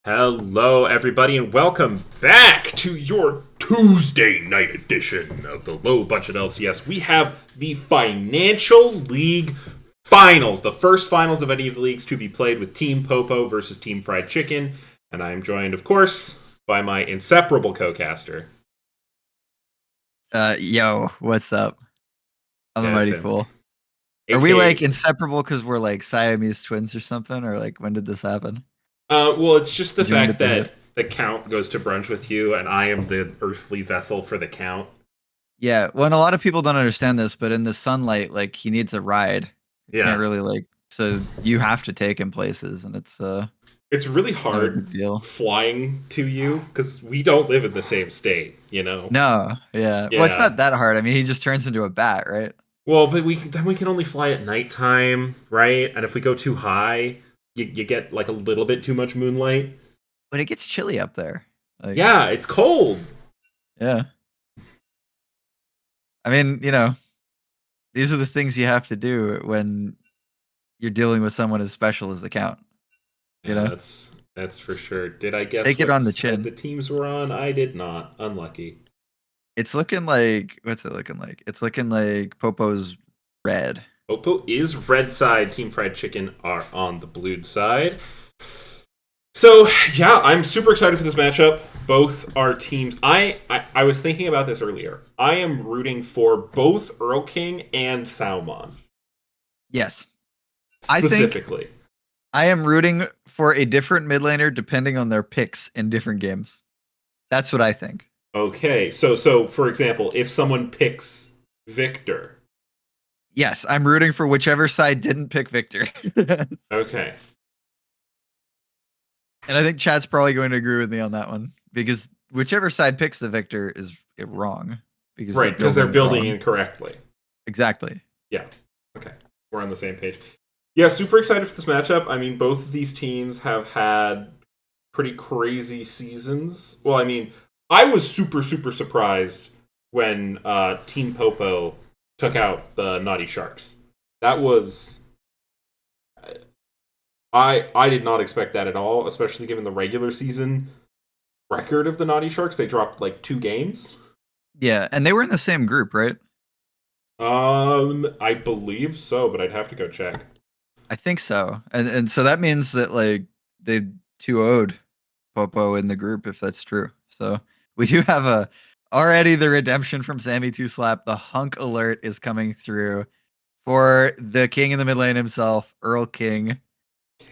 Hello, everybody, and welcome back to your Tuesday night edition of the Low Budget LCS. We have the Financial League Finals, the first finals of any of the leagues to be played with Team Popo versus Team Fried Chicken. And I am joined, of course, by my inseparable co-caster. Yo, what's up? I'm the Yeah, it's Mighty him. Fool. Are we like inseparable because we're like Siamese twins or something? Or like when did this happen? Well, it's just the You joined fact at the that hip. the Count goes to brunch with you, and I am the earthly vessel for the Count. Yeah, well, and a lot of people don't understand this, but in the sunlight, like he needs a ride. You Yeah. can't really like, so you have to take him places, and It's really kind of a hard big deal. flying to you because we don't live in the same state, you know? No, yeah. Well, it's Yeah. not that hard. I mean, he just turns into a bat, right? Well, but we can only fly at nighttime, right? And if we go too high, you get like a little bit too much moonlight. But it gets chilly up there. Like, Yeah, it's cold. yeah. I mean, these are the things you have to do when you're dealing with someone as special as the Count. You Yeah, know? that's for sure. Did I guess Take it what on the side chin. the teams were on? I did not. Unlucky. It's looking like what's it looking like? It's looking like Popo's red. Popo is red side. Team Fried Chicken are on the blue side. So yeah, I'm super excited for this matchup. Both our teams. I was thinking about this earlier. I am rooting for both Earl King and Salmon Yes. I think specifically. I am rooting for a different mid laner depending on their picks in different games. That's what I think. Okay, so for example, if someone picks Victor, Yes, I'm rooting for whichever side didn't pick Victor. And okay, I think chat's probably going to agree with me on that one because whichever side picks the Victor is wrong because they're right, because they're building it building wrong. incorrectly. Exactly. Yeah, okay, we're on the same page. Yeah, super excited for this matchup. I mean, both of these teams have had pretty crazy seasons. Well, I mean, I was super surprised when Team Popo took out the Naughty Sharks. That was I did not expect that at all, especially given the regular season record of the Naughty Sharks. They dropped like 2 games. Yeah, and they were in the same group, right? I believe so, but I'd have to go check. I think so. And so that means that like they 2-0'd Popo in the group if that's true. So we do have a already the redemption from Sammy 2 Slap. The hunk alert is coming through for the king in the mid lane himself. Earl King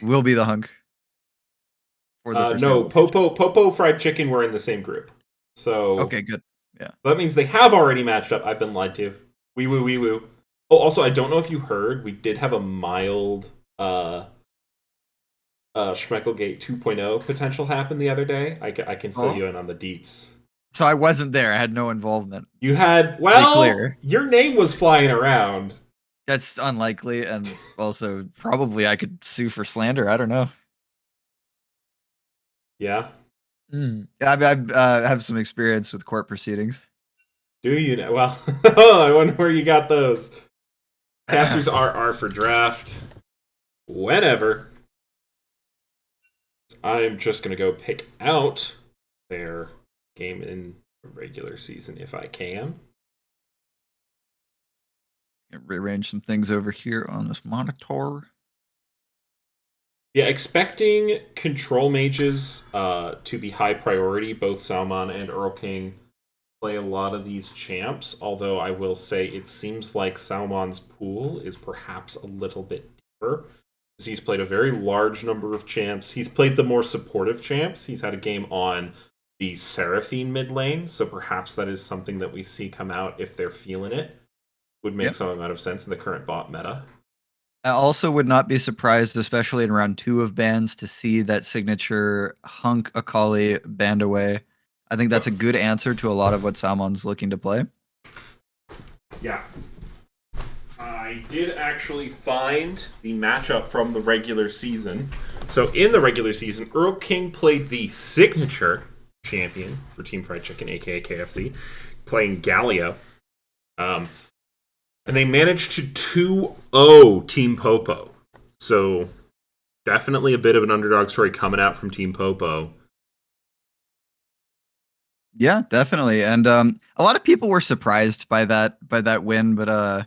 will be the hunk for the No, foreseeable future. Popo Fried Chicken were in the same group. So Okay, good. Yeah. that means they have already matched up. I've been lied to. Wee woo, wee woo. Oh, also, I don't know if you heard, we did have a mild Schmecklegate 2.0 potential happen the other day. I can fill Oh. you in on the deets. So I wasn't there. I had no involvement. You had, To be well, clear. your name was flying around. That's unlikely, and also probably I could sue for slander. I don't know. Yeah? I have some experience with court proceedings. Do you know? Well, I wonder where you got those. Casters are for draft. Whenever. I'm just going to go pick out their game in the regular season if I can. Rearrange some things over here on this monitor. Yeah, expecting control mages to be high priority. Both Salmon and Earl King play a lot of these champs, although I will say it seems like Salmon's pool is perhaps a little bit deeper. Because he's played a very large number of champs. He's played the more supportive champs. He's had a game on the Seraphine mid lane, so perhaps that is something that we see come out if they're feeling it. Would make some amount of sense in the current bot meta. I also would not be surprised, especially in round 2 of bans, to see that signature Hunk Akali banned away. I think that's a good answer to a lot of what Salmon's looking to play. Yeah. I did actually find the matchup from the regular season. So in the regular season, Earl King played the signature champion for Team Fried Chicken, aka KFC, playing Galio. And they managed to 2-0 Team Popo. So Definitely a bit of an underdog story coming out from Team Popo. Yeah, definitely. And a lot of people were surprised by that win, but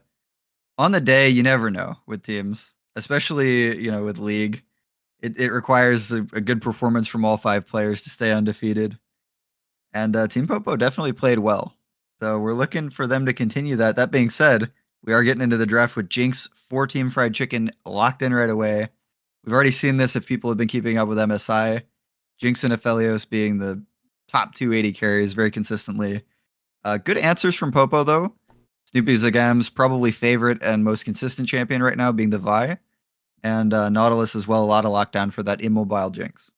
on the day you never know with teams, especially, with League. It requires a good performance from all five players to stay undefeated. And Team Popo definitely played well. So we're looking for them to continue that. That being said, we are getting into the draft with Jinx for Team Fried Chicken locked in right away. We've already seen this if people have been keeping up with MSI. Jinx and Aphelios being the top 280 carries very consistently. Good answers from Popo, though. Snoopy Zagam's probably favorite and most consistent champion right now being the Vi. And Nautilus as well, a lot of lockdown for that immobile Jinx.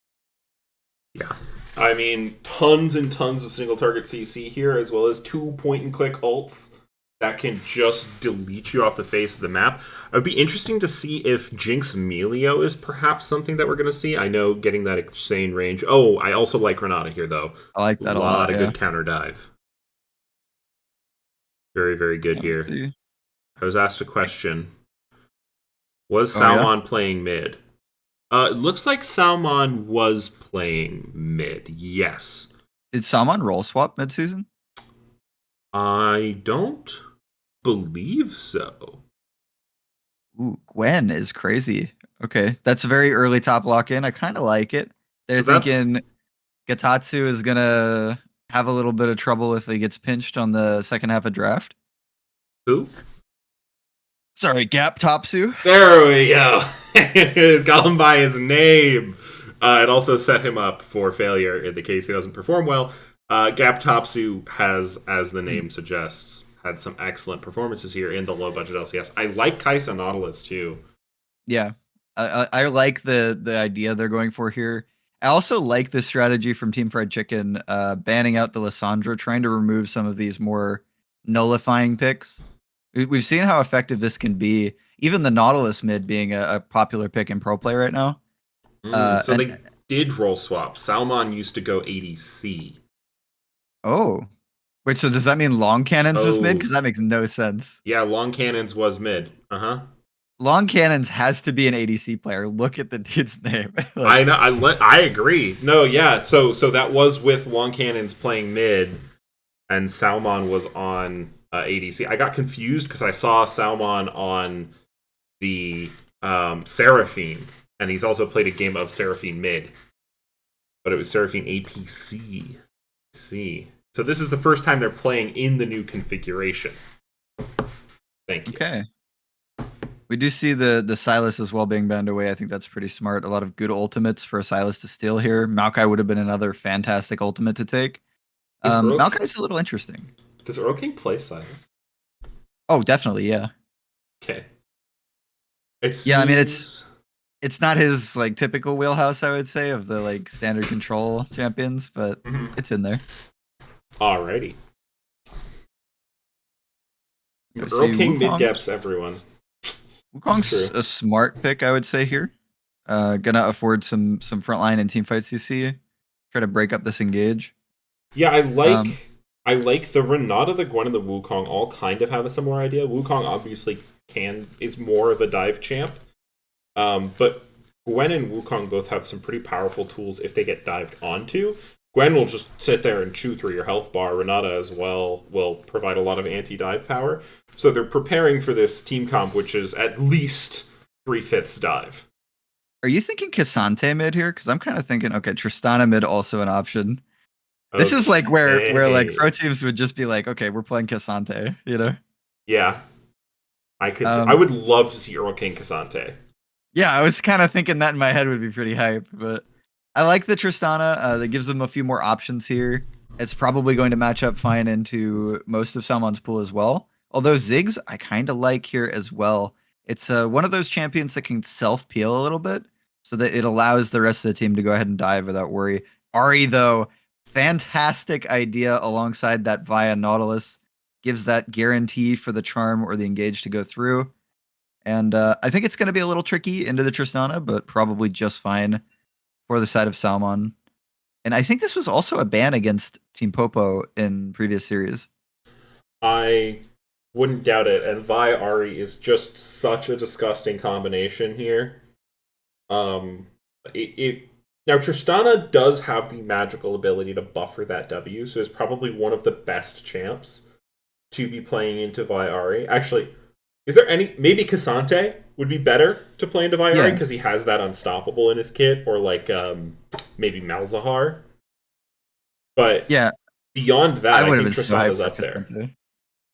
Yeah. I mean, tons and tons of single target CC here, as well as 2 point and click ults that can just delete you off the face of the map. It would be interesting to see if Jinx Melio is perhaps something that we're going to see. I know getting that insane range. Oh, I also like Renata here, though. I like A that a lot, lot of yeah. good counter dive. Very, very good Let's here. see. I was asked a question. Was Oh, yeah? Salmon playing mid? It looks like Salmon was playing mid, yes. Did Salmon roll swap midseason? I don't believe so. Ooh, Gwen is crazy. Okay, that's a very early top lock in. I kind of like it. They're So that's thinking Gatatsu is gonna have a little bit of trouble if he gets pinched on the second half of draft. who? Sorry, Gap Topsu. There we go. Got him by his name. It also set him up for failure in the case he doesn't perform well. Gap Topsu has, as the name suggests, had some excellent performances here in the low budget LCS. I like Kaisa Nautilus too. Yeah, I like the idea they're going for here. I also like the strategy from Team Fried Chicken, banning out the Lissandra, trying to remove some of these more nullifying picks. We've seen how effective this can be. Even the Nautilus mid being a popular pick in pro play right now. So And they did roll swap. Salmon used to go ADC. oh, wait, so does that mean Long Cannons was mid? Oh, Because that makes no sense. yeah, Long Cannons was mid. Uh huh. Long Cannons has to be an ADC player. Look at the dude's name. I Like, know. I agree. No, yeah. So that was with Long Cannons playing mid, and Salmon was on ADC. I got confused because I saw Salmon on the Seraphine, and he's also played a game of Seraphine mid, but it was Seraphine APC. See, so this is the first time they're playing in the new configuration. Thank you. okay. We do see the Silas as well being banned away. I think that's pretty smart. A lot of good ultimates for a Silas to steal here. Maokai would have been another fantastic ultimate to take. Is Earl Maokai's a little interesting. does Earl King play Silence? Oh, definitely, yeah. Okay. It Yeah, I mean seems it's not his like typical wheelhouse, I would say, of the like standard control champions, but it's in there. alrighty. You Earl see King mid Wukong. gaps everyone. Wukong's True. a smart pick, I would say here. Gonna afford some frontline and team fights. You see, try to break up this engage. Yeah, Um, I like the Renata, the Gwen, and the Wukong all kind of have a similar idea. Wukong obviously is more of a dive champ, but Gwen and Wukong both have some pretty powerful tools if they get dived onto. Gwen will just sit there and chew through your health bar. Renata as well will provide a lot of anti-dive power. So they're preparing for this team comp, which is at least 3/5 dive. are you thinking Cassante mid here? Because I'm kind of thinking, okay, Tristana mid also an option. This is like where like pro Okay. teams would just be like, okay, we're playing Cassante, you know? Yeah, I Um, would love to see Earl King Cassante. yeah, I was kind of thinking that in my head would be pretty hype, but I like the Tristana. That gives them a few more options here. It's probably going to match up fine into most of Salmon's pool as well. Although Ziggs, I kind of like here as well. It's one of those champions that can self peel a little bit, so that it allows the rest of the team to go ahead and dive without worry. Ari, though, fantastic idea alongside that via Nautilus. Gives that guarantee for the charm or the engage to go through. And I think it's going to be a little tricky into the Tristana, but probably just fine for the side of Salmon. And I think this was also a ban against Team Popo in previous series. I wouldn't doubt it. And Vi Ari is just such a disgusting combination here. Um, it now Tristana does have the magical ability to buffer that W, so it's probably one of the best champs to be playing into Viari. Actually, is there any maybe Cassante would be better to play into Viari Yeah, because he has that unstoppable in his kit, or like maybe Malzahar. But yeah. beyond that, I I would have think been so hyped Tristana's for up there. Cassante.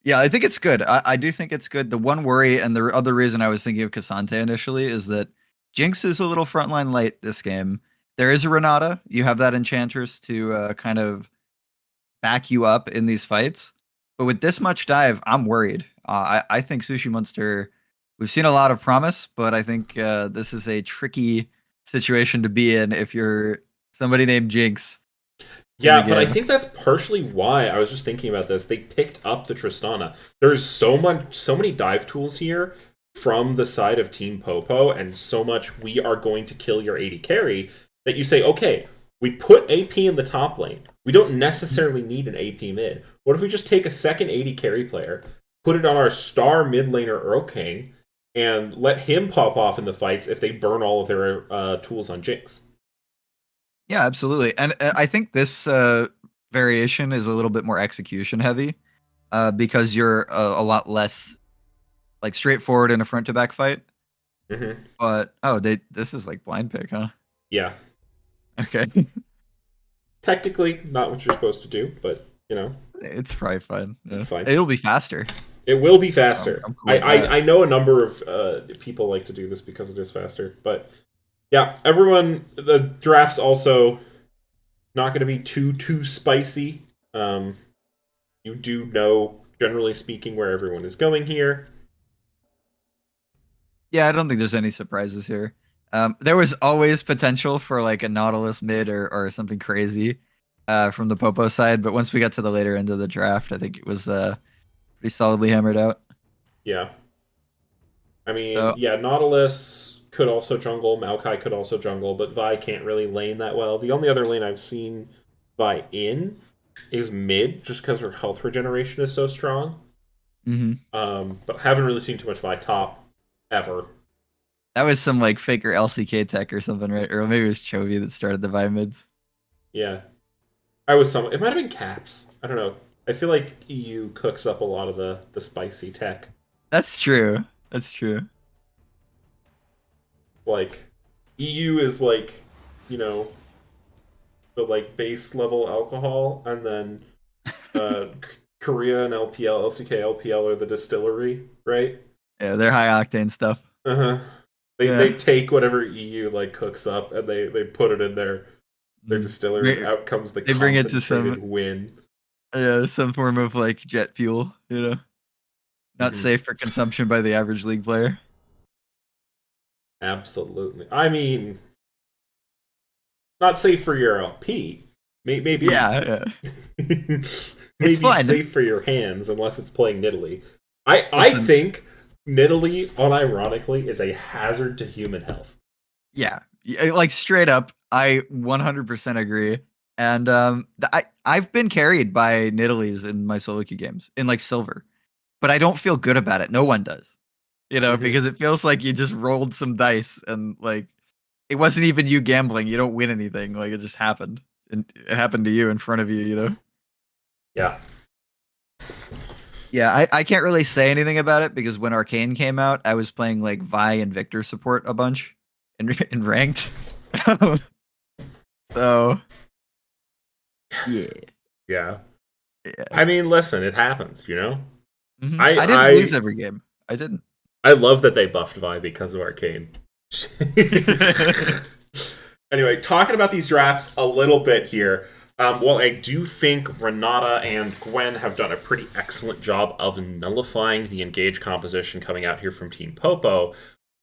Yeah, I think it's good. I do think it's good. The one worry and the other reason I was thinking of Cassante initially is that Jinx is a little frontline light this game. There is a Renata. You have that Enchantress to kind of back you up in these fights. But with this much dive, I'm worried. I think Sushi Monster, we've seen a lot of promise, but I think this is a tricky situation to be in if you're somebody named Jinx in the Yeah, but I game. think that's partially why I was just thinking about this. They picked up the Tristana. There's so many dive tools here from the side of Team Popo, and so much we are going to kill your AD carry that you say, okay, we put AP in the top lane. We don't necessarily need an AP mid. What if we just take a second AD carry player, put it on our star mid laner Earl King, and let him pop off in the fights if they burn all of their tools on Jinx? Yeah, absolutely. And I think this variation is a little bit more execution heavy because you're a lot less like straightforward in a front to back fight. Hmm. But this is like blind pick, huh? Yeah. Okay. Technically, not what you're supposed to do, but It's probably fine. Yeah. it's fine. It'll be faster. It will be I'm, faster. I'm cool I, with that. I, I know a number of people like to do this because it is faster, but yeah, everyone. The draft's also not going to be too spicy. Um, you do know, generally speaking, where everyone is going here. Yeah, I don't think there's any surprises here. There was always potential for like a Nautilus mid or something crazy from the Popo side, but once we got to the later end of the draft, I think it was pretty solidly hammered out. Yeah, I mean, So yeah, Nautilus could also jungle, Maokai could also jungle, but Vi can't really lane that well. The only other lane I've seen Vi in is mid, just because her health regeneration is so strong. mhm. But haven't really seen too much Vi top ever. That was some like faker LCK tech or something, right? Or maybe it was Chovy that started the Vi mids. Yeah, I was some. It might have been Caps. I don't know. I feel like EU cooks up a lot of the spicy tech. That's true. That's true. Like EU is like you know the like base level alcohol, and then Korea and LPL, LCK, LPL are the distillery, right? Yeah, they're high octane stuff. Uh huh. They Yeah. take whatever EU like cooks up and they put it in their Mm. distillery, and out comes the They bring it to concentrated win. some form of like jet fuel, not Hmm. safe for consumption by the average league player. Absolutely. I mean, not safe for your LP. Maybe Yeah, yeah. It's maybe fun. safe for your hands unless it's playing Nidalee. I Listen, think Nidalee, unironically, is a hazard to human health. yeah, like straight up, I 100% agree. And I've been carried by Nidalees in my solo queue games in like silver, but I don't feel good about it. No one does, Hmm. because it feels like you just rolled some dice and like it wasn't even you gambling. You don't win anything. Like it just happened, and it happened to you in front of you. Yeah. Yeah, I can't really say anything about it because when Arcane came out, I was playing like Vi and Victor support a bunch in ranked. So yeah, Yeah. yeah. I mean, listen, it happens, you know? I didn't lose I every game. I didn't. I love that they buffed Vi because of Arcane. Anyway, talking about these drafts a little bit here. Well, I do think Renata and Gwen have done a pretty excellent job of nullifying the engage composition coming out here from Team Popo.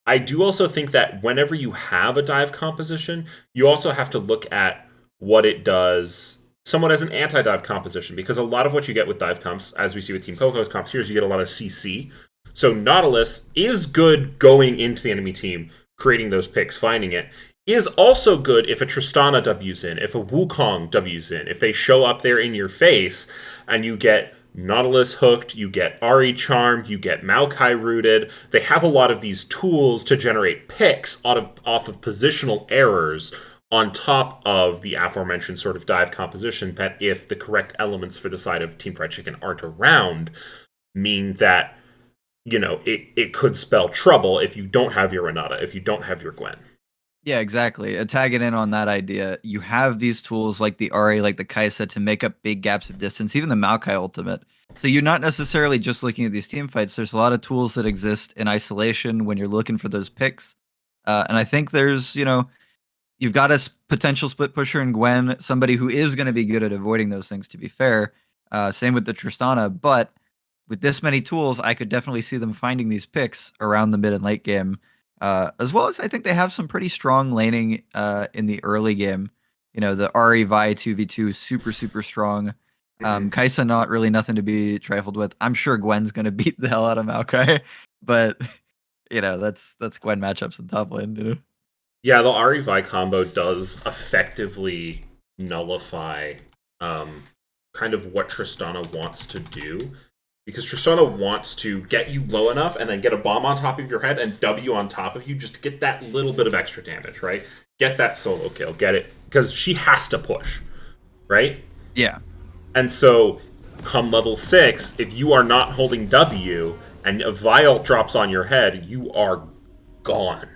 I do also think that whenever you have a dive composition, you also have to look at what it does somewhat as an anti-dive composition, because a lot of what you get with dive comps, as we see with Team Popo's comps here, is you get a lot of CC. So Nautilus is good going into the enemy team, creating those picks, finding it. Is also good if a Tristana W's in, if a Wukong W's in, if they show up there in your face and you get Nautilus hooked, you get Ari charmed, you get Maokai rooted. They have a lot of these tools to generate picks off of positional errors on top of the aforementioned sort of dive composition that if the correct elements for the side of Team Fried Chicken aren't around, mean that, it could spell trouble if you don't have your Renata, if you don't have your Gwen. Yeah, exactly. Tagging in on that idea, you have these tools like the Ari, like the Kaisa to make up big gaps of distance, even the Maokai ultimate. So you're not necessarily just looking at these team fights. There's a lot of tools that exist in isolation when you're looking for those picks. And I think there's, you've got a potential split pusher in Gwen, somebody who is going to be good at avoiding those things, to be fair. Same with the Tristana. But with this many tools, I could definitely see them finding these picks around the mid and late game. As well as I think they have some pretty strong laning in the early game. The Ari Vi 2v2 super, super strong. Kaisa not really nothing to be trifled with. I'm sure Gwen's going to beat the hell out of Maokai, but that's Gwen matchups in top lane. Yeah, the Ari Vi combo does effectively nullify kind of what Tristana wants to do. Because Tristana wants to get you low enough and then get a bomb on top of your head and W on top of you just to get that little bit of extra damage, right? Get that solo kill, get it. Because she has to push, right? Yeah. And so, come level 6, if you are not holding W and a Vial drops on your head, you are gone.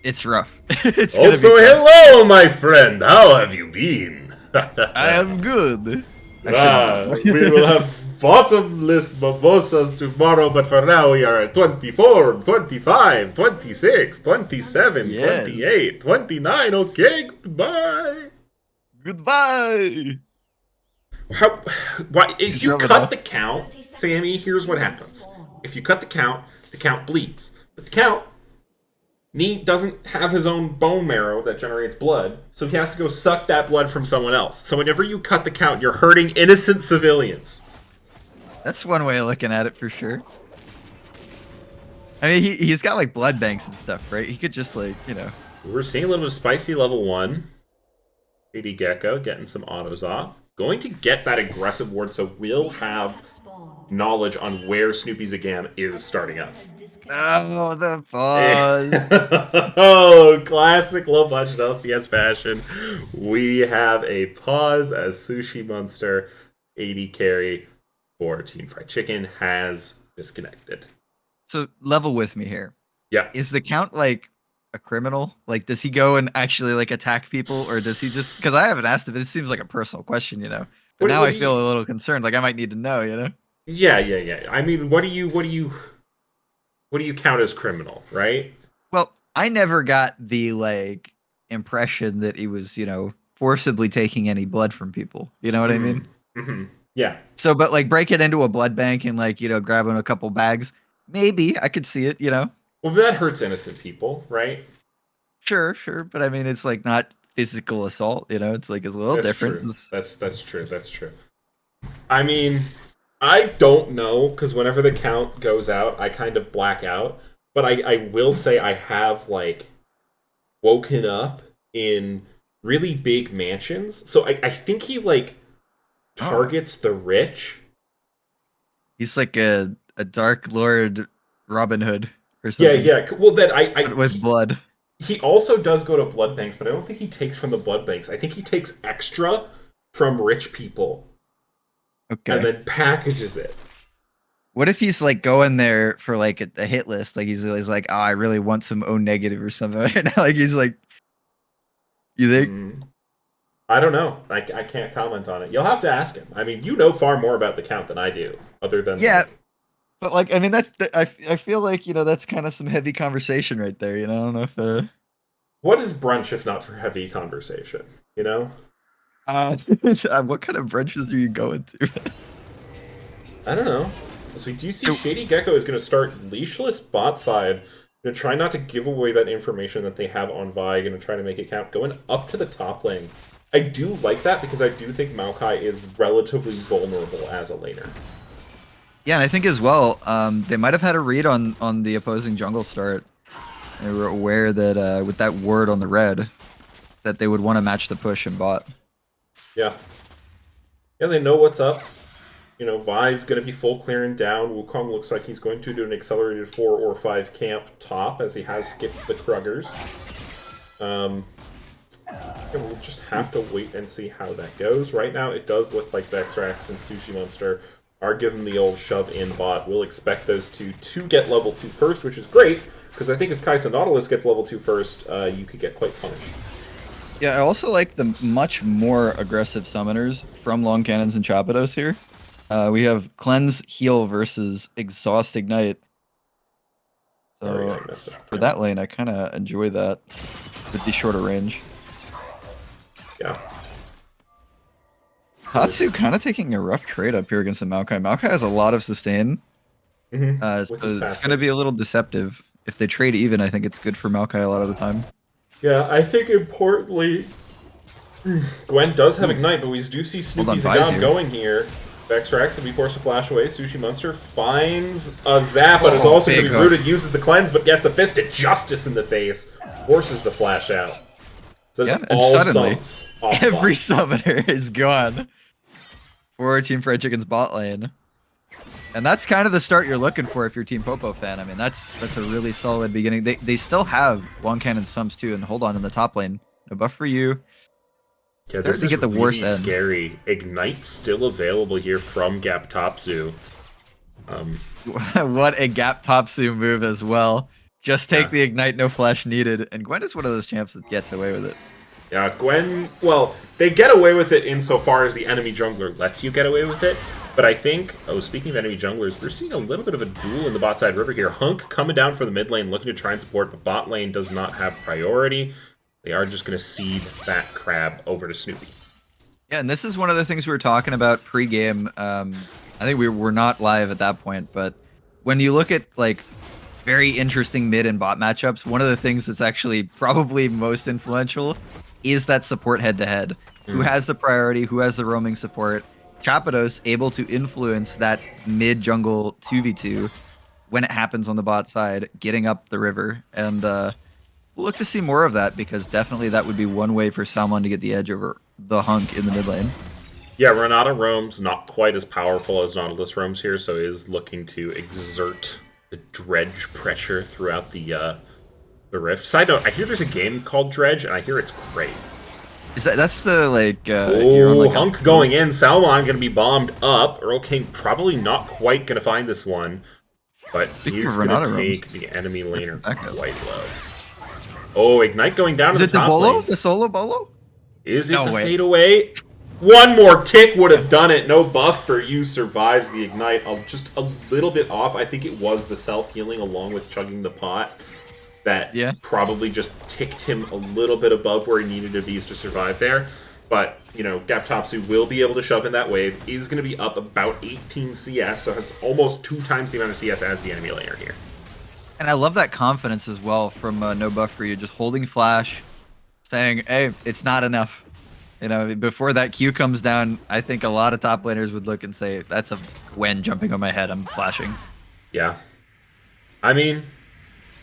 It's rough. It's also, hello, my friend. How have you been? I am good. We will have bottomless mimosas tomorrow, but for now we are at 24, 25, 26, 27, yes. 28, 29. Okay, goodbye. Goodbye. Why? If you cut the count, Sammy, here's what happens. If you cut the count bleeds. But the count doesn't have his own bone marrow that generates blood, so he has to go suck that blood from someone else. So whenever you cut the count, you're hurting innocent civilians. That's one way of looking at it for sure. I mean, he's got like blood banks and stuff, right? He could just We're seeing a little bit of spicy level 1. JD Gecko getting some autos off. Going to get that aggressive ward, so we'll have knowledge on where Snoopy Zagam is starting up. Oh, the pause. Oh, classic low budget LCS fashion. We have a pause as Sushi Monster 80 carry for Team Fried Chicken has disconnected. So level with me here. Yeah. Is the count like a criminal? Like, does he go and actually like attack people, or does he just? Because I haven't asked him. It seems like a personal question, But now I feel a little concerned. Like I might need to know, Yeah. I mean, what do you count as criminal, right? Well, I never got the impression that he was, forcibly taking any blood from people. You know what I mean? Mm-hmm. Yeah. So, but break it into a blood bank and grabbing a couple bags. Maybe I could see it, Well, that hurts innocent people, right? Sure. But I mean, it's not physical assault, It's it's a little different. True. That's true. I mean, I don't know, because whenever the count goes out, I kind of black out. But I will say I have, woken up in really big mansions. So I think he, targets the rich. He's like a Dark Lord Robin Hood or something. Yeah. Well, then with blood. He also does go to blood banks, but I don't think he takes from the blood banks. I think he takes extra from rich people. Okay. And then packages it. What if he's going there for a hit list? He's like, oh, I really want some O negative or something right now. He's like, you think? I don't know. I can't comment on it. You'll have to ask him. I mean, you know far more about the count than I do, other than But I mean, I feel like that's kind of some heavy conversation right there. I don't know if. What is brunch if not for heavy conversation? What kind of brunches are you going to? I don't know. Because we do see Shady Gecko is going to start leashless bot side. Going to try not to give away that information that they have on Vi. Going to try to make it count. Going up to the top lane. I do like that because I do think Maokai is relatively vulnerable as a laner. Yeah, and I think as well, they might have had a read on the opposing jungle start. They were aware that with that ward on the red, that they would want to match the push and bot. Yeah. Yeah, they know what's up. Vi's going to be full clearing down. Wukong looks like he's going to do an accelerated 4 or 5 camp top, as he has skipped the Kruggers. And we'll just have to wait and see how that goes. Right now, it does look like Vexrax and Sushi Monster are given the old shove in bot. We'll expect those two to get level 2 first, which is great, because I think if Kaisa Nautilus gets level 2 first, you could get quite punished. Yeah, I also like the much more aggressive summoners from Long Cannons and Chapados here. We have Cleanse, Heal versus Exhaust, Ignite. So Sorry, I messed up. for that lane, I kind of enjoy that with the shorter range. Yeah. Tatsu kind of taking a rough trade up here against the Maokai. Maokai has a lot of sustain. So it's going to be a little deceptive. If they trade even, I think it's good for Maokai a lot of the time. Yeah, I think importantly, Gwen does have Ignite, but we do see Snoopy Zagam going here. Vexrax will be forced to flash away. Sushi Monster finds a zap, but is also going to be rooted, uses the cleanse, but gets a Fist of Justice in the face. Forces the flash out. So yeah, and suddenly, every summoner is gone for Team Fried Chicken's bot lane. And that's kind of the start you're looking for if you're Team Popo fan. I mean, that's a really solid beginning. They still have Long Cannon Sums too, and hold on in the top lane. No buff for you. Yeah, this is the worst really scary. Ignite still available here from Gap Topsu. What a Gap Topsu move as well. Just take the Ignite, no flash needed. And Gwen is one of those champs that gets away with it. Yeah, Gwen, well, they get away with it insofar as the enemy jungler lets you get away with it. But I think, speaking of enemy junglers, we're seeing a little bit of a duel in the bot side river here. Hunk coming down for the mid lane, looking to try and support, but bot lane does not have priority. They are just going to cede that crab over to Snoopy. Yeah, and this is one of the things we were talking about pre-game. I think we were not live at that point, but when you look at like very interesting mid and bot matchups, one of the things that's actually probably most influential is that support head-to-head. Who has the priority? Who has the roaming support? Chapados able to influence that mid jungle 2v2 when it happens on the bot side, getting up the river, and we'll look to see more of that, because definitely that would be one way for Salmon to get the edge over the Hunk in the mid lane. Yeah, Renata roams not quite as powerful as Nautilus roams here, so is looking to exert the dredge pressure throughout the rift. Side note, I hear there's a game called Dredge, and I hear it's great. Is that's the like? Hunk going in. Salmon going to be bombed up. Earl King probably not quite going to find this one, but he's going to take the enemy laner quite low. Oh, Ignite going down to the top lane. Is it the solo bolo? Is it the fade away? One more tick would have done it. No buff for you. Survives the Ignite. Just a little bit off. I think it was the self-healing along with chugging the pot that probably just ticked him a little bit above where he needed to be to survive there. But, Gap Topsu will be able to shove in that wave. Is going to be up about 18 CS, so has almost 2 times the amount of CS as the enemy laner here. And I love that confidence as well from No Buff for you, just holding flash, saying, hey, it's not enough. Before that Q comes down, I think a lot of top laners would look and say, that's a Gwen jumping on my head, I'm flashing. Yeah. I mean,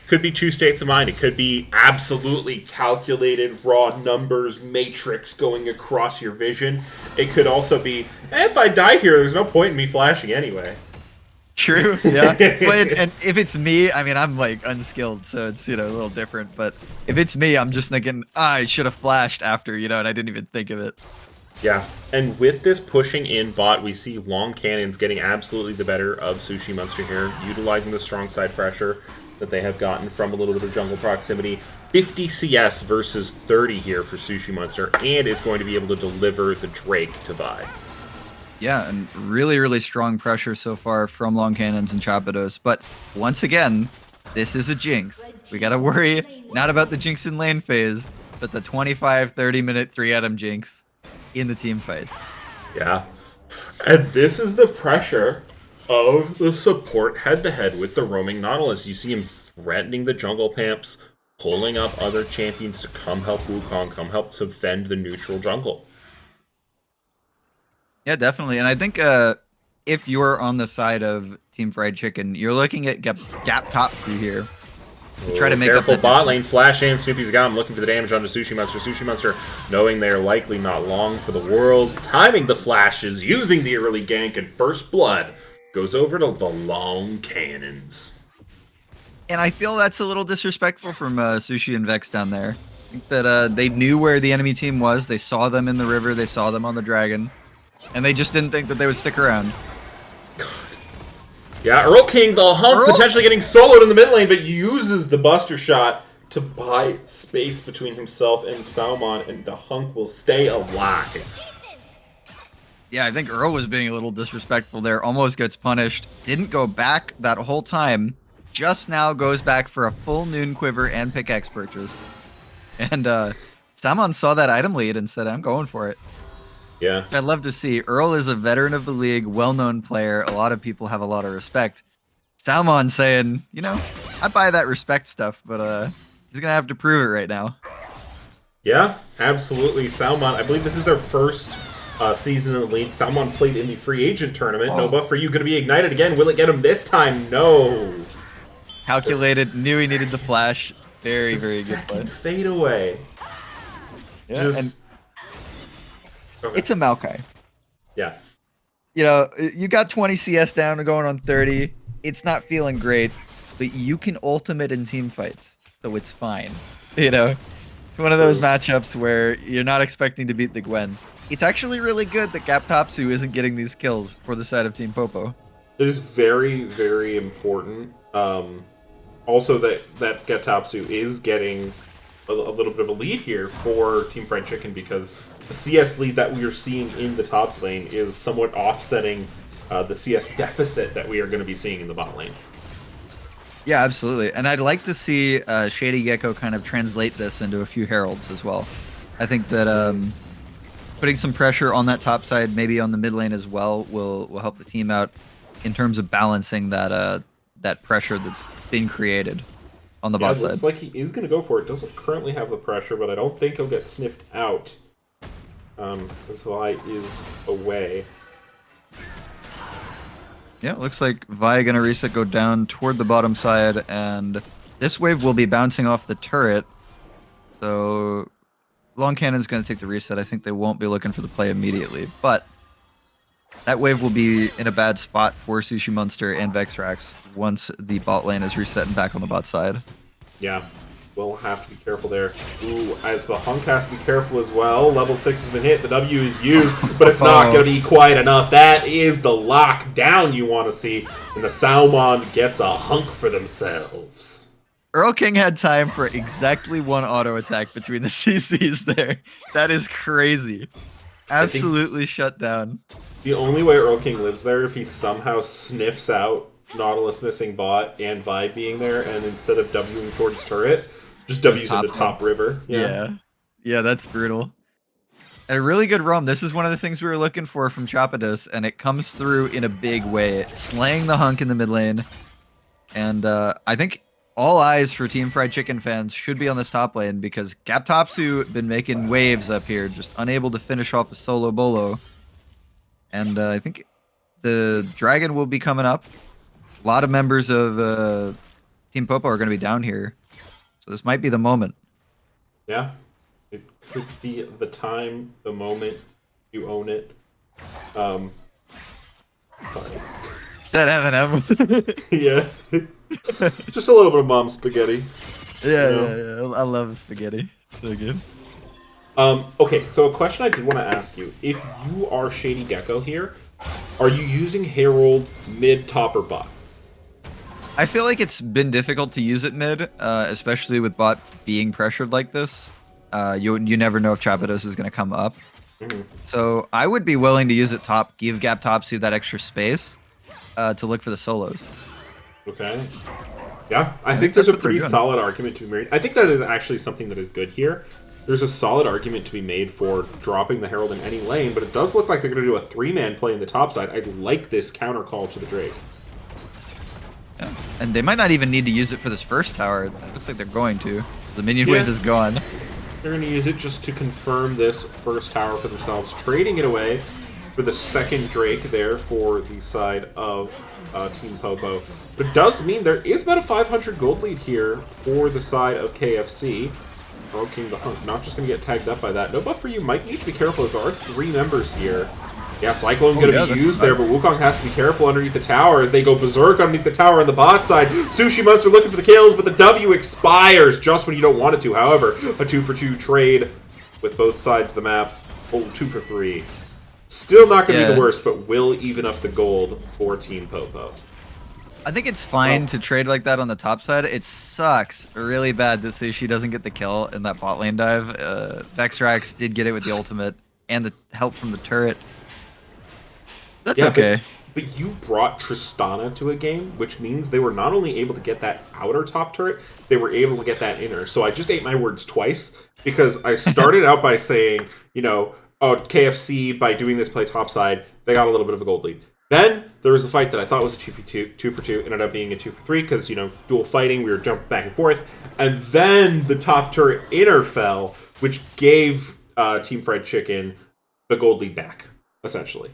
could be 2 states of mind. It could be absolutely calculated, raw numbers, matrix going across your vision. It could also be, if I die here, there's no point in me flashing anyway. True, yeah. And if it's me, I mean, I'm like unskilled, so it's, a little different. But if it's me, I'm just thinking, I should have flashed after, and I didn't even think of it. Yeah, and with this pushing in bot, we see Long Cannons getting absolutely the better of Sushi Monster here, utilizing the strong side pressure that they have gotten from a little bit of jungle proximity. 50 CS versus 30 here for Sushi Monster, and is going to be able to deliver the Drake to Vi. Yeah, and really, really strong pressure so far from Long Cannons and Chapados. But once again, this is a jinx. We gotta worry not about the jinx in lane phase, but the 25-30 minute 3-item jinx in the team fights. Yeah, and this is the pressure of the support head-to-head with the roaming Nautilus. You see him threatening the jungle pamps, pulling up other champions to come help Wukong, come help defend the neutral jungle. Yeah, definitely. And I think if you're on the side of Team Fried Chicken, you're looking at Gap Topsu here. try to make up careful that bot difference. lane. Flash and Snoopy's got him looking for the damage onto Sushi Monster. Sushi Monster, knowing they're likely not long for the world, timing the flashes, using the early gank, and First Blood goes over to the long cannons. And I feel that's a little disrespectful from Sushi and Vex down there. I think that they knew where the enemy team was. They saw them in the river. They saw them on the dragon. And they just didn't think that they would stick around. Yeah, Earl King, the hunk, Earl? potentially getting soloed in the mid lane, but uses the Buster Shot to buy space between himself and Salmon, and the hunk will stay alive. Yeah, I think Earl was being a little disrespectful there. Almost gets punished. Didn't go back that whole time. Just now goes back for a full Noon Quiver and pickaxe purchase. And Salmon saw that item lead and said, I'm going for it. Yeah. I'd love to see. Earl is a veteran of the league, well-known player. A lot of people have a lot of respect. Salmon saying, you know, I buy that respect stuff, but he's going to have to prove it right now. Yeah, absolutely. Salmon, I believe this is their first season in the league. Salmon played in the free agent tournament. No buff for you. Going to be ignited again. Will it get him this time? No. Calculated, knew he needed the flash. Very, very good play. Second fade away. Yeah, Just... and it's a Maokai. Yeah. You know, you got 20 CS down and going on 30. It's not feeling great, but you can ultimate in team fights, so it's fine. You know, it's one of those matchups where you're not expecting to beat the Gwen. It's actually really good that Gaptopsu isn't getting these kills for the side of Team Popo. It is very, very important. Also, that Gaptopsu is getting a little bit of a lead here for Team Fried Chicken, because the CS lead that we are seeing in the top lane is somewhat offsetting the CS deficit that we are going to be seeing in the bot lane. Yeah, absolutely. And I'd like to see Shady Gecko kind of translate this into a few heralds as well. I think that putting some pressure on that top side, maybe on the mid lane as well, will help the team out in terms of balancing that pressure that's been created on the bot It side. looks like he is going to go for it. Doesn't currently have the pressure, but I don't think he'll get sniffed out. As Vi is away. Yeah, it looks like Vi gonna reset, go down toward the bottom side, and this wave will be bouncing off the turret. So Long Cannon's gonna take the reset. I think they won't be looking for the play immediately, but that wave will be in a bad spot for Sushi Monster and Vexrax once the bot lane is reset and back on the bot side. Yeah, we'll have to be careful there. Ooh, as the hunk has to be careful as well. Level 6 has been hit, the W is used, but it's not going to be quite enough. That is the lockdown you want to see, and the Salmon gets a hunk for themselves. Earl King had time for exactly one auto attack between the CCs there. That is crazy. Absolutely shut down. The only way Earl King lives there if he somehow sniffs out Nautilus missing bot and Vi being there, and instead of Wing towards turret, just W's into top river. Yeah, that's brutal. And a really good roam. This is one of the things we were looking for from Chapados, and it comes through in a big way, slaying the hunk in the mid lane. And I think all eyes for Team Fried Chicken fans should be on this top lane, because Gaptopsu been making waves up here, just unable to finish off a solo bolo. And I think the dragon will be coming up. A lot of members of Team Popo are going to be down here, so this might be the moment. Yeah, it could be the time, the moment. You own it. Sorry. That M&M. Yeah. Just a little bit of mom spaghetti. Yeah, you know? Yeah. I love spaghetti. So good. Okay, so a question I did want to ask you. If you are Shady Gecko here, are you using Herald mid, top, or bot? I feel like it's been difficult to use it mid, especially with bot being pressured like this. You never know if Chapados is going to come up. Mm-hmm. So I would be willing to use it top, give Gaptopsu that extra space to look for the solos. Okay. Yeah, I think there's a pretty solid argument to be made. I think that is actually something that is good here. There's a solid argument to be made for dropping the Herald in any lane, but it does look like they're going to do a 3-man play in the top side. I like this counter call to the Drake. Yeah. And they might not even need to use it for this first tower. It looks like they're going to. The minion wave is gone. They're going to use it just to confirm this first tower for themselves, trading it away for the second Drake there for the side of Team Popo. But it does mean there is about a 500 gold lead here for the side of KFC. Earl King the Hunk not just going to get tagged up by that. No buff for you. Might need to be careful as there are 3 members here. Yeah, Cyclone going to be used there, but Wukong has to be careful underneath the tower as they go berserk underneath the tower on the bot side. Sushi Monster looking for the kills, but the W expires just when you don't want it to. However, a 2-for-2 trade with both sides of the map. Oh, 2 for 3. Still not going to be the worst, but will even up the gold for Team Popo. I think it's fine to trade like that on the top side. It sucks really bad that Sushi doesn't get the kill in that bot lane dive. Vexrax did get it with the ultimate and the help from the turret. That's okay. But you brought Tristana to a game, which means they were not only able to get that outer top turret, they were able to get that inner. So I just ate my words twice, because I started out by saying, you know, oh, KFC, by doing this play topside, they got a little bit of a gold lead. Then there was a fight that I thought was a 2-for-2, ended up being a 2-for-3, because, you know, dual fighting, we were jumping back and forth. And then the top turret inner fell, which gave Team Fried Chicken the gold lead back, essentially.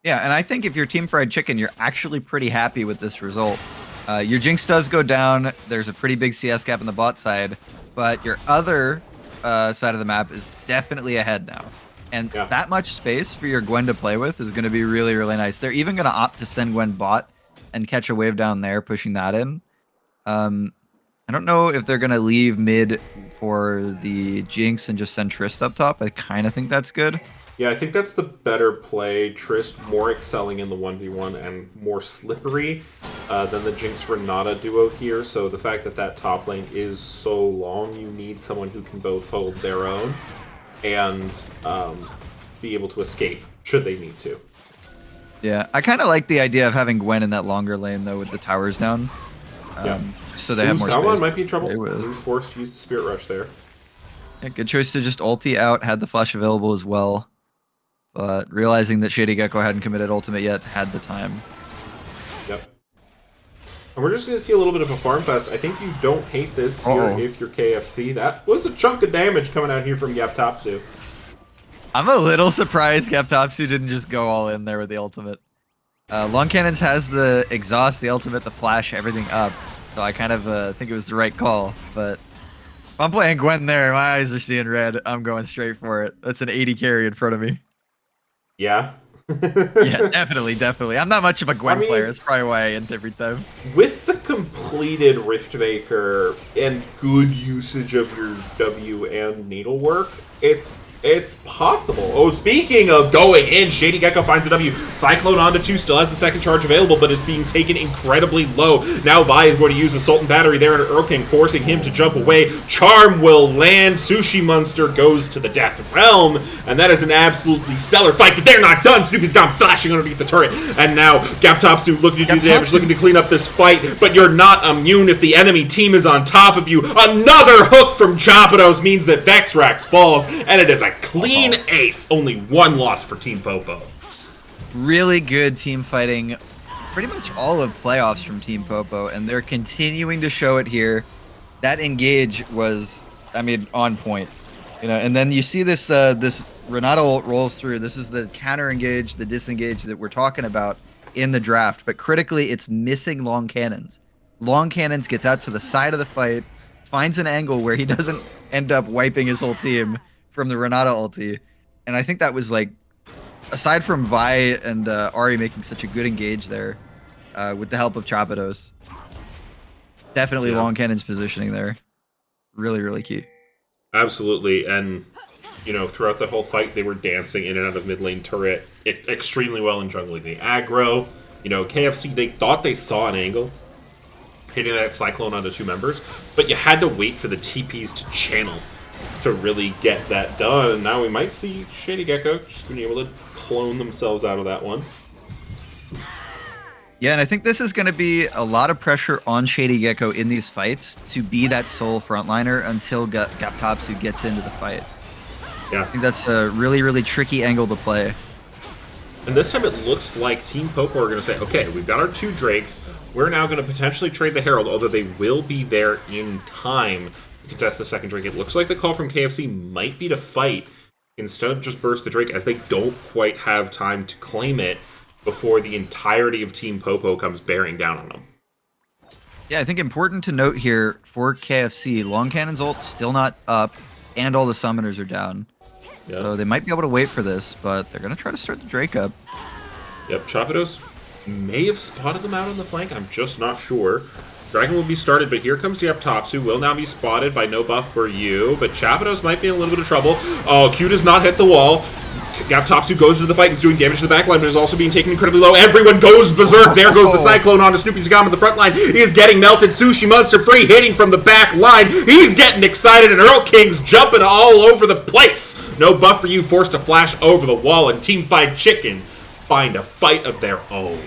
Yeah, and I think if you're Team Fried Chicken, you're actually pretty happy with this result. Your Jinx does go down. There's a pretty big CS gap on the bot side, but your other side of the map is definitely ahead now. And that much space for your Gwen to play with is going to be really, really nice. They're even going to opt to send Gwen bot and catch a wave down there, pushing that in. I don't know if they're going to leave mid for the Jinx and just send Trist up top. I kind of think that's good. Yeah, I think that's the better play. Trist more excelling in the 1v1 and more slippery than the Jinx-Renata duo here. So the fact that that top lane is so long, you need someone who can both hold their own and be able to escape should they need to. Yeah, I kind of like the idea of having Gwen in that longer lane, though, with the towers down. So they have more space. Salmon might be in trouble. He's forced to use the Spirit Rush there. Yeah, good choice to just ulti out, had the flash available as well. But realizing that Shady Gecko hadn't committed ultimate yet, had the time. Yep. And we're just going to see a little bit of a farm fest. I think you don't hate this here if you're KFC. That was a chunk of damage coming out here from Yaptopsu. I'm a little surprised Yaptopsu didn't just go all in there with the ultimate. Long Cannons has the exhaust, the ultimate, the flash, everything up. So I kind of think it was the right call. But if I'm playing Gwen there, my eyes are seeing red. I'm going straight for it. That's an 80 carry in front of me. Yeah. Yeah, definitely. I'm not much of a Gwen player. That's probably why I end every time. With the completed Riftmaker and good usage of your W and needlework, it's possible. Oh, speaking of going in, Shady Gecko finds a W. Cyclone onto 2, still has the second charge available, but is being taken incredibly low. Now Vi is going to use the Sultan Battery there at Earl King, forcing him to jump away. Charm will land. Sushi Monster goes to the Death Realm, and that is an absolutely stellar fight, but they're not done. Snoopy's gone flashing underneath the turret, and now Gaptopsu looking to do damage, looking to clean up this fight, but you're not immune if the enemy team is on top of you. Another hook from Chapados means that Vexrax falls, and it is a clean ace. Only one loss for Team Popo. Really good team fighting. Pretty much all of playoffs from Team Popo, and they're continuing to show it here. That engage was, I mean, on point. You know, and then you see this this Renata rolls through. This is the counter engage, the disengage that we're talking about in the draft. But critically, it's missing Long Cannons. Long Cannons gets out to the side of the fight, finds an angle where he doesn't end up wiping his whole team from the Renata ulti. And I think that was like, aside from Vi and Ari making such a good engage there, with the help of Chapados, definitely Long Cannon's positioning there. Really, really key. Absolutely. And, you know, throughout the whole fight, they were dancing in and out of mid lane turret extremely well in jungling. The aggro, you know, KFC, they thought they saw an angle hitting that Cyclone onto 2 members, but you had to wait for the TPs to channel to really get that done. And now we might see Shady Gecko just being able to clone themselves out of that one. Yeah, and I think this is going to be a lot of pressure on Shady Gecko in these fights to be that sole frontliner until Gaptopsu gets into the fight. Yeah. I think that's a really, really tricky angle to play. And this time it looks like Team Popo are going to say, okay, we've got our 2 Drakes. We're now going to potentially trade the Herald, although they will be there in time to contest the second Drake. It looks like the call from KFC might be to fight instead of just burst the Drake, as they don't quite have time to claim it before the entirety of Team Popo comes bearing down on them. Yeah, I think important to note here for KFC, Long Cannon's ult still not up, and all the summoners are down. Yeah. So they might be able to wait for this, but they're gonna try to start the Drake up. Yep, Chapados may have spotted them out on the flank. I'm just not sure. Dragon will be started, but here comes the Aptopsu. Will now be spotted by no buff for you, but Chapados might be in a little bit of trouble. Oh, Q does not hit the wall. Aptopsu goes into the fight and is doing damage to the backline, but is also being taken incredibly low. Everyone goes berserk. There goes the Cyclone onto Snoopy Zagam in the front line. He is getting melted. Sushi Monster free, hitting from the back line. He's getting excited, and Earl King's jumping all over the place. No buff for you, forced to flash over the wall, and Teamfight Chicken find a fight of their own.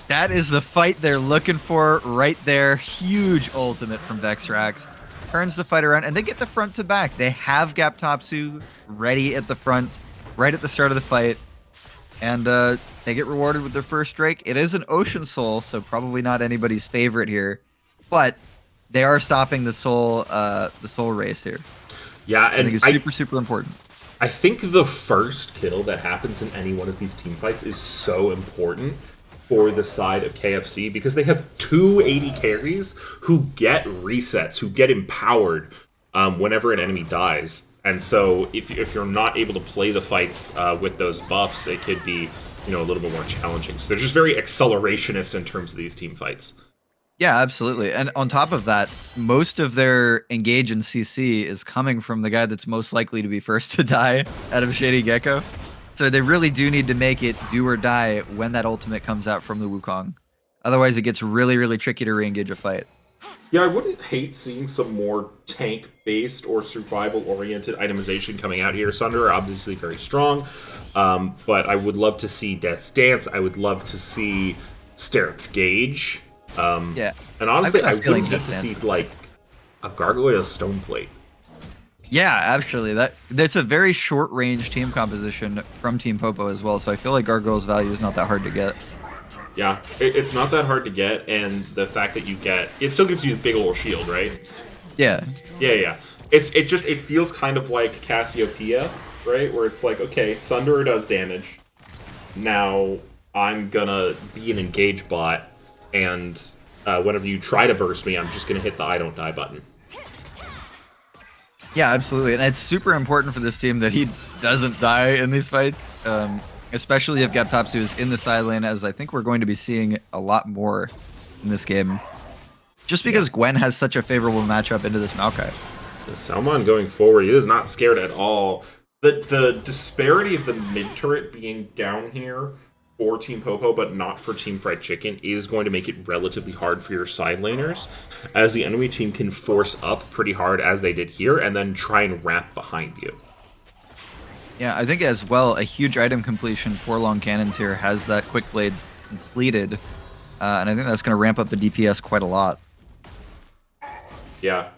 That is the fight they're looking for right there. Huge ultimate from Vexrax. Turns the fight around, and they get the front to back. They have Gaptopsu ready at the front, right at the start of the fight. And they get rewarded with their first Drake. It is an Ocean Soul, so probably not anybody's favorite here. But they are stopping the soul race here. Yeah, I and think it's super important. I think the first kill that happens in any one of these team fights is so important for the side of KFC because they have two AD carries who get resets, who get empowered whenever an enemy dies. And so if you're not able to play the fights with those buffs, it could be a little bit more challenging. So they're just very accelerationist in terms of these team fights. Yeah, absolutely. And on top of that, most of their engage in CC is coming from the guy that's most likely to be first to die out of Shady Gecko. So they really do need to make it do or die when that ultimate comes out from the Wukong. Otherwise, it gets really, really tricky to re-engage a fight. Yeah, I wouldn't hate seeing some more tank-based or survival-oriented itemization coming out here. Sunder are obviously very strong, but I would love to see Death's Dance. I would love to see Sterit's Gauge. Yeah. And honestly, I feeling wouldn't hate to see, like, a Gargoyle Stoneplate. Yeah, actually, that's a very short-range team composition from Team Popo as well, so I feel like Gargoyle's value is not that hard to get. Yeah, it's not that hard to get, and the fact that you get... It still gives you a big old shield, right? Yeah. Yeah. It feels kind of like Cassiopeia, right? Where it's like, okay, Sunderer does damage. Now, I'm gonna be an engage bot, and whenever you try to burst me, I'm just gonna hit the I don't die button. Yeah, absolutely. And it's super important for this team that he doesn't die in these fights. Especially if Gaptopsu is in the side lane, as I think we're going to be seeing a lot more in this game. Just because Gwen has such a favorable matchup into this Maokai. Salmon going forward, he is not scared at all. The disparity of the mid turret being down here for Team Popo, but not for Team Fried Chicken, is going to make it relatively hard for your side laners, as the enemy team can force up pretty hard as they did here, and then try and wrap behind you. Yeah, I think as well, a huge item completion for Long Cannons here has that Quick Blades completed, and I think that's going to ramp up the DPS quite a lot. Yeah,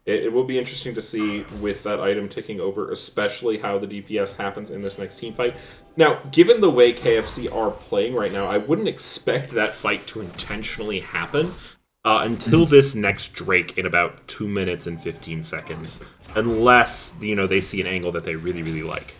it will be interesting to see with that item ticking over, especially how the DPS happens in this next team fight. Now, given the way KFC are playing right now, I wouldn't expect that fight to intentionally happen until this next Drake in about 2 minutes and 15 seconds, unless they see an angle that they really, really like.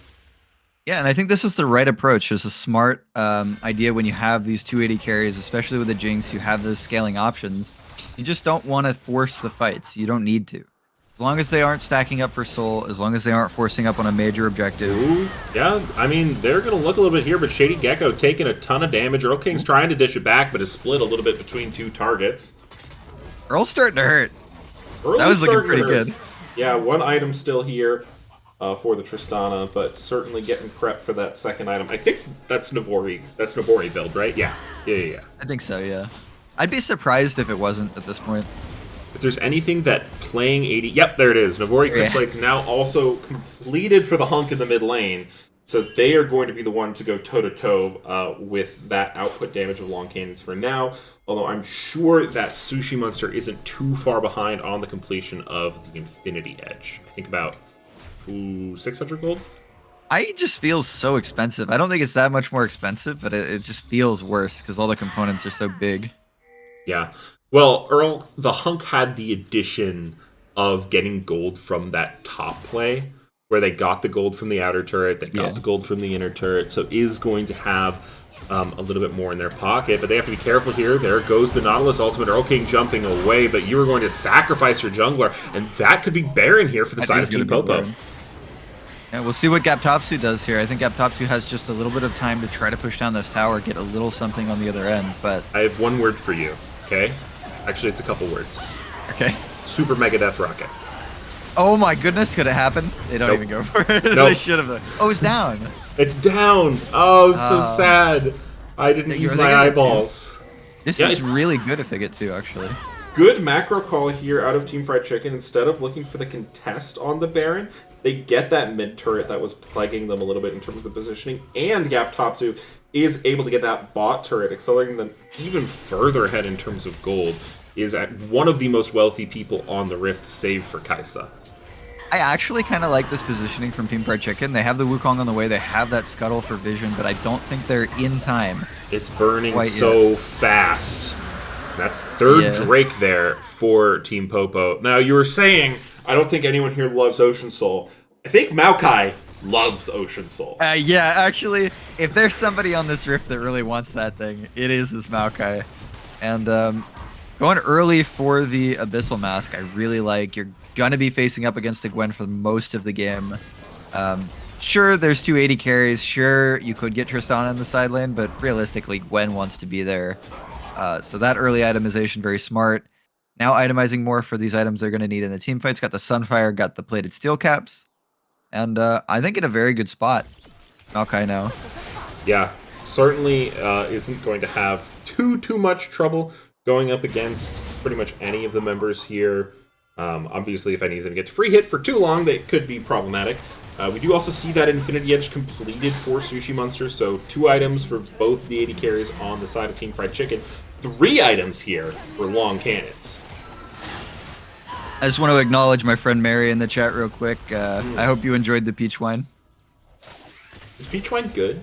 Yeah, and I think this is the right approach. It's a smart idea when you have these 280 carries, especially with the Jinx, you have those scaling options. You just don't want to force the fights. You don't need to. As long as they aren't stacking up for soul, as long as they aren't forcing up on a major objective. Ooh, yeah, I mean, they're going to look a little bit here, but Shady Gecko taking a ton of damage. Earl King's trying to dish it back, but is split a little bit between two targets. Earl's starting to hurt. Earl's that was looking pretty good. Yeah, one item still here for the Tristana, but certainly getting prepped for that second item. I think that's Navori. That's Navori build, right? Yeah. I think so, yeah. I'd be surprised if it wasn't at this point. If there's anything that playing 80... Yep, there it is. Navori Crimplate's now also completed for the hunk in the mid lane. So they are going to be the one to go toe-to-toe with that output damage of Long Cannons for now. Although I'm sure that Sushi Monster isn't too far behind on the completion of the Infinity Edge. I think about 600 gold? I just feels so expensive. I don't think it's that much more expensive, but it just feels worse because all the components are so big. Yeah. Well, Earl, the hunk had the addition of getting gold from that top play, where they got the gold from the outer turret, they got Yeah. the gold from the inner turret, so is going to have a little bit more in their pocket, but they have to be careful here. There goes the Nautilus ultimate. Earl King jumping away, but you are going to sacrifice your jungler, and that could be Baron here for the That side is of going Team to be Popo. Baron. Yeah, we'll see what Gaptopsu does here. I think Gaptopsu has just a little bit of time to try to push down this tower, get a little something on the other end, but... I have one word for you, okay? Actually, it's a couple words. Okay. Super Mega Death Rocket. Oh my goodness, could it happen? They don't even go for it. Nope. They should have. Oh, it's down. It's down. Oh, so sad. I didn't use my eyeballs. This is really good if they get two, actually. Good macro call here out of Team Fried Chicken. Instead of looking for the contest on the Baron, they get that mid turret that was plaguing them a little bit in terms of the positioning, and Gaptopsu is able to get that bot turret, accelerating them even further ahead in terms of gold. Is at one of the most wealthy people on the Rift, save for Kaisa. I actually kind of like this positioning from Team Fried Chicken. They have the Wukong on the way, they have that scuttle for vision, but I don't think they're in time. It's burning so fast. That's third Drake there for Team Popo. Now, you were saying, I don't think anyone here loves Ocean Soul. I think Maokai loves Ocean Soul. Yeah, actually, if there's somebody on this Rift that really wants that thing, it is this Maokai. And going early for the Abyssal Mask, I really like. You're going to be facing up against a Gwen for most of the game. Sure, there's 280 carries. Sure, you could get Tristan in the side lane, but realistically, Gwen wants to be there. So that early itemization, very smart. Now itemizing more for these items they're going to need in the team fights. Got the Sunfire, got the plated steel caps. And I think in a very good spot, Maokai now. Yeah, certainly isn't going to have too much trouble going up against pretty much any of the members here. Obviously, if any of them get to free hit for too long, they could be problematic. We do also see that Infinity Edge completed for Sushi Monster, so 2 items for both the 80 carries on the side of Team Fried Chicken. 3 items here for Long Cannons. I just want to acknowledge my friend Mary in the chat real quick. I hope you enjoyed the peach wine. Is peach wine good?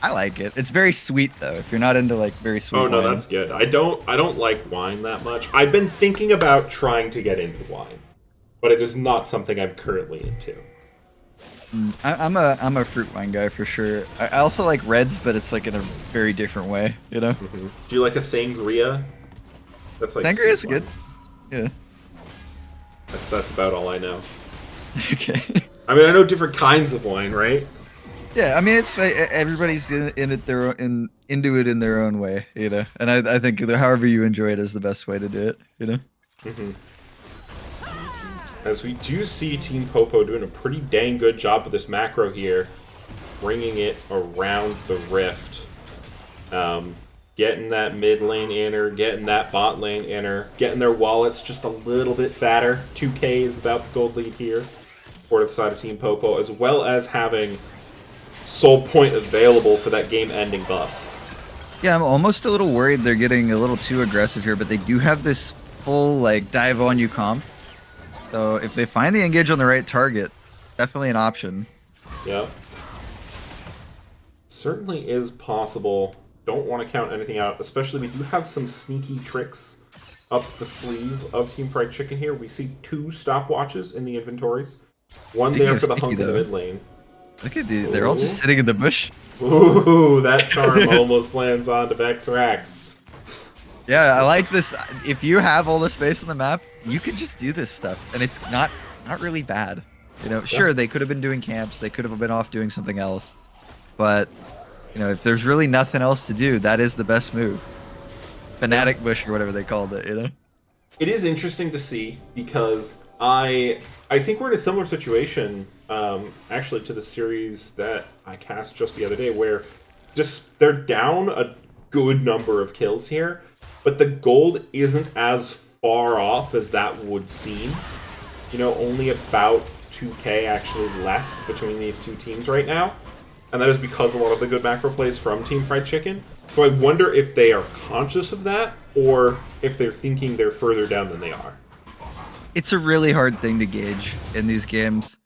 I like it. It's very sweet though. If you're not into like very sweet no, wine. That's good. I don't like wine that much. I've been thinking about trying to get into wine, but it is not something I'm currently into. I'm a fruit wine guy for sure. I also like reds, but it's like in a very different way, you know. Mm-hmm. Do you like a sangria? That's like sangria is good. Yeah. That's about all I know. Okay. I mean, I know different kinds of wine, right? Yeah, I mean, it's everybody's in it into it in their own way, you know. And I think however you enjoy it is the best way to do it, you know. Mm-hmm. As we do see Team Popo doing a pretty dang good job with this macro here, bringing it around the rift, getting that mid lane inner, getting that bot lane inner, getting their wallets just a little bit fatter. 2K is about the gold lead here for the side of Team Popo, as well as having Soul Point available for that game-ending buff. Yeah, I'm almost a little worried they're getting a little too aggressive here, but they do have this full like dive on you comp. So if they find the engage on the right target, definitely an option. Yeah. Certainly is possible. Don't want to count anything out, especially we do have some sneaky tricks up the sleeve of Team Fried Chicken here. We see 2 stopwatches in the inventories. One there for the hunk in the mid lane. Look at these. They're all just sitting in the bush. Ooh, that charm almost lands onto Vexrax. Yeah, I like this. If you have all the space on the map, you can just do this stuff, and it's not really bad. You know, sure, they could have been doing camps, they could have been off doing something else, but you know, if there's really nothing else to do, that is the best move. Fanatic bush or whatever they called it. You know, it is interesting to see because I think we're in a similar situation, actually, to the series that I cast just the other day, where just they're down a good number of kills here, but the gold isn't as far off as that would seem. You know, only about 2K actually less between these two teams right now, and that is because a lot of the good macro plays from Team Fried Chicken. So I wonder if they are conscious of that, or if they're thinking they're further down than they are. It's a really hard thing to gauge in these games,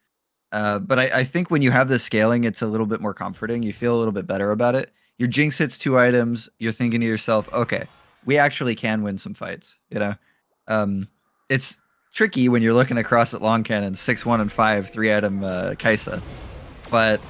but I think when you have the scaling, it's a little bit more comforting. You feel a little bit better about it. Your Jinx hits 2 items. You're thinking to yourself, okay, we actually can win some fights. You know, it's tricky when you're looking across at long cannons, 6-1 and 5, 3 item Kaisa. But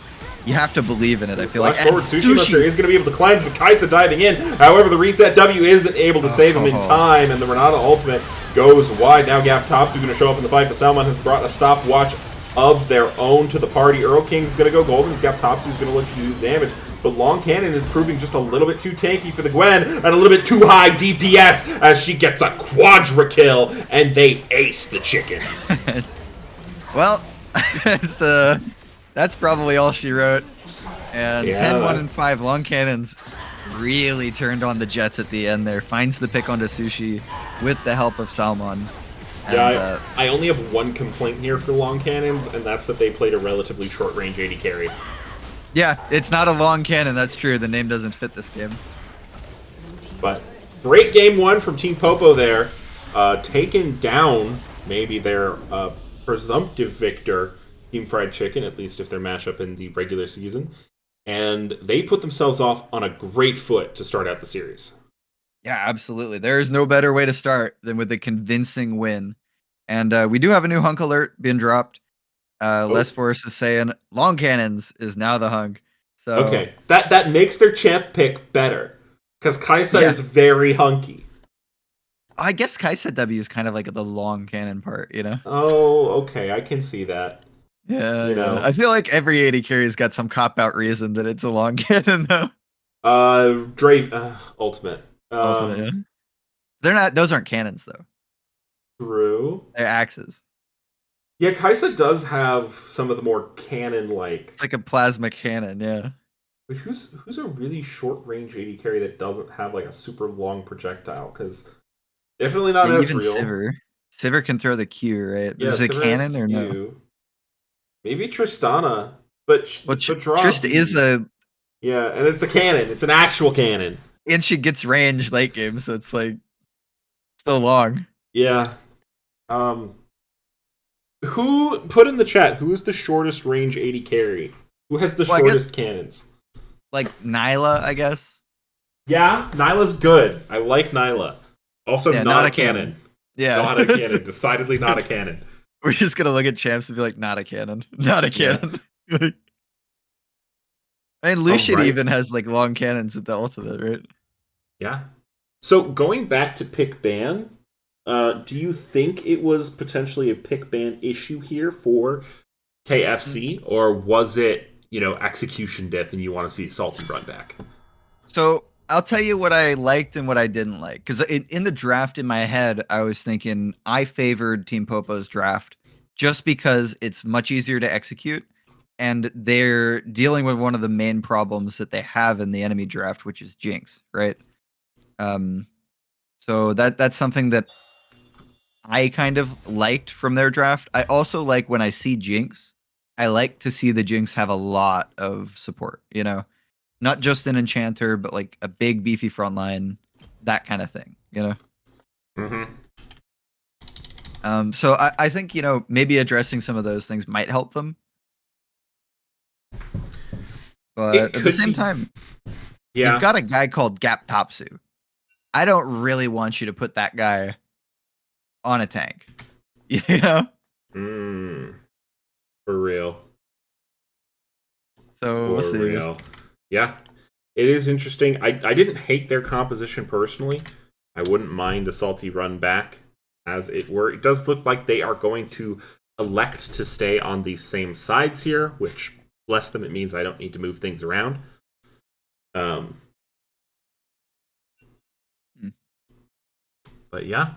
you have to believe in it, I feel like. Flash And forward, Sushi Monster is going to be able to cleanse, but Kaisa diving in. However, the reset W isn't able to save him in time, and the Renata ultimate goes wide. Now Gap Top's going to show up in the fight, but Salmon has brought a stopwatch of their own to the party. Earl King's going to go golden. Gap Top's going to look to do the damage, but Long Cannon is proving just a little bit too tanky for the Gwen, and a little bit too high DPS as she gets a quadra kill, and they ace the chickens. Well, that's probably all she wrote. And 10-1 and 5 long cannons really turned on the Jets at the end there. Finds the pick onto Sushi with the help of Salmon. And, yeah, I only have one complaint here for long cannons, and that's that they played a relatively short-range AD carry. Yeah, it's not a long cannon, that's true. The name doesn't fit this game. But great game one from Team Popo there. Taken down maybe their presumptive victor, Team Fried Chicken, at least if they're matchup in the regular season. And they put themselves off on a great foot to start out the series. Yeah, absolutely. There is no better way to start than with a convincing win. And we do have a new hunk alert being dropped. Les Force is saying long cannons is now the hunk. So okay, that makes their champ pick better because Kaisa is very hunky. I guess Kaisa W is kind of like the long cannon part, you know? Oh, okay, I can see that. Yeah, you know. I feel like every AD carry's got some cop-out reason that it's a long cannon, though. Ultimate. Ultimate, yeah. They're not. Those aren't cannons, though. True. They're axes. Yeah, Kaisa does have some of the more cannon-like. It's like a plasma cannon, yeah. But who's a really short-range AD carry that doesn't have like a super long projectile? Because definitely not even Ezreal. Sivir can throw the Q, right? Yeah, is it a cannon or no? Maybe Tristana, but Trista is a and it's a cannon. It's an actual cannon, and she gets range late game, so it's like so long. Yeah. Who put in the chat? Who is the shortest range AD carry? Who has the shortest cannons? Like Nyla, I guess. Yeah, Nyla's good. I like Nyla. Also, not a cannon. Yeah, not a cannon. Decidedly not a cannon. We're just gonna look at champs and be like, not a cannon, not a cannon. Yeah. I mean, Lucian even has like long cannons with the ultimate, right? Yeah. So going back to pick ban, do you think it was potentially a pick ban issue here for KFC, or was it execution death and you want to see Salty run back? So I'll tell you what I liked and what I didn't like. Because in the draft in my head, I was thinking I favored Team Popo's draft just because it's much easier to execute. And they're dealing with one of the main problems that they have in the enemy draft, which is Jinx, right? So that's something that I kind of liked from their draft. I also like when I see Jinx, I like to see the Jinx have a lot of support, not just an enchanter, but like a big beefy front line, that kind of thing, So I think, maybe addressing some of those things might help them. But at the same time, you've got a guy called Gap Topsu. I don't really want you to put that guy on a tank. For real. So we'll see. Real. Yeah. It is interesting. I didn't hate their composition personally. I wouldn't mind a Salty run back, as it were. It does look like they are going to elect to stay on these same sides here, which, bless them, it means I don't need to move things around. But yeah,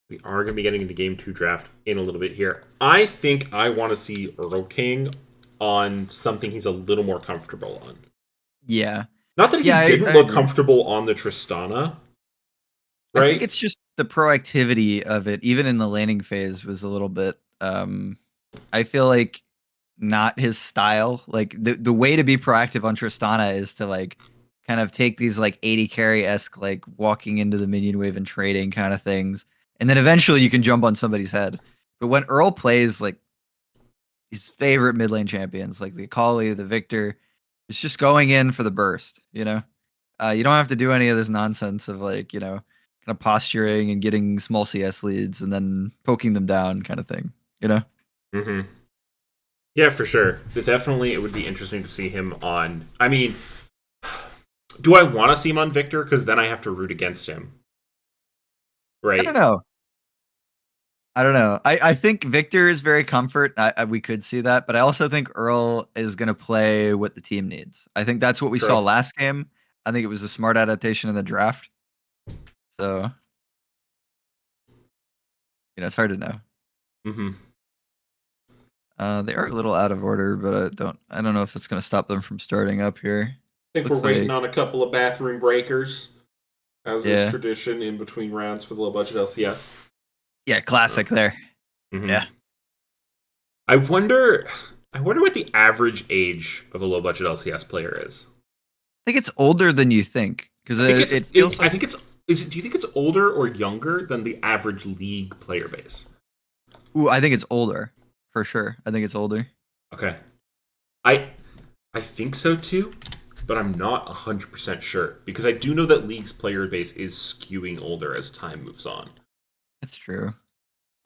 we are going to be getting into Game 2 draft in a little bit here. I think I want to see Earl King on something he's a little more comfortable on. Yeah. Not that he didn't look comfortable on the Tristana, right? I think it's just the proactivity of it, even in the laning phase, was a little bit... I feel like not his style. Like, the way to be proactive on Tristana is to, like, kind of take these, like, 80 carry-esque, like, walking into the minion wave and trading kind of things. And then eventually you can jump on somebody's head. But when Earl plays, like, his favorite mid lane champions, like the Akali, the Victor, it's just going in for the burst, You don't have to do any of this nonsense of, like, kind kind of posturing and getting small CS leads and then poking them down kind of thing, you know? Hmm. Yeah, for sure. Definitely, it would be interesting to see him on. I mean, do I want to see him on Victor? Because then I have to root against him, I don't right? know. I don't know. I think Victor is very comfort. We could see that, but I also think Earl is going to play what the team needs. I think that's what we saw True. last game. I think it was a smart adaptation in the draft. So, it's hard to know. Hmm. They are a little out of order, but I don't know if it's going to stop them from starting up here. I think we're Looks waiting like, on a couple of bathroom breakers, as is yeah. tradition in between rounds for the low budget LCS. Yeah, classic there. Hmm. Yeah. I wonder. I wonder what the average age of a low budget LCS player is. I think it's older than you think because I think it's. it feels I like, think it's. Do you think it's older or younger than the average league player base? ooh, I think it's older for sure. I think it's older. Okay. I I think so too, but I'm not 100% sure because I do know that League's player base is skewing older as time moves on. It's true.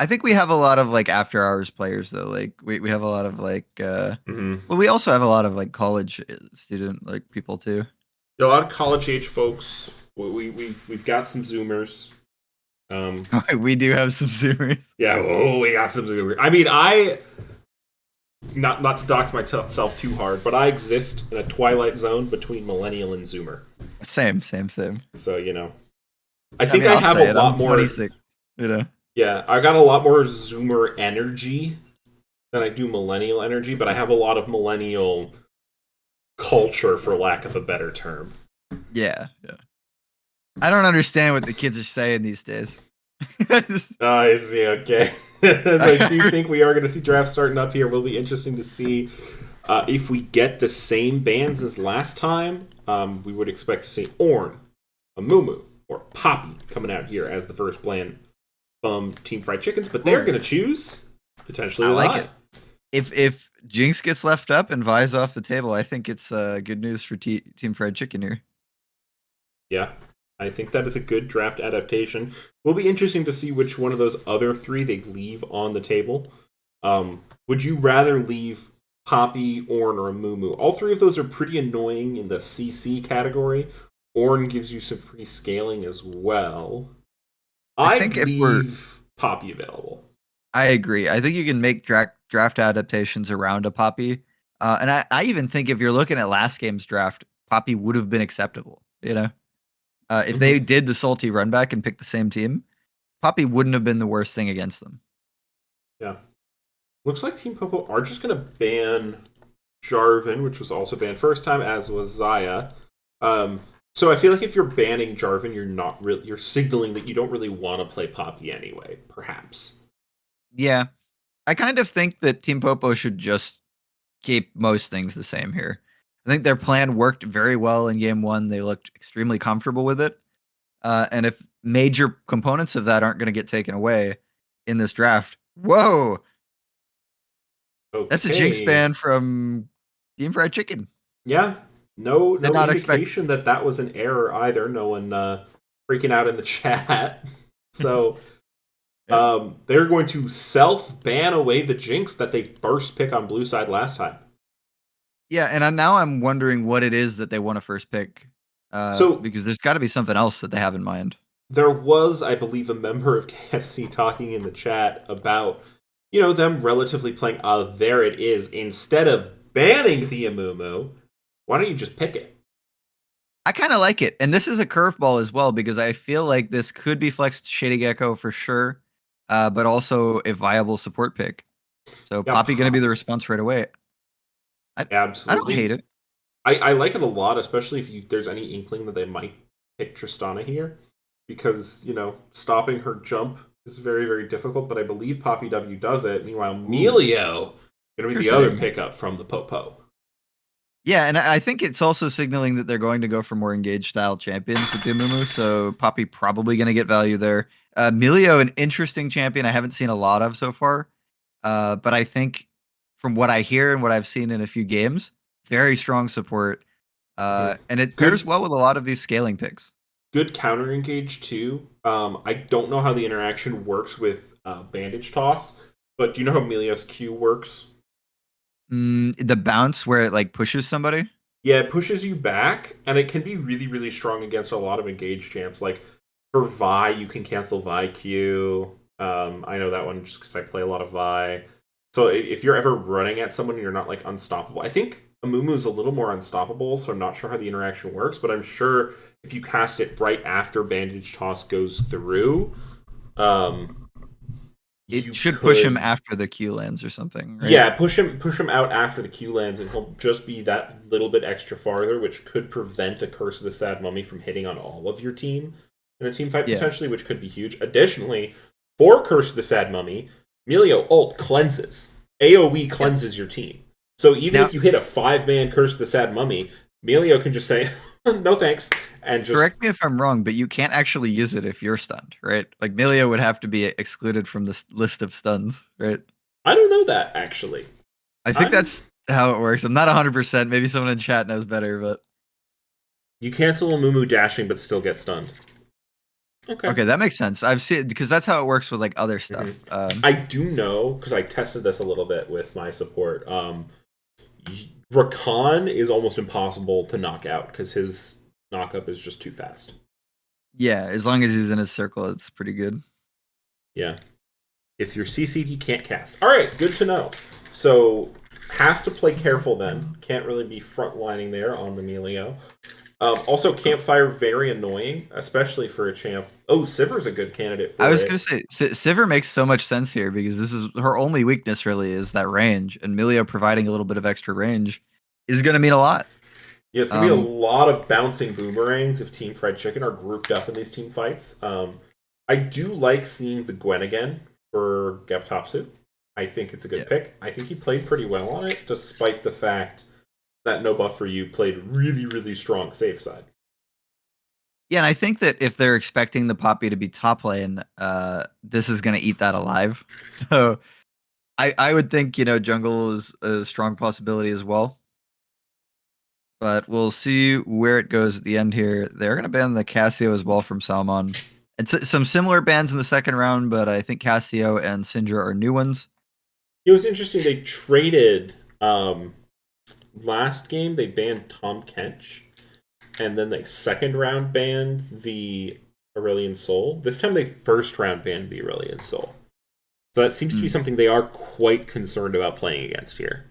I think we have a lot of like after hours players though. Like we have a lot of like Hmm. well we also have a lot of like college student like people too. A lot of college age folks. We've got some Zoomers. Um, We do have some Zoomers. yeah, oh, we got some Zoomers. I mean, I not to dox myself too hard, but I exist in a twilight zone between millennial and Zoomer. Same. So I I think mean, I I'll have say a it. I'm lot more. 26. You know. Yeah, I got a lot more Zoomer energy than I do millennial energy, but I have a lot of millennial culture, for lack of a better term. Yeah. I don't understand what the kids are saying these days. I see. Okay. As I do think we are going to see drafts starting up here, will be interesting to see if we get the same bands as last time. We would expect to see Ornn, a Mumu, or Poppy coming out here as the first bland from Team Fried Chickens, but they're Ooh, going to choose potentially I with like I. it. If Jinx gets left up and Vi's off the table, I think it's good news for Team Fried Chicken here. Yeah, I think that is a good draft adaptation. Will be interesting to see which one of those other three they leave on the table. Would you rather leave Poppy, Ornn, or a Mumu? All three of those are pretty annoying in the CC category. Ornn gives you some free scaling as well. I I'd think if we're leave Poppy available. I agree. I think you can make draft adaptations around a Poppy. And I even think if you're looking at last game's draft, Poppy would have been acceptable. If Hmm. they did the salty run back and picked the same team, Poppy wouldn't have been the worst thing against them. Yeah. Looks like Team Popo are just going to ban Jarvan, which was also banned first time, as was Zaya. So I feel like if you're banning Jarvan, you're signaling that you don't really want to play Poppy anyway. Perhaps. Yeah. I kind of think that Team Popo should just keep most things the same here. I think their plan worked very well in game one. They looked extremely comfortable with it. And if major components of that aren't going to get taken away in this draft, whoa, that's a Jinx Okay. ban from Team Fried Chicken. Yeah. No. Did No not expect. indication that that was an error either. No one freaking out in the chat. So Yeah. they're going to self ban away the Jinx that they first pick on blue side last time. Yeah, and now I'm wondering what it is that they want to first pick, So because there's got to be something else that they have in mind. there was, I believe, a member of KFC talking in the chat about, them relatively playing, there it is. Instead of banning the Amumu, why don't you just pick it? I kind of like it, and this is a curveball as well because I feel like this could be flexed to Shady Gecko for sure, but also a viable support pick. So Yeah, Poppy going to be the response right away. I don't hate absolutely. it. I like it a lot, especially if there's any inkling that they might pick Tristana here. Because, stopping her jump is very, very difficult, but I believe Poppy W does it. Meanwhile, Ooh, Melio going to be the other interesting. pickup from the Popo. Yeah, and I think it's also signaling that they're going to go for more engaged style champions with Dimumu, so Poppy probably going to get value there. Melio, an interesting champion I haven't seen a lot of so far, but I think from what I hear and what I've seen in a few games, very strong support, Mhm. and it pairs Good well with a lot of these scaling picks. good counter engage too. I don't know how the interaction works with bandage toss, but do you know how Melios Q works? The bounce where it like pushes somebody. Yeah, it pushes you back, and it can be really, really strong against a lot of engaged champs. Like for Vi, you can cancel Vi Q. I know that one just because I play a lot of Vi. So if you're ever running at someone and you're not like unstoppable, I think Amumu is a little more unstoppable. So I'm not sure how the interaction works, but I'm sure if you cast it right after Bandage Toss goes through, um, It you should push him could after the Q lands or something, right? yeah, push him out after the Q lands, and he'll just be that little bit extra farther, which could prevent a Curse of the Sad Mummy from hitting on all of your team in a team fight Yeah. potentially, which could be huge. Additionally, for Curse of the Sad Mummy, Melio ult cleanses. AoE Yeah. cleanses your team. So even Now, if you hit a 5-man Curse of the Sad Mummy, Melio can just say, no thanks, and just correct me if I'm wrong, but you can't actually use it if you're stunned, right? Like Milio would have to be excluded from this list of stuns, right? I don't know that actually. I think I'm that's how it works. I'm not 100%. Maybe someone in chat knows better, but you cancel a Mumu dashing but still get stunned. Okay. okay, that makes sense. I've seen because that's how it works with like other Mhm. stuff. I do know because I tested this a little bit with my support. Rakan is almost impossible to knock out because his knockup is just too fast. Yeah, as long as he's in his circle, it's pretty good. Yeah. If you're CC'd, you can't cast. All right, good to know. So has to play careful then. Can't really be frontlining there on the Melio. Also, Campfire very annoying, especially for a champ. Oh, Sivir's a good candidate I for was gonna it. say Sivir makes so much sense here because this is her only weakness really is that range, and Milio providing a little bit of extra range is gonna mean a lot. Yeah, it's gonna be a Um, lot of bouncing boomerangs if Team Fried Chicken are grouped up in these team fights. I do like seeing the Gwen again for Geptopsu. I think it's a yeah. good pick. I think he played pretty well on it, despite the fact that No Buff for You played really, really strong safe side. Yeah, and I think that if they're expecting the Poppy to be top lane, this is gonna eat that alive. So I would think, jungle is a strong possibility as well. But we'll see where it goes at the end here. They're gonna ban the Cassio as well from Salmon. It's some similar bans in the second round, but I think Cassio and Syndra are new ones. It was interesting. They traded last game. They banned Tom Kench, and then they second round banned the Aurelian Soul. This time they first round banned the Aurelian Soul. So that seems to be Hmm. something they are quite concerned about playing against here.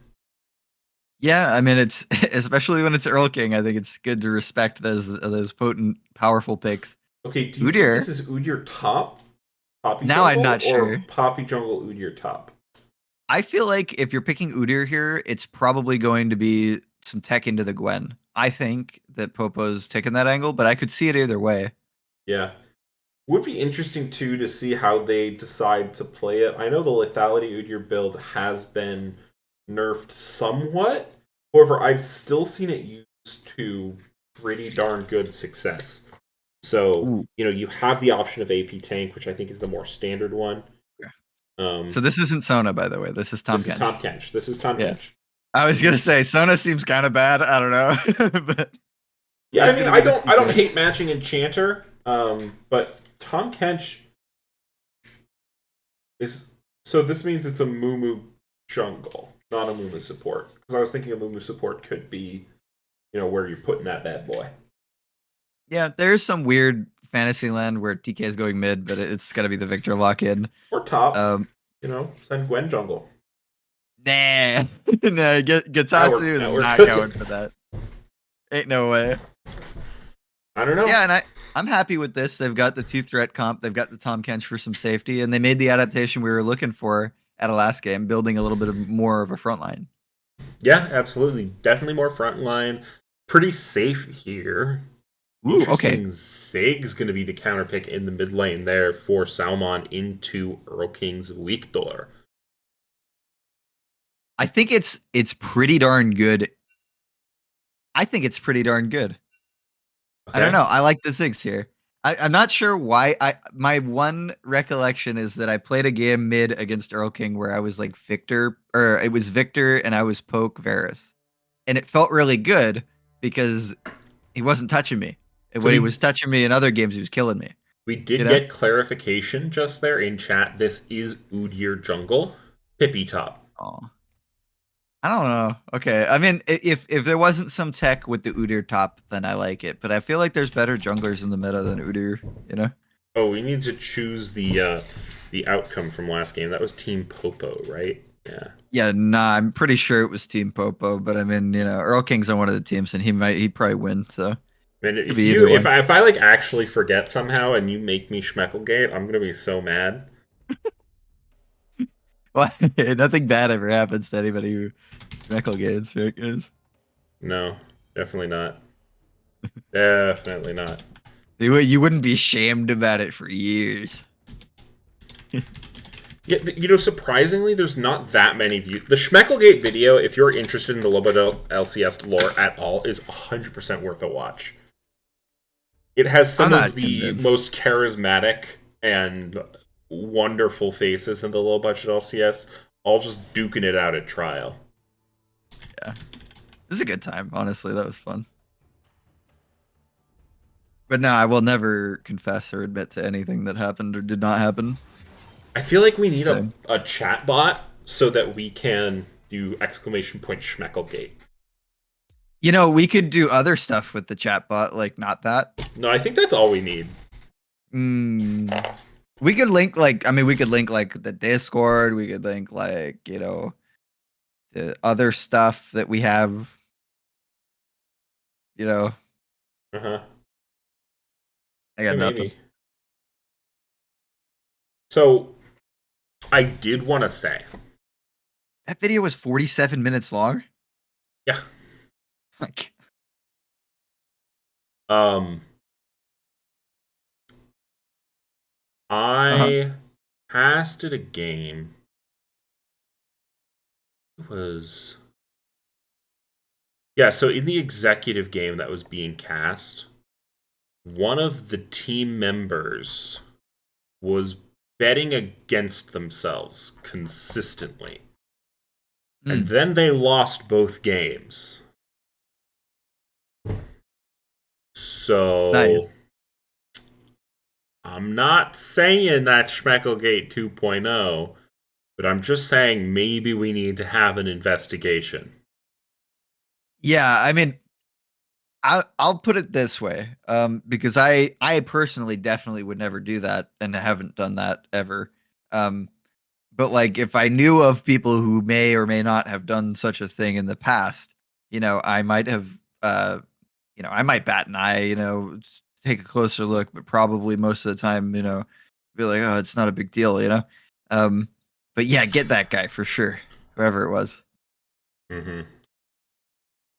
Yeah, I mean it's especially when it's Earl King. I think it's good to respect those potent, powerful picks. Okay, do you think Udyr. this is Udyr top, Poppy Now I'm Jungle, not or sure. Poppy Jungle Udyr top? I feel like if you're picking Udyr here, it's probably going to be some tech into the Gwen. I think that Popo's taking that angle, but I could see it either way. Yeah. Would be interesting too to see how they decide to play it. I know the lethality Udyr build has been nerfed somewhat. However, I've still seen it used to pretty darn good success. So, Ooh. you have the option of AP tank, which I think is the more standard one. So Um, this isn't Sona, by the way. This is Tahm this is Tom Kench. Kench. This is Tom Yeah. Kench. I was gonna say Sona seems kind of bad. I don't know, but Yeah, I that's mean, gonna I be the don't I don't TK. hate matching Enchanter, but Tom Kench is so this means it's a Mumu jungle, not a Mumu support. Because I was thinking a Mumu support could be, where you're putting that bad boy. Yeah, there's some weird fantasy land where TK is going mid, but it's gotta be the Victor lock in. Or top, Um, send Gwen jungle. nah, no, Now we're Gatatsu is now we're not cooking. going for that. Ain't no way. I don't know. Yeah, and I'm happy with this. They've got the two threat comp. They've got the Tom Kench for some safety, and they made the adaptation we were looking for at a last game, building a little bit of more of a front line. Yeah, absolutely. Definitely more frontline. Pretty safe here. Ooh, okay. Interesting. Zig's going to be the counter pick in the mid lane there for Salmon into Earl King's Weakdoor. I think it's pretty darn good. I think it's pretty darn good. I don't Okay. know. I like the Ziggs here. I'm not sure why. My one recollection is that I played a game mid against Earl King where I was like Victor, or it was Victor and I was Poke Varus, and it felt really good because he wasn't touching me. And So when he was touching me in other games, he was killing me. we You did know? get clarification just there in chat. This is Udyr jungle, Pippi top. Oh. I don't know. Okay. I mean, if there wasn't some tech with the Udyr top, then I like it. But I feel like there's better junglers in the meta than Udyr, you know? Oh, we need to choose the outcome from last game. That was Team Popo, right? Yeah. Yeah, nah, I'm pretty sure it was Team Popo, but I mean, you know, Earl King's on one of the teams and he'd probably win, so And could be either one. if I like actually forget somehow and you make me Schmecklegate, I'm gonna be so mad. Well, nothing bad ever happens to anybody who Schmeckle gains, right, guys? No, definitely not. Definitely not. You wouldn't be shamed about it for years. Yeah, you know, surprisingly, there's not that many views. The Schmecklegate video, if you're interested in the Lobo LCS lore at all, is 100% worth a watch. It has I'm some of not the convinced. most charismatic and wonderful faces in the low budget LCS, all just duking it out at trial. Yeah. This is a good time, honestly. That was fun. But no, I will never confess or admit to anything that happened or did not happen. I feel like we need Same. a chat bot so that we can do exclamation point Schmecklegate. You know, we could do other stuff with the chatbot, like not that. No, I think that's all we need. We could link we could link like the Discord. We could link like the other stuff that we have. You know, Uh huh. I Yeah, got nothing. maybe. So, I did want to say, That video was 47 minutes long. yeah. Like, Um, uh-huh. I casted a game. It was yeah. So in the executive game that was being cast, one of the team members was betting against themselves consistently. And then they lost both games. Nice. So I'm not saying that's Schmecklegate 2.0, but I'm just saying maybe we need to have an investigation. Yeah, I mean, I'll put it this way, because I personally definitely would never do that, and I haven't done that ever. But like, if I knew of people who may or may not have done such a thing in the past, you know, I might have, I might bat an eye, take a closer look, but probably most of the time, be like, oh, it's not a big deal, you know. But yeah, get that guy for sure, whoever it was. Mm-hmm.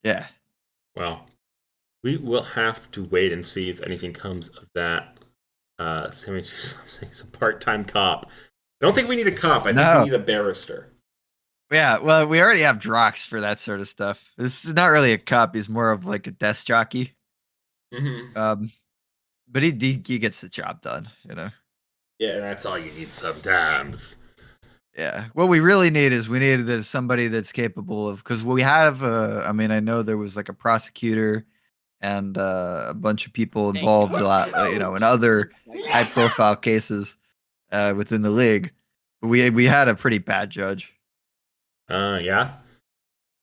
Yeah. Well, we will have to wait and see if anything comes of that. 72 something is a part-time cop. I don't think we need a cop. I think we No. need a barrister. Yeah, well, we already have Drox for that sort of stuff. This is not really a cop; he's more of like a desk jockey. Mm-hmm. But he gets the job done, you know. Yeah, that's all you need sometimes. Yeah, what we really need is somebody that's capable of, because we have. I know there was like a prosecutor and a bunch of people involved a lot, in other high-profile cases within the league. But we had a pretty bad judge. Yeah.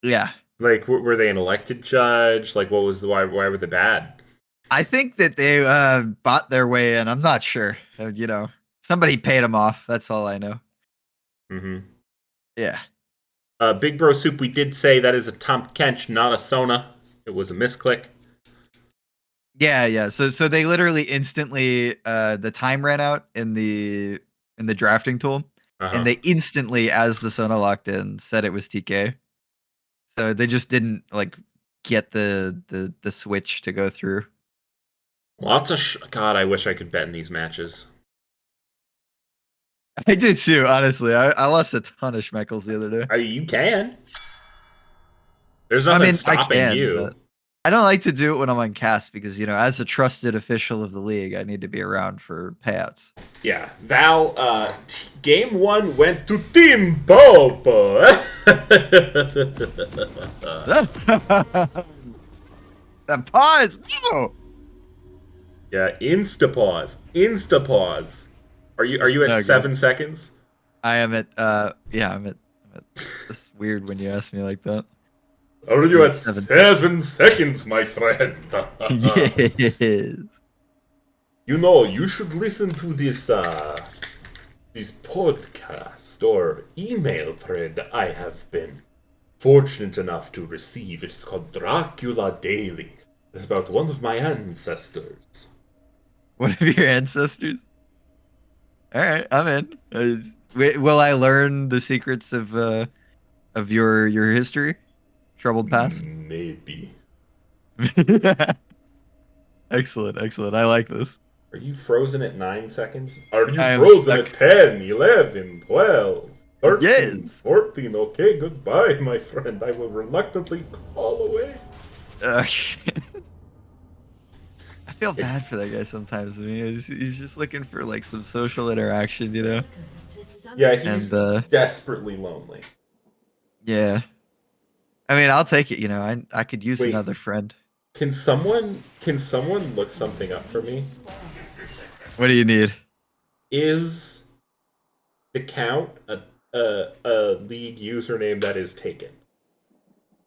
Yeah. Like, were they an elected judge? Like, what was the why were they bad? I think that they bought their way in. I'm not sure. Somebody paid them off. That's all I know. Mm-hmm. Yeah. Big Bro Soup, we did say that is a Tom Kench, not a Sona. It was a misclick. Yeah. So they literally instantly the time ran out in the drafting tool, and Uh-huh. they instantly, as the Sona locked in, said it was TK. So they just didn't like get the switch to go through. Lots of God, I wish I could bet in these matches. I did too, honestly. I lost a ton of schmeckles the other day. I mean, you can. There's I nothing mean, I stopping can, but you. I don't like to do it when I'm on cast because, as a trusted official of the league, I need to be around for payouts. Yeah. Val, game one went to Team Popo. That pause! No! Yeah, insta pause. Insta pause. Are you at Okay. 7 seconds? I am at yeah, I'm at it's weird when you ask me like that. Are I'm you at at 7 seconds, my friend? Yes. You know, you should listen to this podcast or email thread I have been fortunate enough to receive. It's called Dracula Daily. It's about one of my ancestors. One of your ancestors? All right, I'm in. Will I learn the secrets of your history? Troubled past? Maybe. Excellent, excellent. I like this. Are you frozen at 9 seconds? Are you I am frozen stuck. at 10, 11, 12, 13, Yes. 14? Okay, goodbye, my friend. I will reluctantly call away. Uh, I feel bad for that guy sometimes. I mean, he's just looking for like some social interaction, you know? Yeah, And he's desperately lonely. yeah. I mean, I'll take it, you know. I could use Wait, another friend. can someone look something up for me? What do you need? Is the count a league username that is taken?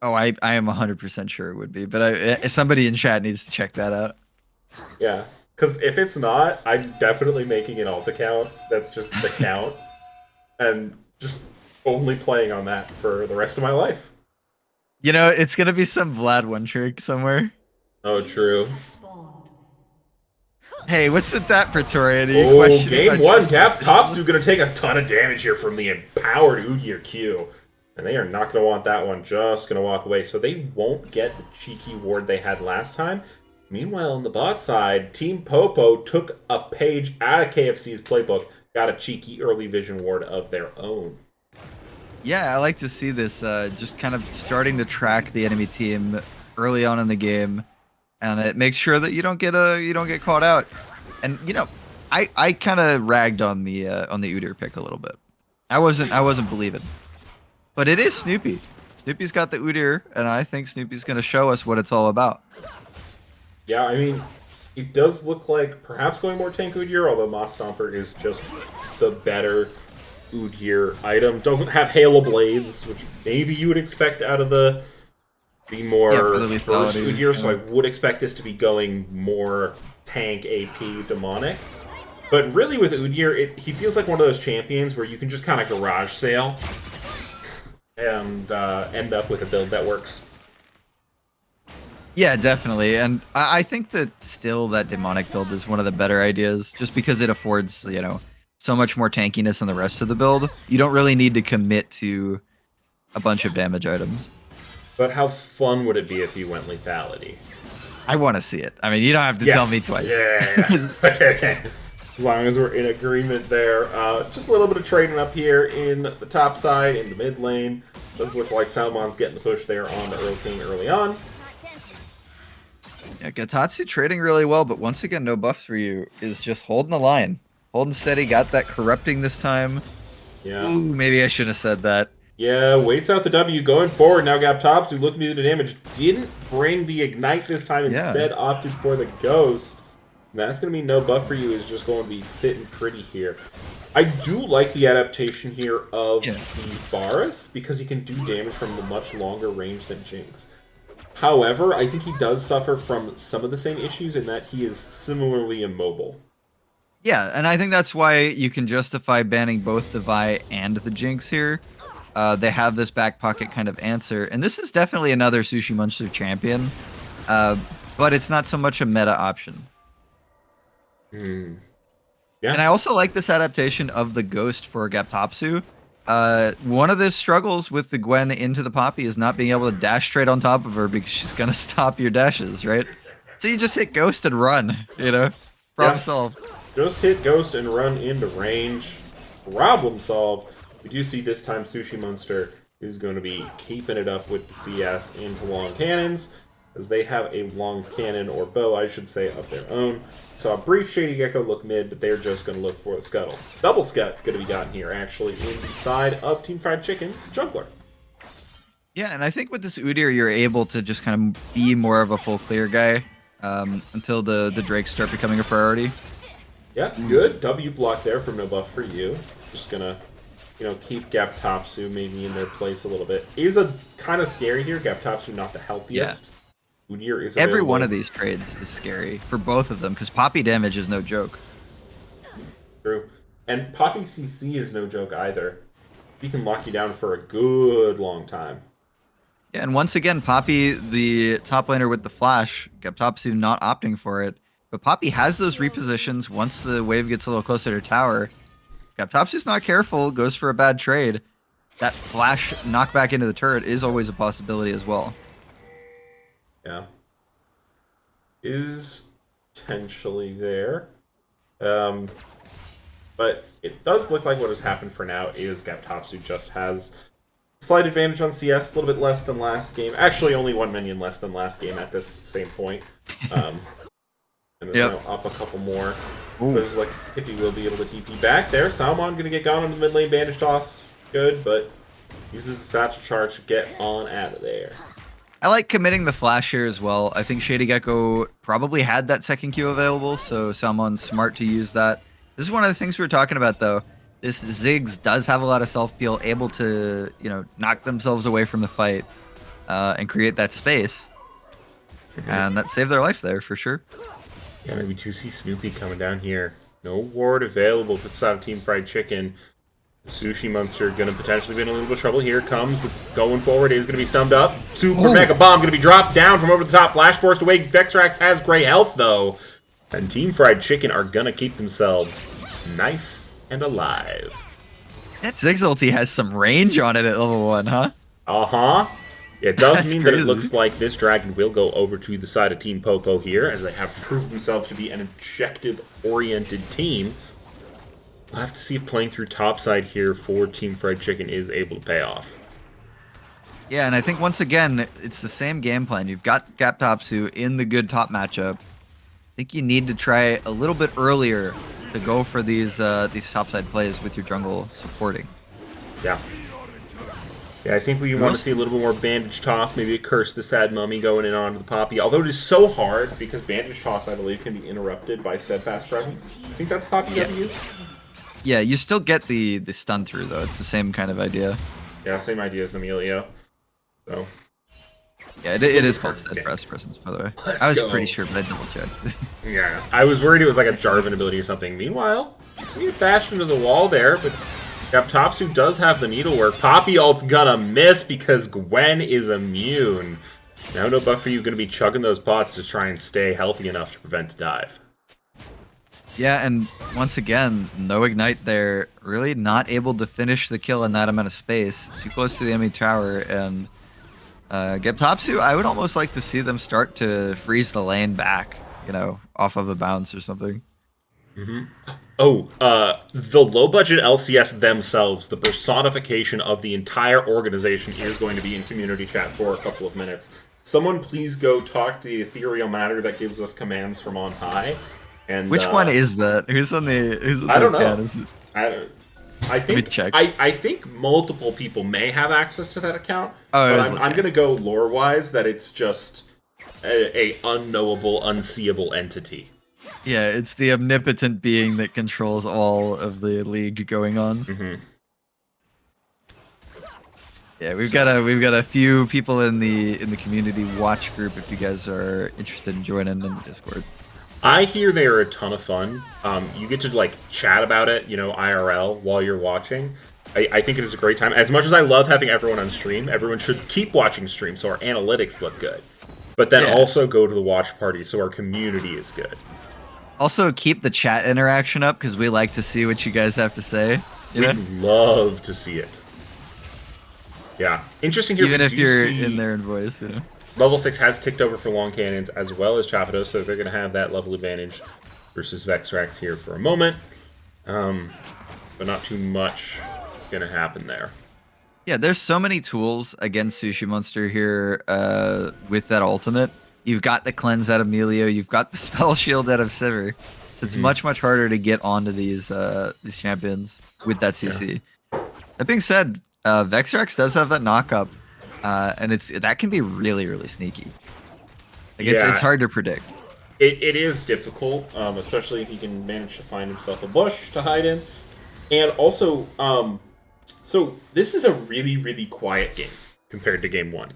Oh, I am 100% sure it would be, but somebody in chat needs to check that out. Yeah, because if it's not, I'm definitely making an alt account that's just the count, and just only playing on that for the rest of my life. You know, it's gonna be some Vlad one trick somewhere. Oh, true. Hey, what's with that, Praetorian? Are you Oh, questioning my game one, trust Gap officially? Topsu gonna take a ton of damage here from the empowered Udyr Q. And they are not gonna want that one, just gonna walk away. So they won't get the cheeky ward they had last time. Meanwhile, on the bot side, Team Popo took a page out of KFC's playbook, got a cheeky early vision ward of their own. Yeah, I like to see this. Just kind of starting to track the enemy team early on in the game, and it makes sure that you don't get caught out. And you know, I kind of ragged on the Udyr pick a little bit. I wasn't believing, but it is Snoopy. Snoopy's got the Udyr, and I think Snoopy's gonna show us what it's all about. Yeah, I mean, it does look like perhaps going more tank Udyr, although Moss Stomper is just the better Udyr item. Doesn't have Hail of Blades, which maybe you would expect out of the Yeah, for more the burst lethality. Udyr, so I Yeah. would expect this to be going more tank AP demonic. But really with Udyr, he feels like one of those champions where you can just kind of garage sale and end up with a build that works. Yeah, definitely. And I think that still that demonic build is one of the better ideas, just because it affords, you know, so much more tankiness than the rest of the build. You don't really need to commit to a bunch of damage items. But how fun would it be if you went lethality? I want to see it. I mean, you don't have to Yeah. tell me twice. Yeah. Okay. As long as we're in agreement there. Just a little bit of trading up here in the top side, in the mid lane. Does look like Salmon's getting the push there on the Earl King early on. Yeah, Gatatsu trading really well, but once again, no buffs for you. Is just holding the line. Holding steady, got that corrupting this time. Yeah. Ooh, maybe I shouldn't have said that. Yeah, waits out the W going forward. Now Gap Topsu looking to do the damage. Didn't bring the Ignite this time. Instead opted for the Ghost. And that's going to mean no buff for you. Is just going to be sitting pretty here. I do like the adaptation here of the Varus because he can do damage from a much longer range than Jinx. However, I think he does suffer from some of the same issues in that he is similarly immobile. Yeah, and I think that's why you can justify banning both the Vi and the Jinx here. They have this back pocket kind of answer, and this is definitely another Sushi Monster champion, but it's not so much a meta option. Yeah. And I also like this adaptation of the Ghost for Gaptopsu. One of the struggles with the Gwen into the Poppy is not being able to dash straight on top of her because she's gonna stop your dashes, right? So you just hit Ghost and run, you know? Problem solved. Just hit Ghost and run into range. Problem solved. We do see this time Sushi Monster is going to be keeping it up with the CS into long cannons, as they have a long cannon, or bow, I should say, of their own. Saw a brief Shady Gecko look mid, but they're just going to look for the Scuttle. Double Scut going to be gotten here, actually, in the side of Team Fried Chicken's Juggler. Yeah, and I think with this Udyr, you're able to just kind of be more of a full clear guy. until the Drakes start becoming a priority. Yeah, good. W block there from no buff for you. Just gonna, keep Gaptopsu maybe in their place a little bit. Is a kind of scary here. Gaptopsu not the healthiest. Udyr is available. Every one of these trades is scary for both of them because Poppy damage is no joke. True. And Poppy CC is no joke either. He can lock you down for a good long time. Yeah, and once again, Poppy, the top laner with the flash, Gaptopsu not opting for it. But Poppy has those repositions once the wave gets a little closer to tower. Gaptopsu's not careful, goes for a bad trade. That flash knockback into the turret is always a possibility as well. Yeah. Is potentially there. But it does look like what has happened for now is Gaptopsu just has slight advantage on CS, a little bit less than last game. Actually, only 1 minion less than last game at this same point. And it's now up a couple more. There's like, if he will be able to TP back there. Salmon gonna get gone on the mid lane bandage toss. Good, but uses a satchel charge to get on out of there. I like committing the flash here as well. I think Shady Gecko probably had that second Q available, so Salmon's smart to use that. This is one of the things we were talking about, though. This Ziggs does have a lot of self-peel, able to, knock themselves away from the fight and create that space. And that saved their life there, for sure. Yeah, maybe 2C Snoopy coming down here. No ward available for the side of Team Fried Chicken. Sushi Monster gonna potentially be in a little bit of trouble. Here comes going forward is gonna be stunned up. Super Mega Bomb gonna be dropped down from over the top. Flash forced away. Vexrax has gray health though. And Team Fried Chicken are gonna keep themselves nice and alive. That Ziggs ulti has some range on it at level 1, huh? Uh-huh. It does That's mean crazy. that it looks like this dragon will go over to the side of Team Popo here, as they have proved themselves to be an objective-oriented team. We'll have to see if playing through topside here for Team Fried Chicken is able to pay off. Yeah, and I think once again, it's the same game plan. You've got Gaptopsu in the good top matchup. I think you need to try a little bit earlier to go for these topside plays with your jungle supporting. Yeah. Yeah, I think we want to see a little bit more Bandage Toss, maybe a Curse the Sad Mummy going in onto the Poppy. Although it is so hard, because Bandage Toss, I believe, can be interrupted by Steadfast Presence. I think that's Poppy W. Yeah, you still get the stun through, though. It's the same kind of idea. Yeah, same idea as Emilio. So. Yeah, it is called Steadfast Presence, by the way. I was pretty sure, but I double-checked. Yeah, I was worried it was like a Jarvan ability or something. Meanwhile, we get dashed into the wall there, but Gaptopsu does have the needlework. Poppy ult's gonna miss because Gwen is immune. Now no buff for you gonna be chugging those pots to try and stay healthy enough to prevent a dive. Yeah, and once again, no ignite there. Really not able to finish the kill in that amount of space. Too close to the enemy tower, and Gaptopsu, I would almost like to see them start to freeze the lane back, off of a bounce or something. Mm-hmm. Oh, the low-budget LCS themselves, the personification of the entire organization, is going to be in community chat for a couple of minutes. Someone please go talk to the ethereal matter that gives us commands from on high. And which one is that? Who's on the? I don't know. I think check. I think multiple people may have access to that account, but I'm going to go lore-wise that it's just a unknowable, unseeable entity. Yeah, it's the omnipotent being that controls all of the league going on. Mm-hmm. Yeah, we've got a few people in the community watch group if you guys are interested in joining in the Discord. I hear they are a ton of fun. You get to chat about it, IRL while you're watching. I think it is a great time. As much as I love having everyone on stream, everyone should keep watching stream so our analytics look good. But then also go to the watch party so our community is good. Also, keep the chat interaction up because we like to see what you guys have to say. We'd love to see it. Yeah, interesting here. Even if you're in there in voice, Level 6 has ticked over for long cannons as well as Chapados, so they're going to have that level advantage versus Vexrax here for a moment. But not too much going to happen there. Yeah, there's so many tools against Sushi Monster here with that ultimate. You've got the cleanse out of Emilio, you've got the spell shield out of Sivir. So it's much harder to get onto these champions with that CC. Yeah. That being said, Vexrax does have that knock-up. And that can be really, really sneaky. It's hard to predict. it is difficult, especially if he can manage to find himself a bush to hide in. And also, so this is a really, really quiet game compared to game one.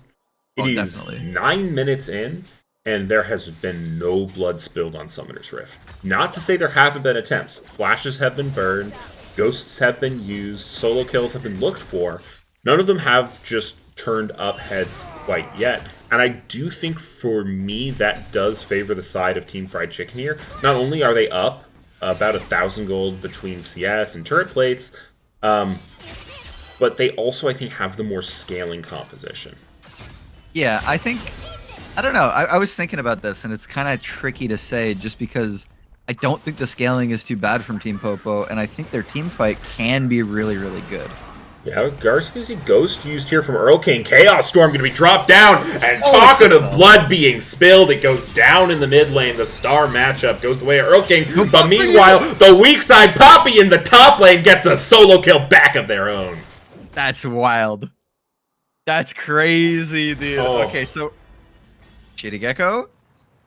It Oh, is definitely. 9 minutes in, and there has been no blood spilled on Summoner's Rift. Not to say there haven't been attempts. Flashes have been burned, ghosts have been used, solo kills have been looked for. None of them have just turned up heads quite yet. And I do think for me that does favor the side of Team Fried Chicken here. Not only are they up about 1,000 gold between CS and turret plates, um, but they also, I think, have the more scaling composition. Yeah, I don't know. I was thinking about this, and it's kind of tricky to say just because I don't think the scaling is too bad from Team Popo, and I think their team fight can be really, really good. Yeah, Garcia's Ghost used here from Earl King. Chaos Storm going to be dropped down, and Oh, talking it's of blood being spilled, it goes down in the mid lane. The star matchup goes the way of Earl King, but meanwhile, the weak side Poppy in the top lane gets a solo kill back of their own. That's wild. That's crazy, dude. Oh, Okay, so Shady Gecko,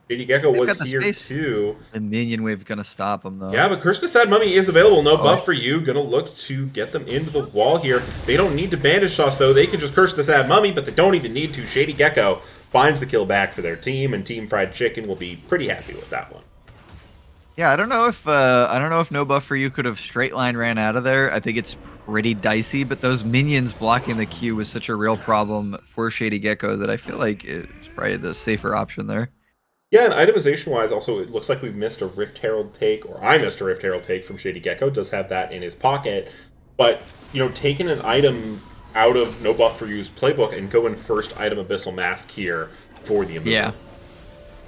Diddy Gecko they've was got the here space. too. The minion wave gonna stop them though. Yeah, but Curse the Sad Mummy is available. No Oh, buff for you. Gonna look to get them into the wall here. They don't need to bandage toss, though. They can just Curse the Sad Mummy, but they don't even need to. Shady Gecko finds the kill back for their team, and Team Fried Chicken will be pretty happy with that one. yeah. I don't know if no buff for you could have straight line ran out of there. I think it's pretty dicey, but those minions blocking the queue was such a real problem for Shady Gecko that I feel like it's probably the safer option there. Yeah, and itemization-wise, also, it looks like we've missed a Rift Herald take, or I missed a Rift Herald take from Shady Gecko. Does have that in his pocket. But, taking an item out of No Buff for You's playbook and going first item Abyssal Mask here for the Amumu. Yeah,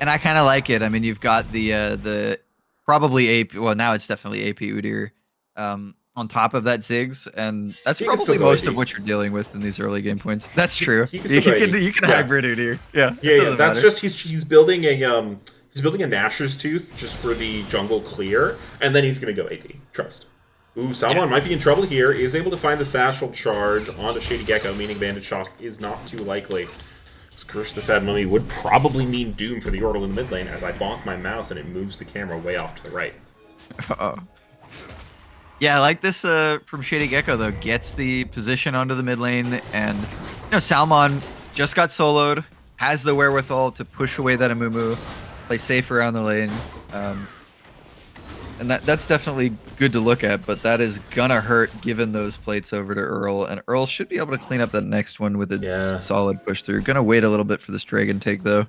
and I kind of like it. I mean, you've got the probably AP. Well, now it's definitely AP Udyr on top of that Ziggs, and that's He can still probably go most AP. of what you're dealing with in these early game points. That's true. He can You still go can AP. you can Yeah. hybrid Udyr. Yeah, it Yeah, doesn't that's matter. just he's building a Nashor's Tooth just for the jungle clear, and then he's gonna go AD. Trust. Ooh, Salmon might be in trouble here. Is able to find the Satchel charge onto Shady Gecko, meaning Bandage Toss is not too likely. Curse the Sad Mummy would probably mean doom for the Yordle in the mid lane as I bonk my mouse and it moves the camera way off to the right. Uh-oh. Yeah, I like this from Shady Gecko though. Gets the position onto the mid lane, and Salmon just got soloed, has the wherewithal to push away that Amumu, play safe around the lane, and that's definitely good to look at. But that is gonna hurt given those plates over to Earl, and Earl should be able to clean up that next one with a solid push through. Gonna wait a little bit for this Dragon take though.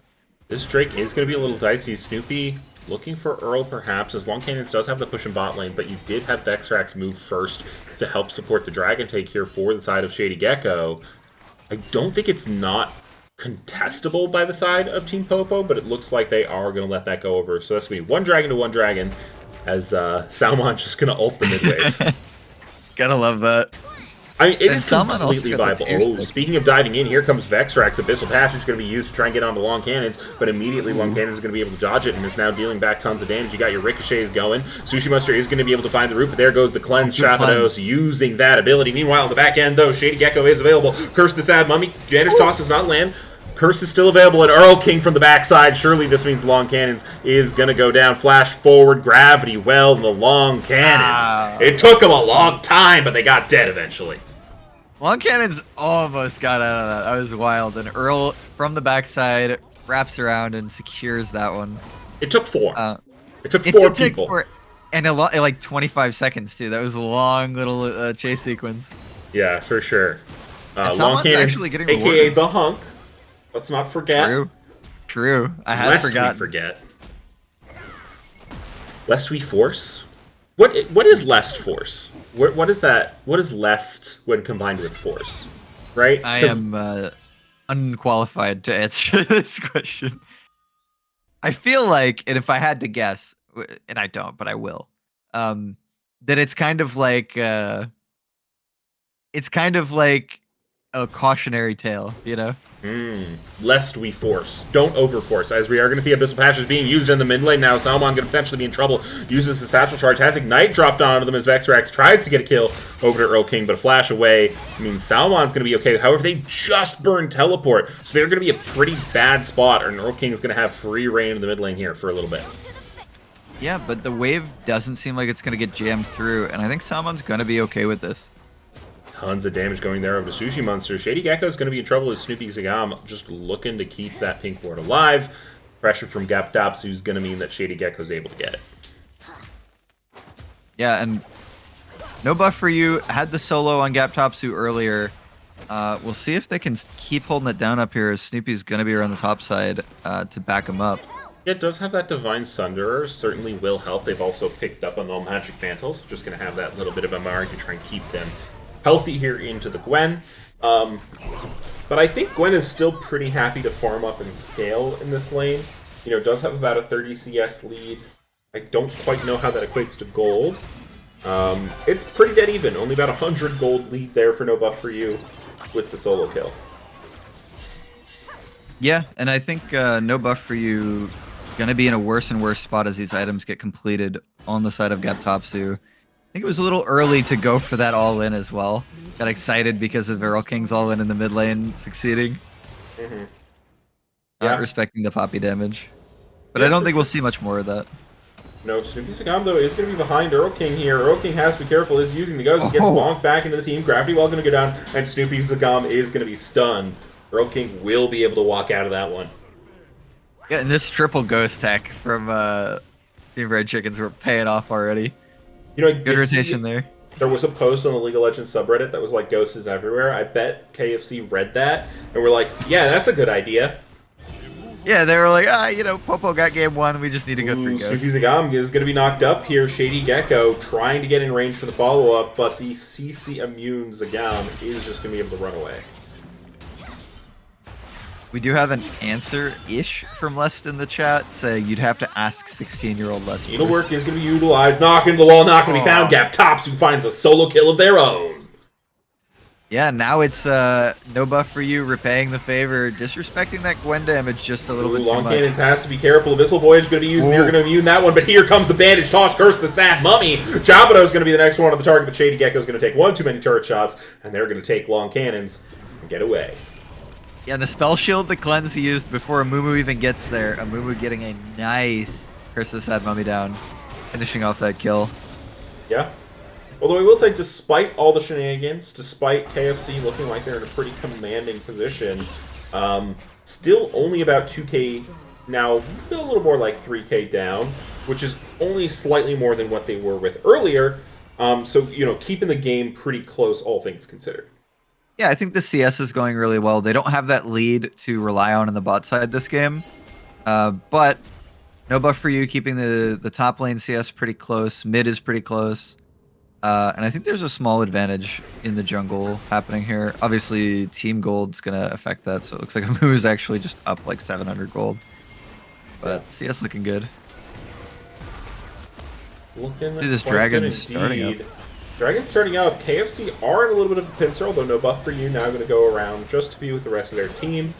This Drake is going to be a little dicey. Snoopy looking for Earl, perhaps, as Long Cannons does have the push in bot lane, but you did have Vexrax move first to help support the Dragon take here for the side of Shady Gecko. I don't think it's not contestable by the side of Team Popo, but it looks like they are going to let that go over. So that's going to be one dragon to one dragon, as Salmon's just going to ult the mid wave. Gotta love that. I mean, it And is Salmon also completely got the viable. tear Oh, stick. speaking of diving in, here comes Vexrax. Abyssal Passage is going to be used to try and get onto Long Cannons, but immediately Long Cannons is going to be able to dodge it and is now dealing back tons of damage. You got your ricochets going. Sushi Monster is going to be able to find the root, but there goes the cleanse. Good cleanse. Shapados using that ability. Meanwhile, on the back end, though, Shady Gecko is available. Curse the Sad Mummy. Bandage Toss does not land. Curse is still available, and Earl King from the backside. Surely this means Long Cannons is going to go down. Flash forward, gravity well, the Long Cannons. It took them a long time, but they got dead eventually. Long Cannons almost got out of that. That was wild. And Earl from the backside wraps around and secures that one. It took four. It took It four did take people. and a lot, like 25 seconds too. That was a long little chase sequence. Yeah, for sure. And Long someone's Cannons, actually getting aka rewarded. the Hunk. Let's not forget. True. I had Lest forgotten. we forget. Lest we force. What is lest force? What is that? What is lest when combined with force? Right? I 'Cause am unqualified to answer this question. I feel like, and if I had to guess, and I don't, but I will, that it's kind of like a cautionary tale, you know? Lest we force. Don't overforce, as we are going to see Abyssal Patches being used in the mid lane now. Salmon going to potentially be in trouble. Uses the Satchel Charge. Has Ignite dropped onto them as Vexrax tries to get a kill over to Earl King, but a flash away means Salmon's going to be okay. However, they just burned Teleport, so they're going to be a pretty bad spot, and Earl King's going to have free reign in the mid lane here for a little bit. Yeah, but the wave doesn't seem like it's going to get jammed through, and I think Salmon's going to be okay with this. Tons of damage going there over to Sushi Monster. Shady Gecko's going to be in trouble with Snoopy Zagam, just looking to keep that pink ward alive. Pressure from Gaptopsu is going to mean that Shady Gecko's able to get it. Yeah, and no buff for you. Had the solo on Gaptopsu earlier. We'll see if they can keep holding it down up here, as Snoopy's going to be around the top side to back him up. Yeah, it does have that Divine Sunderer. Certainly will help. They've also picked up on all Magic Mantles. Just going to have that little bit of MR to try and keep them healthy here into the Gwen. But I think Gwen is still pretty happy to farm up and scale in this lane. You know, does have about a 30 CS lead. I don't quite know how that equates to gold. It's pretty dead even. Only about 100 gold lead there for no buff for you with the solo kill. Yeah, and I think no buff for you going to be in a worse and worse spot as these items get completed on the side of Gaptopsu. I think it was a little early to go for that all-in as well. Got excited because of Earl King's all-in in the mid lane succeeding. Not respecting the poppy damage. But yeah, I don't think we'll see much more of that. No, Snoopy Sagam, though, is going to be behind Earl King here. Earl King has to be careful. Is using the ghost. He gets bonked back into the team. Gravity Well going to go down, and Snoopy Sagam is going to be stunned. Earl King will be able to walk out of that one. Yeah, and this triple ghost tech from Team Red Chickens were paying off already. You know, good rotation there. There was a post on the League of Legends subreddit that was like, Ghost is everywhere. I bet KFC read that, and we're like, yeah, that's a good idea. Yeah, they were like, you know, Popo got game one. We just need to go through Ghost. Snoopy Zagam is going to be knocked up here. Shady Gecko trying to get in range for the follow-up, but the CC immune Zagam is just going to be able to run away. We do have an answer-ish from Lest in the chat saying you'd have to ask 16-year-old Lest. Needlework is going to be utilized. Knock into the wall, not going to be found. Gaptopsu finds a solo kill of their own. Yeah, now it's no buff for you, repaying the favor, disrespecting that Gwen damage just a little bit too Long much. Cannons has to be careful. Abyssal Voyage is going to be used. They're going to immune that one, but here comes the Bandage Toss. Curse the Sad Mummy. Jabado is going to be the next one on the target, but Shady Gecko is going to take one too many turret shots, and they're going to take Long Cannons and get away. Yeah, the spell shield the cleanse he used before Amumu even gets there. Amumu getting a nice Curse the Sad Mummy down, finishing off that kill. Yeah. Although I will say, despite all the shenanigans, despite KFC looking like they're in a pretty commanding position, still only about 2k, now a little more like 3k down, which is only slightly more than what they were with earlier. So, you know, keeping the game pretty close, all things considered. Yeah, I think the CS is going really well. They don't have that lead to rely on in the bot side this game. But no buff for you, keeping the top lane CS pretty close. Mid is pretty close. And I think there's a small advantage in the jungle happening here. Obviously, Team Gold's going to affect that, so it looks like Amu is actually just up like 700 gold. But CS looking good. Looking see this Dragon starting up. Dragon starting up. KFC are in a little bit of a pincer, although no buff for you. Now going to go around just to be with the rest of their team.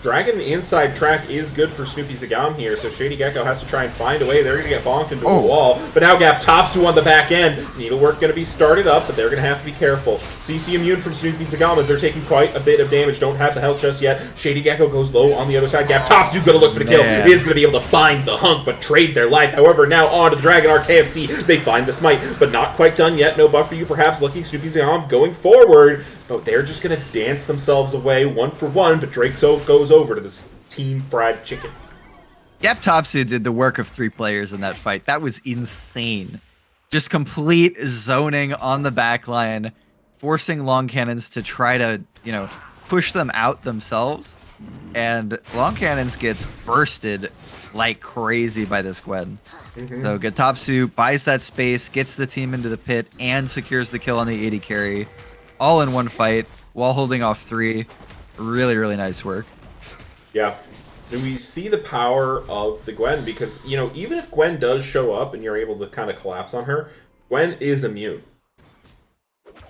Dragon inside track is good for Snoopy Zagam here, so Shady Gecko has to try and find a way. They're going to get bonked into the wall, but now Gaptopsu on the back end. Needlework going to be started up, but they're going to have to be careful. CC immune from Snoopy Zagam as they're taking quite a bit of damage. Don't have the health just yet. Shady Gecko goes low on the other side. Gaptopsu going to look for the kill. He is going to be able to find the hunk, but trade their life. However, now on to the Dragon RKFC. They find the smite, but not quite done yet. No buff for you, perhaps. Looking Snoopy Zagam going forward, but they're just going to dance themselves away one for one, but Drake goes over to this Team Fried Chicken. Gaptopsu did the work of 3 players in that fight. That was insane. Just complete zoning on the back line, forcing Long Cannons to try to, you know, push them out themselves. And Long Cannons gets bursted like crazy by this Gwen. So Gaptopsu buys that space, gets the team into the pit, and secures the kill on the 80 carry. All in one fight, while holding off 3. Really, really nice work. Yeah. And we see the power of the Gwen because, you know, even if Gwen does show up and you're able to kind of collapse on her, Gwen is immune.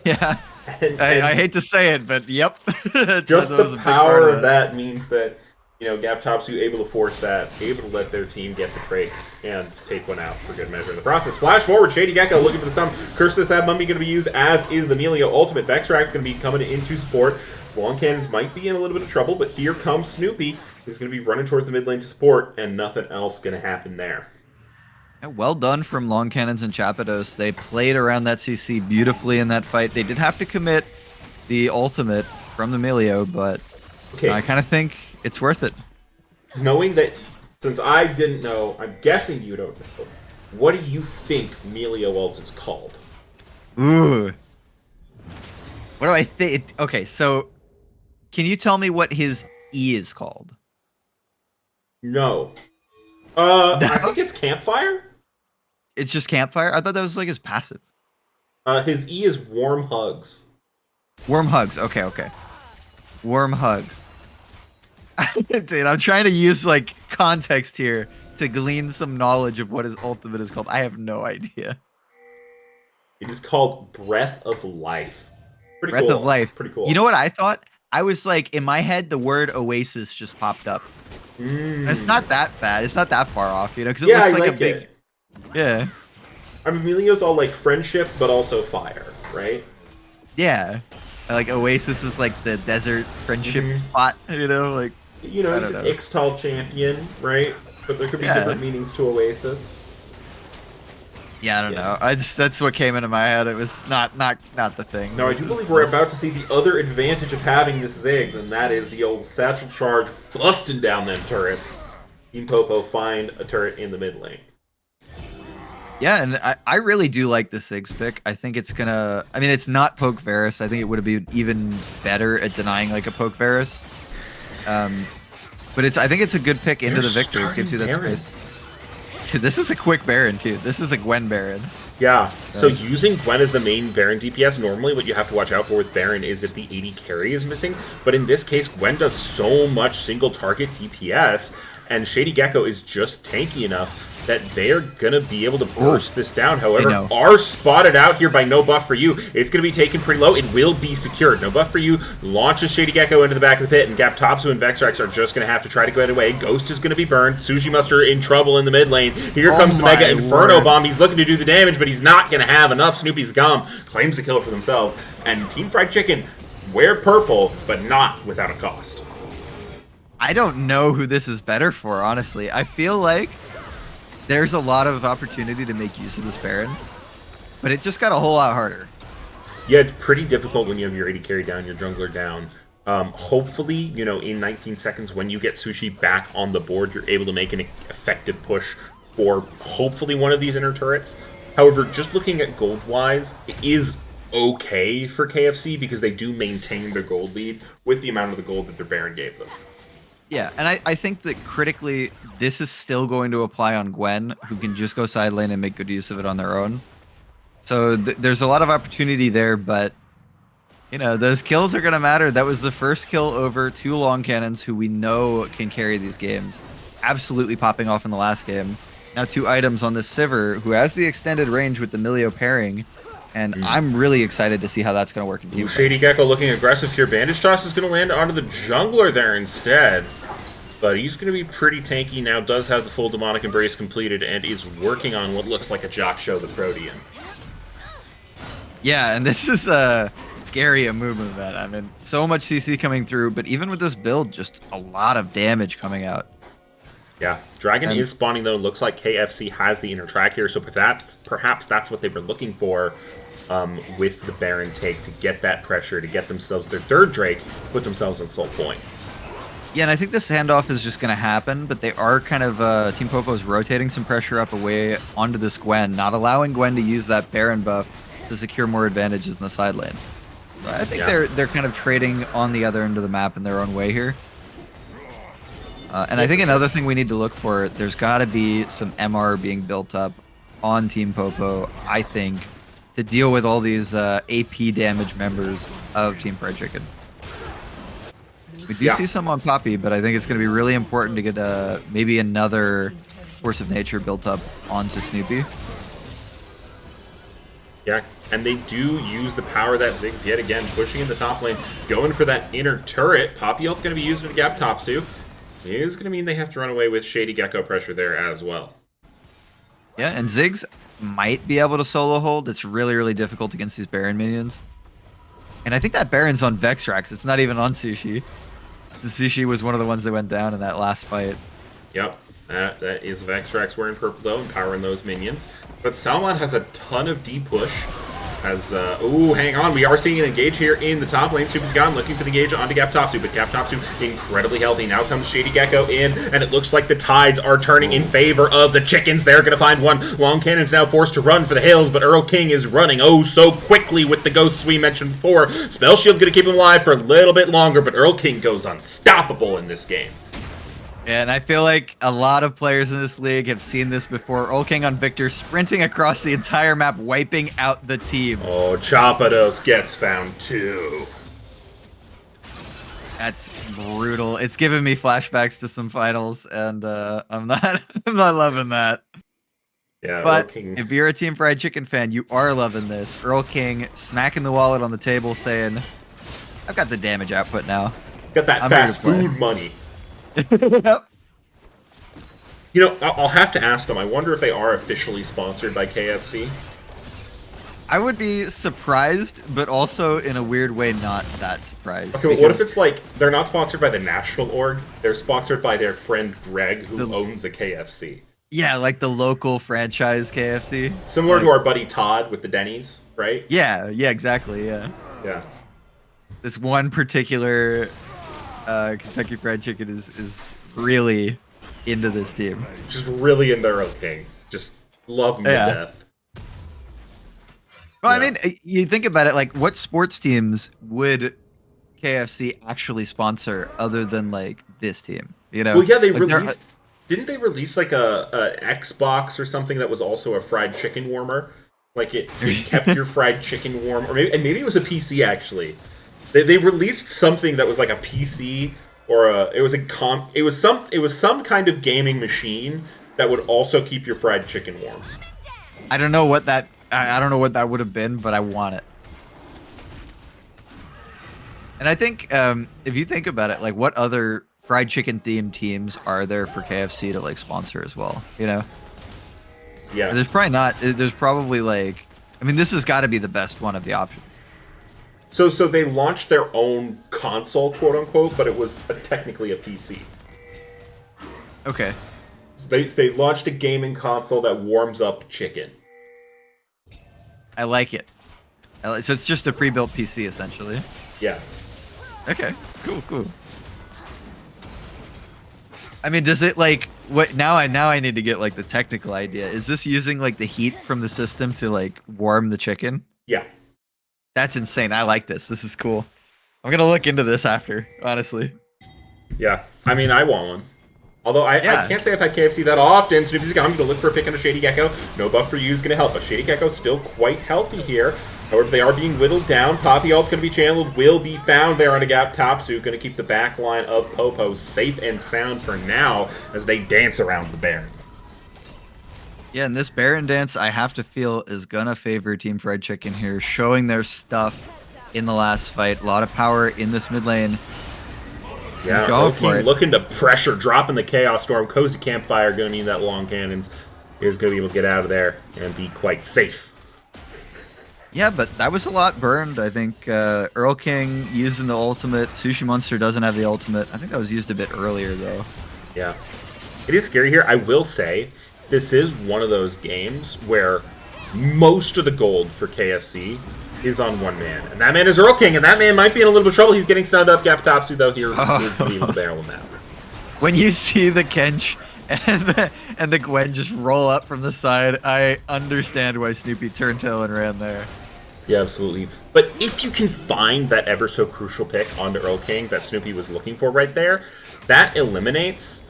Yeah. I hate to say it, but yep. Just That the was a big part power of of that. that means that, Gaptopsu able to force that, able to let their team get the trade and take one out for good measure in the process. Flash forward, Shady Gecko looking for the stun. Curse this Ab Mummy going to be used, as is the Melio ultimate. Vexrax going to be coming into support. Long Cannons might be in a little bit of trouble, but here comes Snoopy, who's going to be running towards the mid lane to support, and nothing else going to happen there. Yeah, well done from Long Cannons and Chapados. They played around that CC beautifully in that fight. They did have to commit the ultimate from the Melio, but Okay, I kind of think it's worth it. knowing that, since I didn't know, I'm guessing you don't know, what do you think Melio ult is called? Ooh. What do I think? Okay, so can you tell me what his E is called? No. No, I think it's Campfire? it's just Campfire. I thought that was like his passive. His E is Warm Hugs. Warm Hugs. Okay, okay. Warm Hugs. Dude, I'm trying to use like context here to glean some knowledge of what his ultimate is called. I have no idea. It is called Breath of Life. Pretty Breath of cool. Life. Pretty cool. You know what I thought? I was like, in my head, the word Oasis just popped up. It's not that bad. It's not that far off, because it looks I like a like big. it. Yeah. I mean, Melio's all like friendship, but also fire, right? Yeah. Like Oasis is like the desert friendship spot, like. He's I don't an know. Ixtal champion, right? But there could be Yeah. different meanings to Oasis. Yeah, I don't know. That's what came into my head. It was not the thing. Now, I do believe we're about to see the other advantage of having this Ziggs, and that is the old satchel charge busting down them turrets. Team Popo find a turret in the mid lane. Yeah, and I really do like the Ziggs pick. I think it's gonna. I mean, it's not Poke Varus. I think it would have been even better at denying like a Poke Varus. But I think it's a good pick into the victory. It gives you that Baron. space. Dude, this is a quick Baron too. This is a Gwen Baron. Yeah, so using Gwen as the main Baron DPS, normally what you have to watch out for with Baron is if the 80 carry is missing, but in this case, Gwen does so much single target DPS, and Shady Gecko is just tanky enough that they're gonna be able to burst this down. However, are spotted out here by No Buff for You. It's gonna be taken pretty low. It will be secured. No Buff for You launches Shady Gecko into the back of the pit, and Gaptopsu and Vexrax are just gonna have to try to get away. Ghost is gonna be burned. Sushi Muster in trouble in the mid lane. Here comes the Mega Inferno Bomb. He's looking to do the damage, but he's not gonna have enough. Snoopy's gum claims the kill for themselves, and Team Fried Chicken wear purple, but not without a cost. I don't know who this is better for, honestly. I feel like there's a lot of opportunity to make use of this Baron, but it just got a whole lot harder. Yeah, it's pretty difficult when you have your 80 carry down, your jungler down. Hopefully, in 19 seconds, when you get Sushi back on the board, you're able to make an effective push for hopefully one of these inner turrets. However, just looking at gold-wise, it is okay for KFC because they do maintain their gold lead with the amount of the gold that their Baron gave them. Yeah, and I think that critically, this is still going to apply on Gwen, who can just go side lane and make good use of it on their own. So there's a lot of opportunity there, but, those kills are going to matter. That was the first kill over 2 Long Cannons, who we know can carry these games. Absolutely popping off in the last game. Now 2 items on this Sivir, who has the extended range with the Melio pairing, and I'm really excited to see how that's going to work in team. Shady Gecko looking aggressive here. Bandage Toss is going to land onto the jungler there instead. But he's going to be pretty tanky now, does have the full Demonic Embrace completed, and is working on what looks like a Jock Show the Protean. Yeah, and this is a scary move event. I mean, so much CC coming through, but even with this build, just a lot of damage coming out. Yeah, Dragon is spawning though. Looks like KFC has the inner track here, so perhaps that's what they were looking for with the Baron take, to get that pressure, to get themselves their 3rd Drake, put themselves on Soul Point. Yeah, and I think this handoff is just going to happen, but they are kind of, Team Popo's rotating some pressure up away onto this Gwen, not allowing Gwen to use that Baron buff to secure more advantages in the side lane. So I think they're kind of trading on the other end of the map in their own way here. And I think another thing we need to look for, there's got to be some MR being built up on Team Popo, I think, to deal with all these AP damage members of Team Fried Chicken. We do see some on Poppy, but I think it's going to be really important to get maybe another Force of Nature built up onto Snoopy. Yeah, and they do use the power that Ziggs yet again, pushing in the top lane, going for that inner turret. Poppy Ult going to be using to gap Topsu. It is going to mean they have to run away with Shady Gecko pressure there as well. Yeah, and Ziggs might be able to solo hold. It's really, really difficult against these Baron minions. And I think that Baron's on Vexrax. It's not even on Sushi. Sushi was one of the ones that went down in that last fight. Yep, that is Vexrax wearing purple though, empowering those minions. But Salmon has a ton of deep push. Ooh, hang on, we are seeing an engage here in the top lane. Soupy's gone, looking for the engage onto Gap Topsu, but Gap Topsu incredibly healthy. Now comes Shady Gecko in, and it looks like the tides are turning in favor of the chickens. They're going to find one. Long Cannon's now forced to run for the hills, but Earl King is running oh so quickly with the ghosts we mentioned before. Spell Shield going to keep him alive for a little bit longer, but Earl King goes unstoppable in this game. And I feel like a lot of players in this league have seen this before. Earl King on Victor sprinting across the entire map, wiping out the team. Oh, Chapados gets found too. That's brutal. It's giving me flashbacks to some finals, and I'm not loving that. Yeah, but Earl King. If you're a Team Fried Chicken fan, you are loving this. Earl King smacking the wallet on the table, saying, "I've got the damage output now. Got that fast food money." Yep. You know, I'll have to ask them. I wonder if they are officially sponsored by KFC. I would be surprised, but also in a weird way not that surprised. Okay, but what if it's like they're not sponsored by the national org? They're sponsored by their friend Greg, who owns a KFC. Yeah, like the local franchise KFC. Similar to our buddy Todd with the Denny's, right? Yeah, exactly, yeah. Yeah. This one particular Kentucky Fried Chicken is really into this team. Just really in their own thing. Just love them to death. Well, I mean, you think about it, like, what sports teams would KFC actually sponsor other than, like, this team? You know? Well, yeah, they like, released... Didn't they release, like, a Xbox or something that was also a fried chicken warmer? Like, it kept your fried chicken warm. Or maybe it was a PC, actually. They released something that was like a PC or it was some kind of gaming machine that would also keep your fried chicken warm. I don't know what that would have been, but I want it. And I think if you think about it, like, what other fried chicken themed teams are there for KFC to like sponsor as well? You know? Yeah. There's probably not. There's probably like, I mean, this has got to be the best one of the options. So they launched their own console, quote unquote, but it was technically a PC. Okay. So they launched a gaming console that warms up chicken. I like it. So it's just a pre-built PC essentially. Yeah. Okay. Cool. I mean, does it like what now? I need to get like the technical idea. Is this using like the heat from the system to like warm the chicken? Yeah. That's insane. I like this. This is cool. I'm gonna look into this after, honestly. Yeah. I mean, I want one. Although I can't say I've had KFC that often. Snoopy's like, I'm going to look for a pick on a Shady Gecko. No buff for you is going to help. But Shady Gecko's still quite healthy here. However, they are being whittled down. Poppy Ult going to be channeled. Will be found there on a gap top. So going to keep the back line of Popo safe and sound for now as they dance around the Baron. Yeah, and this Baron dance, I have to feel, is going to favor Team Fried Chicken here. Showing their stuff in the last fight. A lot of power in this mid lane. Yeah, He's going for it. Looking to pressure, dropping the Chaos Storm. Cozy Campfire going to need that long cannons. Is going to be able to get out of there and be quite safe. Yeah, but that was a lot burned. I think Earl King using the ultimate. Sushi Monster doesn't have the ultimate. I think that was used a bit earlier, though. Yeah. It is scary here. I will say, this is one of those games where most of the gold for KFC is on one man. And that man is Earl King, and that man might be in a little bit of trouble. He's getting stunned up. Gaptopsy, though, here is going to be able to barrel him out. When you see the Kench and the Gwen just roll up from the side, I understand why Snoopy turned tail and ran there. Yeah, absolutely. But if you can find that ever so crucial pick onto Earl King that Snoopy was looking for right there, that eliminates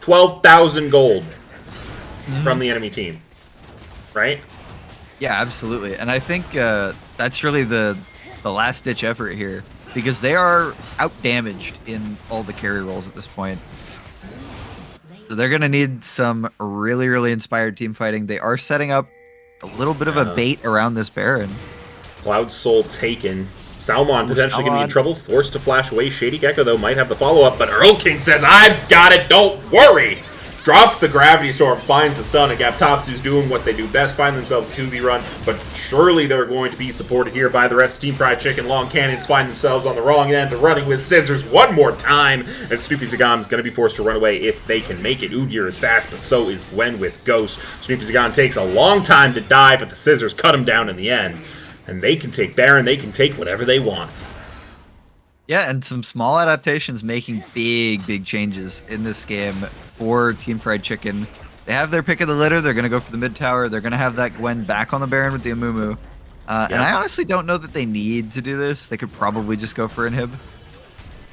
12,000 gold from the enemy team. Right? Yeah, absolutely. And I think that's really the last-ditch effort here, because they are out-damaged in all the carry roles at this point. So they're going to need some really, really inspired team fighting. They are setting up a little bit of a bait around this Baron. Cloud Soul taken. Salmon Ooh, potentially going to be in Salmon. trouble. Forced to flash away. Shady Gecko, though, might have the follow-up. But Earl King says, I've got it. Don't worry. Drops the Gravity Storm. Finds the stun. And Gaptopsy's doing what they do best. Find themselves a 2v run. But surely they're going to be supported here by the rest of Team Fried Chicken. Long Cannons find themselves on the wrong end. Running with Scissors one more time. And Snoopy Zagon's going to be forced to run away if they can make it. Udyr is fast, but so is Gwen with Ghost. Snoopy Zagon takes a long time to die, but the Scissors cut him down in the end. And they can take Baron, they can take whatever they want. Yeah, and some small adaptations making big changes in this game for Team Fried Chicken. They have their pick of the litter. They're going to go for the mid tower. They're going to have that Gwen back on the Baron with the Amumu. And I honestly don't know that they need to do this. They could probably just go for Inhib.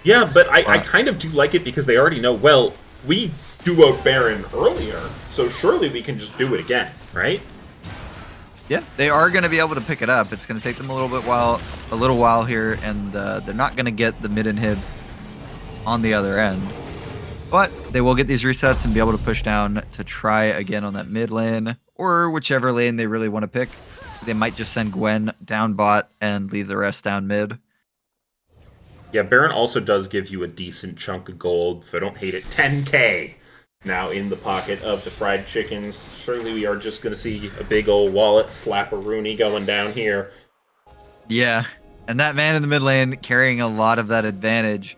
Yeah, but I kind of do like it because they already know, well, we duoed Baron earlier, so surely we can just do it again, right? Yeah, they are going to be able to pick it up. It's going to take them a little while here, and they're not going to get the mid inhib on the other end. But they will get these resets and be able to push down to try again on that mid lane, or whichever lane they really want to pick. They might just send Gwen down bot and leave the rest down mid. Yeah, Baron also does give you a decent chunk of gold, so I don't hate it. 10k now in the pocket of the Fried Chickens. Surely we are just going to see a big old wallet slap-a-rooney going down here. Yeah, and that man in the mid lane carrying a lot of that advantage.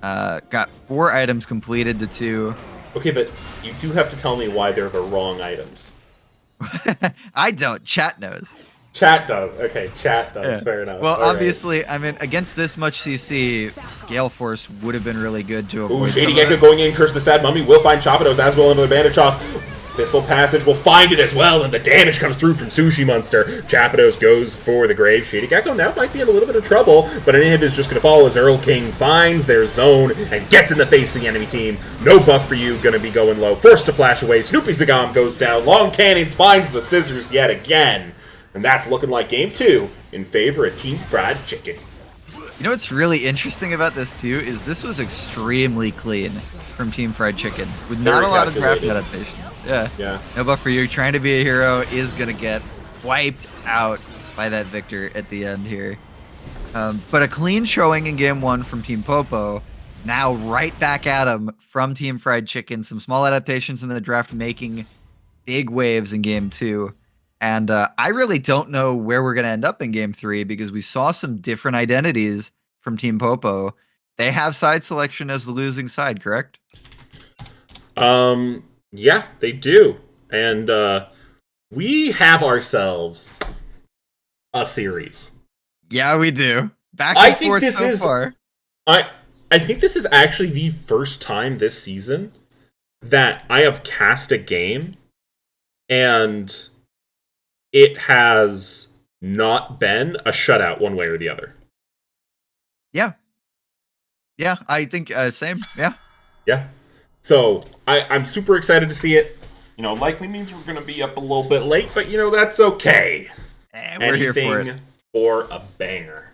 Got 4 items completed to 2. Okay, but you do have to tell me why they're the wrong items. I don't. Chat knows. Chat does. Okay, chat does. Yeah. Fair enough. Well, All obviously, right. I mean, against this much CC, Gale Force would have been really good to avoid. Ooh, Shady Gecko going in, Curse the Sad Mummy will find Chapados as well another bandage off. Thistle Passage will find it as well, and the damage comes through from Sushi Monster. Chapados goes for the grave. Shady Gecko now might be in a little bit of trouble, but an inhib is just going to follow as Earl King finds their zone and gets in the face of the enemy team. No buff for you, going to be going low. Forced to flash away. Snoopy Zagam goes down. Long Cannons finds the Scissors yet again. And that's looking like game 2 in favor of Team Fried Chicken. You know what's really interesting about this too is this was extremely clean from Team Fried Chicken with not a lot of draft adaptations. Yeah. No buff for you. Trying to be a hero is gonna get wiped out by that Victor at the end here. But a clean showing in game 1 from Team Popo. Now right back at him from Team Fried Chicken. Some small adaptations in the draft making big waves in game 2. And I really don't know where we're going to end up in game 3 because we saw some different identities from Team Popo. They have side selection as the losing side, correct? Yeah, they do. And we have ourselves a series. Yeah, we do. Back and forth so far. I think this is actually the first time this season that I have cast a game and it has not been a shutout one way or the other. Yeah. Yeah, I think same. Yeah. Yeah. So I'm super excited to see it. You know, likely means we're going to be up a little bit late, but, you know, that's okay. We're here for it. For a banger.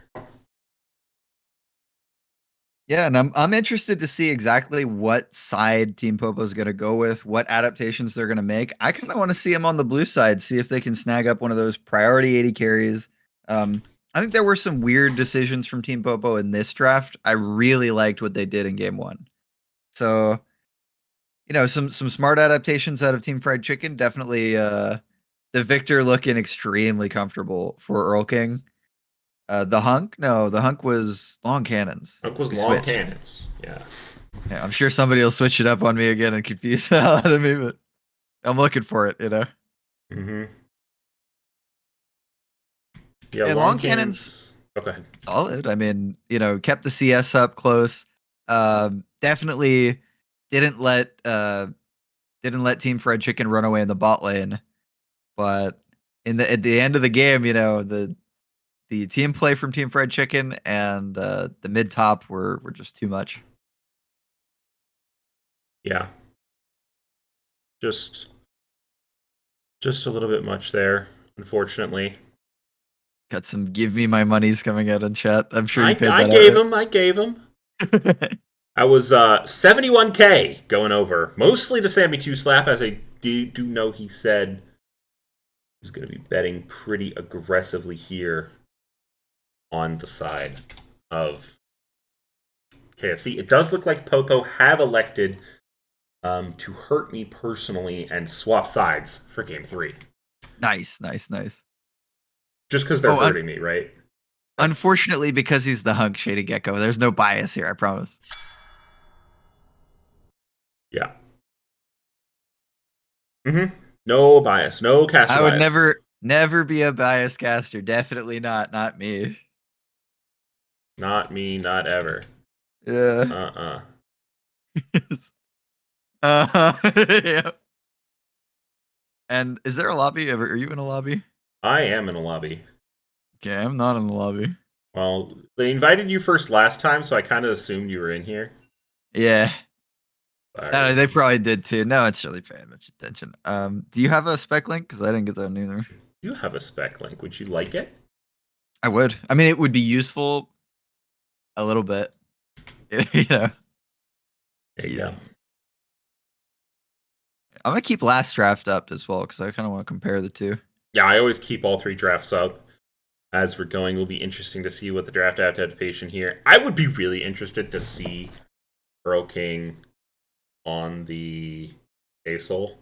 Yeah, and I'm interested to see exactly what side Team Popo is going to go with, what adaptations they're going to make. I kind of want to see them on the blue side, see if they can snag up one of those priority 80 carries. I think there were some weird decisions from Team Popo in this draft. I really liked what they did in game 1. So, you know, some smart adaptations out of Team Fried Chicken. Definitely the Victor looking extremely comfortable for Earl King. The hunk? No, the hunk was long cannons. Hunk was long cannons. Yeah. I'm sure somebody will switch it up on me again and confuse the hell out of me, but I'm looking for it, you know? Mm-hmm. Yeah, and long cannons. Oh, go ahead. Solid. I mean, you know, kept the CS up close. Definitely didn't let Team Fried Chicken run away in the bot lane. But at the end of the game, you know, the team play from Team Fried Chicken and the mid top were just too much. Yeah. Just a little bit much there, unfortunately. Got some give me my monies coming out in chat. I'm sure you paid I gave him. I was 71k going over, mostly to Sammy 2 Slap, as I do know he said he was going to be betting pretty aggressively here. on the side of KFC. It does look like Popo have elected to hurt me personally and swap sides for game 3. Nice, nice, nice. Just because they're Oh, hurting me, right? That's unfortunately, because he's the hunk Shady Gecko, there's no bias here. I promise. yeah. No bias, no caster I would bias. never be a bias caster. Definitely not me. Not me, not ever. Yeah. Uh-uh. Yeah. And is there a lobby? Are you in a lobby? I am in a lobby. Okay, I'm not in the lobby. Well, they invited you first last time, so I kind of assumed you were in here. Yeah. No, Sorry. they probably did too. No, it's really paying much attention. Do you have a spec link? Because I didn't get that either. You have a spec link. Would you like it? I would. I mean, it would be useful a little bit. You know. There you Yeah. go. I'm gonna keep last draft up as well because I kind of want to compare the two. Yeah, I always keep all 3 drafts up as we're going. It'll be interesting to see what the draft adaptation here. I would be really interested to see Earl King on the ASOL.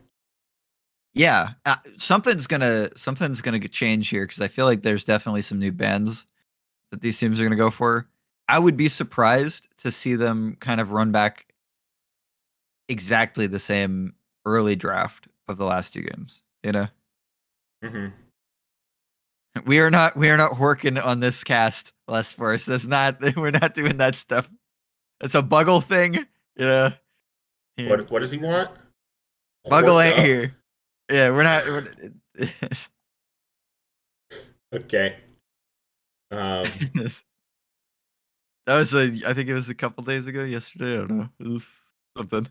Yeah, something's gonna change here because I feel like there's definitely some new bands that these teams are gonna go for. I would be surprised to see them kind of run back exactly the same early draft of the last 2 games. You know, Mm-hmm. we are not working on this cast, Les Force. That's not we're not doing that stuff. It's a Buggle thing. Yeah, What does he want? Buggle Horked ain't up? here. Yeah, we're not. We're, Okay. Um, that was I think it was a couple days ago, yesterday. I don't know. It was something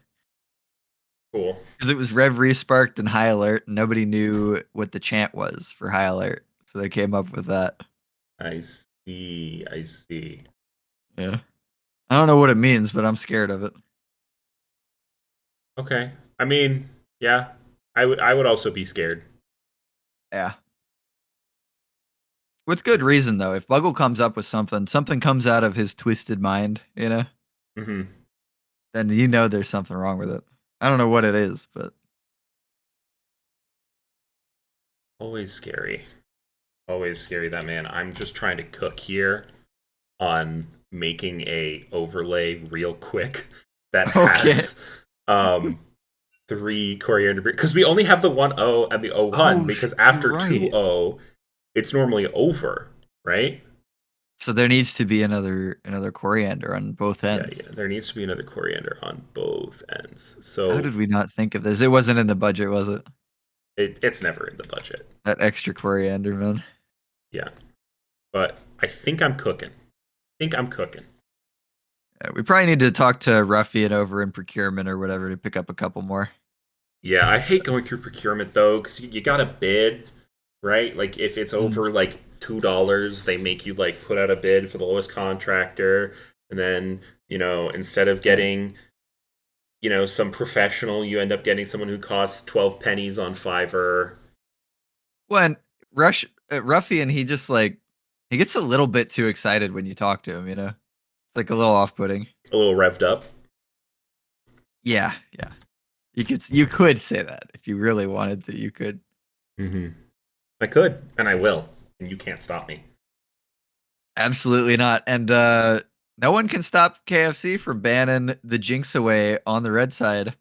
cool. because it was Rev Resparked and High Alert, and nobody knew what the chant was for High Alert, so they came up with that. I see. I see. Yeah, I don't know what it means, but I'm scared of it. Okay. I mean, yeah. I would also be scared. Yeah, with good reason though. If Buggle comes up with something comes out of his twisted mind, Mm-hmm. then you know there's something wrong with it. I don't know what it is, but Always scary. Always scary, that man. I'm just trying to cook here on making a overlay real quick that okay. has um 3 coriander because we only have the 1-0 and the 0-1 Oh, because you're after right. 2-0 it's normally over, right? So there needs to be another coriander on both Yeah, ends. yeah. There needs to be another coriander on both ends. How So did we not think of this? It wasn't in the budget, was it? it's never in the budget. That extra coriander, man. Yeah. But I think I'm cooking. Think I'm cooking. Yeah, we probably need to talk to Ruffian over in procurement or whatever to pick up a couple more. Yeah, I hate going through procurement though, because you gotta bid, right? Like if it's Mm. over like $2, they make you like put out a bid for the lowest contractor, and then instead of Yeah. getting some professional, you end up getting someone who costs 12 pennies on Fiverr. When Ruffian, he just he gets a little bit too excited when you talk to him. It's like a little off-putting. A little revved up. Yeah, yeah. You could say that if you really wanted to. You could. Mm-hmm. I could, and I will, and you can't stop me. Absolutely not. And no one can stop KFC from banning the Jinx away on the red side,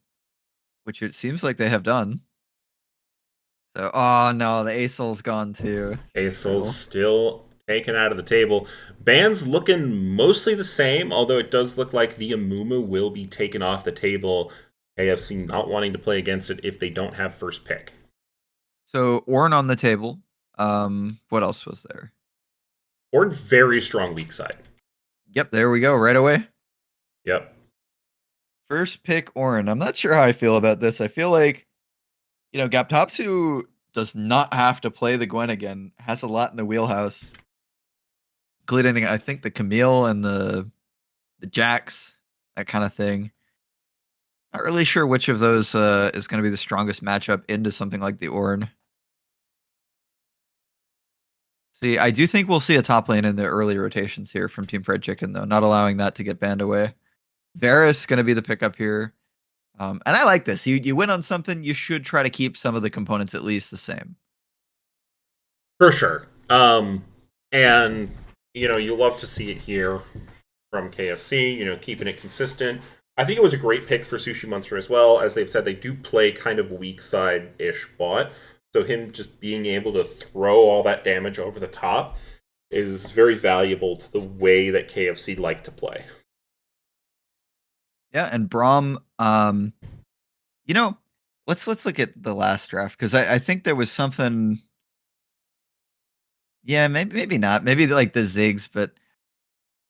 which it seems like they have done. So, oh no, the Acel's gone too. Acel's Brutal. still taken out of the table. Band's looking mostly the same, although it does look like the Amumu will be taken off the table. AFC not wanting to play against it if they don't have first pick. So Orn on the table. What else was there? Or very strong weak side. Yep, there we go. Right away. Yep. First pick Orn. I'm not sure how I feel about this. I feel like Gaptopsu does not have to play the Gwen again. Has a lot in the wheelhouse, including I think the Camille and the Jax, that kind of thing. Not really sure which of those is going to be the strongest matchup into something like the Orn. See, I do think we'll see a top lane in the early rotations here from Team Fried Chicken, though, not allowing that to get banned away. Varus going to be the pickup here. And I like this. You win on something, you should try to keep some of the components at least the same. For sure. And you love to see it here from KFC, keeping it consistent. I think it was a great pick for Sushi Monster as well. As they've said, they do play kind of weak side ish bot. So him just being able to throw all that damage over the top is very valuable to the way that KFC like to play. Yeah, and Braum, you know, let's look at the last draft because I think there was something. Yeah, maybe not. Maybe like the Ziggs, but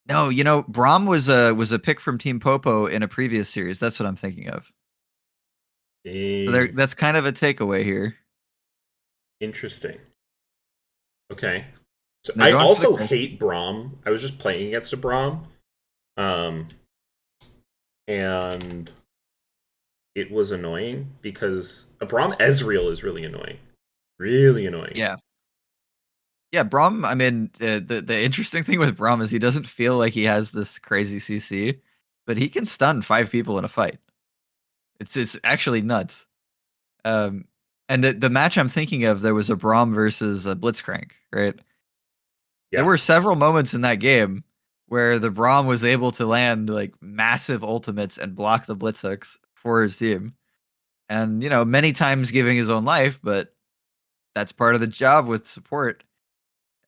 no, Braum was a pick from Team Popo in a previous series. That's what I'm thinking of. So that's kind of a takeaway here. Interesting. Okay. So They're I going for also the hate Braum. I was just playing against a Braum. And it was annoying because a Braum Ezreal is really annoying. Really annoying. Yeah. Yeah, Braum, I mean, the interesting thing with Braum is he doesn't feel like he has this crazy CC, but he can stun 5 people in a fight. It's actually nuts. Um, and the match I'm thinking of, there was a Braum versus a Blitzcrank, right? There Yeah. were several moments in that game where the Braum was able to land like massive ultimates and block the Blitz hooks for his team. And, many times giving his own life, but that's part of the job with support.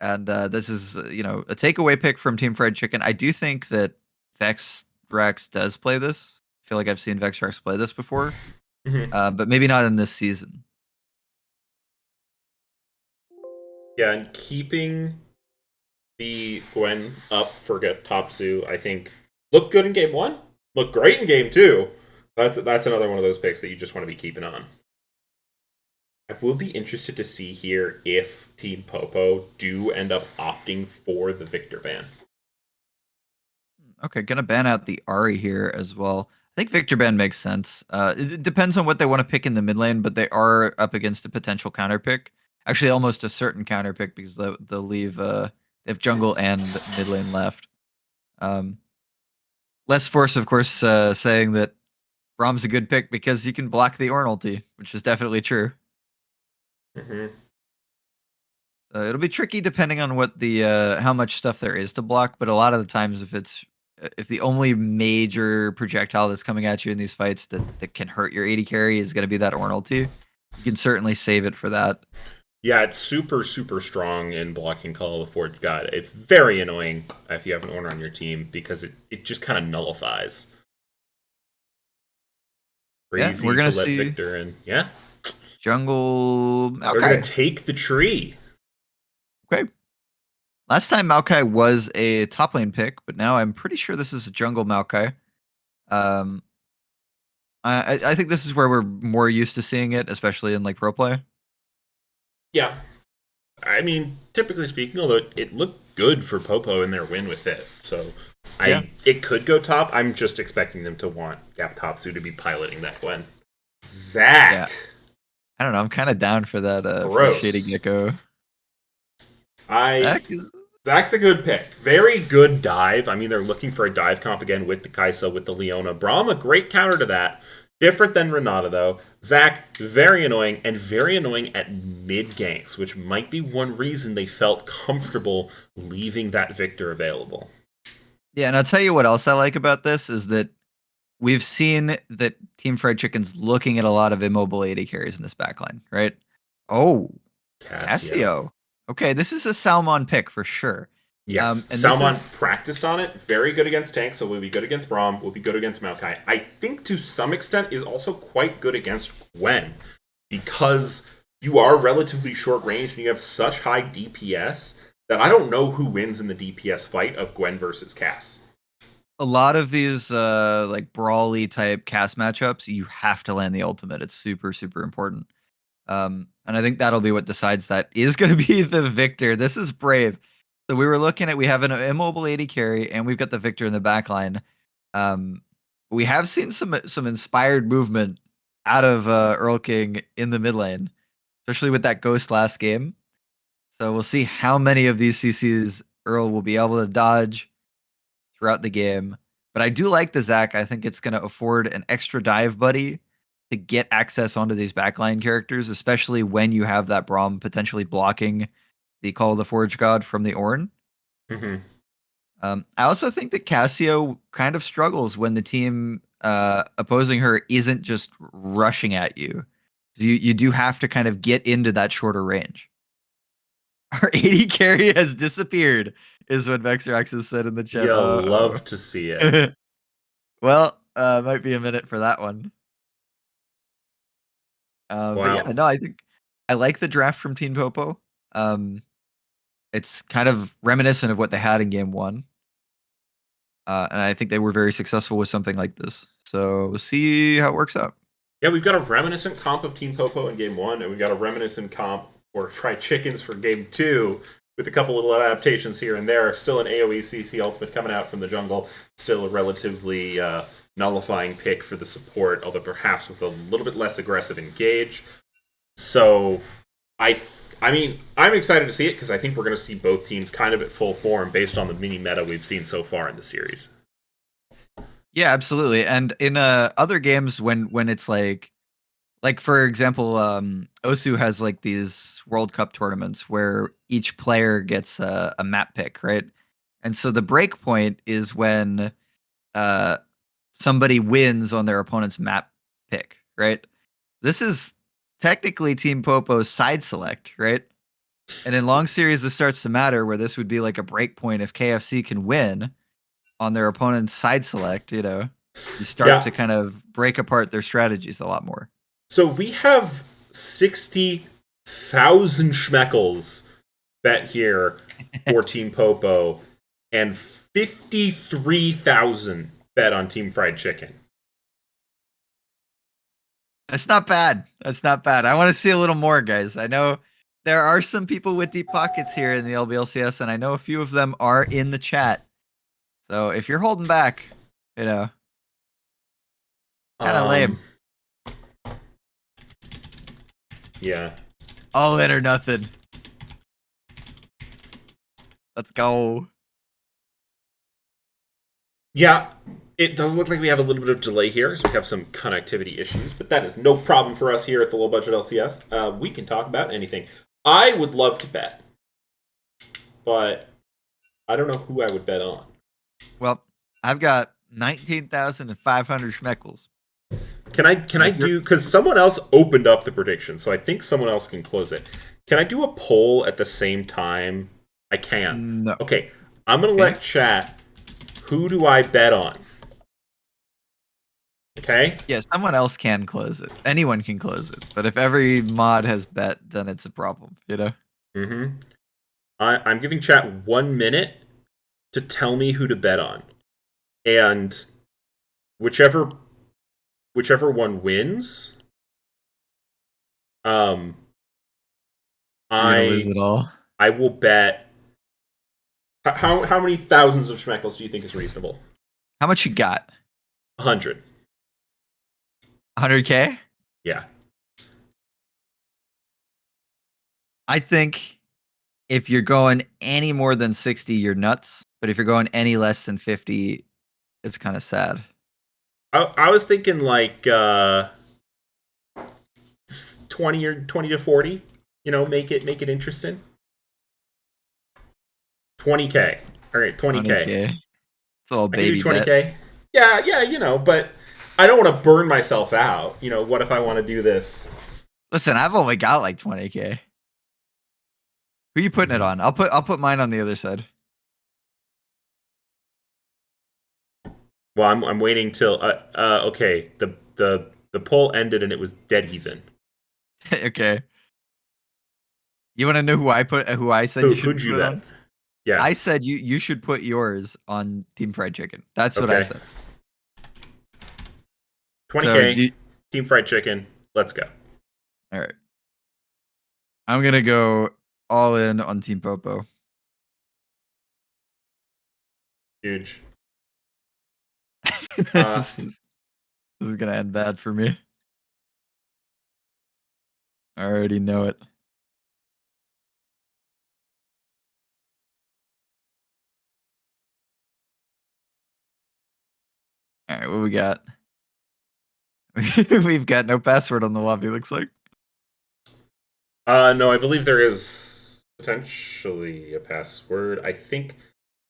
And this is, a takeaway pick from Team Fried Chicken. I do think that Vex Rex does play this. I feel like I've seen Vex Rex play this before, but maybe not in this season. Yeah, and keeping the Gwen up for Topsu, I think, looked good in game one. Looked great in game two. That's another one of those picks that you just want to be keeping on. I will be interested to see here if Team Popo do end up opting for the Victor ban. Okay, gonna ban out the Ari here as well. I think Victor ban makes sense. It depends on what they want to pick in the mid lane, but they are up against a potential counter pick. Actually, almost a certain counter pick because they'll leave if jungle and mid lane left. Um, Less Force, of course, saying that Braum's a good pick because you can block the Ornn ulti, which is definitely true. Mm-hmm. It'll be tricky depending on what the how much stuff there is to block, but a lot of the times if the only major projectile that's coming at you in these fights that can hurt your AD carry is going to be that Ornn ulti, you can certainly save it for that. Yeah, it's super, super strong in blocking Call of the Forge God. It's very annoying if you have an Ornn on your team because it just kind of nullifies. Yeah, we're Crazy to gonna let see Victor in. Yeah. jungle They're going Maokai. to take the tree. Okay. Last time Maokai was a top lane pick, but now I'm pretty sure this is a jungle Maokai. Um, I think this is where we're more used to seeing it, especially in like pro play. Yeah. I mean, typically speaking, although it looked good for Popo in their win with it. So Yeah. it could go top. I'm just expecting them to want Gap Topsu to be piloting that Gwen. Yeah. Zach. I don't know. I'm kind of down for the Shady Gross. Gecko. I Zach is Zach's a good pick. Very good dive. I mean, they're looking for a dive comp again with the Kaisa, with the Leona. Braum, a great counter to that. Different than Renata, though. Zach, very annoying, and very annoying at mid ganks, which might be one reason they felt comfortable leaving that Victor available. Yeah, and I'll tell you what else I like about this is that we've seen that Team Fried Chicken's looking at a lot of immobile AD carries in this backline, right? Oh, Cassio. Cassio. Okay, this is a Salmon pick for sure. Yes, And this Salmon is practiced on it. Very good against tanks, so will be good against Braum, will be good against Maokai. I think to some extent is also quite good against Gwen because you are relatively short range and you have such high DPS that I don't know who wins in the DPS fight of Gwen versus Cass. a lot of these like brawly type cast matchups. You have to land the ultimate. It's super super important. And I think that'll be what decides that is going to be the victor. This is brave. So we were looking at we have an immobile AD carry and we've got the victor in the back line. We have seen some inspired movement out of Earl King in the mid lane, especially with that ghost last game. So we'll see how many of these CCs Earl will be able to dodge throughout the game. But I do like the Zac. I think it's going to afford an extra dive buddy to get access onto these backline characters, especially when you have that Braum potentially blocking the Call of the Forge God from the Ornn. Mm-hmm. I also think that Cassio kind of struggles when the team opposing her isn't just rushing at you. You do have to kind of get into that shorter range. Our 80 carry has disappeared, is what Vexrax has said in the chat. You'll love to see it. Well, might be a minute for that one. But yeah, Wow. no, I think I like the draft from Team Popo. Um, it's kind of reminiscent of what they had in game one. And I think they were very successful with something like this. So we'll see how it works out. Yeah, we've got a reminiscent comp of Team Popo in game one, and we've got a reminiscent comp for fried chickens for game two, with a couple little adaptations here and there. Still an AoE CC Ultimate coming out from the jungle. Still a relatively nullifying pick for the support, although perhaps with a little bit less aggressive engage. So, I mean, I'm excited to see it because I think we're going to see both teams kind of at full form based on the mini meta we've seen so far in the series. Yeah, absolutely. And in other games, when it's like for example, Osu has like these World Cup tournaments where each player gets a map pick, right? And so the break point is when uh, somebody wins on their opponent's map pick, right? This is technically Team Popo's side select, right? And in long series, this starts to matter where this would be like a break point if KFC can win on their opponent's side select, you start Yeah. to kind of break apart their strategies a lot more. So we have 60,000 schmeckles bet here for Team Popo and 53,000 bet on Team Fried Chicken. That's not bad. That's not bad. I want to see a little more, guys. I know there are some people with deep pockets here in the LBLCS, and I know a few of them are in the chat. So if you're holding back, you know, kind of lame. Yeah. All in or nothing. Let's go. Yeah, it does look like we have a little bit of delay here, so we have some connectivity issues, but that is no problem for us here at the Low Budget LCS. We can talk about anything. I would love to bet, but I don't know who I would bet on. Well, I've got 19,500 schmeckles. Can I do, because someone else opened up the prediction, so I think someone else can close it. Can I do a poll at the same time? I can. No. Okay, I'm gonna let chat. Who do I bet on? Okay. Yeah, someone else can close it. Anyone can close it. But if every mod has bet, then it's a problem, Mm-hmm. I'm giving chat 1 minute to tell me who to bet on, and whichever one wins, um, You're gonna lose I it all. I will bet. How many thousands of schmeckles do you think is reasonable? How much you got? 100. 100K? Yeah. I think if you're going any more than 60, you're nuts. But if you're going any less than 50, it's kind of sad. I was thinking like 20 to 40. Make it interesting. 20K. All right, 20K. 20K. It's a little I can do baby bet. 20K. Yeah, but I don't want to burn myself out. What if I want to do this? Listen, I've only got like 20K. Who you putting it on? I'll put mine on the other side. Well, I'm waiting till okay, the poll ended and it was dead even. Okay. You want to know who I said you Who'd should you put it bet? on? Yeah. I said you should put yours on Team Fried Chicken. That's what I Okay. said. 20K, Team Fried Chicken. Let's go. All right. I'm gonna go all in on Team Popo. Huge. This is gonna end bad for me. I already know it. right, what we got? We've got no password on the lobby, looks like. No, I believe there is potentially a password. I think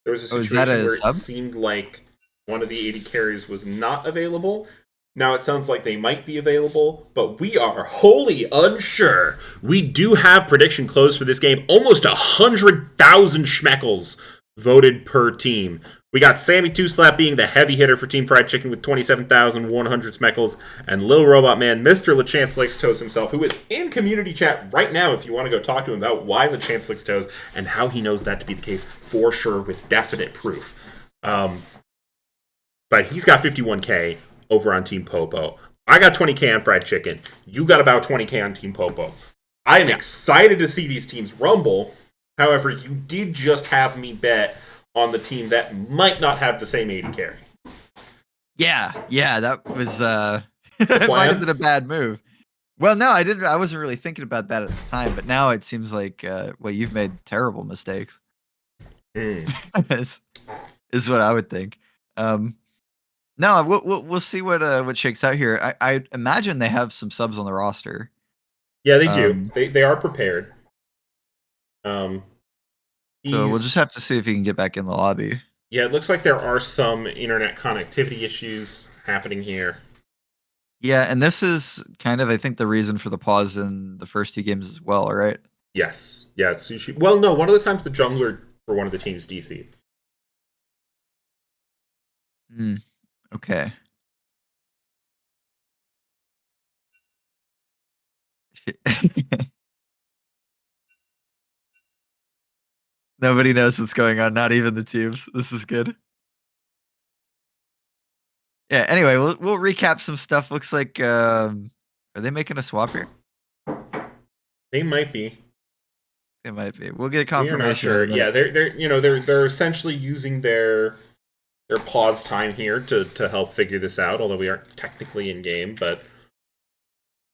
there was a Oh, is that situation a where it sub? seemed like one of the 80 carries was not available. Now it sounds like they might be available, but we are wholly unsure. We do have prediction closed for this game. Almost 100,000 schmeckles voted per team. We got Sammy Two Slap being the heavy hitter for Team Fried Chicken with 27,100 schmeckles, and Lil Robot Man, Mr. LeChance Licks Toes himself, who is in community chat right now if you want to go talk to him about why LeChance Licks Toes and how he knows that to be the case for sure with definite proof. But he's got 51K over on Team Popo. I got 20K on Fried Chicken. You got about 20K on Team Popo. I am excited to see these teams rumble. However, you did just have me bet on the team that might not have the same 80 carry. Yeah, that was it might have been a bad move. Well, no, I wasn't really thinking about that at the time, but now it seems like well, you've made terrible mistakes. is what I would think. No, we'll see what shakes out here. I imagine they have some subs on the roster. Yeah, they do. They are prepared. So we'll just have to see if he can get back in the lobby. Yeah, it looks like there are some internet connectivity issues happening here. Yeah, and this is kind of, I think, the reason for the pause in the first two games as well, right? Yes. Yeah, Sushi. Well, no, one of the times the jungler for one of the teams DC'd. Okay. Nobody knows what's going on, not even the teams. This is good. Yeah, anyway, we'll recap some stuff. Looks like are they making a swap here? They might be. They might be. We'll get confirmation. We're not sure. Yeah, they're essentially using their pause time here to help figure this out, although we aren't technically in game, but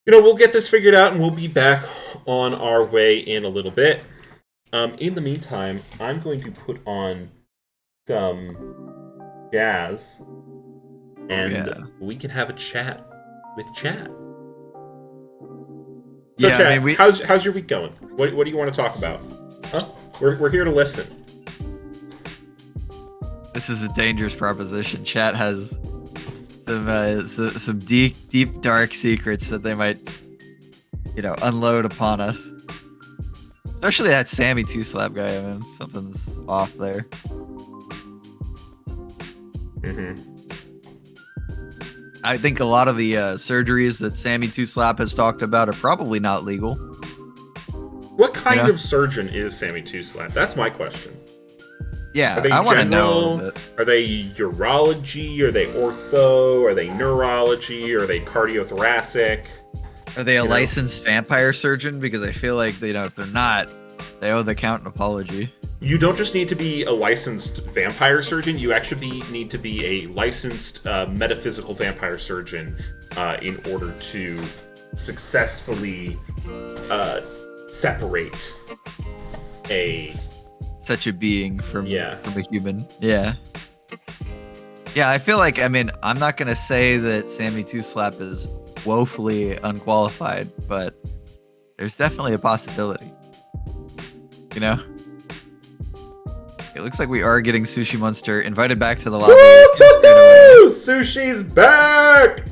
we'll get this figured out and we'll be back on our way in a little bit. In the meantime, I'm going to put on some jazz and we can have a chat with chat. So, yeah, chat, I mean, how's your week going? What do you want to talk about? Huh? We're here to listen. This is a dangerous proposition. Chat has some deep, dark secrets that they might, unload upon us. Especially that Sammy Two Slap guy. I mean, something's off there. I think a lot of the surgeries that Sammy Two Slap has talked about are probably not legal. What kind of surgeon is Sammy Two Slap? That's my question. Yeah, I want to know a little bit. Are they urology? Are they ortho? Are they neurology? Are they cardiothoracic? Are they a licensed vampire surgeon? Because I feel like if they're not, they owe the count an apology. You don't just need to be a licensed vampire surgeon. You actually need to be a licensed metaphysical vampire surgeon in order to successfully separate such a being from a human. Yeah. Yeah, I feel like, I'm not going to say that Sammy Two Slap is woefully unqualified, but there's definitely a possibility. It looks like we are getting Sushi Monster invited back to the lobby. Sushi's back!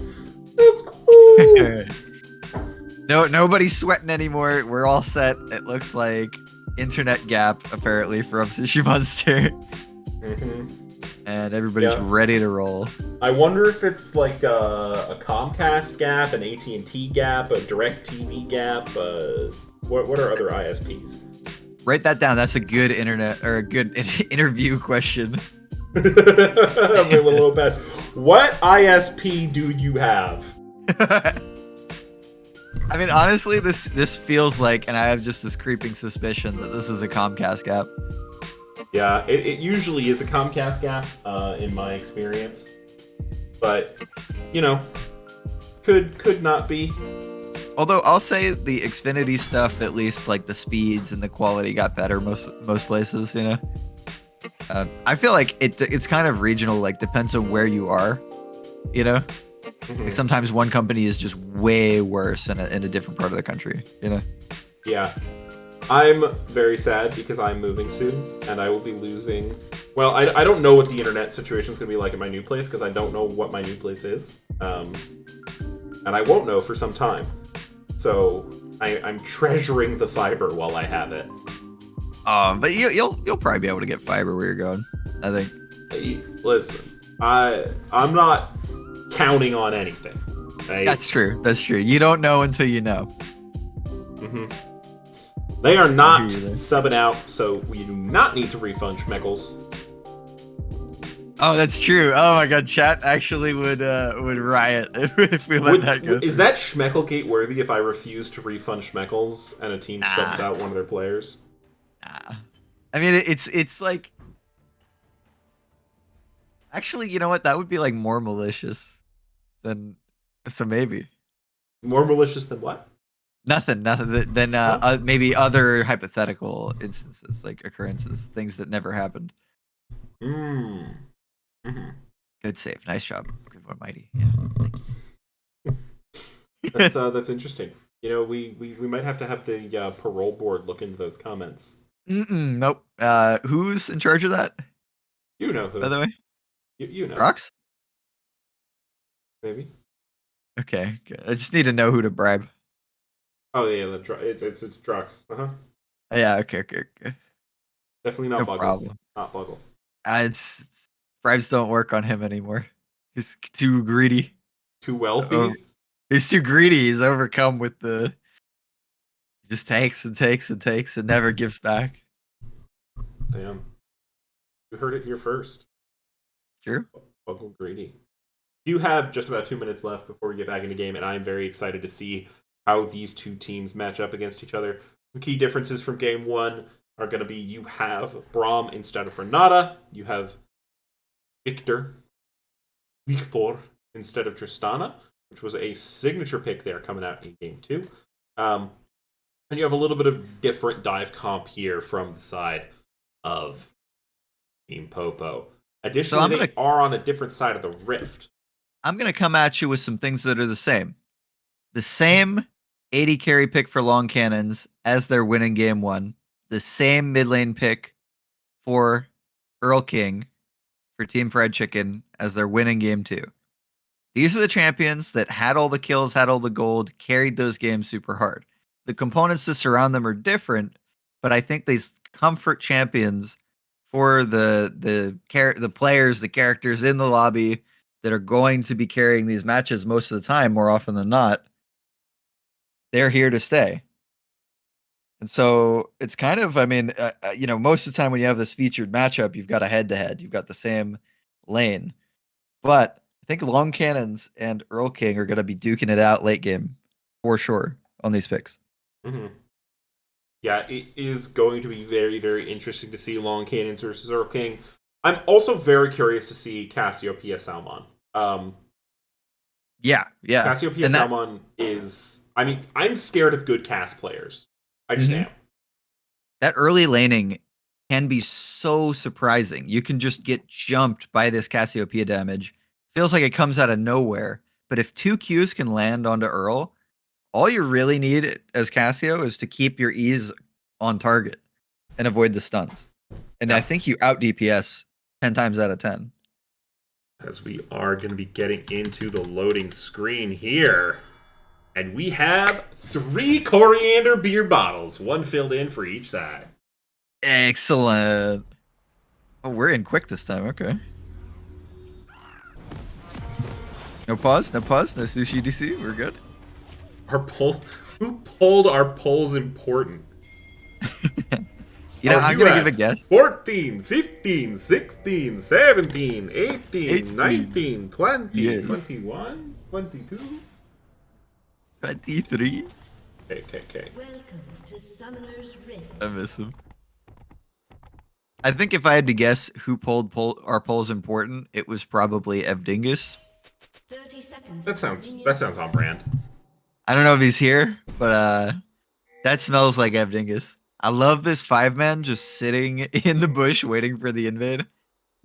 No, nobody's sweating anymore. We're all set. It looks like internet gap, apparently, from Sushi Monster. And everybody's ready to roll. I wonder if it's like a Comcast gap, an AT&T gap, a DirecTV gap. What are other ISPs? Write that down. That's a good interview question. I'm a little bad. What ISP do you have? Honestly, this feels like, and I have just this creeping suspicion that this is a Comcast gap. Yeah, it usually is a Comcast gap, in my experience. But, could not be. Although I'll say the Xfinity stuff, at least like the speeds and the quality got better most places. I feel like it's kind of regional. Like depends on where you are. You know, like Mhm. sometimes one company is just way worse in a different part of the country. You know. Yeah. I'm very sad because I'm moving soon and I will be losing. Well, I don't know what the internet situation is going to be like at my new place because I don't know what my new place is. And I won't know for some time. So I'm treasuring the fiber while I have it. But you'll probably be able to get fiber where you're going. I think. Listen, I'm not counting on anything. Right? That's true. That's true. You don't know until you know. hmm They are I hear not you there. subbing out, so we do not need to refund Schmeckles. Oh, that's true. Oh my god, chat actually would riot if we let that go Is through. that Schmecklegate worthy if I refuse to refund Schmeckles and a team subs Nah, out one of their players? nah. I mean, it's like actually, you know what? That would be like more malicious than so maybe More malicious than what? nothing than Huh? maybe other hypothetical instances like occurrences, things that never happened. Hmm. Mm-hmm. Good save, nice job, good one, mighty. Yeah, thank you. That's interesting. You know, we might have to have the parole board look into those comments. Nope. Who's in charge of that? You know By who? the way, You know Rocks. maybe. Okay, good. I just need to know who to bribe. Oh yeah, it's Drux. Yeah, okay. Definitely not No Buggle. problem. Not Buggle. It's bribes don't work on him anymore. He's too greedy. Too Oh, wealthy. he's too greedy. He's overcome with the he just takes and takes and takes and never gives back. Damn. You heard it here first. True. Buggle greedy. You have just about 2 minutes left before we get back into game, and I'm very excited to see how these two teams match up against each other. The key differences from game one are going to be you have Braum instead of Renata, you have Victor instead of Tristana, which was a signature pick there coming out in game two. Um, and you have a little bit of different dive comp here from the side of Team Popo. So Additionally, they are on a different side of the rift. I'm gonna come at you with some things that are the same. The same 80 carry pick for long cannons as their winning game one. The same mid lane pick for Earl King for Team Fried Chicken as their winning game two. These are the champions that had all the kills, had all the gold, carried those games super hard. The components to surround them are different, but I think these comfort champions for the players, the characters in the lobby that are going to be carrying these matches most of the time, more often than not, they're here to stay. And so it's kind of, I mean, most of the time when you have this featured matchup, you've got a head to head, you've got the same lane. But I think Long Cannons and Earl King are going to be duking it out late game for sure on these picks. Mm-hmm. Yeah, it is going to be very, very interesting to see Long Cannons versus Earl King. I'm also very curious to see Cassiopeia Salmon. Yeah. Cassiopeia And that Salmon is. I mean, I'm scared of good cast players. I just mhm. am. That early laning can be so surprising. You can just get jumped by this Cassiopeia damage. Feels like it comes out of nowhere. But if two Qs can land onto Earl, all you really need as Cassio is to keep your E's on target and avoid the stuns. And I Yeah. think you out DPS 10 times out of 10. As we are going to be getting into the loading screen here. And we have 3 coriander beer bottles, one filled in for each side. Excellent. Oh, we're in quick this time. Okay. No pause, no sushi DC. We're good. Our poll. Who pulled our polls important? I'm You going to give a at guess. 14, 15, 16, 17, 18, 18. 19, 20, Yes. 21, 22. 23. Okay. Welcome to Summoner's Rift. I miss him. I think if I had to guess who pulled our polls important, it was probably Evdingus. 30 seconds. That sounds on brand. I don't know if he's here, but that smells like Evdingus. I love this 5-man just sitting in the bush waiting for the invade.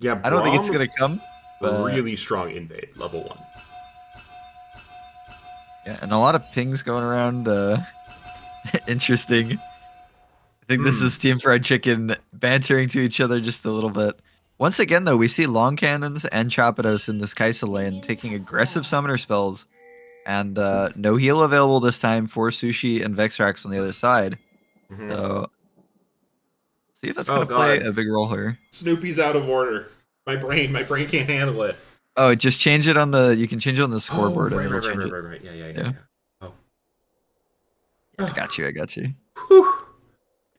Yeah, I don't think it's Braum. gonna come. But Really strong invade, level 1. yeah, and a lot of pings going around. Interesting. I think this is Team Fried Chicken bantering to each other just a little bit. Once again, though, we see long cannons and Chapados in this Kaisa lane taking aggressive summoner spells, and no heal available this time for Sushi and Vexrax on the other side. Mhm. So, see if that's Oh gonna play god. a big role here. Snoopy's out of order. My brain can't handle it. Oh, just change it on the. You can change it on the scoreboard, Oh, and it'll change it. right. Yeah. Yeah. Oh. Yeah, I got you. I got you. Whew.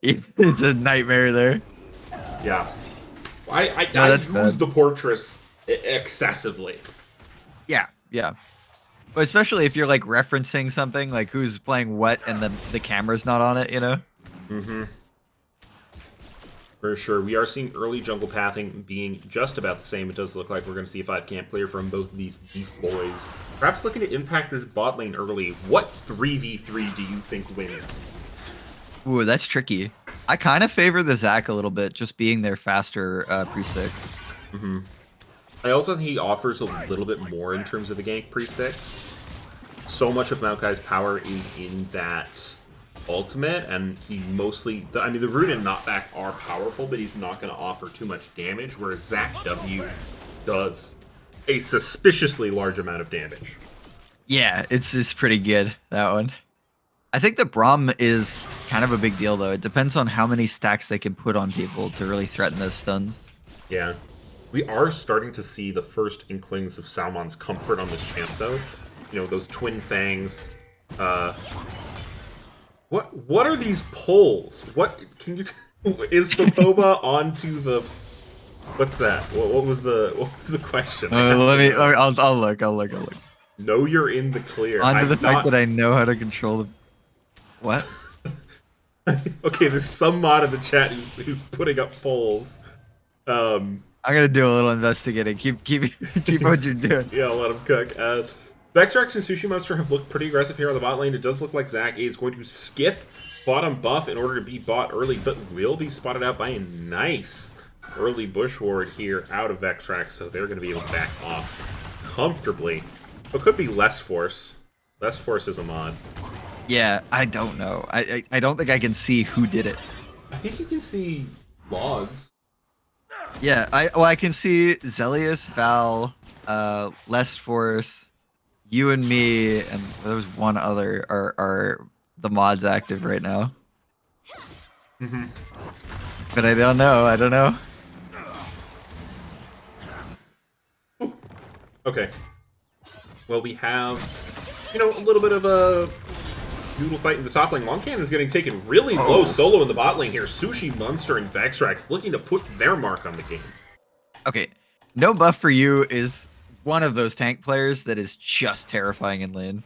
It's a nightmare there. Yeah. I No, that's use bad. the Portress excessively. Yeah, yeah. But especially if you're like referencing something like who's playing what and the camera's not on it, you know? Mm-hmm. For sure. We are seeing early jungle pathing being just about the same. It does look like we're going to see a 5-camp player from both of these beef boys. Perhaps looking to impact this bot lane early. What 3v3 do you think wins? Ooh, that's tricky. I kind of favor the Zac a little bit, just being there faster pre-6. Mm-hmm. I also think he offers a little bit more in terms of the gank pre-6. So much of Maokai's power is in that ultimate, and he mostly... I mean, the root and knockback are powerful, but he's not going to offer too much damage, whereas Zac W does a suspiciously large amount of damage. Yeah, it's pretty good, that one. I think the Braum is kind of a big deal, though. It depends on how many stacks they can put on people to really threaten those stuns. Yeah. We are starting to see the first inklings of Salmon's comfort on this champ, though. You know, those twin fangs. What are these poles? What can you... Is Popo onto the... What's that? What was the question? I'll look. No, you're in the clear. Onto the fact that I know how to control the... What? Okay, there's some mod in the chat who's putting up polls. I'm gonna do a little investigating. Keep what you're doing. Yeah, let him cook. Vexrax and Sushi Monster have looked pretty aggressive here on the bot lane. It does look like Zac is going to skip bottom buff in order to be bot early, but will be spotted out by a nice early bush ward here out of Vexrax, so they're going to be able to back off comfortably. It could be less force. Less force is a mod. Yeah, I don't know. I don't think I can see who did it. I think you can see logs. Yeah, I can see Zelius, Val, Less Force, you and me, and there's one other are the mods active right now. Mm-hmm. But I don't know. Okay. Well, we have, you know, a little bit of a noodle fight in the top lane. Long Cannon's getting taken really low solo in the bot lane here. Sushi Monster and Vexrax looking to put their mark on the game. Okay, no buff for you is one of those tank players that is just terrifying in lane.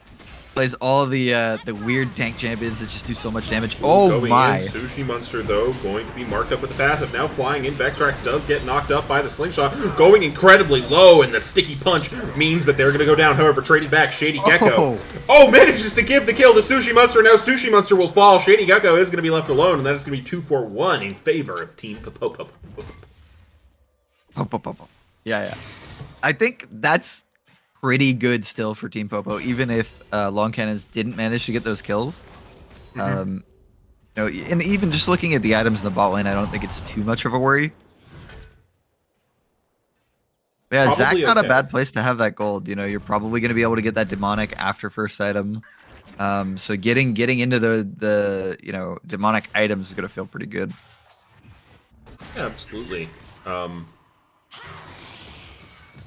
Plays all the weird tank champions that just do so much damage. Oh Going my! in, Sushi Monster, though, going to be marked up with the passive. Now flying in, Vexrax does get knocked up by the slingshot. Going incredibly low, and the sticky punch means that they're going to go down. However, trading back, Shady Gecko. Oh, manages to give the kill to Sushi Monster. Now Sushi Monster will fall. Shady Gecko is going to be left alone, and that is going to be 2-4-1 in favor of Team Popo. Yeah. I think that's pretty good still for Team Popo, even if Long Cannons didn't manage to get those kills. Mm-hmm. You know, and even just looking at the items in the bot lane, I don't think it's too much of a worry. But yeah, Zac Probably not okay. a bad place to have that gold. You know, you're probably going to be able to get that demonic after first item. So getting into the you know, demonic items is going to feel pretty good. Yeah, absolutely.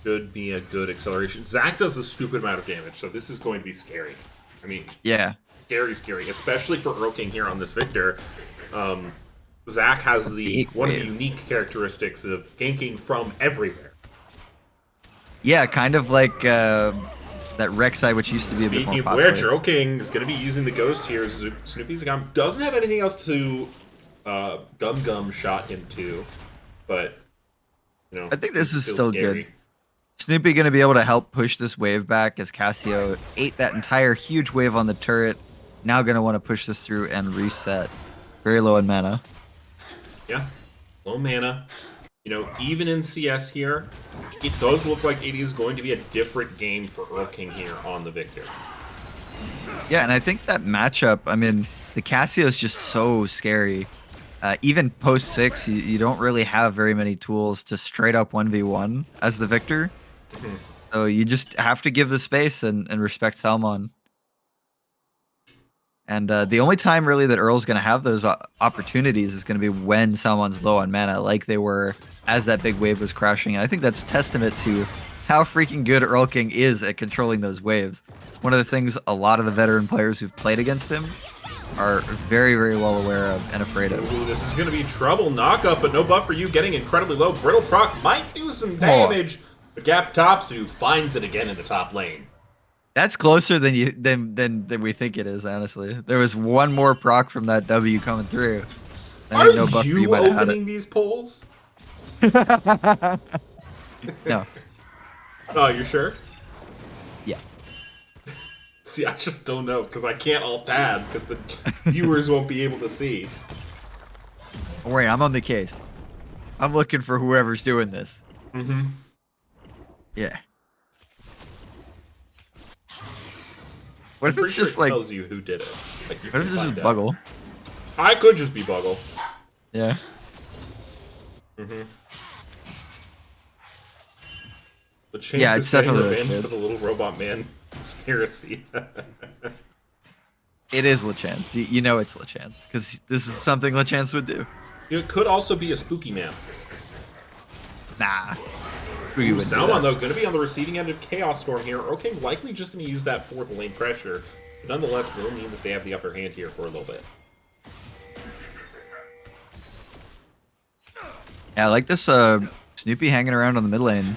Should be a good acceleration. Zac does a stupid amount of damage, so this is going to be scary. I mean, Yeah. scary, especially for Earl King here on this Victor. Zac has one of the unique characteristics of ganking from everywhere. Yeah, kind of like that Rek'Sai, which used to be a bit more Speaking of popular. which, Earl King is going to be using the Ghost here. Snoopy Zagam doesn't have anything else to Gum shot him to, but you know, I think this is still scary. good. Snoopy going to be able to help push this wave back as Cassio ate that entire huge wave on the turret. Now going to want to push this through and reset. Very low in mana. Yeah, low mana. You know, even in CS here, it does look like it is going to be a different game for Earl King here on the Victor. Yeah, and I think that matchup, I mean, the Cassio is just so scary. Even post 6, you don't really have very many tools to straight up 1v1 as the Victor. Mhm. So you just have to give the space and respect Salmon. And the only time really that Earl's going to have those opportunities is going to be when Salmon's low on mana, like they were as that big wave was crashing. And I think that's testament to how freaking good Earl King is at controlling those waves. One of the things a lot of the veteran players who've played against him are very, very well aware of and afraid of. Ooh, this is going to be trouble. Knock up, but no buff for you. Getting incredibly low. Brittle proc might do some damage. But Gap Topsu finds it again in the top lane. That's closer than than we think it is, honestly. There was one more proc from that W coming through. Are you opening these polls? No. Oh, you're sure? Yeah. See, I just don't know, because I can't alt-tab, because the viewers won't be able to see. Don't worry, I'm on the case. I'm looking for whoever's doing this. Mm-hmm. Yeah. What if it's just it like... tells you who did it. Like, What if this is Buggle? I could just be Buggle. Yeah. Mm-hmm. The chance Yeah, of it's getting definitely the a bin for chance. the little robot man conspiracy. It is LeChance. You know it's LeChance. Because this is something LeChance would do. It could also be a spooky man. Nah. Spooky wouldn't do Salmon, that. though, going to be on the receiving end of Chaos Storm here. Earl King likely just going to use that fourth lane pressure. But nonetheless, will mean that they have the upper hand here for a little bit. Yeah, I like this Snoopy hanging around on the mid lane.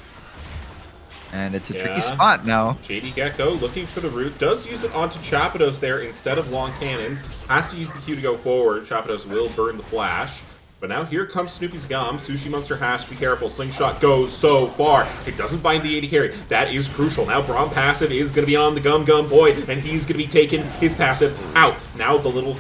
And it's a tricky Yeah. spot now. JD Gecko looking for the root. Does use it onto Chapados there instead of long cannons. Has to use the Q to go forward. Chapados will burn the flash. But now here comes Snoopy's Gum. Sushi Monster Hash, be careful. Slingshot goes so far. It doesn't find the 80 carry. That is crucial. Now Braum passive is going to be on the Gum boy, and he's going to be taking his passive out. Now the little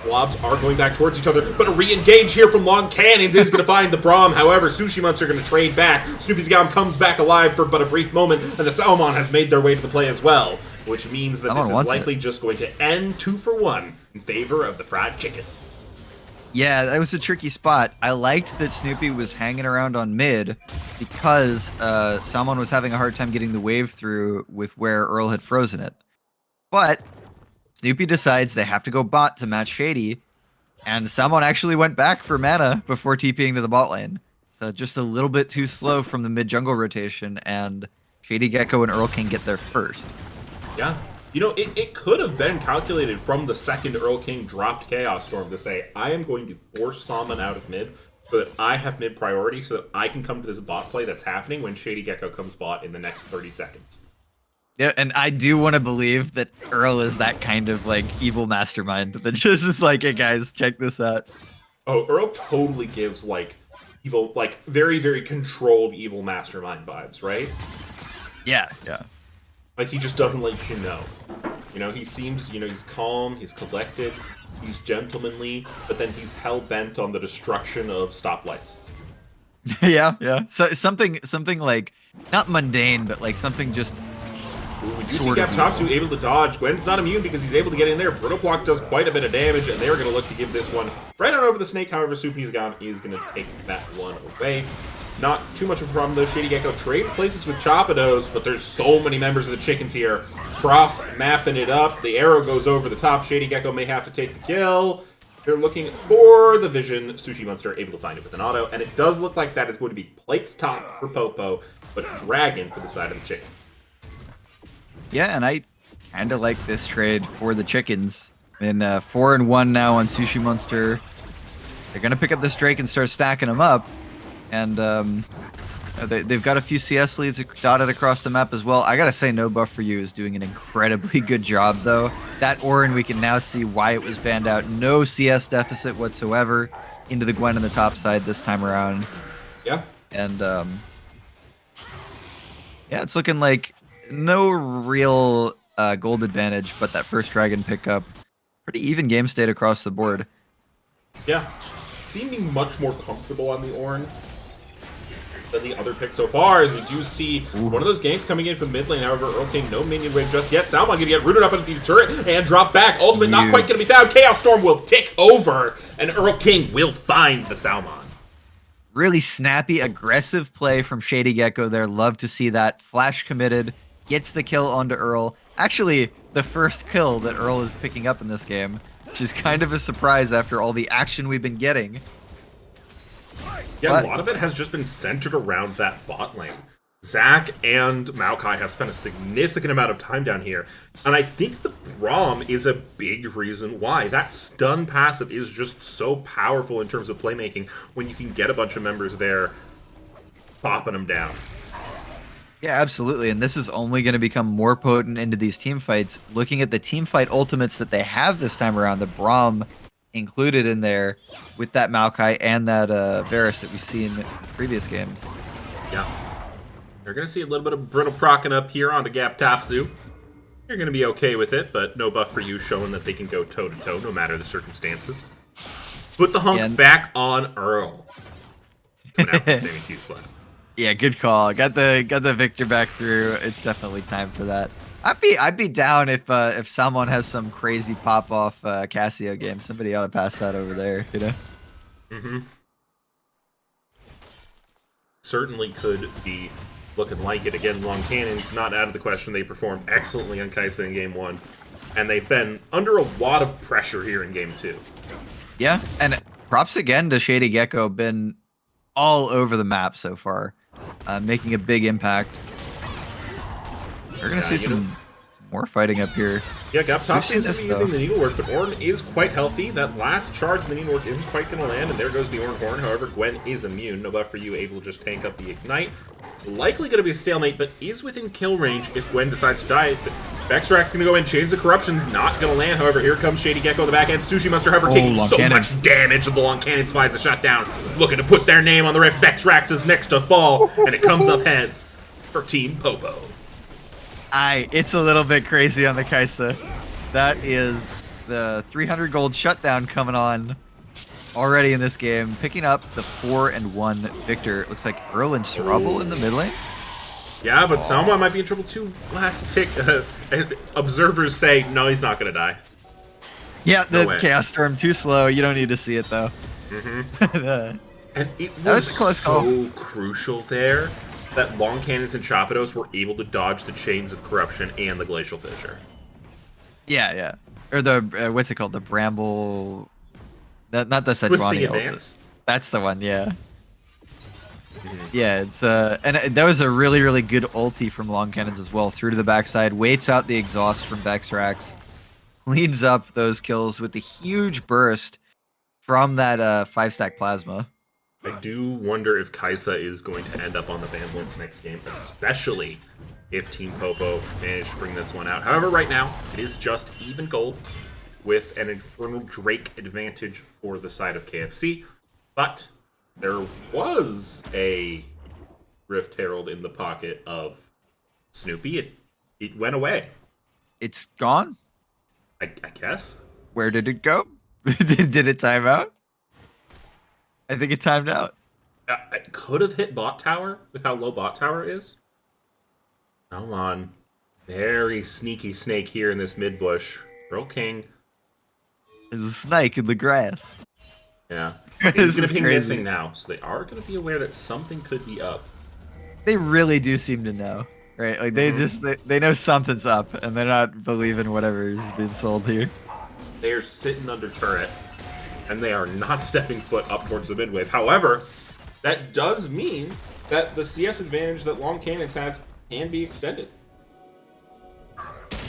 blobs are going back towards each other, but a re-engage here from Long Cannons is going to find the Braum. However, Sushi Monster going to trade back. Snoopy's Gum comes back alive for but a brief moment, and the Salmon has made their way to the play as well, which means that this is likely just going to end 2-for-1 in favor of the fried chicken. Yeah, that was a tricky spot. I liked that Snoopy was hanging around on mid because Salmon was having a hard time getting the wave through with where Earl had frozen it. But Snoopy decides they have to go bot to match Shady, and Salmon actually went back for mana before TPing to the bot lane. So just a little bit too slow from the mid jungle rotation, and Shady Gecko and Earl King get there first. Yeah. You know, it could have been calculated from the second Earl King dropped Chaos Storm to say, I am going to force Salmon out of mid so that I have mid priority so that I can come to this bot play that's happening when Shady Gecko comes bot in the next 30 seconds. Yeah, and I do want to believe that Earl is that kind of like evil mastermind that just is like, hey guys, check this out. Oh, Earl totally gives like evil, like very, very controlled evil mastermind vibes, right? Yeah, yeah. Like he just doesn't let you know. You know, he seems, you know, he's calm, he's collected, he's gentlemanly, but then he's hell-bent on the destruction of stoplights. Yeah. So something like not mundane, but like something just Ooh, we do see Gap Topsu able to dodge. Gwen's not immune because he's able to get in there. Brittle Block does quite a bit of damage, and they're going to look to give this one right on over the snake. However, Soupy's Gum is going to take that one away. Not too much of a problem, though. Shady Gecko trades places with Chapados, but there's so many members of the chickens here. Cross mapping it up. The arrow goes over the top. Shady Gecko may have to take the kill. They're looking for the vision. Sushi Monster able to find it with an auto, and it does look like that is going to be plates top for Popo, but Dragon for the side of the chickens. Yeah, and I kind of like this trade for the chickens. In 4-1 now on Sushi Monster. They're going to pick up this Drake and start stacking them up. And they've got a few CS leads dotted across the map as well. I got to say, No Buff For You is doing an incredibly good job, though. That Orin, we can now see why it was banned out. No CS deficit whatsoever into the Gwen on the top side this time around. Yeah. And, yeah, it's looking like no real gold advantage, but that first Dragon pickup. Pretty even game state across the board. Yeah. Seeming much more comfortable on the Orin. than the other pick so far, as we do see one of those ganks coming in from mid lane. However, Earl King, no minion wave just yet. Salmon going to get rooted up into the turret and drop back. Ultimate not quite going to be found. Chaos Storm will tick over, and Earl King will find the Salmon. Really snappy, aggressive play from Shady Gecko there. Love to see that. Flash committed, gets the kill onto Earl. Actually, the first kill that Earl is picking up in this game, which is kind of a surprise after all the action we've been getting. Yeah, a lot of it has just been centered around that bot lane. Zach and Maokai have spent a significant amount of time down here, and I think the Braum is a big reason why. That stun passive is just so powerful in terms of playmaking when you can get a bunch of members there popping them down. Yeah, absolutely, and this is only going to become more potent into these team fights. Looking at the team fight ultimates that they have this time around, the Braum included in there with that Maokai and that Varus that we've seen in previous games. Yeah. You're going to see a little bit of Brittle procking up here onto Gap Tapsu. You're going to be okay with it, but no buff for you, showing that they can go toe-to-toe no matter the circumstances. Put the hunk back on Earl. Coming out from Sammy 2 slap. Yeah, good call. Got the Victor back through. It's definitely time for that. I'd be down if someone has some crazy pop off Casio game. Somebody ought to pass that over there, you know? Mm-hmm. Certainly could be looking like it. Again, Long Cannon's not out of the question. They performed excellently on Kaisa in Game 1. And they've been under a lot of pressure here in Game 2. Yeah, and props again to Shady Gecko. Been all over the map so far. Making a big impact. We're going to see some more fighting up here. Yeah, Gaptopsy is using the Needlework, but Ornn is quite healthy. That last charge of the Needlework isn't quite going to land, and there goes the Ornn Horn. However, Gwen is immune. No buff for you, able to just tank up the Ignite. Likely going to be a stalemate, but is within kill range if Gwen decides to die. Vexrak's going to go in. Chains of Corruption not going to land. However, here comes Shady Gecko in the back end. Sushi Monster, however, taking so much damage. The Long Cannon finds a shot down. Looking to put their name on the rift. Vexrax is next to fall, and it comes up heads for Team Popo. It's a little bit crazy on the Kaisa. That is the 300 gold shutdown coming on already in this game. Picking up the 4-1 Victor. It looks like Earl and trouble in the mid lane. Yeah, but Salma might be in trouble too. Last tick. Observers say, no, he's not going to die. Yeah, the Chaos Storm too slow. You don't need to see it, though. Mm-hmm. And it was so crucial there that Long Cannons and Chapados were able to dodge the Chains of Corruption and the Glacial Fissure. Yeah. Or the, what's it called? The Bramble... Not the Sejuani. Twisting Advance. That's the one, yeah. Yeah, it's and that was a really, really good ulti from Long Cannons as well. Through to the backside, waits out the exhaust from Vexrax, cleans up those kills with the huge burst from that 5-stack plasma. I do wonder if Kaisa is going to end up on the ban list next game, especially if Team Popo managed to bring this one out. However, right now, it is just even gold with an Infernal Drake advantage for the side of KFC. But there was a Rift Herald in the pocket of Snoopy. It went away. It's gone? I guess. Where did it go? Did it time out? I think it timed out. I could have hit bot tower with how low bot tower is. Come on. Very sneaky snake here in this mid bush. Earl King. There's a snake in the grass. Yeah. He's going to be missing now, so they are going to be aware that something could be up. They really do seem to know, right? Like they they know something's up, and they're not believing whatever is being sold here. They are sitting under turret, and they are not stepping foot up towards the mid wave. However, that does mean that the CS advantage that Long Cannons has can be extended.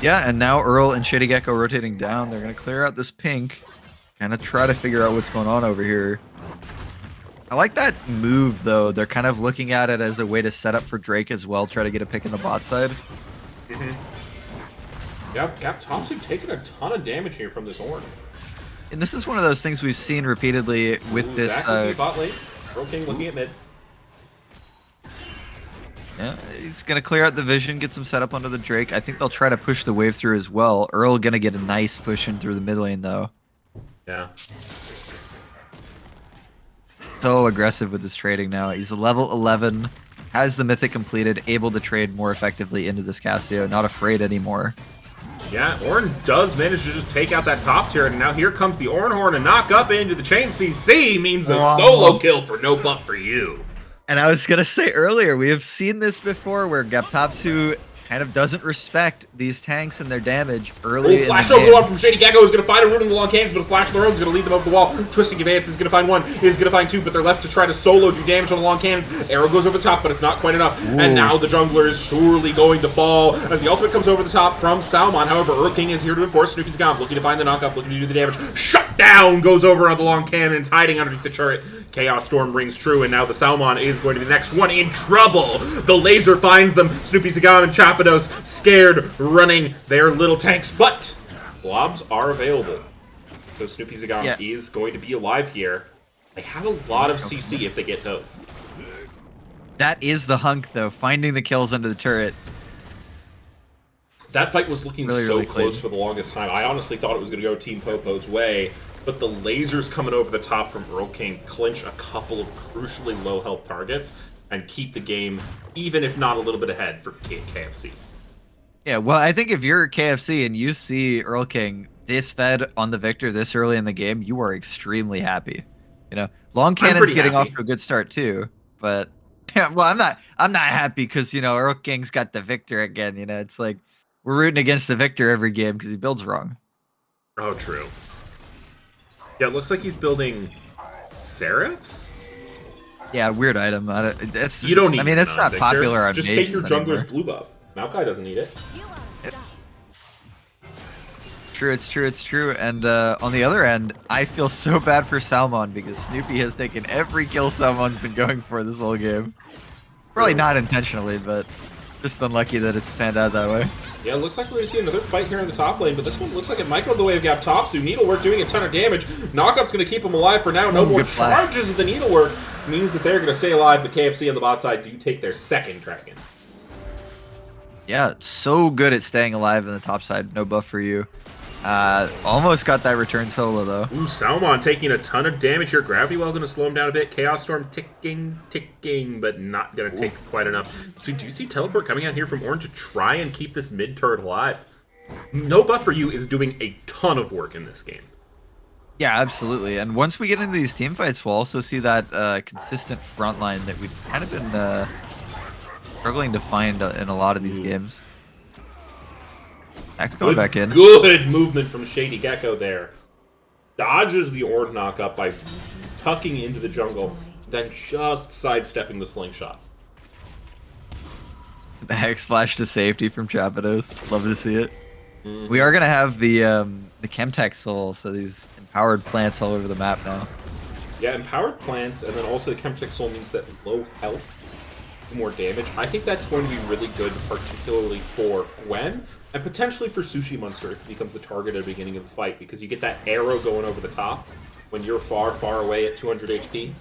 Yeah, and now Earl and Shady Gecko rotating down. They're going to clear out this pink. Kind of try to figure out what's going on over here. I like that move, though. They're kind of looking at it as a way to set up for Drake as well. Try to get a pick in the bot side. Yep, Gaptopsy taking a ton of damage here from this Ornn. And this is one of those things we've seen repeatedly with this... Zach bot lane. Earl King looking at mid. Yeah, he's going to clear out the vision, get some setup onto the Drake. I think they'll try to push the wave through as well. Earl going to get a nice push in through the mid lane, though. Yeah. so aggressive with his trading now. He's a level 11, has the mythic completed, able to trade more effectively into this Cassio, not afraid anymore. Yeah, Ornn does manage to just take out that top tier, and now here comes the Ornhorn and knock up into the chain CC means a solo kill for no buff for you. And I was going to say earlier, we have seen this before where Gaptopsu kind of doesn't respect these tanks and their damage early in the Flash game. over from Shady Gecko is going to find a root in the long cannons, but a flash of their own is going to lead them over the wall. Twisting Advance is going to find one, is going to find two, but they're left to try to solo do damage on the long cannons. Arrow goes over the top, but it's not quite enough. Ooh. And now the jungler is surely going to fall as the ultimate comes over the top from Salmon. However, Earl King is here to enforce. Snoopy's gone, looking to find the knockup, looking to do the damage. Shut down goes over on the long cannons, hiding underneath the turret. Chaos Storm rings true, and now the Salmon is going to be the next one in trouble. The laser finds them. Snoopy Zagan and Chapados scared, running their little tanks, but blobs are available. So Snoopy Zagan is going to be alive here. They have a lot of CC if they get Dove. That is the hunk, though, finding the kills under the turret. That fight was looking really close for the longest time. I honestly thought it was going to go Team Popo's way. But the lasers coming over the top from Earl King clinch a couple of crucially low health targets and keep the game, even if not a little bit ahead, for KFC. Yeah, well, I think if you're KFC and you see Earl King this fed on the Victor this early in the game, you are extremely happy. You know, Long Cannon's getting off to a good start too, but yeah, well, I'm not happy because Earl King's got the Victor again. It's like we're rooting against the Victor every game because he builds wrong. Oh, true. Yeah, it looks like he's building Seraphs? Yeah, weird item. It's, you don't need it's not popular on just mages take your jungler's anymore. blue buff. Maokai doesn't need it. True, it's true. And on the other end, I feel so bad for Salmon because Snoopy has taken every kill Salmon's been going for this whole game. Probably not intentionally, but just unlucky that it's panned out that way. Yeah, it looks like we're going to see another fight here in the top lane, but this one looks like it might go the way of Gaptopsu. Needlework doing a ton of damage. Knockup's going to keep him alive for now. No more charges of the Needlework means that they're going to stay alive, but KFC on the bot side do take their second dragon. Yeah, so good at staying alive in the top side. No buff for you. Almost got that return solo, though. Ooh, Salmon taking a ton of damage here. Gravity Well going to slow him down a bit. Chaos Storm ticking, but not going to take quite enough. So we do see Teleport coming out here from Ornn to try and keep this mid turret alive. No buff for you is doing a ton of work in this game. Yeah, absolutely. And once we get into these team fights, we'll also see that consistent front line that we've kind of been struggling to find in a lot of these games. Axe going back in. Good movement from Shady Gecko there. Dodges the Ornn knockup by tucking into the jungle, then just sidestepping the slingshot. The Hex Flash to safety from Chapados. Love to see it. We are going to have the Chemtech Soul, so these empowered plants all over the map now. Yeah, empowered plants, and then also the Chemtech Soul means that low health, more damage. I think that's going to be really good, particularly for Gwen. And potentially for Sushi Monster if it becomes the target at the beginning of the fight, because you get that arrow going over the top when you're far, far away at 200 HP.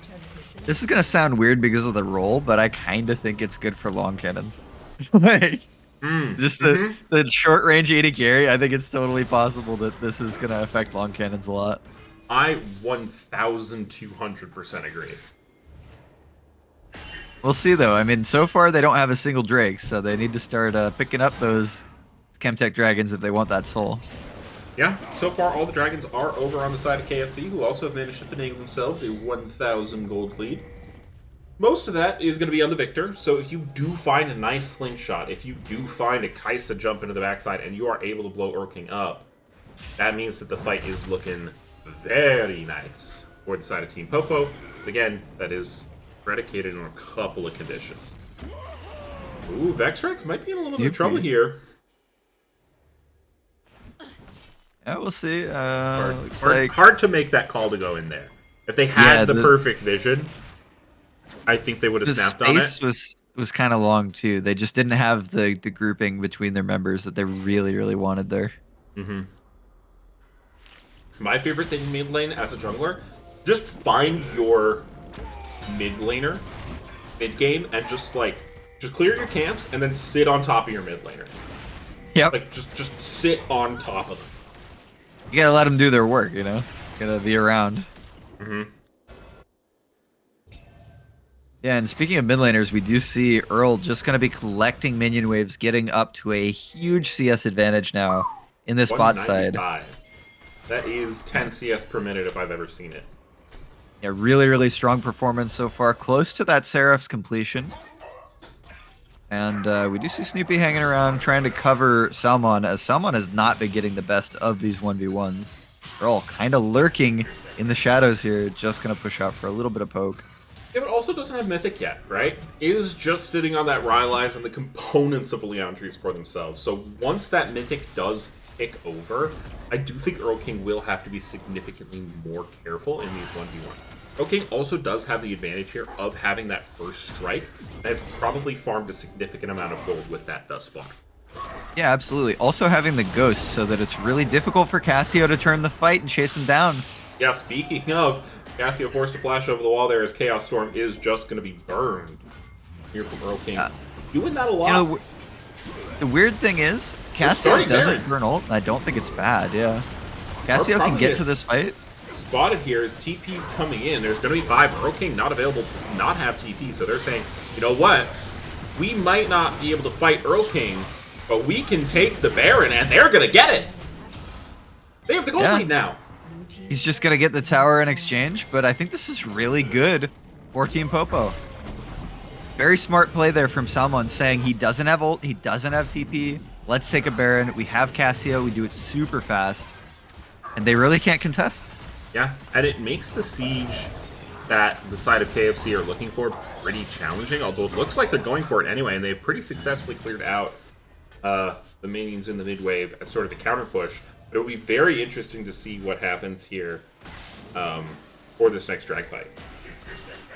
This is going to sound weird because of the roll, but I kind of think it's good for long cannons. Like, just the short range AD carry, I think it's totally possible that this is going to affect long cannons a lot. I 1,200% agree. We'll see, though. I mean, so far they don't have a single Drake, so they need to start picking up those Chemtech dragons if they want that soul. Yeah, so far all the dragons are over on the side of KFC, who also have managed to finagle themselves a 1,000 gold lead. Most of that is going to be on the Victor, so if you do find a nice slingshot, if you do find a Kaisa jump into the backside, and you are able to blow Earl King up, that means that the fight is looking very nice for the side of Team Popo. Again, that is predicated on a couple of conditions. Ooh, Vexrex might be in a little bit of trouble here. Yeah, we'll see. Hard to make that call to go in there. If they had the perfect vision, I think they would have snapped on it. The space was kind of long, too. They just didn't have the grouping between their members that they really, really wanted there. My favorite thing in mid lane as a jungler, just find your mid laner, mid game, and just clear your camps and then sit on top of your mid laner. Yep. Like, just sit on top of them. You gotta let them do their work, you know? Gotta be around. Yeah, and speaking of mid laners, we do see Earl just going to be collecting minion waves, getting up to a huge CS advantage now in this bot side. 195. That is 10 CS per minute if I've ever seen it. Yeah, really, really strong performance so far. Close to that Seraph's completion. And we do see Snoopy hanging around trying to cover Salmon, as Salmon has not been getting the best of these 1v1s. They're all kind of lurking in the shadows here, just going to push out for a little bit of poke. Yeah, but also doesn't have Mythic yet, right? Is just sitting on that Rylai's and the components of Leandries for themselves. So once that Mythic does tick over, I do think Earl King will have to be significantly more careful in these 1v1. Earl King also does have the advantage here of having that first strike, and has probably farmed a significant amount of gold with that thus far. Yeah, absolutely. Also having the Ghost so that it's really difficult for Cassio to turn the fight and chase him down. Yeah, speaking of, Cassio forced to flash over the wall there as Chaos Storm is just going to be burned here from Earl King. Doing that a lot. You know, the weird thing is, Cassio doesn't burn ult, and I don't think it's bad, yeah. Cassio can get to this fight. Spotted here as TP's coming in. There's going to be 5. Earl King not available, does not have TP, so they're saying, you know what? We might not be able to fight Earl King, but we can take the Baron, and they're going to get it! They have the gold lead now. He's just going to get the tower in exchange, but I think this is really good for Team Popo. Very smart play there from Salmon, saying he doesn't have ult, he doesn't have TP. Let's take a Baron. We have Cassio, we do it super fast, and they really can't contest. Yeah, and it makes the siege that the side of KFC are looking for pretty challenging, although it looks like they're going for it anyway, and they've pretty successfully cleared out the minions in the mid wave as sort of the counter push. But it'll be very interesting to see what happens here for this next drag fight.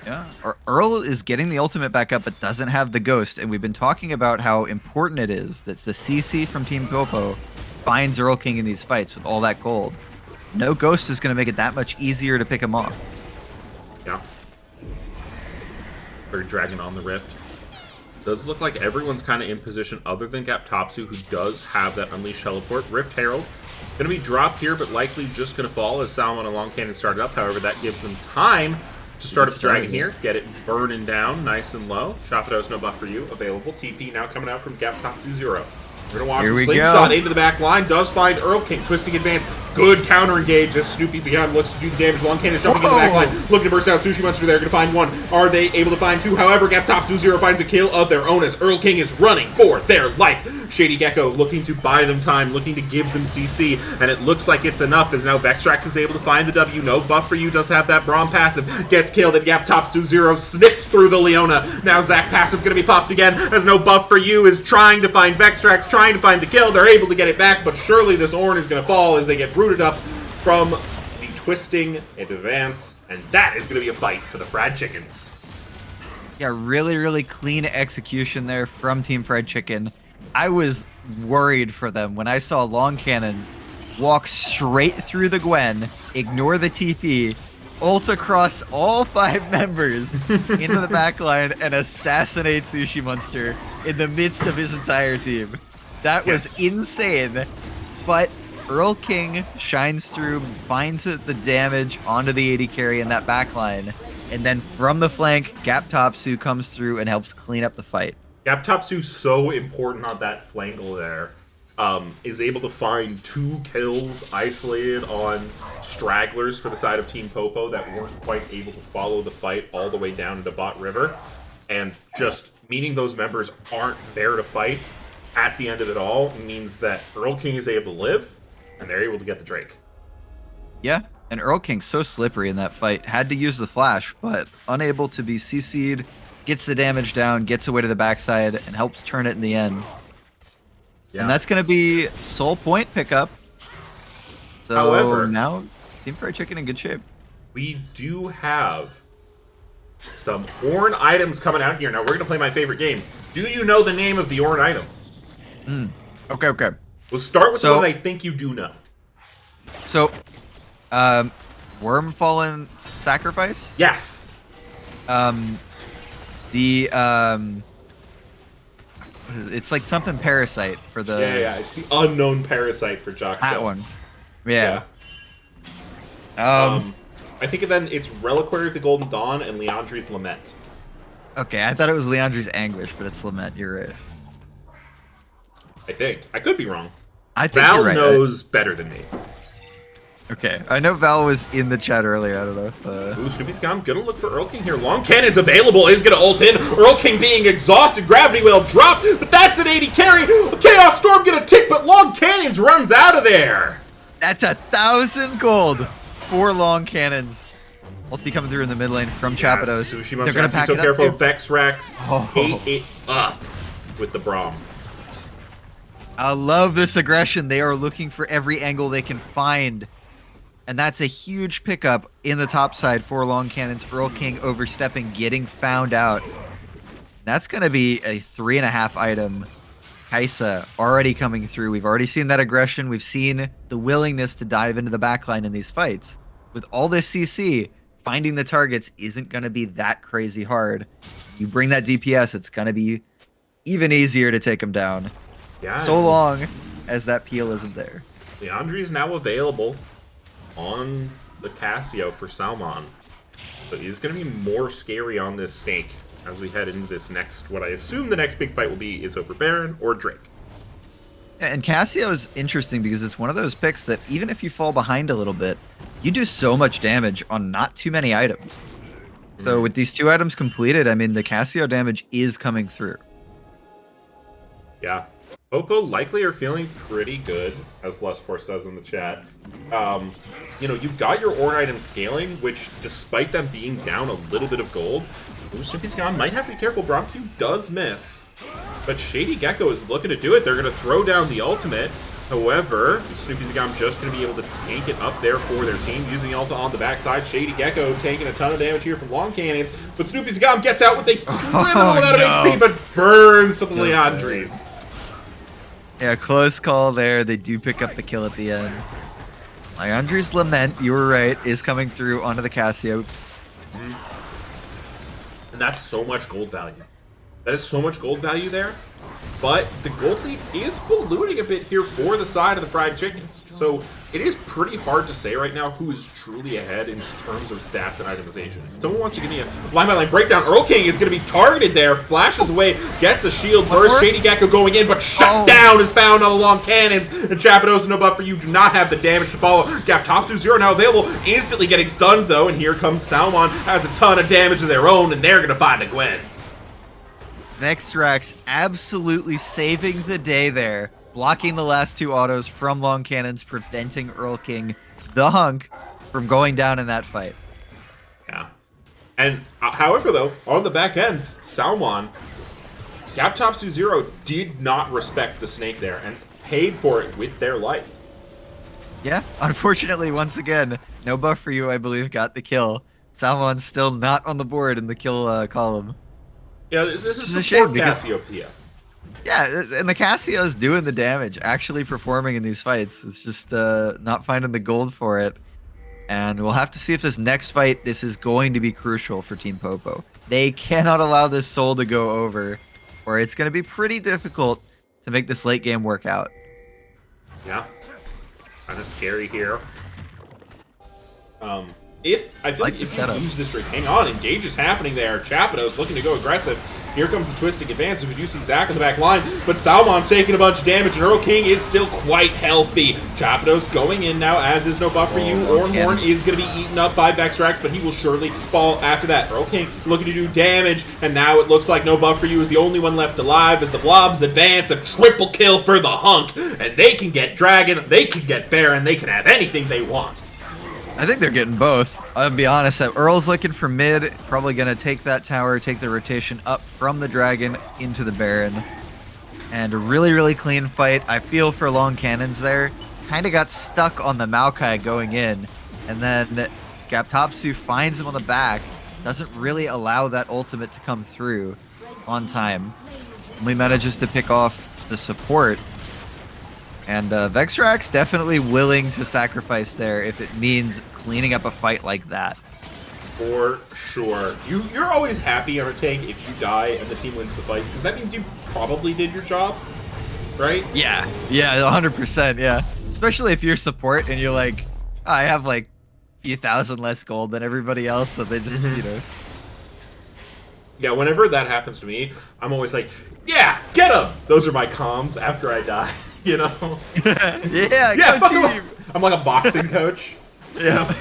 Yeah, Earl is getting the ultimate back up, but doesn't have the Ghost, and we've been talking about how important it is that the CC from Team Popo finds Earl King in these fights with all that gold. No Ghost is going to make it that much easier to pick him off. Yeah. They're dragging on the Rift. Does look like everyone's kind of in position other than Gaptopsu, who does have that Unleashed Teleport. Rift Herald going to be dropped here, but likely just going to fall as Salmon and Long Cannon started up. However, that gives them time to start up the Dragon here. Get it burning down nice and low. Chapados, no buff for you. Available. TP now coming out from Gaptopsu 0. We're going to watch the slingshot into the back line. Does find Earl King. Twisting advance. Good counter engage as Snoopy's again looks to do the damage. Long Cannon jumping in the back line. Looking to burst out. Sushi Monster there. Going to find 1. Are they able to find 2? However, Gaptopsu 0 finds a kill of their own as Earl King is running for their life. Shady Gecko looking to buy them time, looking to give them CC, and it looks like it's enough as now Vextrax is able to find the W. No buff for you, does have that Braum passive, gets killed, and Gaptopsu 0 snips through the Leona. Now Zac passive going to be popped again as no buff for you is trying to find Vextrax, trying to find the kill. They're able to get it back, but surely this Ornn is going to fall as they get rooted up from the twisting advance, and that is going to be a fight for the Fried Chickens. Yeah, really, really clean execution there from Team Fried Chicken. I was worried for them when I saw Long Cannons walk straight through the Gwen, ignore the TP, ult across all 5 members into the backline, and assassinate Sushi Monster in the midst of his entire team. That was insane, but Earl King shines through, finds the damage onto the AD carry in that backline, and then from the flank, Gaptopsu comes through and helps clean up the fight. Gaptopsu so important on that flangle there. Is able to find 2 kills isolated on stragglers for the side of Team Popo that weren't quite able to follow the fight all the way down into Bot River. And just meaning those members aren't there to fight at the end of it all means that Earl King is able to live, and they're able to get the Drake. Yeah, and Earl King's so slippery in that fight. Had to use the flash, but unable to be CC'd. Gets the damage down, gets away to the backside, and helps turn it in the end. Yeah. And that's going to be Soul Point pickup. So however, now Team Fried Chicken in good shape. We do have some Ornn items coming out here. Now we're going to play my favorite game. Do you know the name of the Ornn item? Okay. We'll start with the one I think you do know. So, Wormfallen Sacrifice? Yes. It's like something parasite for the... Yeah, it's the unknown parasite for Jock. That one. Yeah. I think then it's Reliquary of the Golden Dawn and Leandri's Lament. Okay, I thought it was Leandri's Anguish, but it's Lament. You're right. I think. I could be wrong. I think Val you're right. knows better than me. Okay, I know Val was in the chat earlier. I don't know if. Ooh, Snoopy's gone. Gonna look for Earl King here. Long Cannon's available. Is gonna ult in. Earl King being exhausted. Gravity Whale drop, but that's an 80 carry. Chaos Storm gonna tick, but Long Cannons runs out of there. That's 1,000 gold. 4 long cannons. Ulti coming through in the mid lane from Chapados. Sushi They're gonna be pack so it up. careful. Too. Vex Rex Oh. ate it up with the Braum. I love this aggression. They are looking for every angle they can find. And that's a huge pickup in the top side for long cannons. Earl King overstepping, getting found out. That's going to be a 3.5 item. Kaisa already coming through. We've already seen that aggression. We've seen the willingness to dive into the backline in these fights. With all this CC, finding the targets isn't going to be that crazy hard. You bring that DPS, it's going to be even easier to take them down. Yeah. So long as that peel isn't there. Leandri is now available on the Cassio for Salmon. So he's going to be more scary on this snake as we head into this next, what I assume the next big fight will be is over Baron or Drake. And Cassio is interesting because it's one of those picks that even if you fall behind a little bit, you do so much damage on not too many items. So with these 2 items completed, I mean, the Cassio damage is coming through. Yeah. Popo likely are feeling pretty good, as Lustforce says in the chat. You know, you've got your Orn items scaling, which, despite them being down a little bit of gold, Snoopy's gone. Might have to be careful. Bromq does miss, but Shady Gecko is looking to do it. They're going to throw down the ultimate. However, Snoopy's gone just going to be able to tank it up there for their team, using Ulta on the backside. Shady Gecko taking a ton of damage here from Long Cannons, but Snoopy's gone gets out with a criminal amount of HP, but burns to the Leandries. Yeah, close call there. They do pick up the kill at the end. Leandri's Lament, you were right, is coming through onto the Cassio. And that's so much gold value. That is so much gold value there. But the gold lead is ballooning a bit here for the side of the fried chickens. So it is pretty hard to say right now who is truly ahead in terms of stats and itemization. Someone wants to give me a line-by-line breakdown. Earl King is going to be targeted there. Flashes away, gets a shield burst. Shady Gecko going in, but shut down is found on the long cannons. And Chapados, no buff for you, do not have the damage to follow. Gap top 2-0 now available. Instantly getting stunned, though. And here comes Salmon. Has a ton of damage of their own, and they're going to find a Gwen. Vexrax absolutely saving the day there, blocking the last 2 autos from long cannons, preventing Earl King, the hunk, from going down in that fight. Yeah. And however, though, on the back end, Salmon, Gap Top 2-0 did not respect the snake there and paid for it with their life. Yeah, unfortunately, once again, no buff for you, I believe, got the kill. Salmon's still not on the board in the kill column. Yeah, this is a shame support Cassiopeia. Yeah, and the Cassio's doing the damage, actually performing in these fights. It's just not finding the gold for it. And we'll have to see if this next fight, this is going to be crucial for Team Popo. They cannot allow this soul to go over, or it's going to be pretty difficult to make this late game work out. Yeah. Kind of scary here. If I feel like if you lose this streak, hang on, engage is happening there. Chapados looking to go aggressive. Here comes the twisting advance. We do see Zach in the back line, but Salmon's taking a bunch of damage, and Earl King is still quite healthy. Chapados going in now, as is no buff for you. Ornhorn is going to be eaten up by Vexrax, but he will surely fall after that. Earl King looking to do damage, and now it looks like no buff for you is the only one left alive as the blobs advance. A triple kill for the hunk, and they can get Dragon, they can get Baron, they can have anything they want. I think they're getting both. I'll be honest, Earl's looking for mid, probably going to take that tower, take the rotation up from the Dragon into the Baron. And a really, really clean fight. I feel for long cannons there. Kind of got stuck on the Maokai going in. And then Gaptopsu finds him on the back. Doesn't really allow that ultimate to come through on time. Only manages to pick off the support. And Vexrax definitely willing to sacrifice there if it means cleaning up a fight like that. For sure. You're always happy on a tank if you die and the team wins the fight, because that means you probably did your job, right? Yeah, 100%, yeah. Especially if you're support and you're like, oh, I have like a few thousand less gold than everybody else, so they just, you know. Yeah, whenever that happens to me, I'm always like, yeah, get him! Those are my comms after I die, you know? Yeah, Yeah, go fuck him team. up! I'm like a boxing coach. Yeah.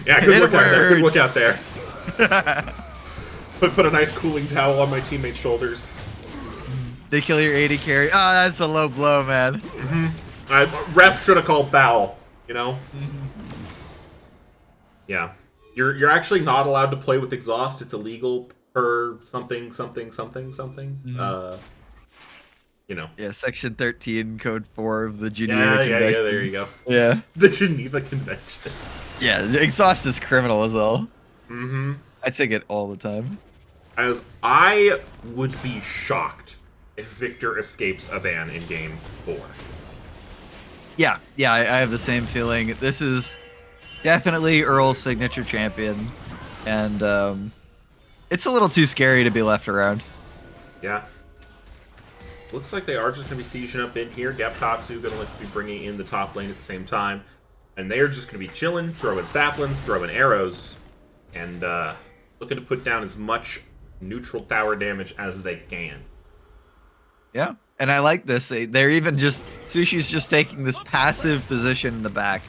Yeah, good It look out there, good works. look out there. Put a nice cooling towel on my teammate's shoulders. They kill your 80 carry. Oh, that's a low blow, man. Ref should have called foul, you know? Yeah. You're actually not allowed to play with exhaust. It's illegal per something. You know. Yeah, section 13, code 4 of the Geneva Yeah, Convention. there you go. Yeah. The Geneva Convention. Yeah, the exhaust is criminal as well. Mm-hmm. I take it all the time. As I would be shocked if Victor escapes a ban in game 4. Yeah, I have the same feeling. This is definitely Earl's signature champion, and it's a little too scary to be left around. Yeah. Looks like they are just going to be sieging up in here. Gaptopsu going to be bringing in the top lane at the same time. And they are just going to be chilling, throwing saplings, throwing arrows, and looking to put down as much neutral tower damage as they can. Yeah, and I like this. They're even just Sushi's just taking this passive position in the back.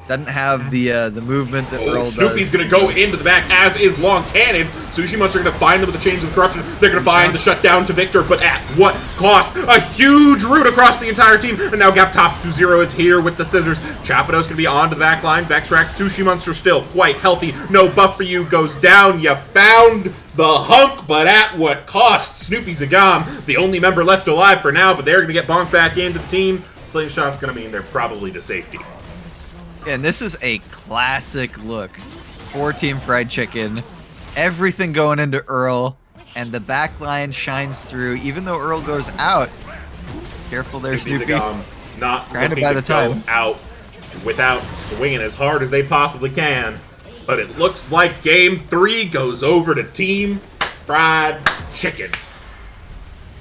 Doesn't have the movement that Earl does. Snoopy's going to go into the back, as is Long Cannons. Sushi Monster are going to find them with the Chains of Corruption. They're going to find the shutdown to Victor, but at what cost? A huge route across the entire team. And now Gaptopsu Zero is here with the scissors. Chapado's going to be on to the back line. Vexrax, Sushi Monster still quite healthy. No buff for you goes down. You found the hunk, but at what cost? Snoopy Zagam, the only member left alive for now, but they're going to get bonked back into the team. Slingshot's going to mean they're probably to safety. And this is a classic look for Team Fried Chicken. Everything going into Earl, and the back line shines through. Even though Earl goes out, careful there, Snoopy. Not Trying to looking buy to the go time. out without swinging as hard as they possibly can. But it looks like Game 3 goes over to Team Fried Chicken.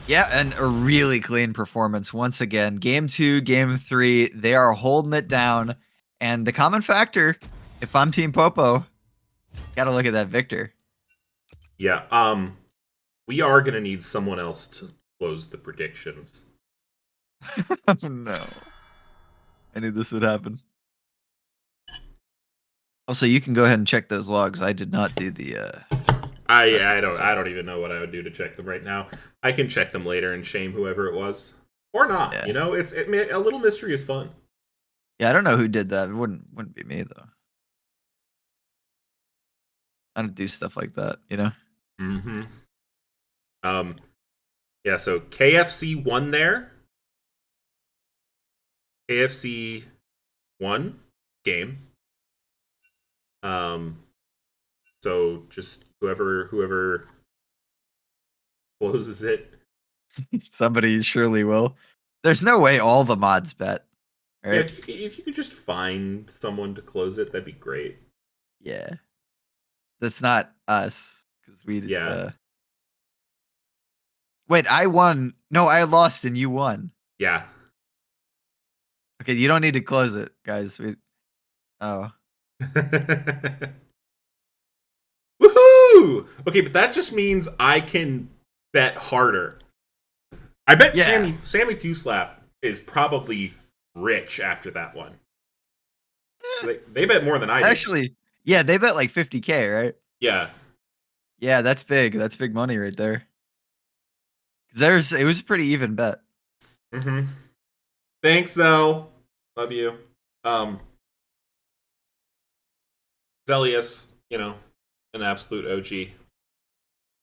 Yeah, and a really clean performance once again. Game 2, Game 3, they are holding it down. And the common factor, if I'm Team Popo, gotta look at that Victor. Yeah, we are gonna need someone else to close the predictions. No. I knew this would happen. Also, you can go ahead and check those logs. I did not do the I don't even know what I would do to check them right now. I can check them later and shame whoever it was. Or not. Yeah. You know, a little mystery is fun. Yeah, I don't know who did that. It wouldn't be me though. I don't do stuff like that, you know? Mm-hmm. Yeah, so KFC won there. KFC won game. So just whoever closes it. Somebody surely will. There's no way all the mods bet. Right? Yeah, if you could just find someone to close it, that'd be great. Yeah. That's not us. Because we did Yeah. Wait, I won. No, I lost and you won. Yeah. Okay, you don't need to close it, guys. Oh. Woohoo! Okay, but that just means I can bet harder. I bet Yeah. Sammy Two Slap is probably rich after that one. They bet more than I did. Actually, yeah, they bet like 50K, right? Yeah. Yeah, that's big. That's big money right there. 'Cause it was a pretty even bet. Mm-hmm. Thanks, Zell. Love you. Zelius, an absolute OG.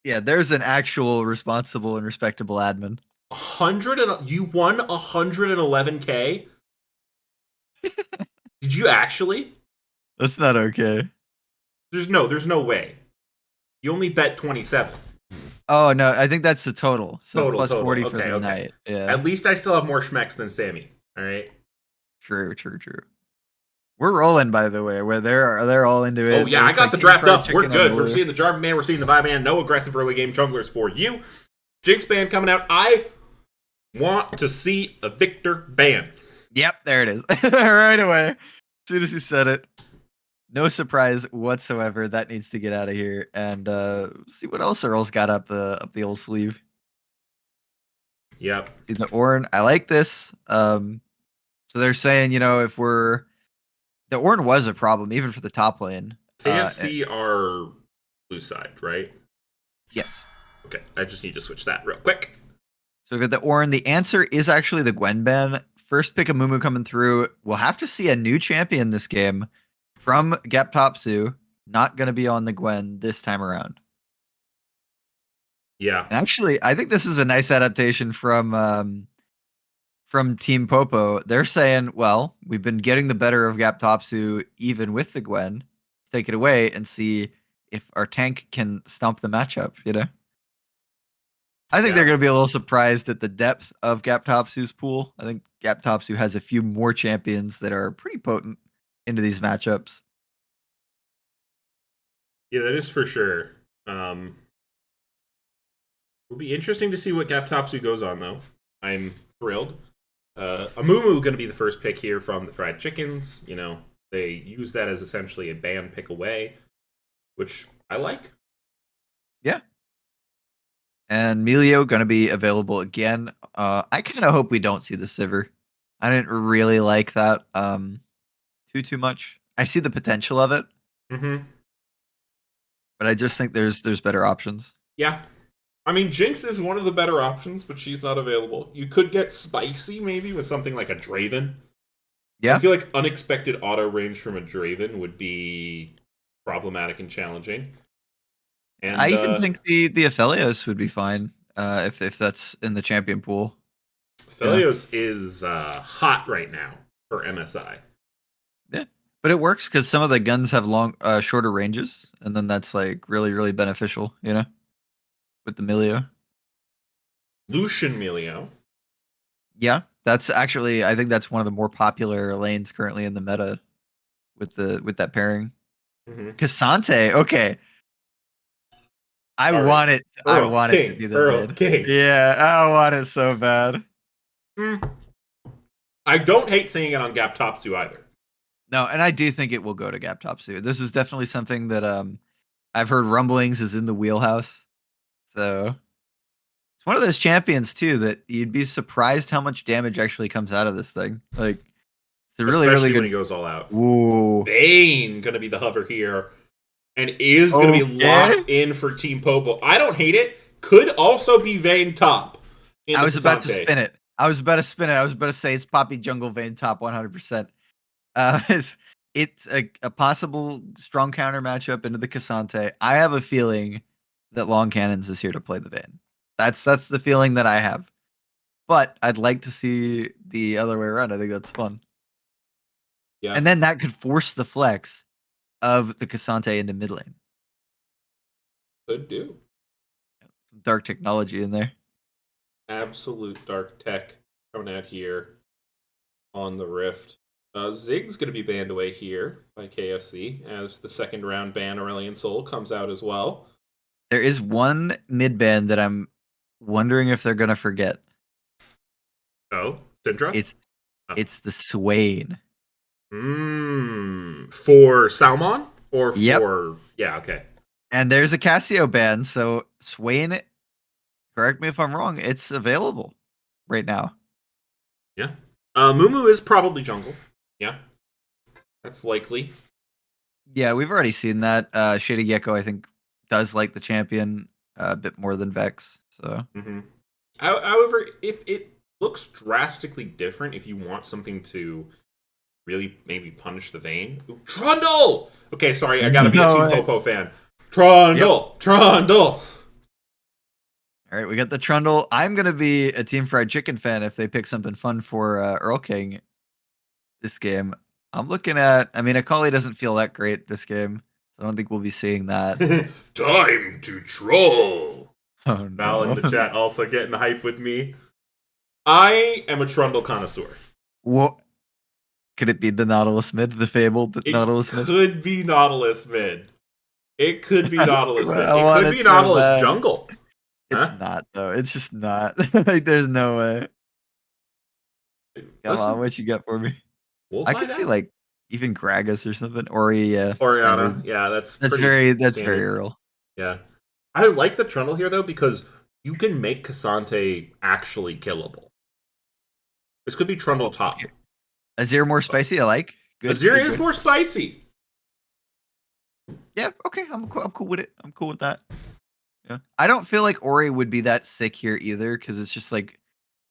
Yeah, there's an actual responsible and respectable admin. You won 111K? Did you actually? That's not okay. There's no way. You only bet 27. Oh no, I think that's the total. So Total. plus 40 for Okay, the okay. night. Yeah. At least I still have more schmecks than Sammy. All right. True. We're rolling, by the way. Where they're all into it. Oh yeah, I It's got like the Team draft Fried up. We're Chicken good. on We're blue. seeing the Jarvan man. We're seeing the Vi man. No aggressive early game junglers for you. Jinx ban coming out. I want to see a Victor ban. Yep, there it is. Right away. As soon as you said it. No surprise whatsoever. That needs to get out of here. And see what else Earl's got up the old sleeve. Yep. See the Ornn. I like this. So they're saying, if the Ornn was a problem even for the top lane. KFC are blue side, right? Yes. Okay, I just need to switch that real quick. So we've got the Ornn. The answer is actually the Gwen ban. First pick of Mumu coming through. We'll have to see a new champion this game from Gaptopsu. Not going to be on the Gwen this time around. Yeah. And actually, I think this is a nice adaptation from Team Popo. They're saying, well, we've been getting the better of Gaptopsu even with the Gwen. Take it away and see if our tank can stomp the matchup, I think they're going to be a little surprised at the depth of Gaptopsu's pool. I think Gaptopsu has a few more champions that are pretty potent into these matchups. Yeah, that is for sure. It'll be interesting to see what Gaptopsu goes on, though. I'm thrilled. Amumu going to be the first pick here from the Fried Chickens. They use that as essentially a ban pick away, which I like. Yeah. And Melio going to be available again. I kind of hope we don't see the Sivir. I didn't really like that too much. I see the potential of it, but I just think there's better options. Yeah. I mean, Jinx is one of the better options, but she's not available. You could get spicy maybe with something like a Draven. Yeah. I feel like unexpected auto range from a Draven would be problematic and challenging. And I even think the Aphelios would be fine if that's in the champion pool. Aphelios is hot right now for MSI. Yeah, but it works because some of the guns have shorter ranges, and then that's like really beneficial, with the Melio. Lucian Melio. Yeah, that's actually I think that's one of the more popular lanes currently in the meta with that pairing. Cassante, okay. I want it to be the Earl mid. King. Yeah, I want it so bad. I don't hate seeing it on Gaptopsu either. No, and I do think it will go to Gaptopsu. This is definitely something that I've heard rumblings is in the wheelhouse. So it's one of those champions too that you'd be surprised how much damage actually comes out of this thing. Like it's a really good when he goes all out. Ooh. Vayne gonna be the hover here. And is going to be locked in for Team Popo. I don't hate it. Could also be Vayne top. I was about to spin it. I was about to say it's Poppy Jungle Vayne top 100%. It's a possible strong counter matchup into the Cassante. I have a feeling that Long Cannons is here to play the Vayne. That's the feeling that I have. But I'd like to see the other way around. I think that's fun. Yeah. And then that could force the flex of the Cassante into mid lane. Could do. Some dark technology in there. Absolute dark tech coming out here on the Rift. Zig's going to be banned away here by KFC as the second round ban Aurelion Sol comes out as well. There is one mid ban that I'm wondering if they're going to forget. Oh, Syndra? It's the Swain. For Salmon? Or for... Yep. Yeah, okay. And there's a Cassio ban, so Swain, correct me if I'm wrong, it's available right now. Yeah. Mumu is probably jungle. Yeah. That's likely. Yeah, we've already seen that. Shady Gecko, I think, does like the champion a bit more than Vex. So. However, if it looks drastically different, if you want something to really maybe punish the Vayne. Ooh, Trundle! Okay, sorry, I gotta be a Team Popo fan. Trundle! Yep. Trundle! All right, we got the Trundle. I'm going to be a Team Fried Chicken fan if they pick something fun for Earl King this game. I'm looking at, Akali doesn't feel that great this game. So I don't think we'll be seeing that. Time to troll! Oh, no. Val in the chat also getting hype with me. I am a Trundle connoisseur. What? Could it be the Nautilus mid, the fabled Nautilus mid? It could be Nautilus mid. It could be Nautilus mid. It could be Nautilus jungle. It's not, though. It's just not. Like, there's no way. Come on, what you got for me? We'll I could see, like, even Gragas or something. Ori, yeah. Oriana, Standard. yeah, that's That's pretty that's very standard. Earl. Yeah. I like the Trundle here, though, because you can make Cassante actually killable. This could be Trundle Oh, top. okay. Azir more spicy. I like. Good. Azir Good. is Good. more spicy. Yeah. Okay. I'm cool with it. I'm cool with that. Yeah. I don't feel like Ori would be that sick here either because it's just like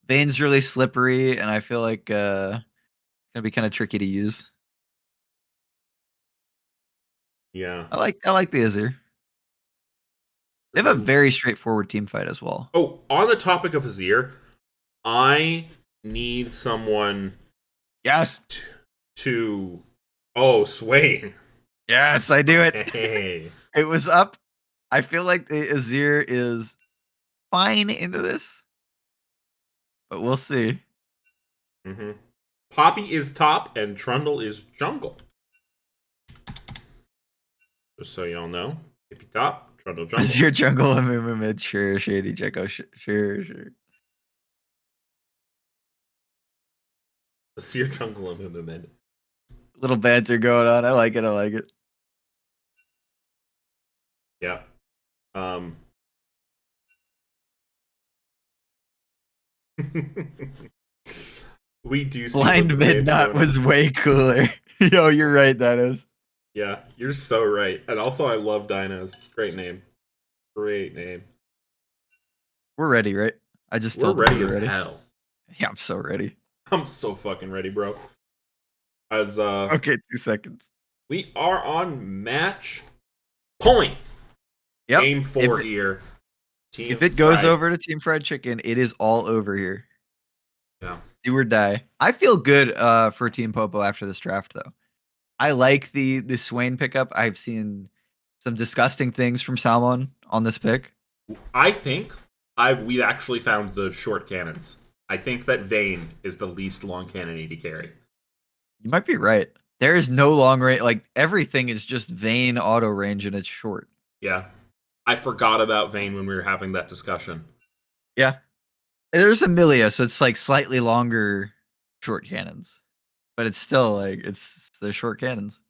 Vayne's really slippery, and I feel like it's gonna be kind of tricky to use. Yeah. I like the Azir. They have a very straightforward team fight as well. Oh, on the topic of Azir, I need someone Yes. to. Oh, swaying. Yes, I do it. Hey. It was up. I feel like the Azir is fine into this, but we'll see. Mm-hmm. Poppy is top and Trundle is jungle. Just so y'all know. Hippie top, Trundle jungle. Azir jungle and Mumu mid. Sure, Shady Jekko. Sure. Azir jungle and Mumu mid. Little banter going on. I like it. Yeah. We do see Blind Midnight was way cooler. Yo, you're right, Dinos. Yeah, you're so right. And also, I love Dinos. Great name. Great name. We're ready, right? I just We're told ready them as we're ready. hell. Yeah, I'm so ready. I'm so fucking ready, bro. As Okay, 2 seconds. we are on match point. Yep. Game 4 here. Team If it goes Fried. over to Team Fried Chicken, it is all over here. Yeah. Do or die. I feel good for Team Popo after this draft, though. I like the Swain pickup. I've seen some disgusting things from Salmon on this pick. I think we've actually found the short cannons. I think that Vayne is the least long cannon AD carry. You might be right. There is no long range. Like everything is just Vayne auto range and it's short. Yeah. I forgot about Vayne when we were having that discussion. Yeah. There's Amelia, so it's like slightly longer short cannons. But it's still like they're short cannons.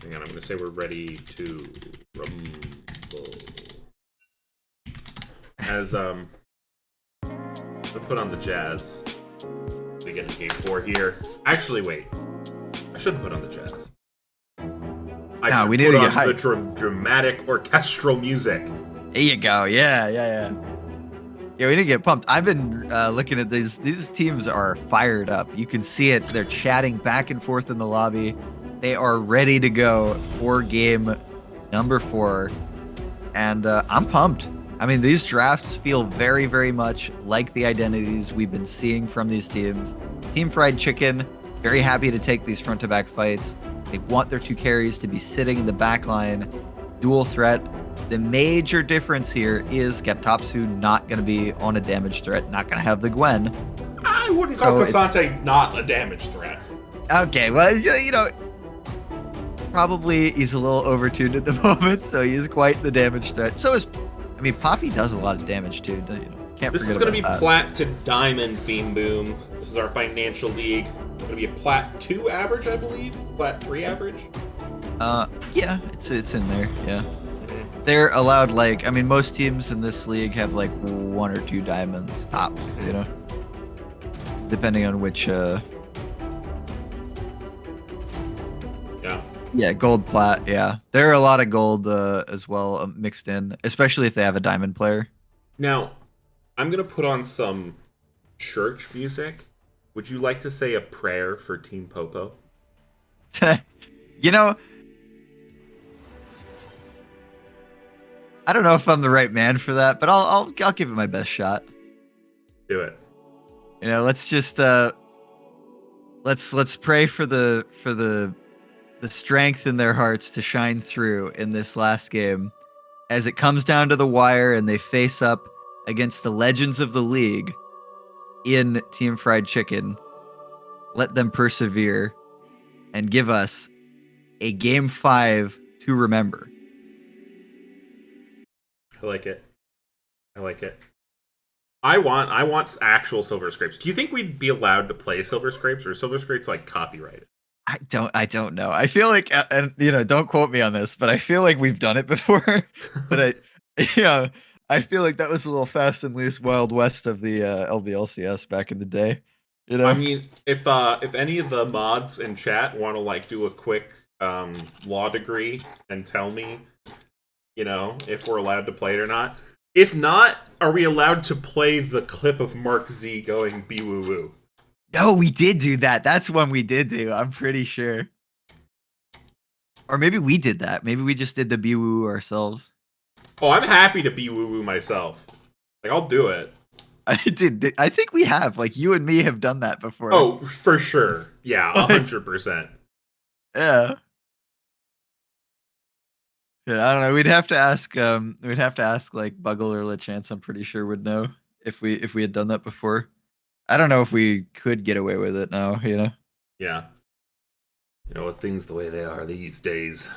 Hang on, I'm gonna say we're ready to rumble. As I'll put on the Jazz. We get to game 4 here. Actually, wait. I shouldn't put on the Jazz. I we need to get the hype. dramatic orchestral music. There you go. Yeah. Yeah, we need to get pumped. I've been looking at these. These teams are fired up. You can see it. They're chatting back and forth in the lobby. They are ready to go for game number 4. And I'm pumped. I mean, these drafts feel very, very much like the identities we've been seeing from these teams. Team Fried Chicken, very happy to take these front-to-back fights. They want their 2 carries to be sitting in the back line. Dual threat. The major difference here is Geptopsu not going to be on a damage threat, not going to have the Gwen. I wouldn't call Cassante not a damage threat. Okay, well, you know, probably he's a little overtuned at the moment, so he is quite the damage threat. So is, I mean, Poppy does a lot of damage too. Can't This is forget going to be about that. Plat to Diamond Beam Boom. This is our financial league. It's going to be a Plat 2 average, I believe. Plat 3 average. Yeah, it's in there. Yeah. They're allowed, like, I mean, most teams in this league have like 1 or 2 diamonds tops, you know, depending on which. Yeah, gold, plat. Yeah, there are a lot of gold as well mixed in, especially if they have a diamond player. Now, I'm gonna put on some church music. Would you like to say a prayer for Team Popo? You know, I don't know if I'm the right man for that, but I'll give it my best shot. Do it. You know, let's just let's pray for the strength in their hearts to shine through in this last game as it comes down to the wire and they face up against the legends of the league in Team Fried Chicken. Let them persevere and give us a game 5 to remember. I like it. I like it. I want actual Silver Scrapes. Do you think we'd be allowed to play Silver Scrapes, or is Silver Scrapes like copyrighted? I don't know. I feel like, and don't quote me on this, but I feel like we've done it before. But yeah, I feel like that was a little fast and loose, Wild West of the LVLCS back in the day. I mean, if any of the mods in chat want to like do a quick law degree and tell me, if we're allowed to play it or not. If not, are we allowed to play the clip of Mark Z going "Bee woo woo"? No, we did do that. That's one we did do. I'm pretty sure. Or maybe we did that. Maybe we just did the "Bee woo" ourselves. Oh, I'm happy to "Bee woo woo" myself. Like, I'll do it. I did. I think we have. Like, you and me have done that before. Oh, for sure. Yeah, 100%. Yeah. Yeah, I don't know. We'd have to ask. Like Buggle or LeChance. I'm pretty sure would know if we had done that before. I don't know if we could get away with it now. Yeah. With things the way they are these days,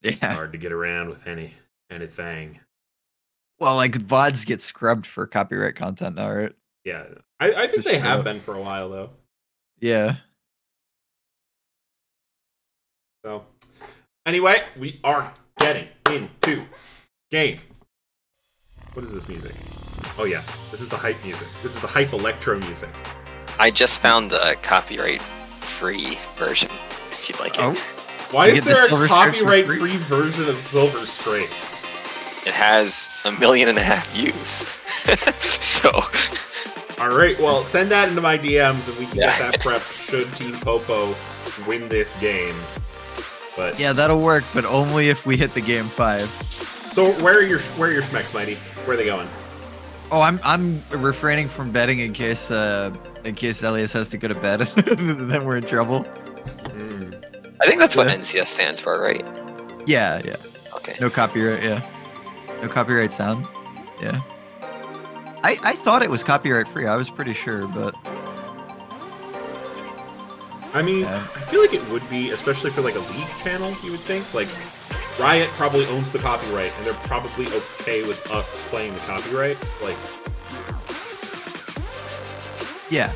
Yeah. hard to get around with anything. Well, like VODs get scrubbed for copyright content now, right? Yeah, I think they have been for a while though. Yeah. So, anyway, we are getting into game. What is this music? Oh yeah, this is the hype music. This is the hype electro music. I just found the copyright-free version, if you'd like it. Oh, Why is get the there a Silver Scrapes for free? copyright-free version of Silver Scrapes? It has 1.5 million views. So, Alright, well, send that into my DMs and we can Yeah. get that prepped should Team Popo win this game. But yeah, that'll work, but only if we hit the game 5. So where are your schmecks, Mighty? Where are they going? Oh, I'm refraining from betting in case Elias has to go to bed, and then we're in trouble. I think that's what Yeah. NCS stands for, right? Yeah. Okay. No copyright. Yeah. No copyright sound. Yeah. I thought it was copyright free. I was pretty sure, but I mean, Yeah. I feel like it would be, especially for like a league channel, you would think. Like, Riot probably owns the copyright, and they're probably okay with us playing the copyright. Like, yeah.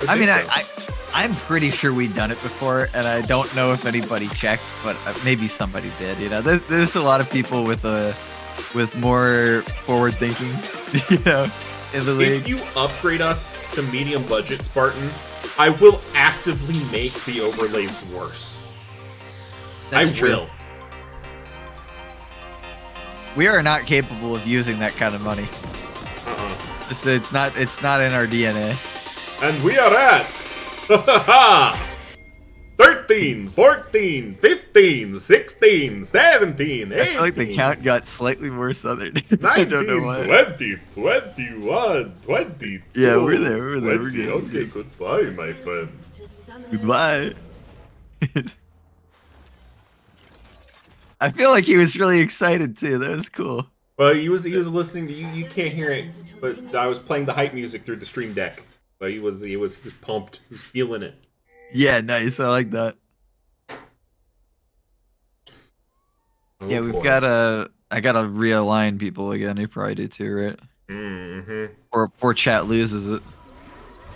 I I mean, think so. I'm pretty sure we've done it before, and I don't know if anybody checked, but maybe somebody did. There's a lot of people with more forward thinking, in the league. If you upgrade us to medium budget Spartan, I will actively make the overlays worse. That's I true. will. We are not capable of using that kind of money. It's not in our DNA. And we are at 13, 14, 15, 16, 17, 18, I feel like the count got slightly more southern. I 19, don't know why. 20, 21, 22. Yeah, we're there, we're 20. good. Okay, goodbye, my friend. To summoners Goodbye. I feel like he was really excited too. That was cool. Well, he was listening to you. You can't hear it, but I was playing the hype music through the stream deck. So he was pumped. He was feeling it. Yeah, nice. I like that. Oh, Yeah, we've boy. I gotta realign people again. You probably do too, right? Mm-hmm. Or before chat loses it.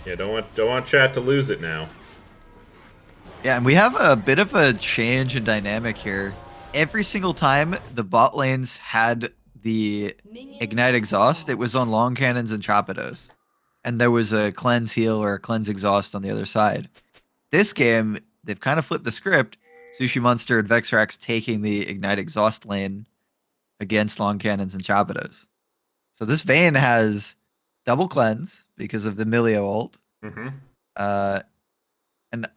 Yeah, don't want chat to lose it now. Yeah, and we have a bit of a change in dynamic here. Every single time the bot lanes had the Ignite Exhaust, it was on long cannons and Chapados. And there was a cleanse heal or a cleanse exhaust on the other side. This game, they've kind of flipped the script. Sushi Monster and Vexrax taking the Ignite Exhaust lane against long cannons and Chapados. So this Vayne has double cleanse because of the Milio ult. Mm-hmm. And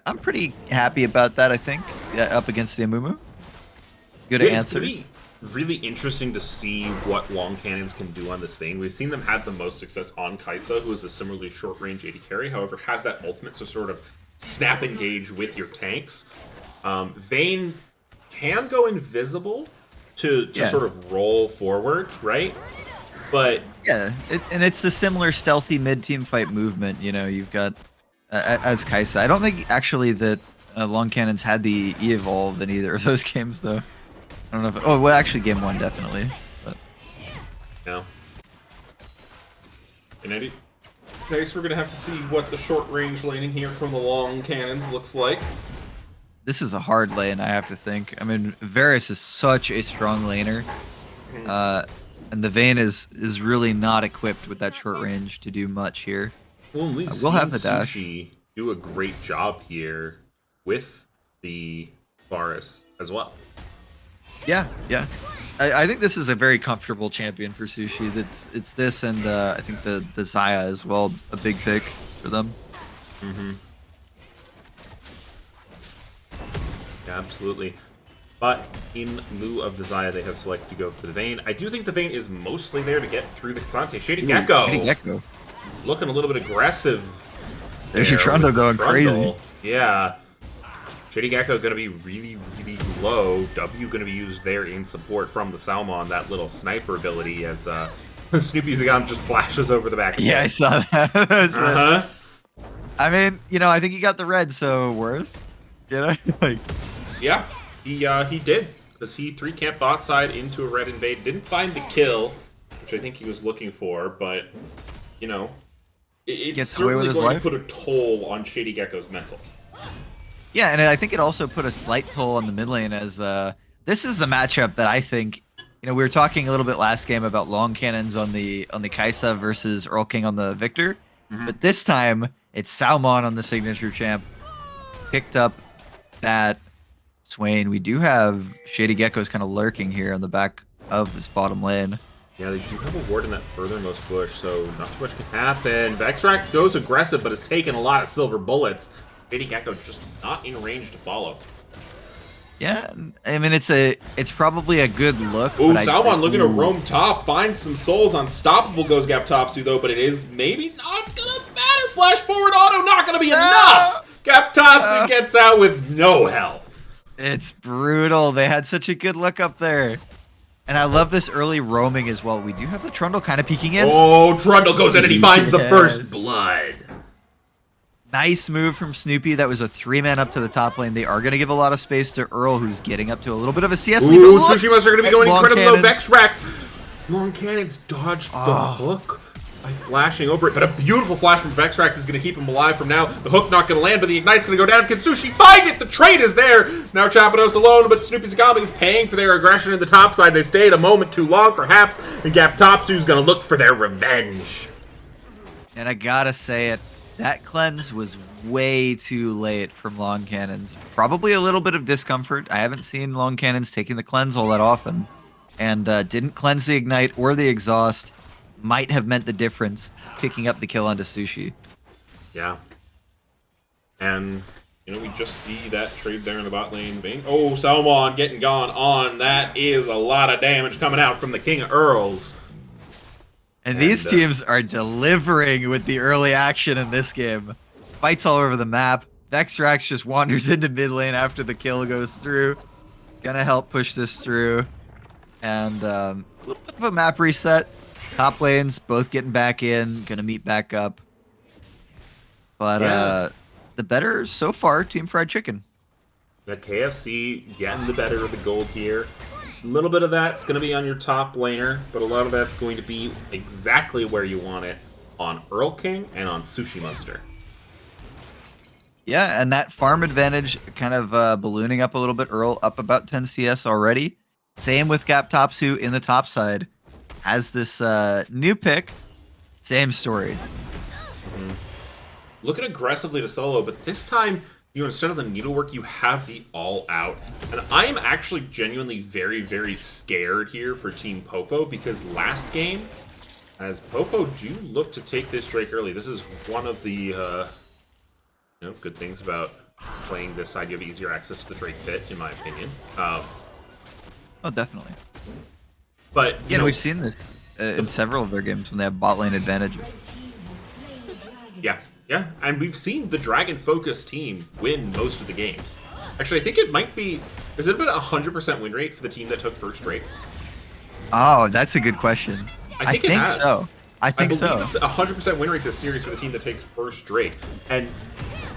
I'm pretty happy about that, I think, up against the Amumu. Good It's answer. gonna be really interesting to see what long cannons can do on this Vayne. We've seen them have the most success on Kaisa, who is a similarly short-range AD carry, however, has that ultimate to sort of snap engage with your tanks. Vayne can go invisible to sort of roll forward, right? But Yeah, and it's a similar stealthy mid-team fight movement. You've got as Kaisa. I don't think actually that long cannons had the E evolve in either of those games, though. I don't know if. Oh, well, actually, game one definitely. But Yeah. And next we're going to have to see what the short range laning here from the long cannons looks like. This is a hard lane, I have to think. I mean, Varus is such a strong laner. And the Vayne is really not equipped with that short range to do much here. Well, we've we'll seen have the dash. Sushi do a great job here with the Varus as well. Yeah, yeah. I think this is a very comfortable champion for Sushi. It's this and I think the Xayah as well, a big pick for them. Mm-hmm. Yeah, absolutely. But in lieu of the Xayah, they have selected to go for the Vayne. I do think the Vayne is mostly there to get through the Kasante. Shady Gecko. Shady Gecko. Looking a little bit aggressive. There's your Trundle going crazy. Yeah. Shady Gecko going to be really, really low. W going to be used there in support from the Salmon, that little sniper ability as Snoopy Zagam just flashes over the back. Yeah, I saw that. Uh-huh. I mean, I think he got the red, so worth. Like. Yeah, he did. Because he 3-camped bot side into a red invade. Didn't find the kill, which I think he was looking for, but, it's certainly going to put a toll on Shady Gecko's mental. Yeah, and I think it also put a slight toll on the mid lane as this is the matchup that I think, we were talking a little bit last game about long cannons on the Kai'Sa versus Earl King on the Victor, but this time it's Salmon on the signature champ. Picked up that Swain. We do have Shady Geckos kind of lurking here on the back of this bottom lane. Yeah, they do have a ward in that furthermost bush, so not too much can happen. Vexrax goes aggressive, but has taken a lot of silver bullets. Shady Gecko just not in range to follow. Yeah, I mean it's probably a good look. Ooh, Salmon looking to roam top, finds some souls. Unstoppable goes Gaptopsu though, but it is maybe not gonna matter. Flash forward auto not gonna be enough. Gaptopsu gets out with no health. It's brutal. They had such a good look up there. And I love this early roaming as well. We do have the Trundle kind of peeking in. Oh, Trundle goes in and he finds the first blood. Nice move from Snoopy. That was a 3-man up to the top lane. They are going to give a lot of space to Earl, who's getting up to a little bit of a CS lead. Ooh, Sushi Monster going to be going incredibly low. Vexrax. Long Cannons dodged the hook by flashing over it. But a beautiful flash from Vexrax is going to keep him alive from now. The hook not going to land, but the Ignite's going to go down. Can Sushi find it? The trade is there. Now Chapados alone, but Snoopy Zagami is paying for their aggression in the top side. They stayed a moment too long, perhaps. And Gaptopsu's going to look for their revenge. And I got to say it. That cleanse was way too late from long cannons. Probably a little bit of discomfort. I haven't seen long cannons taking the cleanse all that often. And didn't cleanse the ignite or the exhaust. Might have meant the difference picking up the kill onto Sushi. Yeah. And, we just see that trade there in the bot lane. Oh, Salmon getting gone on. That is a lot of damage coming out from the King of Earls. And these teams are delivering with the early action in this game. Fights all over the map. Vexrax just wanders into mid lane after the kill goes through. Gonna help push this through. And a little bit of a map reset. Top lanes both getting back in. Gonna meet back up. But the better so far, Team Fried Chicken. The KFC getting the better of the gold here. A little bit of that's going to be on your top laner, but a lot of that's going to be exactly where you want it on Earl King and on Sushi Monster. Yeah, and that farm advantage kind of ballooning up a little bit. Earl up about 10 CS already. Same with Gaptopsu in the top side. Has this new pick. Same story. Looking aggressively to solo, but this time, instead of the needlework, you have the all-out. And I am actually genuinely very, very scared here for Team Popo, because last game, as Popo do look to take this Drake early, this is one of the good things about playing this side. You have easier access to the Drake pit, in my opinion. Oh, definitely. But, we've seen this in several of their games when they have bot lane advantages. Yeah, and we've seen the Dragon-focused team win most of the games. Actually, I think it might be... Is it about 100% win rate for the team that took first Drake? Oh, that's a good question. I think so. I believe so. It's 100% win rate this series for the team that takes first Drake. And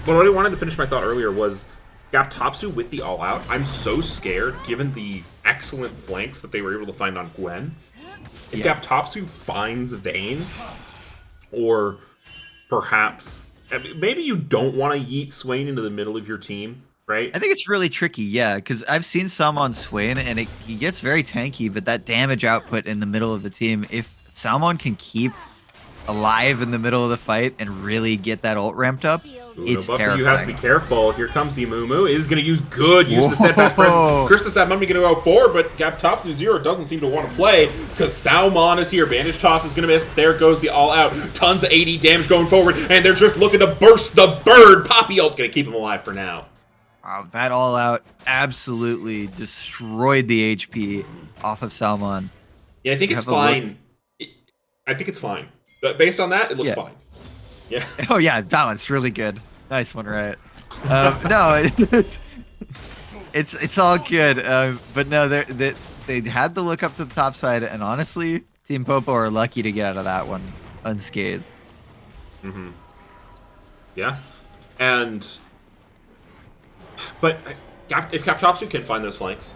what I wanted to finish my thought earlier was Gaptopsu with the all-out. I'm so scared, given the excellent flanks that they were able to find on Gwen. If Yeah. Gaptopsu finds Vayne, or perhaps maybe you don't want to yeet Swain into the middle of your team, right? I think it's really tricky, yeah, because I've seen some on Swain, and he gets very tanky, but that damage output in the middle of the team, if Salmon can keep alive in the middle of the fight and really get that ult ramped up, Ooh, it's no, Buffer, terrifying. you have to be careful. Here comes the Mumu. Is going to use the steadfast Whoa. presence. Curse the Sad Mummy going to go forward, but Gaptopsu Zero doesn't seem to want to play because Salmon is here. Bandage Toss is going to miss. There goes the all out. Tons of 80 damage going forward, and they're just looking to burst the bird. Poppy ult going to keep him alive for now. Wow, that all out absolutely destroyed the HP off of Salmon. Yeah, I think it's fine. I think it's fine. But based on that, it looks fine. Yeah. Oh yeah, balanced, really good. Nice one, right? No, it's all good. But no, they had to look up to the top side, and honestly, Team Popo are lucky to get out of that one unscathed. Mm-hmm. Yeah, but if Gaptopsu can find those flanks,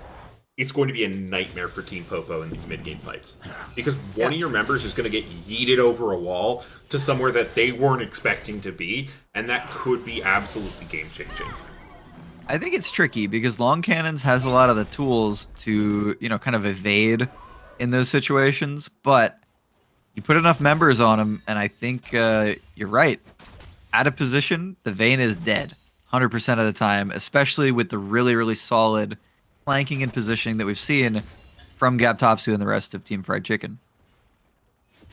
it's going to be a nightmare for Team Popo in these mid-game fights. Because one of your members is going to get yeeted over a wall to somewhere that they weren't expecting to be, and that could be absolutely game-changing. I think it's tricky because Long Cannons has a lot of the tools to, kind of evade in those situations, but you put enough members on them, and I think you're right. Out of position, the Vayne is dead 100% of the time, especially with the really, really solid flanking and positioning that we've seen from Gaptopsu and the rest of Team Fried Chicken.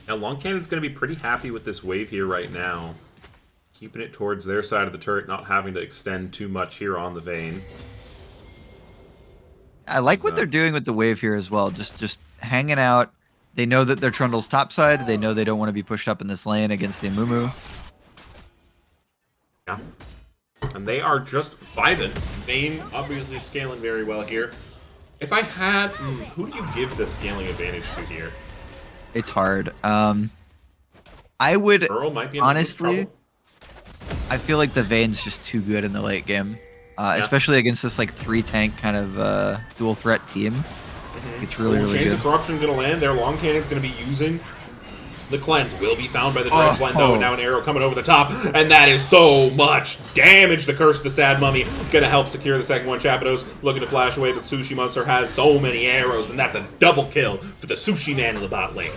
Now, Long Cannon's going to be pretty happy with this wave here right now. Keeping it towards their side of the turret, not having to extend too much here on the Vayne. I like what they're doing with the wave here as well. Just hanging out. They know that they're Trundle's top side. They know they don't want to be pushed up in this lane against the Amumu. Yeah. And they are just vibing. Vayne obviously scaling very well here. If I had... who do you give the scaling advantage to here? It's hard. I would... Earl might be in honestly, trouble. I feel like the Vayne's just too good in the late game. Especially against this like 3-tank kind of dual threat team. It's really, really Chains good. of Corruption going to land there. Long Cannon's going to be using... The cleanse will be found by the Dredge Line, though. Now an arrow coming over the top, and that is so much damage. The Curse of the Sad Mummy going to help secure the second one. Chapados looking to flash away, but Sushi Monster has so many arrows, and that's a double kill for the Sushi Man in the bot lane.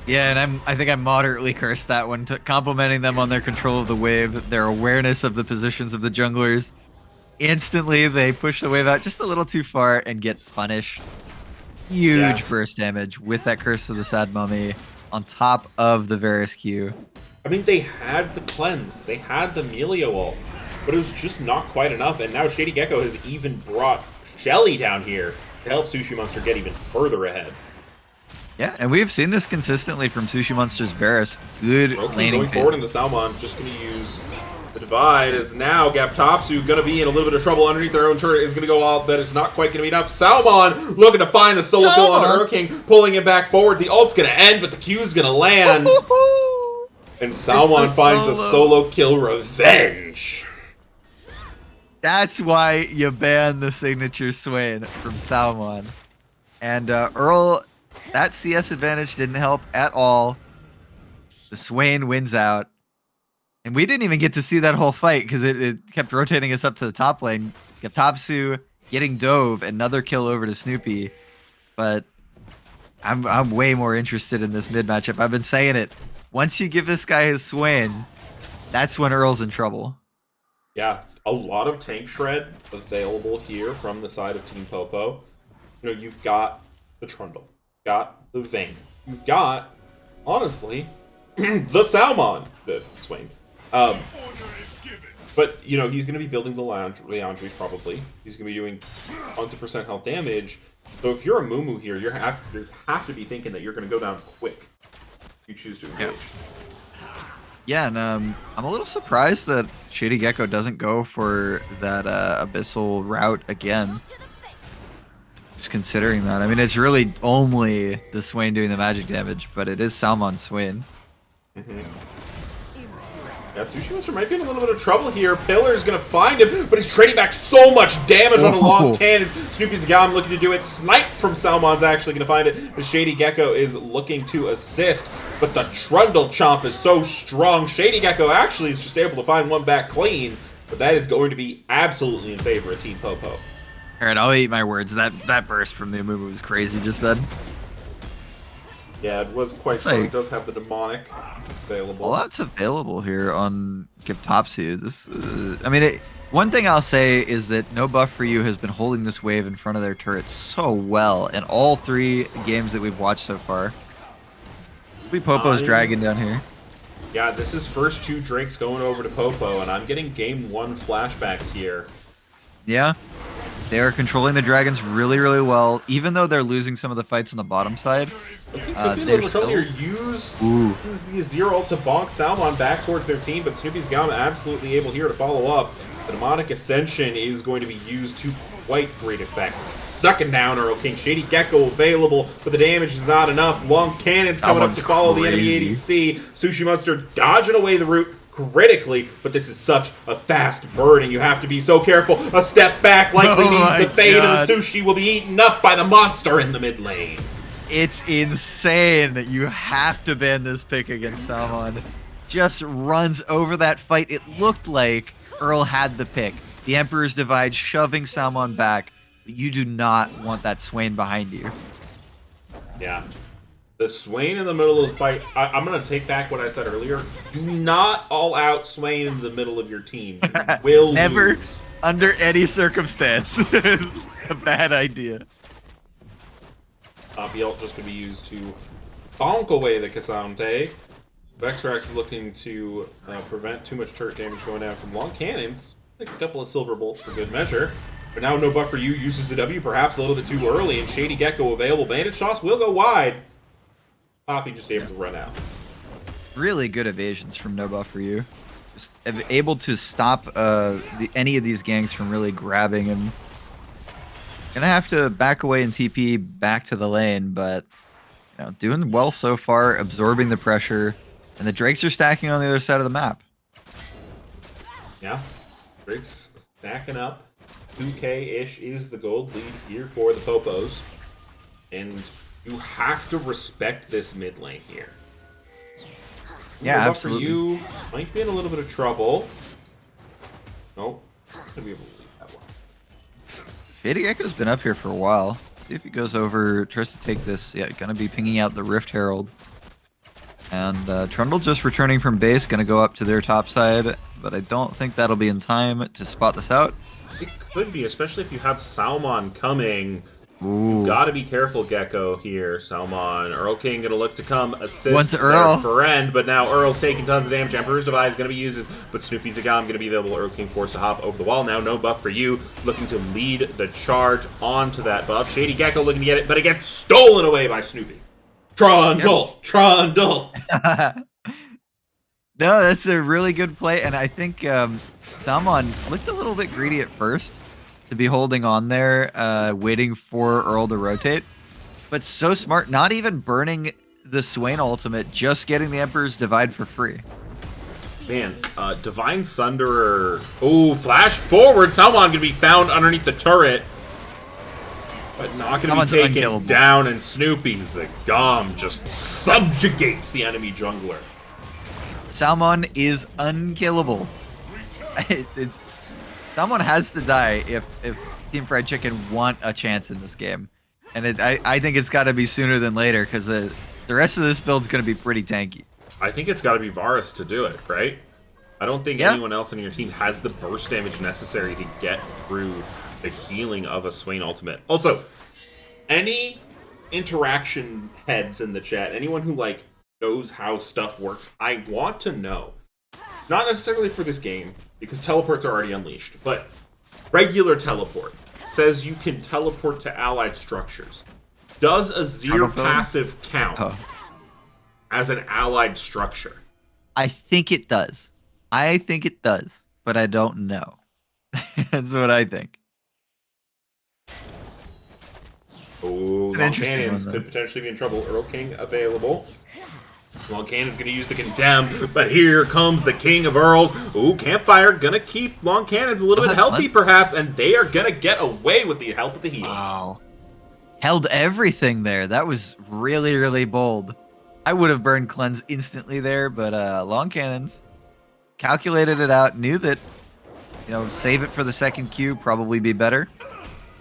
Yeah, and I think I moderately cursed that one, complimenting them on their control of the wave, their awareness of the positions of the junglers. Instantly, they push the wave out just a little too far and get punished. Huge burst damage with that Curse of the Sad Mummy on top of the Varus Q. I mean, they had the cleanse, they had the Melio ult, but it was just not quite enough, and now Shady Gecko has even brought Shelly down here to help Sushi Monster get even further ahead. Yeah, and we've seen this consistently from Sushi Monster's Varus. Good laning going forward into Salmon, just going to use the divide, as now Gaptopsu going to be in a little bit of trouble underneath their own turret, is going to go out, but it's not quite going to be enough. Salmon looking to find the solo kill on Earl King, pulling him back forward. The ult's going to end, but the Q's going to land. And Salmon finds a solo kill revenge. That's why you ban the signature Swain from Salmon. And Earl, that CS advantage didn't help at all. The Swain wins out. And we didn't even get to see that whole fight because it kept rotating us up to the top lane. Gaptopsu getting dove, another kill over to Snoopy. But I'm way more interested in this mid matchup. I've been saying it. Once you give this guy his Swain, that's when Earl's in trouble. Yeah, a lot of tank shred available here from the side of Team Popo. You've got the Trundle, you've got the Vayne, you've got, honestly, the Salmon, the Swain. But, he's going to be building the Leandry, probably. He's going to be doing tons of % health damage. So if you're a Mumu here, you have to be thinking that you're going to go down quick if you choose to engage. Yeah, and I'm a little surprised that Shady Gecko doesn't go for that Abyssal route again. Just considering that. I mean, it's really only the Swain doing the magic damage, but it is Salmon's Swain. Yeah, Sushi Monster might be in a little bit of trouble here. Pillar's gonna find him, but he's trading back so much damage on a long cannon. Snoopy Zagam looking to do it. Snipe from Salmon's actually gonna find it. The Shady Gecko is looking to assist, but the Trundle Chomp is so strong. Shady Gecko actually is just able to find one back clean, but that is going to be absolutely in favor of Team Popo. Alright, I'll eat my words. That burst from the Amumu was crazy just then. Yeah, it was quite strong. It does have the demonic available. A lot's available here on Giptopsy. This, I mean, one thing I'll say is that No Buff for You has been holding this wave in front of their turrets so well in all 3 games that we've watched so far. Popo's dragon down here. Yeah, this is first 2 drinks going over to Popo, and I'm getting game 1 flashbacks here. Yeah, they are controlling the dragons really, really well, even though they're losing some of the fights on the bottom side. They're still here. Use the Zero ult to bonk Salmon back towards their team, but Snoopy's Gum absolutely able here to follow up. The Demonic Ascension is going to be used to quite great effect. Sucking down Earl King. Shady Gecko available, but the damage is not enough. Long Cannon's coming up to follow the enemy ADC. Sushi Monster dodging away the root critically, but this is such a fast bird, and you have to be so careful. A step back likely means the fate of the Sushi will be eaten up by the monster in the mid lane. It's insane. You have to ban this pick against Salmon. Just runs over that fight. It looked like Earl had the pick. The Emperor's Divide shoving Salmon back. But you do not want that Swain behind you. Yeah. The Swain in the middle of the fight, I'm going to take back what I said earlier. Do not all out Swain in the middle of your team. You will Never, lose. under any circumstance. It's a bad idea. The ult just going to be used to bonk away the Cassante. Vexrax looking to prevent too much turret damage going down from long cannons. Like a couple of silver bolts for good measure. But now No Buff for You uses the W perhaps a little bit too early, and Shady Gecko available. Bandage Toss will go wide. Poppy just able to run out. Really good evasions from No Buff for You. Just able to stop any of these ganks from really grabbing and gonna have to back away and TP back to the lane, but you know, doing well so far, absorbing the pressure, and the Drakes are stacking on the other side of the map. Yeah, Drakes stacking up. 2K-ish is the gold lead here for the Popos, and you have to respect this mid lane here. Yeah, absolutely. For You might be in a little bit of trouble. Nope, gonna be able to leave that one. Shady Gecko's been up here for a while. See if he goes over, tries to take this. Yeah, gonna be pinging out the Rift Herald. And Trundle just returning from base, gonna go up to their top side, but I don't think that'll be in time to spot this out. It could be, especially if you have Salmon coming. Ooh. You gotta be careful, Gecko, here, Salmon. Earl King gonna look to come assist Once Earl. their friend, but now Earl's taking tons of damage. Emperor's Divide is gonna be used, but Snoopy Zagam gonna be available. Earl King forced to hop over the wall. Now No Buff for You, looking to lead the charge onto that buff. Shady Gecko looking to get it, but it gets stolen away by Snoopy. Trundle! Yep. Trundle! No, that's a really good play, and I think Salmon looked a little bit greedy at first to be holding on there, waiting for Earl to rotate. But so smart, not even burning the Swain ultimate, just getting the Emperor's Divide for free. Man, Divine Sunderer. Oh, flash forward. Salmon gonna be found underneath the turret. But not gonna be taken down, and Snoopy Zagam just subjugates the enemy jungler. Salmon is unkillable. Someone has to die if Team Fried Chicken want a chance in this game. And I think it's got to be sooner than later, because the rest of this build's going to be pretty tanky. I think it's got to be Varus to do it, right? I don't think anyone else on your team has the burst damage necessary to get through the healing of a Swain ultimate. Also, any interaction heads in the chat, anyone who like knows how stuff works, I want to know. Not necessarily for this game, because teleports are already unleashed, but regular teleport says you can teleport to allied structures. Does a Zero passive count as an allied structure? I think it does. I think it does, but I don't know. That's what I think. Oh, Long Cannons could potentially be in trouble. Earl King available. Long Cannon's gonna use the Condemn, but here comes the King of Earls. Ooh, Campfire gonna keep Long Cannons a little bit healthy, perhaps, and they are gonna get away with the help of the heal. Wow. Held everything there. That was really, really bold. I would have burned Cleanse instantly there, but Long Cannons calculated it out, knew that, save it for the second Q, probably be better,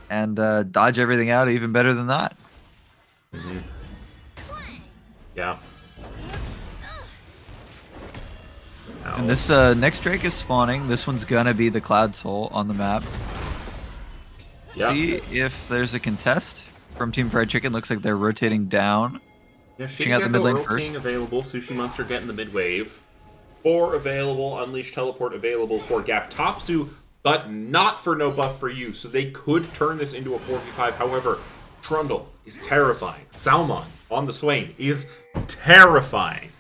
and dodge everything out even better than that. Mm-hmm. Yeah. And this next Drake is spawning. This one's gonna be the Cloud Soul on the map. Yeah. See if there's a contest from Team Fried Chicken. Looks like they're rotating down. Yeah, Checking out the mid lane first. King available. Sushi Monster getting the mid wave. 4 available. Unleash Teleport available for Gaptopsu, but not for No Buff for You. So they could turn this into a 4v5. However, Trundle is terrifying. Salmon on the Swain is terrifying.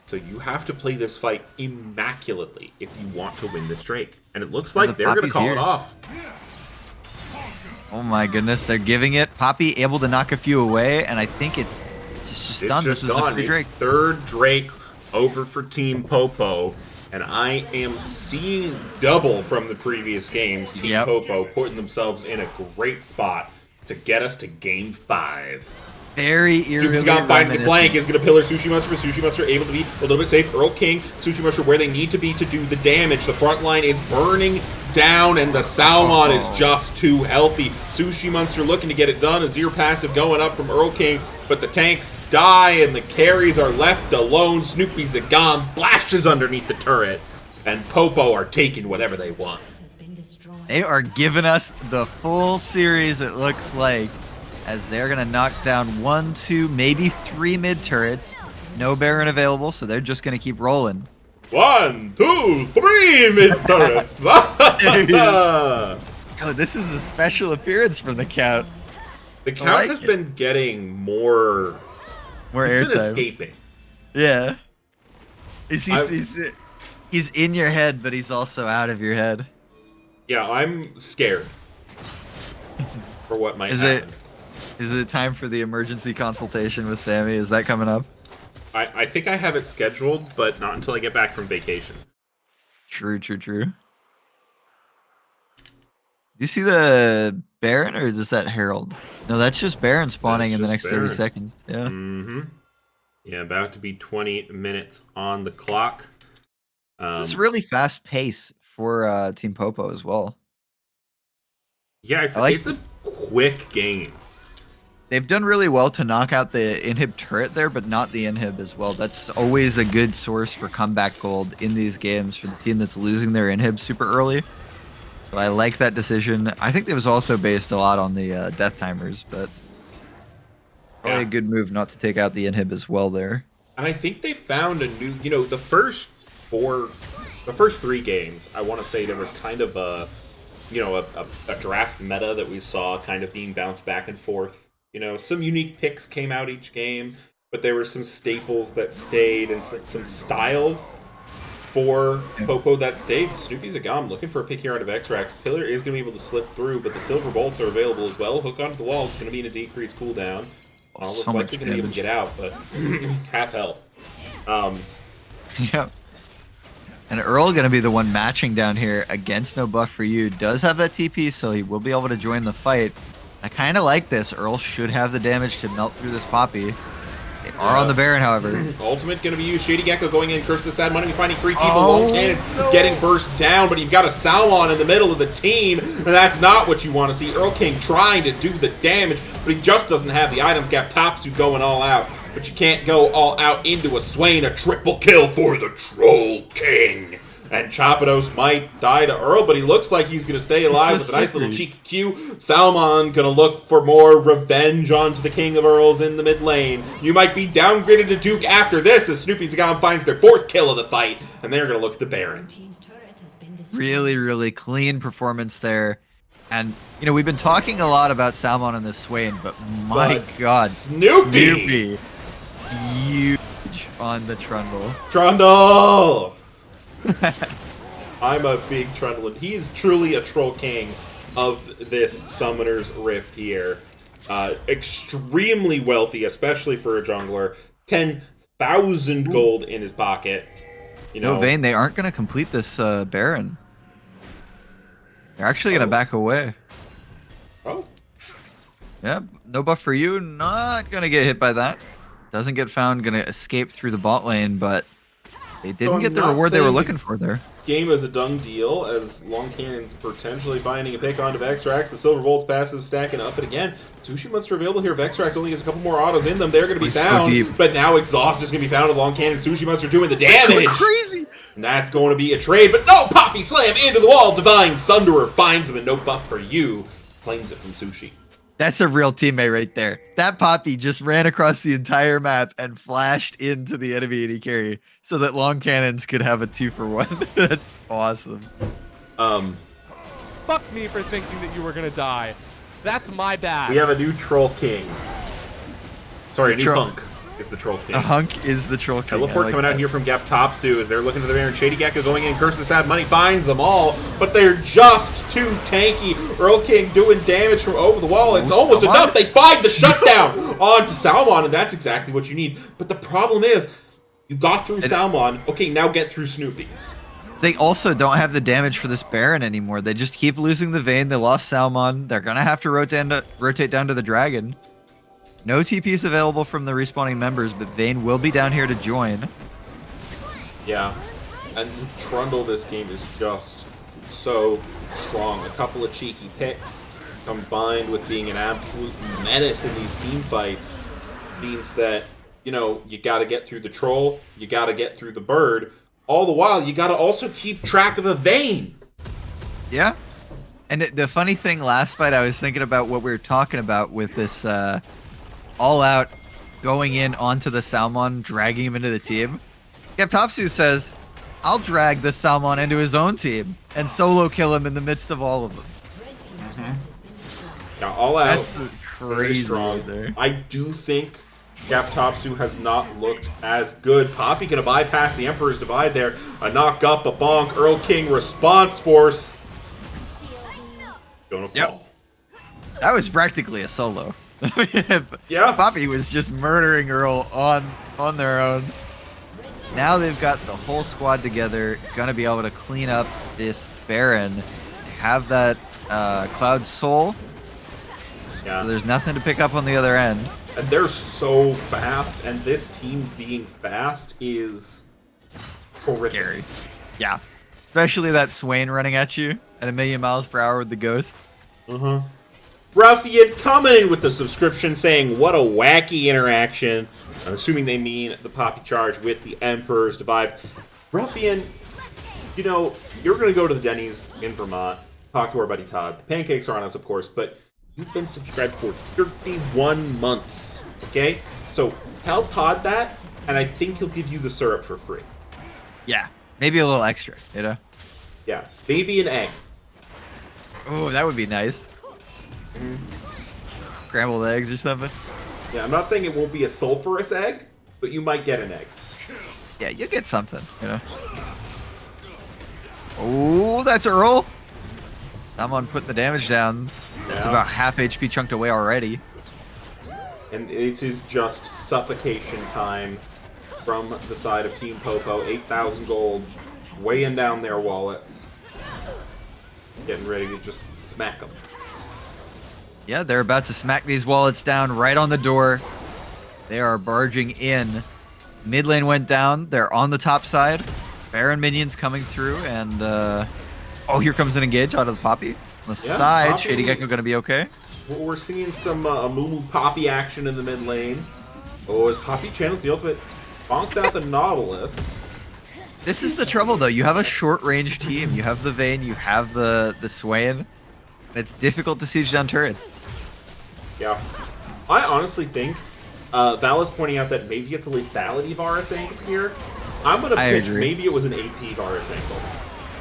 So you have to play this fight immaculately if you want to win this Drake. And it looks like they're going to call it off. Oh my goodness, they're giving it. Poppy able to knock a few away, and I think it's just done. This is a free Drake. Third Drake over for Team Popo. And I am seeing double from the previous games. Team Popo putting themselves in a great spot to get us to game 5. Very eerily Suki's finding the flank, is going to pillar Sushi Monster, but Sushi Monster able to be a little bit safe. Earl King, Sushi Monster where they need to be to do the damage. The front line is burning down, and the Salmon is just too healthy. Sushi Monster looking to get it done. A Azir passive going up from Earl King, but the tanks die, and the carries are left alone. Snoopy Zagam flashes underneath the turret, and Popo are taking whatever they want. They are giving us the full series, it looks like, as they're going to knock down 1, 2, maybe 3 mid turrets. No Baron available, so they're just going to keep rolling. 1, 2, 3 mid turrets. Oh, this is a special appearance from the Count. The Count has been getting more airtime. He's been escaping. Yeah. He's in your head, but he's also out of your head. Yeah, I'm scared for what might happen. Is it time for the emergency consultation with Sammy? Is that coming up? I think I have it scheduled, but not until I get back from vacation. True. Do you see the Baron, or is that Herald? No, that's just Baron spawning in the next 30 seconds. Yeah. Mm-hmm. Yeah, about to be 20 minutes on the clock. It's really fast pace for Team Popo as well. Yeah, it's a quick game. They've done really well to knock out the inhib turret there, but not the inhib as well. That's always a good source for comeback gold in these games for the team that's losing their inhib super early. So I like that decision. I think it was also based a lot on the death timers, but probably a good move not to take out the inhib as well there. And I think they found a new, the first 3 games, I want to say there was kind of a draft meta that we saw kind of being bounced back and forth. Some unique picks came out each game, but there were some staples that stayed and some styles for Popo that stayed. Snoopy Zagam looking for a pick here out of X-Rax. Pillar is going to be able to slip through, but the Silver Bolts are available as well. Hook onto the wall. It's going to be in a decreased cooldown. Almost likely going to be able to get out, but half health. Yep. And Earl going to be the one matching down here against No Buff for You. Does have that TP, so he will be able to join the fight. I kind of like this. Earl should have the damage to melt through this Poppy. They are on the Baron, however. Ultimate going to be used. Shady Gecko going in. Curse the Sad Money. Finding 3 people. Long Cannons getting burst down, but you've got a Salmon in the middle of the team, and that's not what you want to see. Earl King trying to do the damage, but he just doesn't have the items. Gaptopsu going all out, but you can't go all out into a Swain. A triple kill for the Troll King. And Chapados might die to Earl, but he looks like he's going to stay alive with a nice little cheeky Q. Salmon going to look for more revenge onto the King of Earls in the mid lane. You might be downgraded to Duke after this as Snoopy Zagam finds their 4th kill of the fight, and they're going to look at the Baron. Really, really clean performance there. And, we've been talking a lot about Salmon in this Swain, but my God. Snoopy! Huge on the Trundle. Trundle! I'm a big Trundle. He is truly a Troll King of this Summoner's Rift here. Extremely wealthy, especially for a jungler. 1,000 gold in his pocket. You know, No, Vayne, they aren't going to complete this Baron. They're actually going to back away. Oh, Yeah, no buff for you. Not going to get hit by that. Doesn't get found. Going to escape through the bot lane, but they didn't I'm get the not reward they were saying looking for there. game is a done deal as Long Cannon's potentially finding a pick onto Vexrax. The Silver Volt passive stacking up, and again, Sushi Monster available here. Vexrax only gets a couple more autos in them. They're going to be So found, deep. but now Exhaust is going to be found with Long Cannon. Sushi Monster doing the damage. Crazy. And that's going to be a trade, but no! Poppy Slam into the wall. Divine Sunderer finds him, and no buff for you. Claims it from Sushi. That's a real teammate right there. That Poppy just ran across the entire map and flashed into the enemy AD carry so that Long Cannons could have a 2-for-1. That's awesome. Fuck me for thinking that you were gonna die. That's my bad. We have a new Troll King. Sorry, a new Troll- Hunk is the Troll King. A hunk is the troll king. Teleport I like coming out that. here from Gaptopsu as they're looking to the Baron. Shady Gecko going in, Curse the Sad Money finds them all, but they're just too tanky. Earl King doing damage from over the wall. It's almost Salmon. enough. They find the shutdown onto Salmon, and that's exactly what you need. But the problem is, you got through Salmon. Okay, now get through Snoopy. They also don't have the damage for this Baron anymore. They just keep losing the Vayne. They lost Salmon. They're going to have to rotate down to the Dragon. No TPs available from the respawning members, but Vayne will be down here to join. Yeah, and Trundle this game is just so strong. A couple of cheeky picks combined with being an absolute menace in these team fights means that, you know, you got to get through the Troll, you got to get through the Bird. All the while, you got to also keep track of a Vayne. Yeah. And the funny thing, last fight, I was thinking about what we were talking about with this all-out going in onto the Salmon, dragging him into the team. Gaptopsu says, I'll drag the Salmon into his own team and solo kill him in the midst of all of them. Now, all out, That's very crazy strong. right there. I do think Gaptopsu has not looked as good. Poppy gonna bypass the Emperor's Divide there. A knock up, a bonk. Earl King response force. Gonna fall. That was practically a solo. Yeah. Poppy was just murdering Earl on their own. Now they've got the whole squad together, gonna be able to clean up this Baron. They have that Cloud Soul. Yeah. So there's nothing to pick up on the other end. And they're so fast, and this team being fast is horrific. Scary. Yeah. Especially that Swain running at you at 1,000,000 miles per hour with the Ghost. Ruffian coming in with the subscription saying, what a wacky interaction. I'm assuming they mean the Poppy charge with the Emperor's Divide. Ruffian, you know, you're going to go to the Denny's in Vermont, talk to our buddy Todd. The pancakes are on us, of course, but you've been subscribed for 31 months, okay? So tell Todd that, and I think he'll give you the syrup for free. Yeah. Maybe a little extra, you know? Yeah, maybe an egg. Oh, that would be nice. Scrambled eggs or something. Yeah, I'm not saying it won't be a sulfurous egg, but you might get an egg. Yeah, you get something, you know? Oh, that's Earl. Someone put the damage down. That's Yeah. about half HP chunked away already. And it is just suffocation time from the side of Team Popo. 8,000 gold, weighing down their wallets. Getting ready to just smack them. Yeah, they're about to smack these wallets down right on the door. They are barging in. Mid lane went down. They're on the top side. Baron minions coming through, and oh, here comes an engage out of the Poppy. On the Yeah, side, Poppy- Shady Gecko gonna be okay. We're seeing some Moo Poppy action in the mid lane. Oh, as Poppy channels the ultimate, bonks out the Nautilus. This is the trouble, though. You have a short range team. You have the Vayne, you have the Swain. It's difficult to siege down turrets. Yeah. I honestly think Val is pointing out that maybe it's a lethality Varus angle here. I'm going to I pitch agree. maybe it was an AP Varus angle.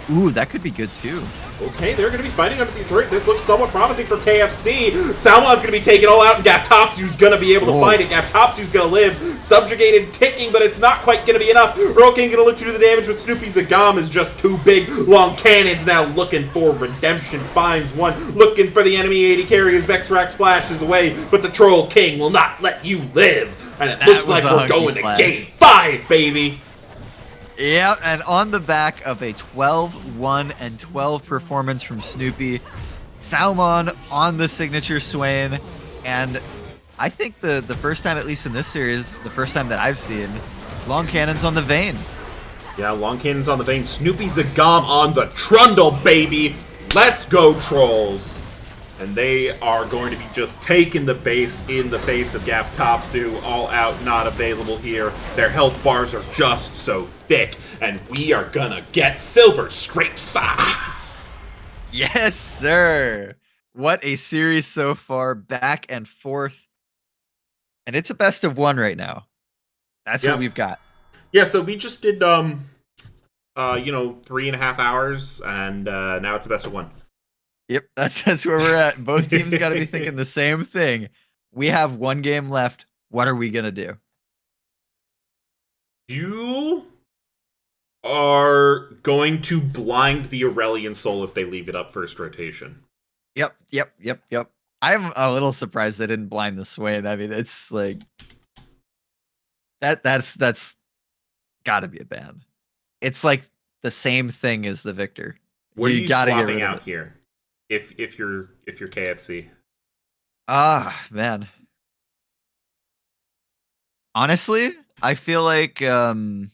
Ooh, that could be good too. Okay, they're going to be fighting up at the turret. This looks somewhat promising for KFC. Salmon's going to be taken all out, and Gaptopsy's going to be able to find it. Gaptopsy's going to live. Subjugated, ticking, but it's not quite going to be enough. Earl King going to look to do the damage, but Snoopy Zagam is just too big. Long Cannon's now looking for redemption. Finds one. Looking for the enemy AD carry as Vexrax flashes away, but the Troll King will not let you live. And it looks like we're going to Game 5, baby. Yeah, and on the back of a 12-1 and 12 performance from Snoopy, Salmon on the signature Swain, and I think the first time, at least in this series, the first time that I've seen, Long Cannon's on the Vayne. Yeah, Long Cannon's on the Vayne. Snoopy Zagam on the Trundle, baby. Let's go, Trolls. And they are going to be just taking the base in the face of Gaptopsu. All out, not available here. Their health bars are just so thick. And we are gonna get Silver Scrapes. Yes, sir. What a series so far, back and forth. And it's a best of one right now. That's what we've got. Yeah, so we just did, 3.5 hours, and now it's a best of one. Yep, that's where we're at. Both teams got to be thinking the same thing. We have one game left. What are we going to do? You are going to blind the Aurelian Soul if they leave it up first rotation. Yep. I'm a little surprised they didn't blind the Swain. I mean, it's like that's got to be a ban. It's like the same thing as the Victor. What are you gotta swapping out here? If you're KFC. Man. Honestly, I feel like you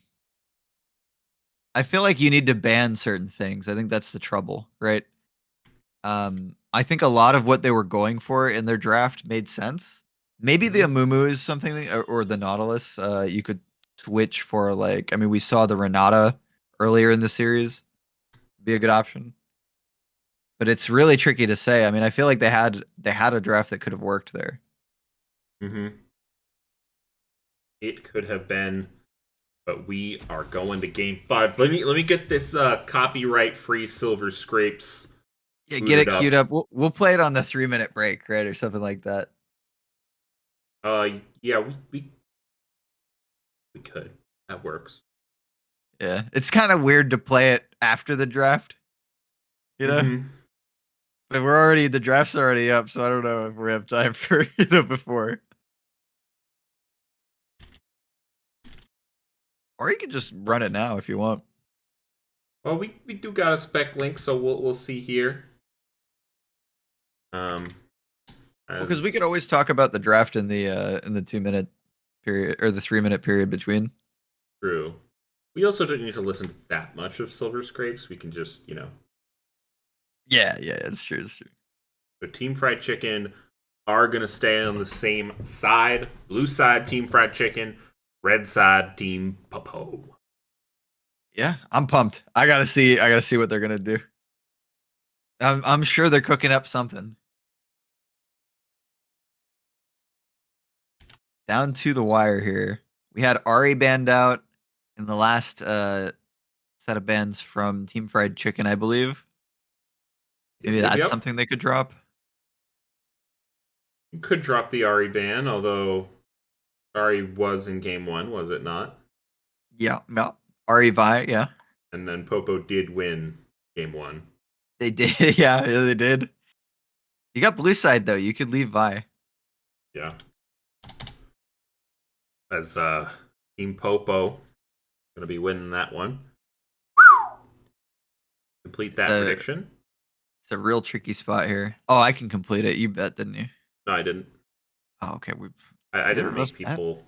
need to ban certain things. I think that's the trouble, right? I think a lot of what they were going for in their draft made sense. Maybe the Amumu is something, or the Nautilus. You could switch for we saw the Renata earlier in the series. Be a good option. But it's really tricky to say. I mean, I feel like they had a draft that could have worked there. Mm-hmm. It could have been, but we are going to Game 5. Let me get this copyright-free Silver Scrapes. Yeah, get it queued up. We'll play it on the 3-minute break, right, or something like that. Yeah, we could. That works. Yeah, it's kind of weird to play it after the draft, you know. Mm-hmm. But the draft's already up, so I don't know if we have time for before. Or you can just run it now if you want. Well, we do got a spec link, so we'll see here. Because we could always talk about the draft in the 2-minute period or the 3-minute period between. True. We also don't need to listen to that much of Silver Scrapes. We can just, Yeah, it's true. So Team Fried Chicken are going to stay on the same side. Blue side, Team Fried Chicken. Red side, Team Popo. Yeah, I'm pumped. I gotta see what they're gonna do. I'm sure they're cooking up something. Down to the wire here. We had Ari banned out in the last set of bans from Team Fried Chicken, I believe. Maybe that's something they could drop. You could drop the Ari ban, although Ari was in Game 1, was it not? Yeah, no. Ari Vi, yeah. And then Popo did win Game 1. They did, yeah, they did. You got blue side, though. You could leave Vi. Yeah. As Team Popo going to be winning that one. Complete that prediction. It's a real tricky spot here. Oh, I can complete it. You bet, didn't you? No, I didn't. Oh, okay. I didn't make people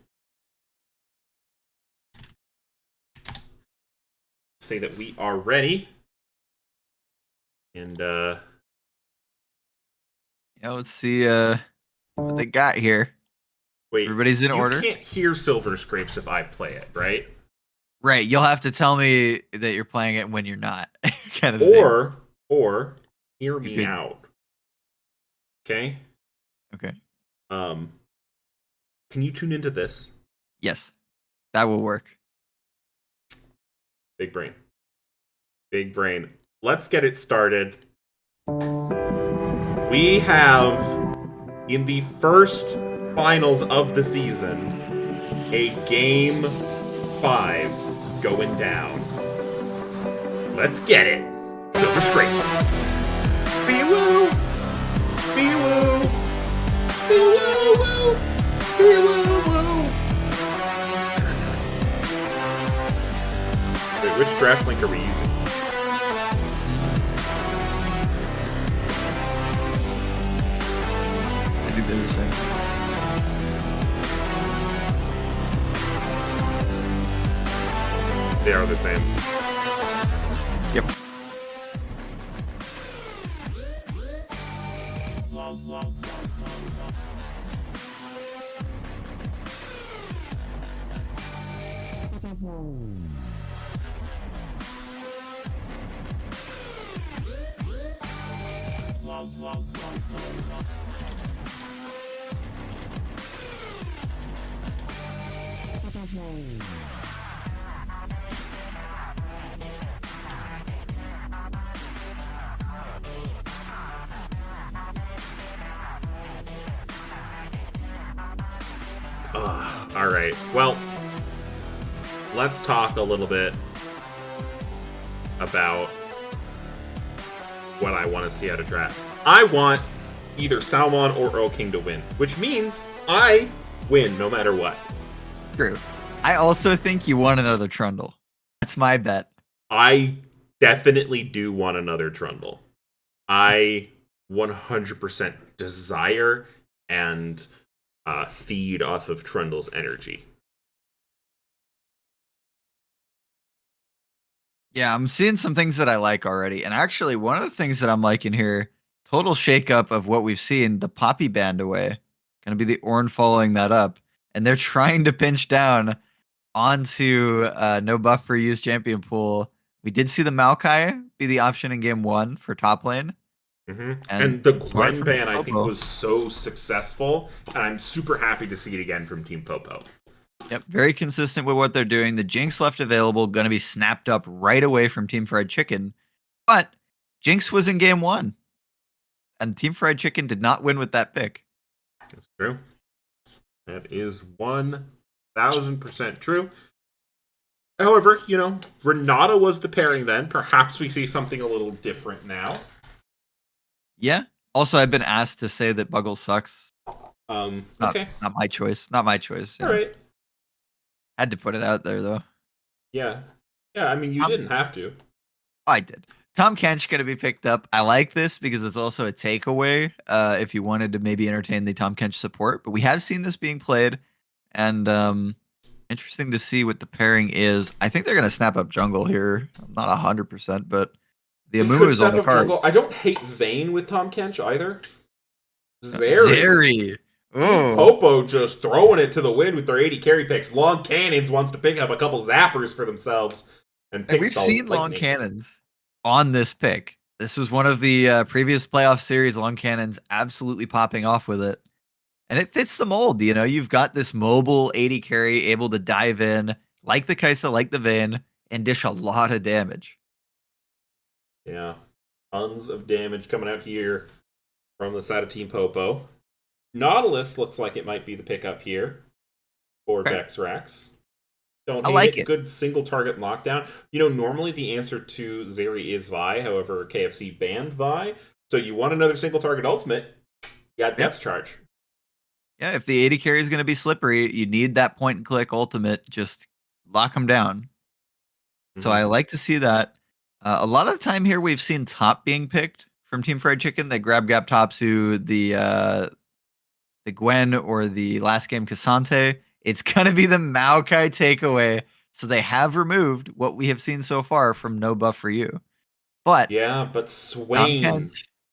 say that we are ready. And yeah, let's see what they got here. Wait, everybody's in order. You can't hear Silver Scrapes if I play it, right? Right, you'll have to tell me that you're playing it when you're not. kind of or hear me out. Okay? Okay. Can you tune into this? Yes. That will work. Big brain. Big brain. Let's get it started. We have, in the first finals of the season, a Game 5 going down. Let's get it. Silver Scrapes. Be-woo! Be-woo! Be-woo-woo! Be-woo-woo! Wait, which draft link are we using? I think they're the same. They are the same. Yep. All right. Well, let's talk a little bit about what I want to see out of draft. I want either Salmon or Earl King to win, which means I win no matter what. True. I also think you want another Trundle. That's my bet. I definitely do want another Trundle. I 100% desire and feed off of Trundle's energy. Yeah, I'm seeing some things that I like already. And actually, one of the things that I'm liking here, total shakeup of what we've seen, the Poppy band away. Gonna be the Ornn following that up. And they're trying to pinch down onto no buff for use champion pool. We did see the Maokai be the option in game 1 for top lane. And the smart Gwen from ban, I think, Popo. was so successful, and I'm super happy to see it again from Team Popo. Yep, very consistent with what they're doing. The Jinx left available, going to be snapped up right away from Team Fried Chicken. But Jinx was in game 1, and Team Fried Chicken did not win with that pick. That's true. That is 1,000% true. However, Renata was the pairing then. Perhaps we see something a little different now. Yeah. Also, I've been asked to say that Buggle sucks. Okay. Not my choice. Not my choice. All right. Had to put it out there, though. Yeah. Yeah, I mean, you didn't have to. I did. Tom Kench going to be picked up. I like this because it's also a takeaway if you wanted to maybe entertain the Tom Kench support. But we have seen this being played, and interesting to see what the pairing is. I think they're going to snap up jungle here. I'm not 100%, but the Amumu is on the card. I don't hate Vayne with Tom Kench either. Zeri. Oh. Popo just throwing it to the wind with their 80 carry picks. Long Cannons wants to pick up a couple zappers for themselves. And we've seen Long Cannons on this pick. This was one of the previous playoff series. Long Cannons absolutely popping off with it. And it fits the mold. You've got this mobile 80 carry able to dive in, like the Kaisa, like the Vayne, and dish a lot of damage. Yeah. Tons of damage coming out here from the side of Team Popo. Nautilus looks like it might be the pickup here for Vexrax. Don't hate it. Good single target lockdown. Normally the answer to Zeri is Vi. However, KFC banned Vi. So you want another single target ultimate, you got depth charge. Yeah, if the 80 carry is going to be slippery, you need that point and click ultimate. Just lock them down. Mm-hmm. So I like to see that. A lot of the time here, we've seen top being picked from Team Fried Chicken. They grab Gap Topsu, the Gwen, or the last game Cassante. It's going to be the Maokai takeaway. So they have removed what we have seen so far from No Buff for You. But yeah, but Swain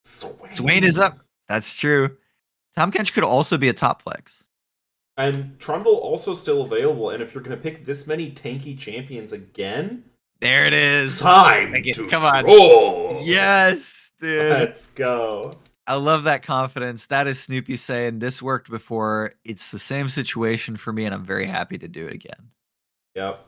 is up. That's true. Tom Kench could also be a top flex. And Trundle also still available. And if you're going to pick this many tanky champions again, there it is. Time to come on. Yes, dude. Let's go. I love that confidence. That is Snoopy saying this worked before. It's the same situation for me, and I'm very happy to do it again. Yep.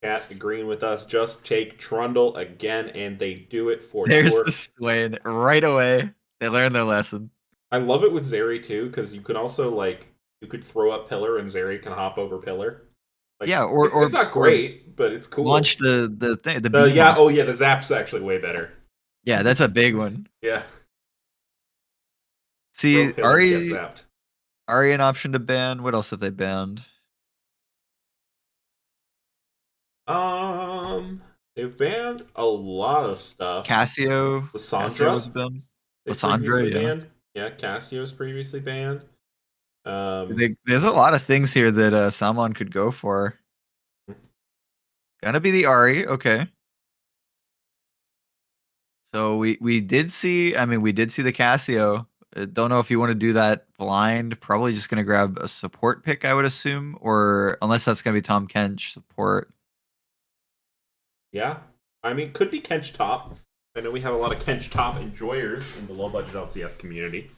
Cat agreeing with us. Just take Trundle again, and they do it for There's Tour. the Swain right away. They learned their lesson. I love it with Zeri too, because you can also you could throw up Pillar and Zeri can hop over Pillar. Yeah, it's not great, but it's cool. Launch the thing, the yeah, beam. the Zap's actually way better. Yeah, that's a big one. Yeah. See, Pillar get zapped. Ari an option to ban. What else have they banned? They've banned a lot of stuff. Cassio was banned. Lissandra, yeah. Banned. Yeah, Cassio's previously banned. There's a lot of things here that Salmon could go for. Gonna be the Ari, okay. So we did see. I mean, we did see the Cassio. Don't know if you want to do that blind. Probably just gonna grab a support pick, I would assume, or unless that's gonna be Tom Kench support. Yeah, I mean, could be Kench top. I know we have a lot of Kench top enjoyers in the low budget LCS community.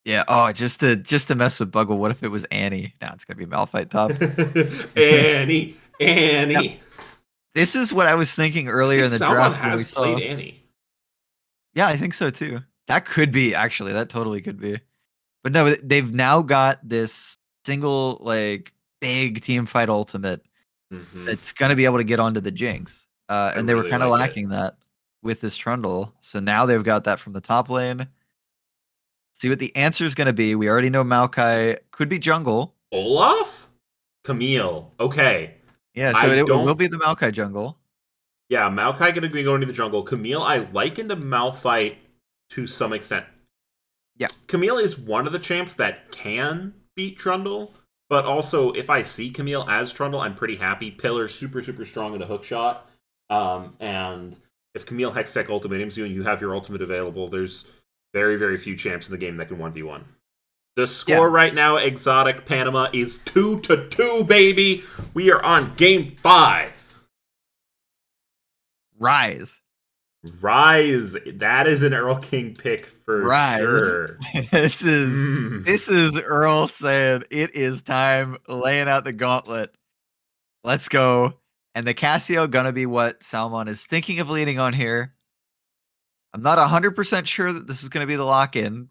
Yeah. Oh, just to mess with Buggle. What if it was Annie? Now it's gonna be Malphite top. Annie. Now, this is what I was thinking earlier in the draft. Someone has played Annie. Yeah, I think so too. That could be actually. That totally could be. But no, they've now got this single big team fight ultimate that's gonna be able to get onto the Jinx. And they were kind of lacking that with this Trundle. So now they've got that from the top lane. See what the answer is going to be. We already know Maokai could be jungle. Olaf? Camille. Okay. Yeah, so it will be the Maokai jungle. Yeah, Maokai going to be going to the jungle. Camille, I liken to Malphite to some extent. Yeah. Camille is one of the champs that can beat Trundle, but also if I see Camille as Trundle, I'm pretty happy. Pillar's super, super strong in a hook shot. And if Camille Hextech ultimates you and you have your ultimate available, there's very, very few champs in the game that can 1v1. The score right now, Exotic Panama, is 2-2, baby. We are on game 5. Rise. That is an Earl King pick for sure. This is Earl saying it is time, laying out the gauntlet. Let's go. And the Cassio gonna be what Salmon is thinking of leaning on here. I'm not 100% sure that this is going to be the lock-in,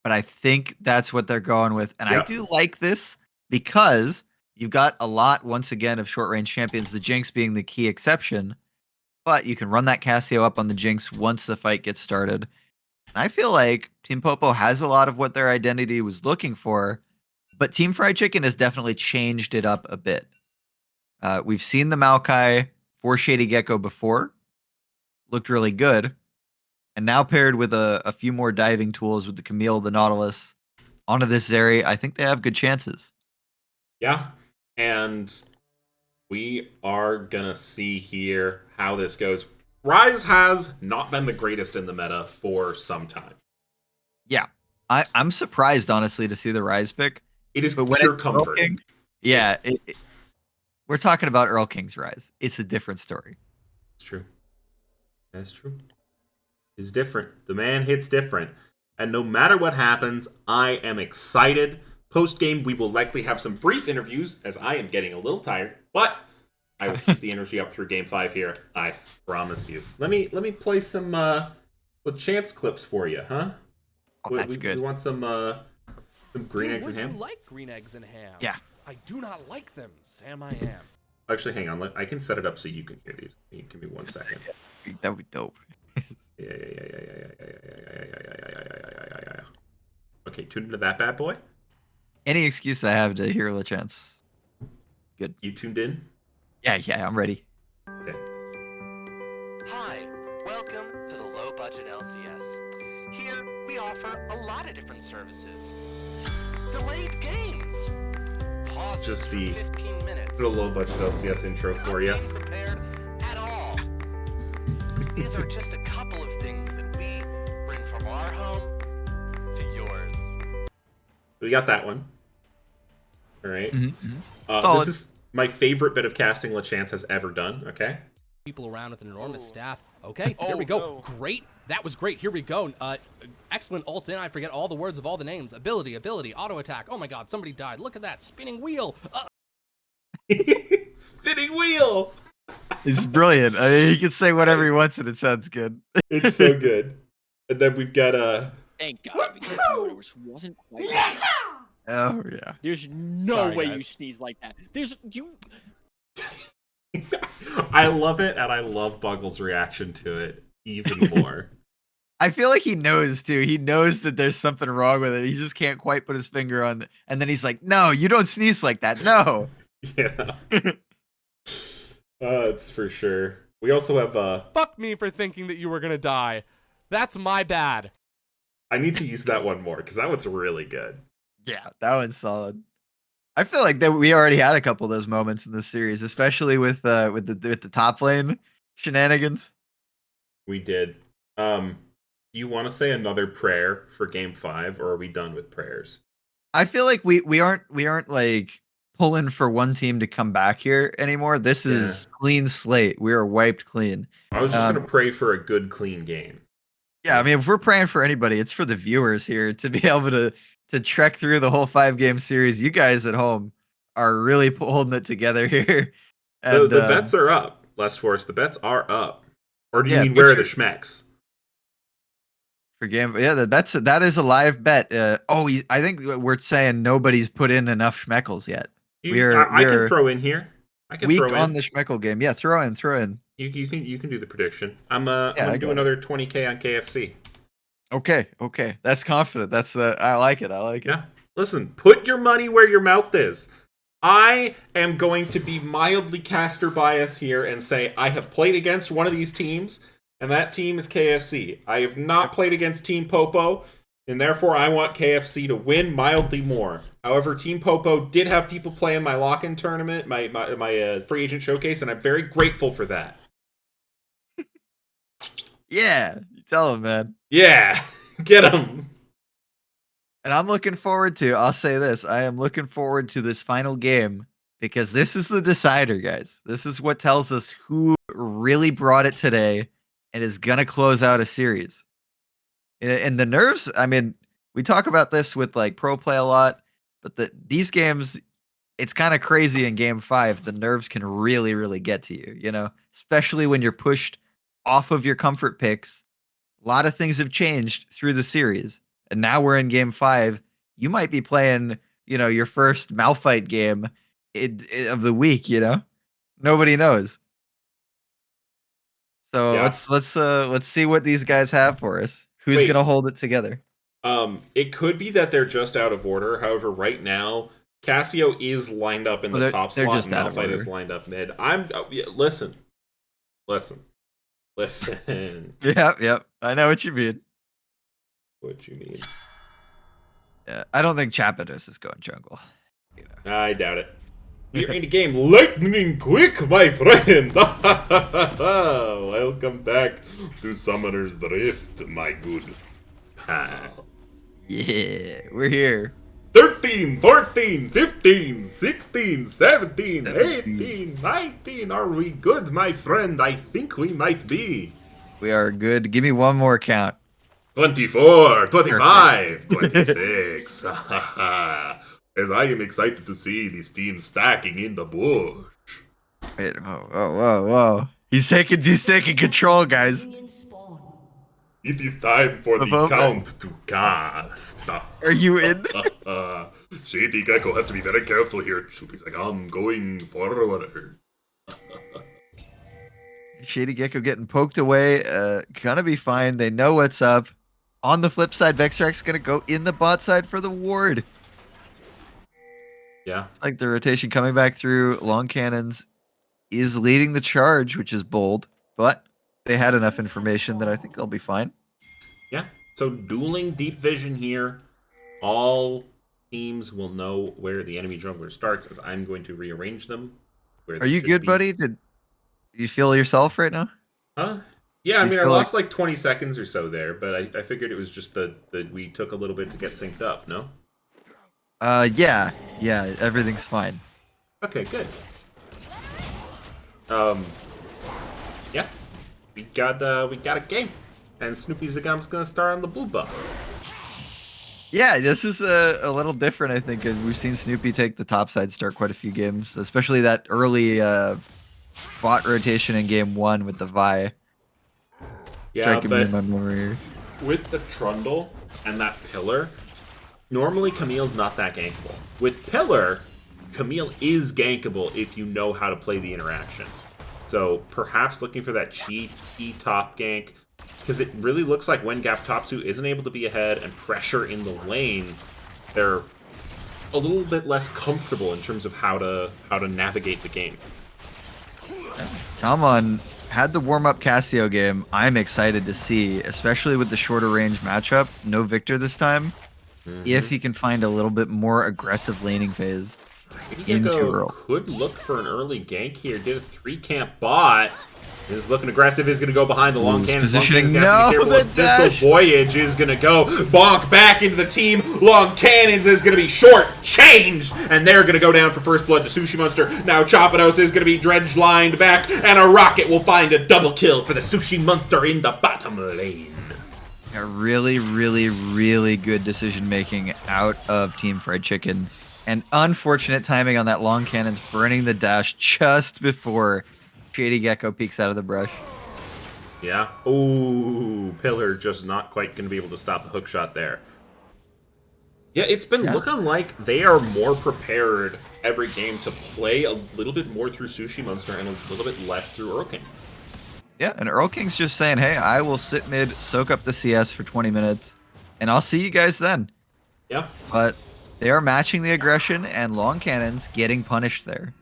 but I think that's what they're going with. And I do like this because you've got a lot, once again, of short-range champions, the Jinx being the key exception, but you can run that Cassio up on the Jinx once the fight gets started. And I feel like Team Popo has a lot of what their identity was looking for, but Team Fried Chicken has definitely changed it up a bit. We've seen the Maokai for Shady Gecko before. Looked really good. And now paired with a few more diving tools with the Camille, the Nautilus, onto this Zeri, I think they have good chances. Yeah. And we are going to see here how this goes. Rise has not been the greatest in the meta for some time. Yeah. I'm surprised, honestly, to see the Rise pick. It is pure comfort. Yeah. We're talking about Earl King's Rise. It's a different story. It's true. That's true. It's different. The man hits different. And no matter what happens, I am excited. Post-game, we will likely have some brief interviews, as I am getting a little tired. But I will keep the energy up through Game 5 here. I promise you. Let me play some chance clips for you, huh? Oh, that's good. We want some green eggs and ham? You like green eggs and ham? Yeah. I do not like them, Sam. I am. Actually, hang on. I can set it up so you can hear these. Give me 1 second. That would be dope. Yeah. Okay, tune into that bad boy. Any excuse I have to hear LeChance. Good. You tuned in? Yeah, I'm ready. Okay. Hi, welcome to the Low Budget LCS. Here, we offer a lot of different services. Delayed games. Pause Just for the 15 minutes. little low budget LCS intro for you. Not being prepared at all. These are just a couple of things that we bring from our home to yours. We got that one. All right. Solid. This is my favorite bit of casting LeChance has ever done. Okay. People around with an enormous staff. Okay, here we go. No. Great. That was great. Here we go. Excellent ult in. I forget all the words of all the names. Ability, auto attack. Oh my god, somebody died. Look at that spinning wheel. Spinning wheel. He's brilliant. I mean, he can say whatever he wants and it sounds good. It's so good. And then we've got Thank God, because the universe wasn't quite. Oh yeah. There's no Sorry, way guys. you sneeze like that. There's you. I love it, and I love Buggle's reaction to it even more. I feel like he knows too. He knows that there's something wrong with it. He just can't quite put his finger on it. And then he's like, "No, you don't sneeze like that. No." Yeah. It's for sure. We also have Fuck me for thinking that you were gonna die. That's my bad. I need to use that one more because that one's really good. Yeah, that one's solid. I feel like that we already had a couple of those moments in this series, especially with the top lane shenanigans. We did. You want to say another prayer for Game 5, or are we done with prayers? I feel like we aren't like pulling for one team to come back here anymore. This is clean slate. We are wiped clean. I was just gonna pray for a good, clean game. Yeah, I mean, if we're praying for anybody, it's for the viewers here to be able to trek through the whole 5-game series. You guys at home are really holding it together here. And, The bets are up, Last Force. The bets are up. Or do you Yeah, mean where are picture- the schmecks? for game, yeah, that is a live bet. I think we're saying nobody's put in enough schmeckles yet. I can throw in here. I can Weak throw in. on the schmeckle game. Yeah, throw in. You can do the prediction. I'm gonna I do got another 20K on KFC. Okay, that's confident. That's I like it. Yeah. Listen, put your money where your mouth is. I am going to be mildly caster bias here and say I have played against one of these teams, and that team is KFC. I have not played against Team Popo, and therefore I want KFC to win mildly more. However, Team Popo did have people play in my lock-in tournament, my free agent showcase, and I'm very grateful for that. Yeah, you tell him, man. Yeah, get him. And I'm looking forward to. I'll say this: I am looking forward to this final game because this is the decider, guys. This is what tells us who really brought it today and is gonna close out a series. And the nerves. I mean, we talk about this with like pro play a lot, but these games, it's kind of crazy in Game 5. The nerves can really, really get to you. You know, especially when you're pushed off of your comfort picks. A lot of things have changed through the series. And now we're in Game 5. You might be playing, your first Malphite game of the week. Nobody knows. So Yeah. let's see what these guys have for us. Who's Wait. gonna hold it together? It could be that they're just out of order. However, right now, Cassio is lined up in the top they're slot, just and out of Malphite is order. lined up mid. Listen. Yep. I know what you mean. What you mean? Yeah, I don't think Chapados is going jungle. I doubt it. You're in the game lightning quick, my friend. Welcome back to Summoner's Rift, my good pal. Yeah, we're here. 13, 14, 15, 16, 17, 18, 19. Are we good, my friend? I think we might be. We are good. Give me one more count. 24, 25, 26. As I am excited to see this team stacking in the bush. Wait, whoa. He's taking control, guys. Minion spawn. It is time for the Popo. count to cast. Are you in? Shady Gecko has to be very careful here. He's like, I'm going forward. Shady Gecko getting poked away. Gonna be fine. They know what's up. On the flip side, Vexark's gonna go in the bot side for the ward. Yeah. It's like the rotation coming back through. Long Cannons is leading the charge, which is bold, but they had enough information that I think they'll be fine. Yeah. So dueling deep vision here. All teams will know where the enemy jungler starts, as I'm going to rearrange them. Where Are they you should good, be. buddy? Did you feel yourself right now? Huh? Yeah, I You mean, I feel lost like 20 seconds or so there, but I figured it was just that we took a little bit to get synced up, no? Yeah, everything's fine. Okay, good. Yeah, we got a game, and Snoopy Zagam's gonna start on the blue buff. Yeah, this is a little different, I think. And we've seen Snoopy take the top side start quite a few games, especially that early bot rotation in game 1 with the Vi. Yeah, Striking me but in my memory. with the Trundle and that Pillar, normally Camille's not that gankable. With Pillar, Camille is gankable if you know how to play the interaction. So perhaps looking for that cheeky top gank, because it really looks like when Gap Topsu isn't able to be ahead and pressure in the lane, they're a little bit less comfortable in terms of how to navigate the game. Salmon had the warm-up Cassio game. I'm excited to see, especially with the shorter range matchup. No Victor this time. If he can find a little bit more aggressive laning phase into Gecko Earl. could look for an early gank here. Did a 3-camp bot. Is looking aggressive. Is going to go behind the long cannon. Positioning. No, The dash. Voyage is going to go bonk back into the team. Long cannons is going to be short changed, and they're going to go down for first blood to Sushi Monster. Now Chopados is going to be dredge lined back, and a rocket will find a double kill for the Sushi Monster in the bottom lane. A really, really, really good decision making out of Team Fried Chicken. And unfortunate timing on that long cannons burning the dash just before Shady Gecko peeks out of the brush. Yeah. Ooh, Pillar just not quite going to be able to stop the hook shot there. Yeah, it's been looking like they are more prepared every game to play a little bit more through Sushi Monster and a little bit less through Earl King. Yeah, and Earl King's just saying, hey, I will sit mid, soak up the CS for 20 minutes, and I'll see you guys then. Yeah. But they are matching the aggression, and long cannons getting punished there.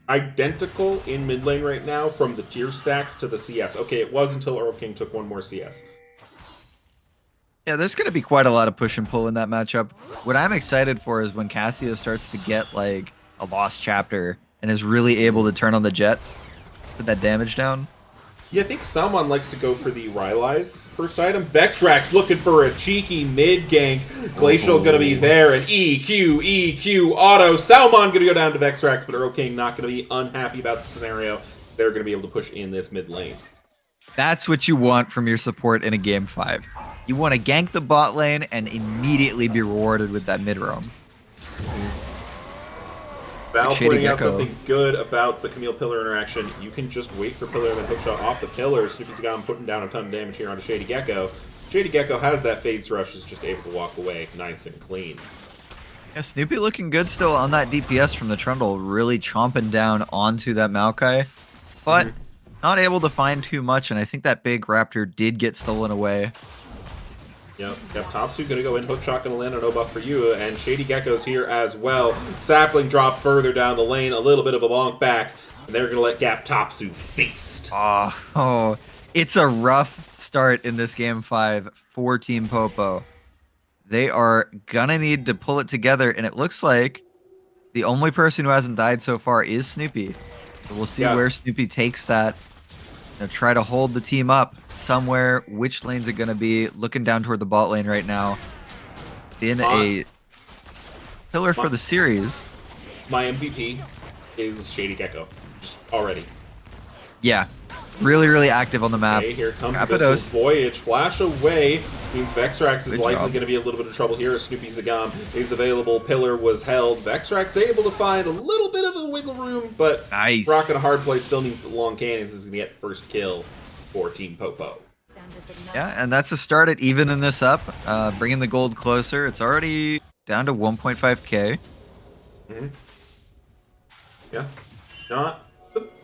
Identical in mid lane right now from the tier stacks to the CS. Okay, it was until Earl King took one more CS. Yeah, there's going to be quite a lot of push and pull in that matchup. What I'm excited for is when Cassio starts to get like a lost chapter and is really able to turn on the jets, put that damage down. Yeah, I think someone likes to go for the Rylai's first item. Vexrax looking for a cheeky mid gank. Glacial gonna be there, and EQ, auto. Salmon gonna go down to Vexrax, but Earl King not gonna be unhappy about the scenario. They're gonna be able to push in this mid lane. That's what you want from your support in a game 5. You want to gank the bot lane and immediately be rewarded with that mid roam. Val Shady pointing out Gecko. something good about the Camille Pillar interaction. You can just wait for Pillar and then hookshot off the Pillar. Snoopy's got putting down a ton of damage here onto Shady Gecko. Shady Gecko has that Fades Rush, is just able to walk away nice and clean. Yeah, Snoopy looking good still on that DPS from the Trundle, really chomping down onto that Maokai, but not able to find too much, and I think that big Raptor did get stolen away. Yep, Topsu gonna go in, hookshot gonna land on no buff for you, and Shady Gecko's here as well. Sapling drop further down the lane, a little bit of a bonk back, and they're gonna let Gap Topsu feast. Oh, it's a rough start in this game 5 for Team Popo. They are gonna need to pull it together, and it looks like the only person who hasn't died so far is Snoopy. So we'll see where Snoopy takes that. Try to hold the team up somewhere. Which lane's it gonna be? Looking down toward the bot lane right now. In a pillar for the series. My MVP is Shady Gecko, just already. Yeah, really, really active on the map. Okay, here comes Rapidos. Missile Voyage. Flash away means Vexrax is Good likely job. going to be a little bit of trouble here. Snoopy Zagam is available. Pillar was held. Vexrax able to find a little bit of a wiggle room, but Nice. Rock in a hard place still means that Long Cannons is going to get the first kill for Team Popo. Yeah, and that's a start at even in this up. Bringing the gold closer. It's already down to 1.5k. Yeah, not.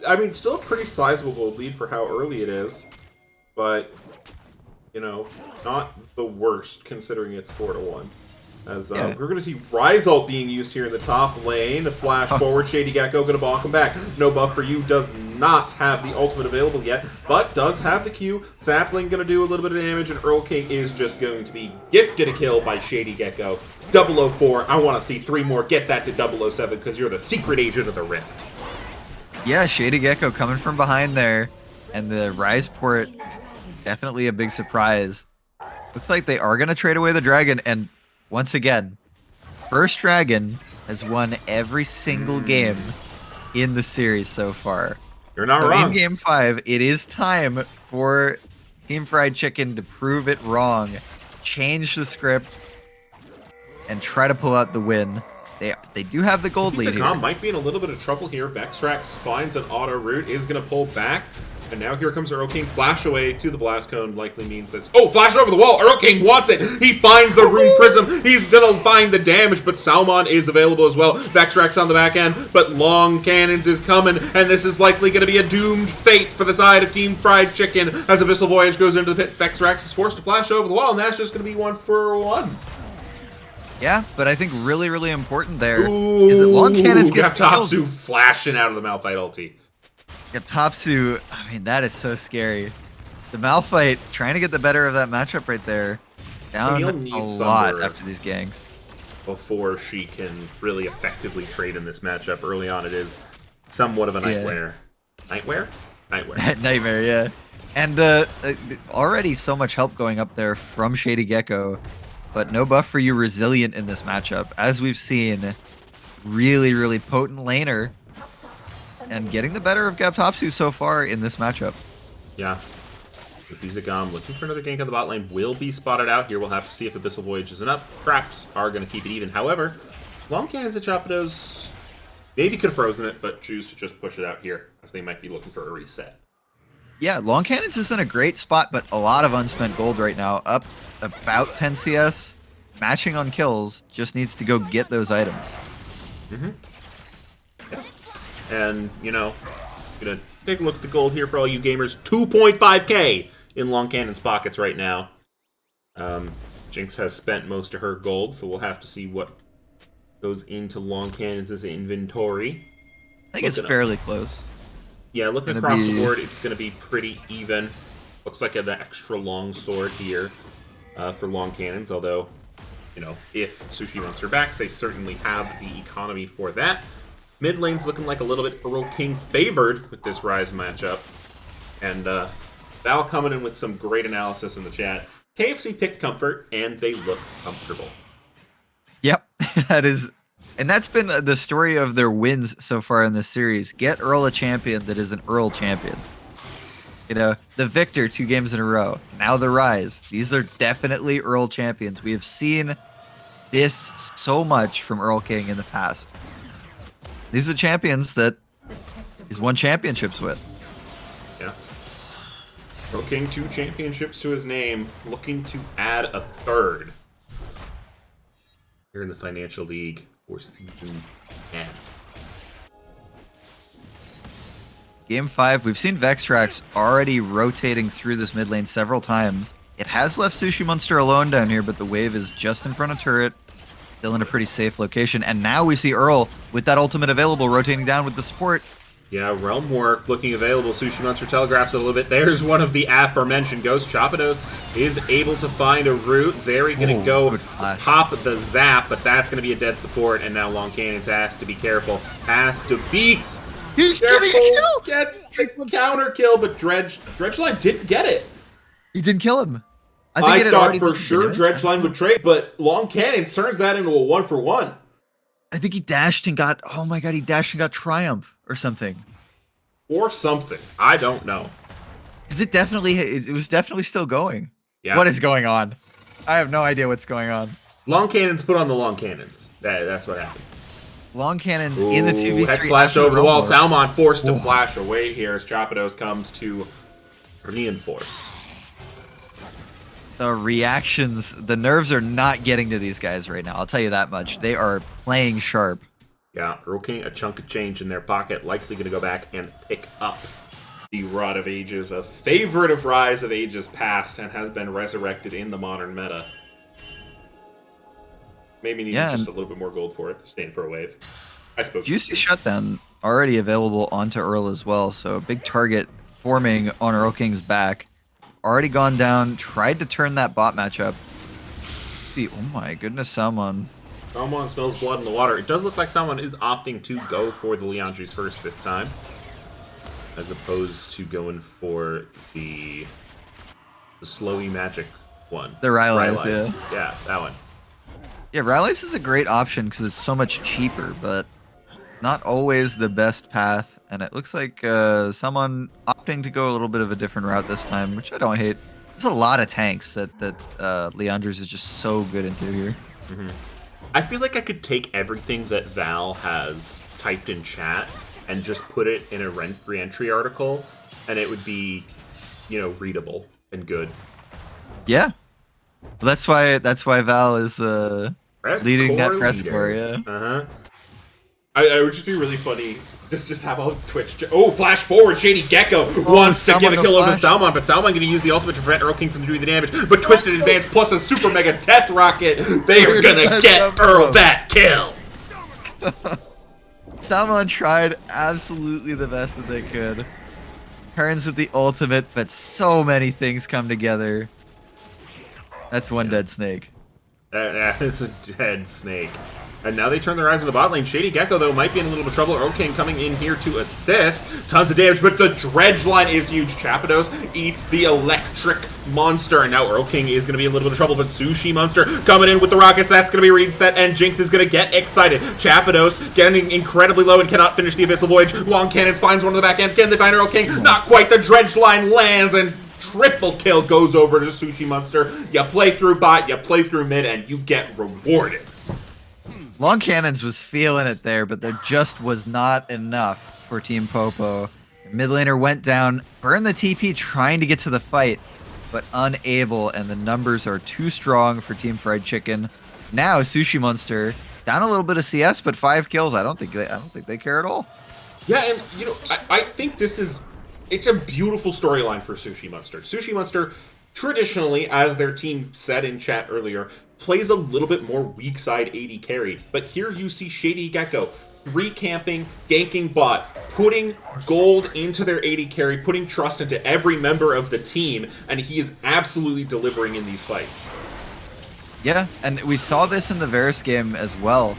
I mean, still a pretty sizable gold lead for how early it is, but you know, not the worst considering it's 4-1. As we're going to see Rise ult being used here in the top lane. A flash forward, Shady Gecko going to bonk him back. No buff for you, does not have the ultimate available yet, but does have the Q. Sapling going to do a little bit of damage, and Earl King is just going to be gifted a kill by Shady Gecko. 004, I want to see 3 more. Get that to 007 because you're the secret agent of the Rift. Yeah, Shady Gecko coming from behind there. And the Rise port, definitely a big surprise. Looks like they are going to trade away the dragon, and once again, First Dragon has won every single game in the series so far. You're not So wrong. in Game 5, it is time for Team Fried Chicken to prove it wrong. Change the script. and try to pull out the win. They do have the gold lead here. Zagam might be in a little bit of trouble here. Vextrax finds an auto route, is going to pull back. And now here comes Earl King. Flash away to the Blast Cone likely means this. Oh, flash over the wall. Earl King wants it. He finds the Rune Prism. He's going to find the damage, but Salmon is available as well. Vextrax on the back end, but Long Cannons is coming, and this is likely going to be a doomed fate for the side of Team Fried Chicken as Abyssal Voyage goes into the pit. Vextrax is forced to flash over the wall, and that's just going to be 1-for-1. Yeah, but I think really, really important there is that Long Cannons gets kills. Gaptopsu flashing out of the Malphite ulti. Gaptopsu, I mean, that is so scary. The Malphite trying to get the better of that matchup right there. Down a lot after these ganks. Before she can really effectively trade in this matchup. Early on, it is somewhat of a nightmare. Nightmare? Nightmare. Nightmare, yeah. And already so much help going up there from Shady Gecko. But no buff for you Resilient in this matchup. As we've seen, really, really potent laner. And getting the better of Gaptopsu so far in this matchup. Yeah. Zagam looking for another gank on the bot lane will be spotted out here. We'll have to see if Abyssal Voyage is enough. Traps are going to keep it even. However, Long Cannons and Chapados maybe could have frozen it, but choose to just push it out here as they might be looking for a reset. Yeah, Long Cannons is in a great spot, but a lot of unspent gold right now. Up about 10 CS. Matching on kills. Just needs to go get those items. Mm-hmm. Yeah. And, you know, gonna take a look at the gold here for all you gamers. 2.5k in Long Cannon's pockets right now. Jinx has spent most of her gold, so we'll have to see what goes into Long Cannon's inventory. I think it's fairly close. Yeah, looking across the board, it's going to be pretty even. Looks like an extra long sword here for Long Cannons, although, you know, if Sushi Monster backs, they certainly have the economy for that. Mid lane's looking like a little bit Earl King favored with this Rise matchup. And Val coming in with some great analysis in the chat. KFC picked comfort, and they look comfortable. Yep, that is... And that's been the story of their wins so far in this series. Get Earl a champion that is an Earl champion. You know, the Victor 2 games in a row. Now the Rise. These are definitely Earl champions. We have seen this so much from Earl King in the past. These are champions that he's won championships with. Yeah. Earl King, 2 championships to his name, looking to add a third here in the Financial League for Season 10. Game 5, we've seen Vextrax already rotating through this mid lane several times. It has left Sushi Monster alone down here, but the wave is just in front of turret. Still in a pretty safe location. And now we see Earl with that ultimate available, rotating down with the support. Yeah, Realm Work looking available. Sushi Monster telegraphs it a little bit. There's one of the aforementioned ghosts. Chapados is able to find a route. Zeri gonna go pop the zap, but that's gonna be a dead support. And now Long Cannons has to be careful. Has to be He's careful. getting a kill! Gets the counter kill, but Dredgeline didn't get it. He didn't kill him. I thought for sure Dredgeline would trade, but Long Cannons turns that into a 1-for-1. I think he dashed and got, oh my god, he dashed and got Triumph or something. Or something. I don't know. Is it definitely, it was definitely still going. Yeah. What is going on? I have no idea what's going on. Long Cannons put on the Long Cannons. That's what happened. Long Cannons in the 2v3. Hex flash over the wall. Salmon forced to flash away here as Chapados comes to reinforce. The reactions, the nerves are not getting to these guys right now. I'll tell you that much. They are playing sharp. Yeah, Earl King, a chunk of change in their pocket, likely going to go back and pick up the Rod of Ages, a favorite of Rise of Ages past, and has been resurrected in the modern meta. Maybe needing just a little bit more gold for it, staying for a wave. I suppose. Juicy Shutdown already available onto Earl as well, so a big target forming on Earl King's back. Already gone down, tried to turn that bot matchup. Oh my goodness, Salmon. Salmon smells blood in the water. It does look like Salmon is opting to go for the Leandries first this time, as opposed to going for the Slowy Magic one. The Rylai's, yeah. Yeah, that one. Yeah, Rylai's is a great option because it's so much cheaper, but not always the best path. And it looks like someone opting to go a little bit of a different route this time, which I don't hate. There's a lot of tanks that Leandros is just so good into here. Mm-hmm. I feel like I could take everything that Val has typed in chat and just put it in a re-entry article, and it would be, you know, readable and good. Yeah. Well, that's why Val is leading that press corps, yeah. Uh-huh. I would just be really funny. Just have all Twitch. Oh, flash forward! Shady Gecko wants to give a kill over Salmon, but Salmon going to use the ultimate to prevent Earl King from doing the damage. But Twisted Advance plus a super mega death rocket, they are gonna get Earl that kill. Salmon tried absolutely the best that they could. Turns with the ultimate, but so many things come together. That's one dead snake. That is a dead snake. And now they turn their eyes on the bot lane. Shady Gecko, though, might be in a little bit of trouble. Earl King coming in here to assist. Tons of damage, but the dredge line is huge. Chapados eats the electric monster. And now Earl King is going to be in a little bit of trouble, but Sushi Monster coming in with the rockets. That's going to be reset, and Jinx is going to get excited. Chapados getting incredibly low and cannot finish the Abyssal Voyage. Long Cannons finds one on the back end. Can they find Earl King? Not quite. The dredge line lands, and triple kill goes over to Sushi Monster. You play through bot, you play through mid, and you get rewarded. Long Cannons was feeling it there, but there just was not enough for Team Popo. Mid laner went down, burned the TP trying to get to the fight, but unable, and the numbers are too strong for Team Fried Chicken. Now Sushi Monster down a little bit of CS, but 5 kills. I don't think they care at all. Yeah, and you know, I think it's a beautiful storyline for Sushi Monster. Sushi Monster, traditionally, as their team said in chat earlier, plays a little bit more weak side AD carry. But here you see Shady Gecko recamping, ganking bot, putting gold into their AD carry, putting trust into every member of the team, and he is absolutely delivering in these fights. Yeah, and we saw this in the Varus game as well.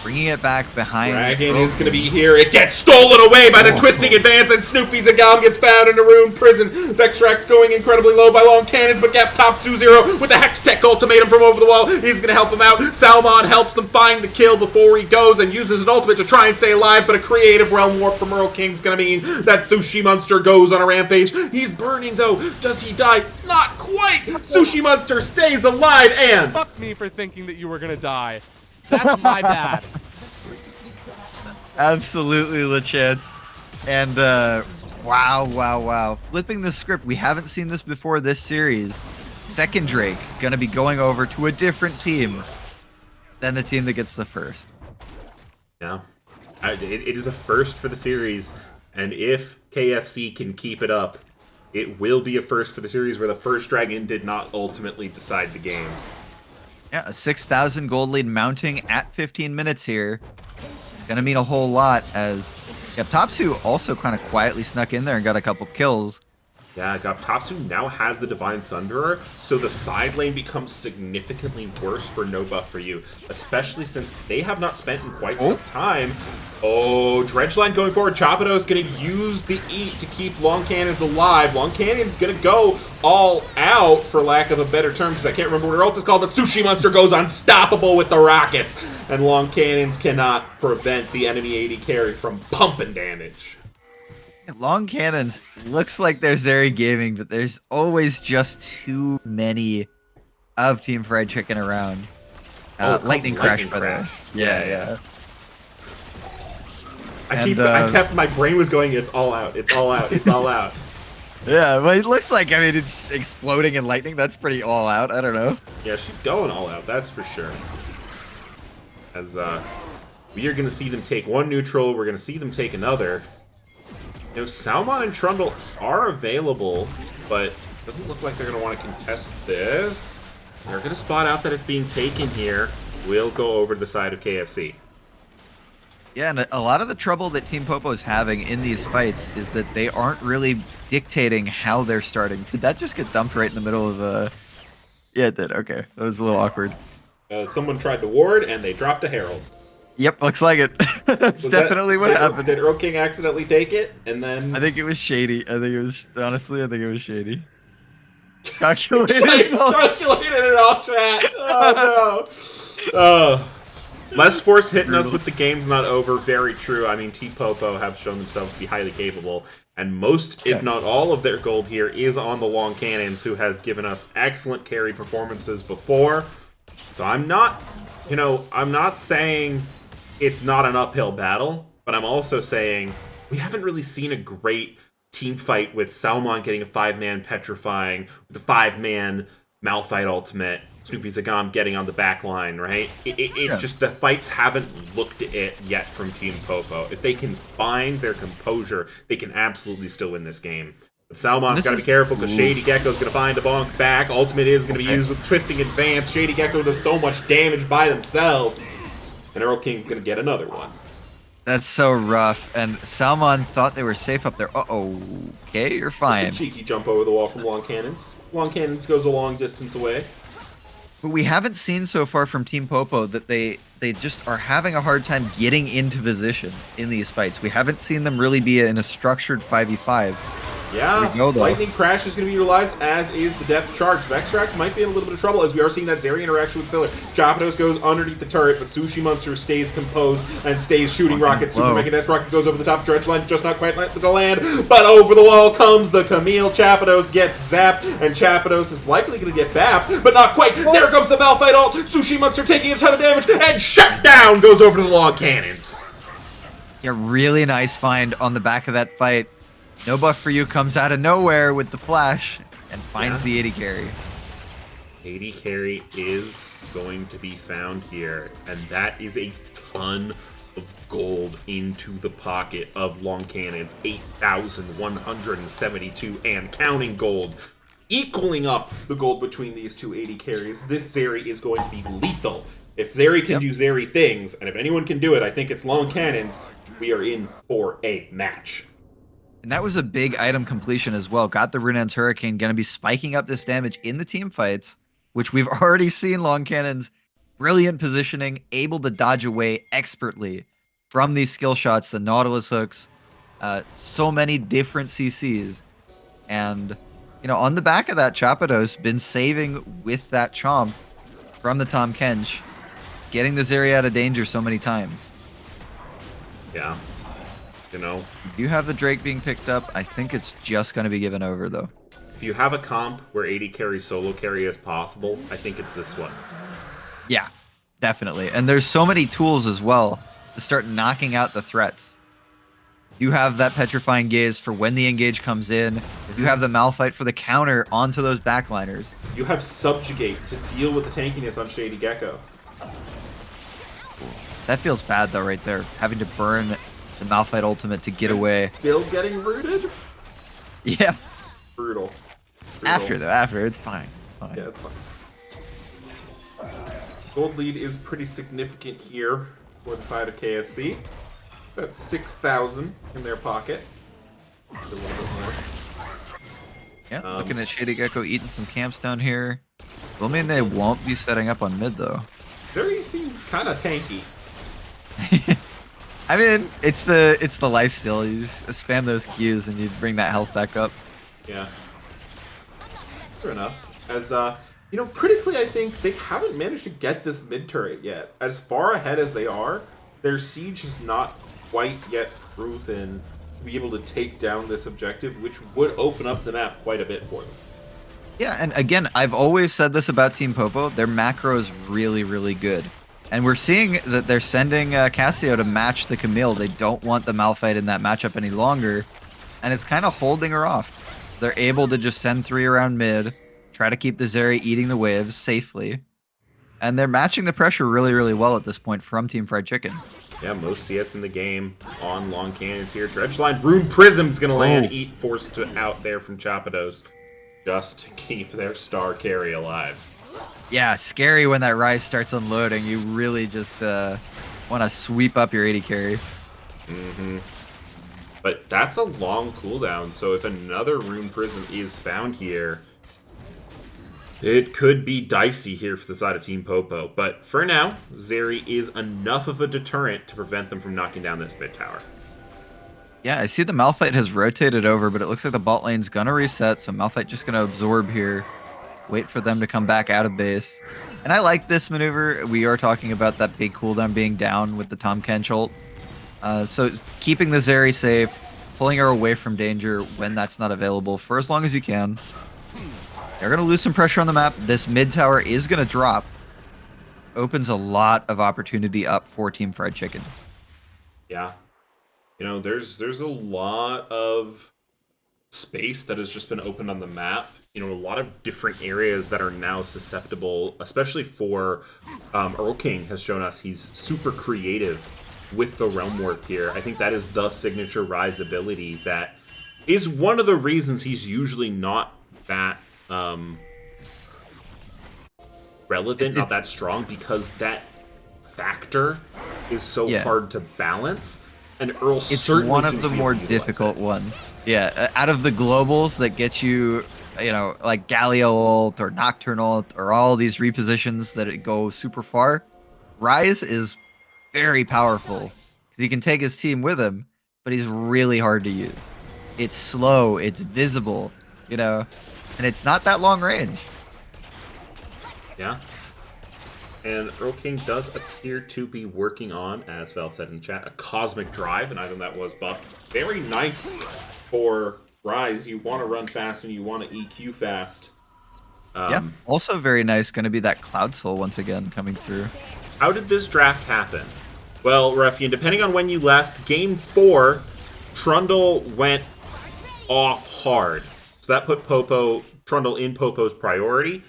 Bringing it back behind. Dragon is going to be here. It gets stolen away by the twisting advance, and Snoopy Zagam gets found in a ruined prison. Vextrax going incredibly low by Long Cannons, but Gap top 2-0 with the Hex Tech ultimatum from over the wall. He's going to help him out. Salmon helps them find the kill before he goes and uses an ultimate to try and stay alive, but a creative realm warp from Earl King's going to mean that Sushi Monster goes on a rampage. He's burning, though. Does he die? Not quite. Sushi Monster stays alive, and Fuck me for thinking that you were gonna die. That's my bad. Absolutely legit. And wow. Flipping the script. We haven't seen this before this series. Second Drake gonna be going over to a different team than the team that gets the first. yeah, it is a first for the series, and if KFC can keep it up, it will be a first for the series where the first dragon did not ultimately decide the game. Yeah, a 6,000 gold lead mounting at 15 minutes here. Gonna mean a whole lot as Topsu also kind of quietly snuck in there and got a couple kills. Yeah, Topsu now has the Divine Sunderer, so the side lane becomes significantly worse for no buff for you, especially since they have not spent in quite some time. Oh, Dredge line going forward. Chapado's going to use the Eat to keep Long Cannons alive. Long Cannon's going to go all out, for lack of a better term, because I can't remember what her ult is called, but Sushi Monster goes unstoppable with the rockets, and Long Cannons cannot prevent the enemy AD carry from pumping damage. Long Cannons looks like they're Zeri Gaming, but there's always just too many of Team Fried Chicken around. Lightning Crash, by the way. Yeah. I kept my brain was going, it's all out, it's all out, it's all out. Yeah, but it looks like, I mean, it's exploding in lightning. That's pretty all out. I don't know. Yeah, she's going all out, that's for sure. As we are going to see them take one neutral, we're going to see them take another. You know, Salmon and Trundle are available, but it doesn't look like they're going to want to contest this. They're going to spot out that it's being taken here. We'll go over to the side of KFC. Yeah, and a lot of the trouble that Team Popo is having in these fights is that they aren't really dictating how they're starting. Did that just get dumped right in the middle of a... Yeah, it did. Okay. That was a little awkward. Someone tried to ward, and they dropped a Herald. Yep, looks like it. That's definitely what happened. Did Earl King accidentally take it? And then... I think it was shady. Honestly, I think it was shady. Calculated. Calculated in all chat. Oh, no. Less Force hitting us with the game's not over. Very true. I mean, Team Popo have shown themselves to be highly capable. And most, if not all, of their gold here is on the Long Cannons, who has given us excellent carry performances before. So I'm not you know, I'm not saying it's not an uphill battle, but I'm also saying we haven't really seen a great team fight with Salmon getting a 5-man petrifying, with the 5-man Malphite ultimate, Snoopy Zagam getting on the back line, right? It just, the fights haven't looked it yet from Team Popo. If they can find their composure, they can absolutely still win this game. But Salmon's got to be careful because Shady Gecko's going to find a bonk back. Ultimate is going to be used with Twisting Advance. Shady Gecko does so much damage by themselves. And Earl King's going to get another one. That's so rough. And Salmon thought they were safe up there. Uh-oh. Okay, you're fine. Just a cheeky jump over the wall from Long Cannons. Long Cannons goes a long distance away. But we haven't seen so far from Team Popo that they just are having a hard time getting into position in these fights. We haven't seen them really be in a structured 5v5. Yeah, go, Lightning Crash is going to be utilized, as is the Death Charge. Vextrax might be in a little bit of trouble, as we are seeing that Zeri interaction with Pillar. Chapados goes underneath the turret, but Sushi Monster stays composed and stays shooting rockets. Super Mega Death Rocket goes over the top. Dredge Line just not quite to land, but over the wall comes the Camille. Chapados gets zapped, and Chapados is likely going to get bapped, but not quite. There comes the Malphite ult. Sushi Monster taking a ton of damage, and shut down goes over to the Long Cannons. Yeah, really nice find on the back of that fight. No Buff for You comes out of nowhere with the flash and finds the 80 carry. 80 carry is going to be found here, and that is a ton of gold into the pocket of Long Cannons. 8,172 and counting gold, equaling up the gold between these two 80 carries. This Zeri is going to be lethal. If Zeri can do Zeri things, and if anyone can do it, I think it's Long Cannons. We are in for a match. And that was a big item completion as well. Got the Runan's Hurricane, going to be spiking up this damage in the team fights, which we've already seen Long Cannons. Brilliant positioning, able to dodge away expertly from these skill shots, the Nautilus hooks, so many different CCs. And, you know, on the back of that, Chapados been saving with that chomp from the Tahm Kench, getting the Zeri out of danger so many times. Yeah. You know, You have the Drake being picked up. I think it's just going to be given over, though. if you have a comp where 80 carry solo carry is possible, I think it's this one. Yeah, definitely. And there's so many tools as well to start knocking out the threats. You have that Petrifying Gaze for when the engage comes in. You have the Malphite for the counter onto those backliners. You have Subjugate to deal with the tankiness on Shady Gecko. That feels bad, though, right there. Having to burn the Malphite ultimate to get away. Still getting rooted? Yeah. Brutal. After, it's fine. It's fine. Yeah, it's fine. Gold lead is pretty significant here for the side of KSC. That's 6,000 in their pocket. A little bit more. Yeah, looking at Shady Gecko eating some camps down here. Will mean they won't be setting up on mid, though. Zeri seems kind of tanky. I mean, it's the life steal. You just spam those Qs and you bring that health back up. Yeah. Fair enough. As, you know, critically, I think they haven't managed to get this mid turret yet. As far ahead as they are, their siege is not quite yet proven to be able to take down this objective, which would open up the map quite a bit for them. Yeah, and again, I've always said this about Team Popo. Their macro is really, really good. And we're seeing that they're sending Cassio to match the Camille. They don't want the Malphite in that matchup any longer. And it's kind of holding her off. They're able to just send 3 around mid, try to keep the Zeri eating the waves safely. And they're matching the pressure really, really well at this point from Team Fried Chicken. Yeah, most CS in the game on Long Cannons here. Dredgeline Rune Prism's going to land. Eat forced out there from Chapados just to keep their star carry alive. Yeah, scary when that Rise starts unloading. You really just want to sweep up your 80 carry. Mm-hmm. But that's a long cooldown, so if another Rune Prism is found here, it could be dicey here for the side of Team Popo. But for now, Zeri is enough of a deterrent to prevent them from knocking down this mid tower. Yeah, I see the Malphite has rotated over, but it looks like the bot lane's going to reset, so Malphite just going to absorb here. Wait for them to come back out of base. And I like this maneuver. We are talking about that big cooldown being down with the Tahm Kench ult. So keeping the Zeri safe, pulling her away from danger when that's not available for as long as you can. They're going to lose some pressure on the map. This mid tower is going to drop. opens a lot of opportunity up for Team Fried Chicken. Yeah. You know, there's a lot of space that has just been opened on the map. You know, a lot of different areas that are now susceptible, especially for Earl King has shown us he's super creative with the Realm Warp here. I think that is the signature Rise ability that is one of the reasons he's usually not that relevant, not that strong, because that factor is so hard to balance. And Earl It's certainly one of seems the to be more able to utilize difficult it. ones. Yeah, out of the globals that get you, you know, like Galio ult or Nocturne ult or all these repositions that it go super far, Rise is very powerful because he can take his team with him, but he's really hard to use. It's slow, it's visible, you know, and it's not that long range. Yeah. And Earl King does appear to be working on, as Val said in chat, a Cosmic Drive, an item that was buffed. Very nice for Rise. You want to run fast and you want to EQ fast. Yeah, also very nice. Going to be that Cloud Soul once again coming through. How did this draft happen? Well, Ruffian, depending on when you left, Game 4, Trundle went off hard. So that put Trundle in Popo's priority.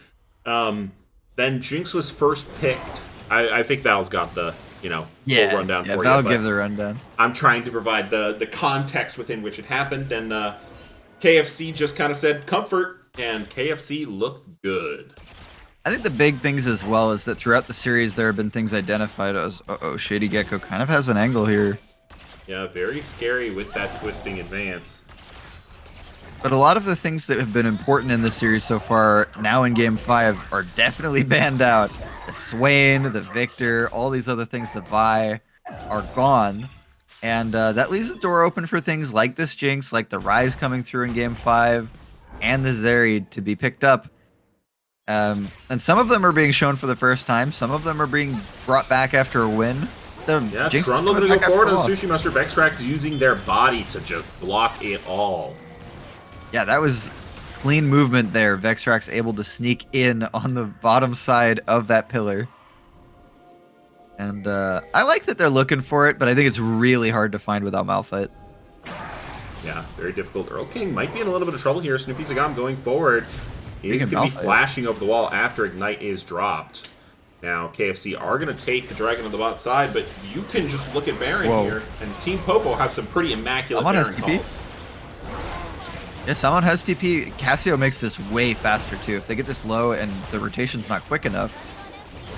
Then Jinx was first picked. I think Val's got the, full rundown for Val you. give the rundown. I'm trying to provide the context within which it happened. And KFC just kind of said comfort, and KFC looked good. I think the big things as well is that throughout the series there have been things identified as, Shady Gecko kind of has an angle here. Yeah, very scary with that twisting advance. But a lot of the things that have been important in the series so far, now in Game 5, are definitely banned out. The Swain, the Victor, all these other things, the Vi, are gone. And that leaves the door open for things like this Jinx, like the Rise coming through in Game 5, and the Zeri to be picked up. And some of them are being shown for the first time. Some of them are being brought back after a win. Yeah, Trundle going to go forward, and Sushi Master Vextrax using their body to just block it all. Yeah, that was clean movement there. Vextrax able to sneak in on the bottom side of that pillar. And I like that they're looking for it, but I think it's really hard to find without Malphite. Yeah, very difficult. Earl King might be in a little bit of trouble here. Snoopy Zagam going forward. He's going to be flashing over the wall after Ignite is dropped. Now, KFC are going to take the Dragon on the bot side, but you can just look at Baron here, and Team Popo have some pretty immaculate Baron calls. Yeah, someone has TP. Cassio makes this way faster, too. If they get this low and the rotation's not quick enough.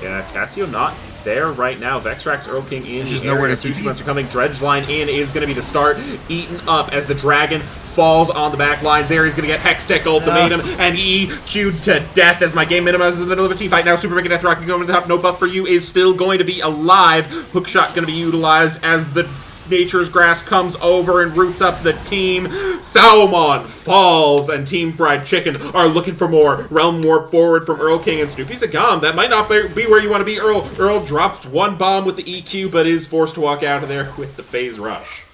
Yeah, Cassio not there right now. Vextrax, Earl King in the area. Nowhere to Sushi Monster coming. Dredge line in is going to be the start. Eaten up as the Dragon falls on the back line. Zeri's going to get Hextech Ultimatum and EQ'd to death as my game minimizes in the middle of a team fight. Now Super Mega Death Rock going to the top. No buff for you is still going to be alive. Hookshot going to be utilized as the Nature's Grass comes over and roots up the team. Salmon falls, and Team Fried Chicken are looking for more. Realm Warp forward from Earl King and Snoopy Zagam. That might not be where you want to be, Earl. Earl drops one bomb with the EQ, but is forced to walk out of there with the phase rush.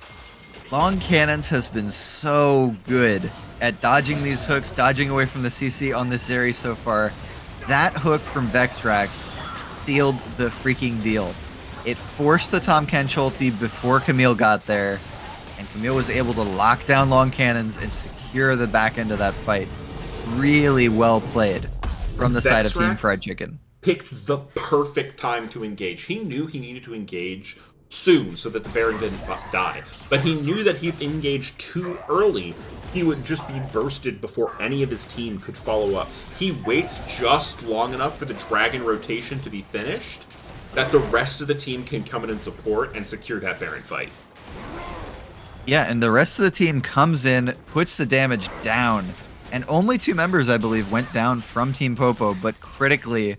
Long Cannons has been so good at dodging these hooks, dodging away from the CC on this Zeri so far. That hook from Vextrax sealed the freaking deal. It forced the Tahm Kench ulti before Camille got there, and Camille was able to lock down Long Cannons and secure the back end of that fight. Really well played from the side of Team Fried Chicken. Picked the perfect time to engage. He knew he needed to engage soon so that the Baron didn't die. But he knew that if he engaged too early, he would just be bursted before any of his team could follow up. He waits just long enough for the Dragon rotation to be finished that the rest of the team can come in and support and secure that Baron fight. Yeah, and the rest of the team comes in, puts the damage down, and only 2 members, I believe, went down from Team Popo, but critically,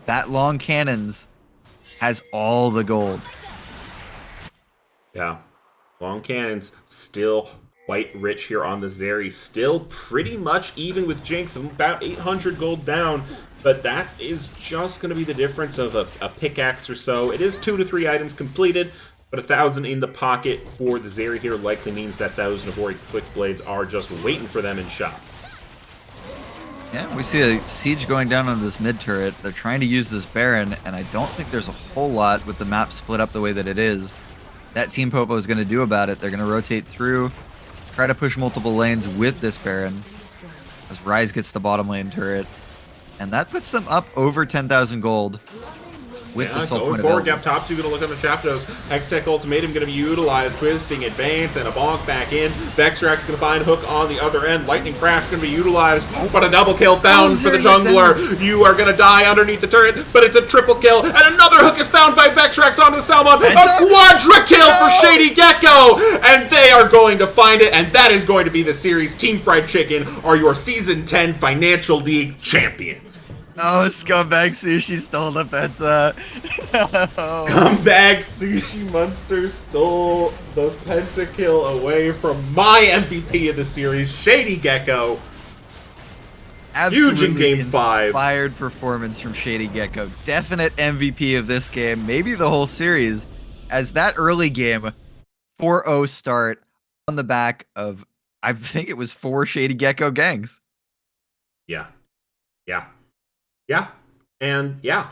that Long Cannons has all the gold. Yeah. Long Cannons still quite rich here on the Zeri. Still pretty much even with Jinx, about 800 gold down. But that is just going to be the difference of a pickaxe or so. It is 2 to 3 items completed, but 1,000 in the pocket for the Zeri here likely means that those Navori Quick Blades are just waiting for them in shop. Yeah, we see a siege going down on this mid turret. They're trying to use this Baron, and I don't think there's a whole lot with the map split up the way that it is that Team Popo is going to do about it. They're going to rotate through, try to push multiple lanes with this Baron as Rise gets the bottom lane turret. And that puts them up over 10,000 gold with the soul going point forward, available. Gap top 2 going to look up the Shaftos. Hextech Ultimatum going to be utilized. Twisting, advance, and a bonk back in. Vexrax going to find Hook on the other end. Lightning Crash going to be utilized, but a double kill found for the jungler. You are going to die underneath the turret, but it's a triple kill, and another Hook is found by Vexrax onto the Salmon. A quadra kill for Shady Gecko, and they are going to find it, and that is going to be the series. Team Fried Chicken are your Season 10 Financial League champions. Oh, Scumbag Sushi stole the penta. Scumbag Sushi Monster stole the pentakill away from my MVP of the series, Shady Gecko. Absolutely Huge in Game 5. Inspired performance from Shady Gecko. Definite MVP of this game, maybe the whole series, as that early game 4-0 start on the back of, I think it was 4 Shady Gecko gangs. Yeah. And yeah.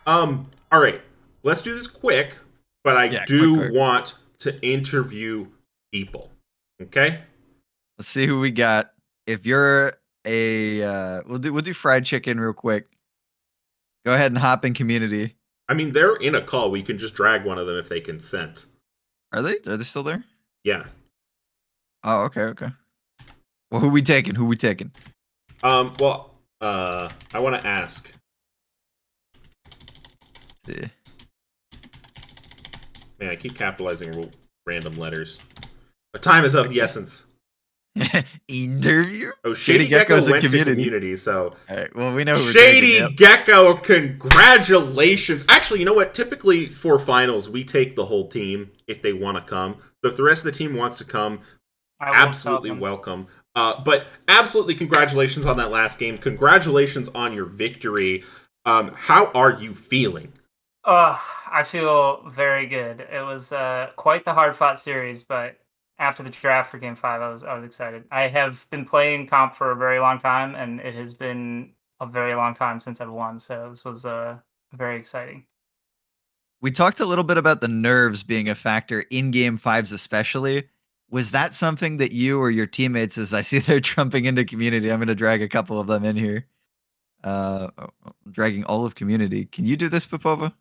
All right. Let's do this quick, but I do want to interview people. Okay? Let's see who we got. If you're a we'll do fried chicken real quick. Go ahead and hop in community. I mean, they're in a call. We can just drag one of them if they consent. Are they still there? Yeah. Oh, okay. Well, who we taking? I want to ask. Let's see. Man, I keep capitalizing random letters. But time is of the essence. Interview? Oh, Shady Gecko went to community, so... All right, well, we know who we're Shady taking, Gecko, congratulations! Actually, you know what? Typically, for finals, we take the whole team if they want to come. So if the rest of the team wants to come, absolutely welcome. But absolutely congratulations on that last game. Congratulations on your victory. How are you feeling? I feel very good. It was quite the hard-fought series, but after the draft for Game 5, I was excited. I have been playing comp for a very long time, and it has been a very long time since I've won, so this was very exciting. We talked a little bit about the nerves being a factor in Game 5s especially. Was that something that you or your teammates, as I see they're jumping into community, I'm going to drag a couple of them in here. I'm dragging all of community. Can you do this, Popo?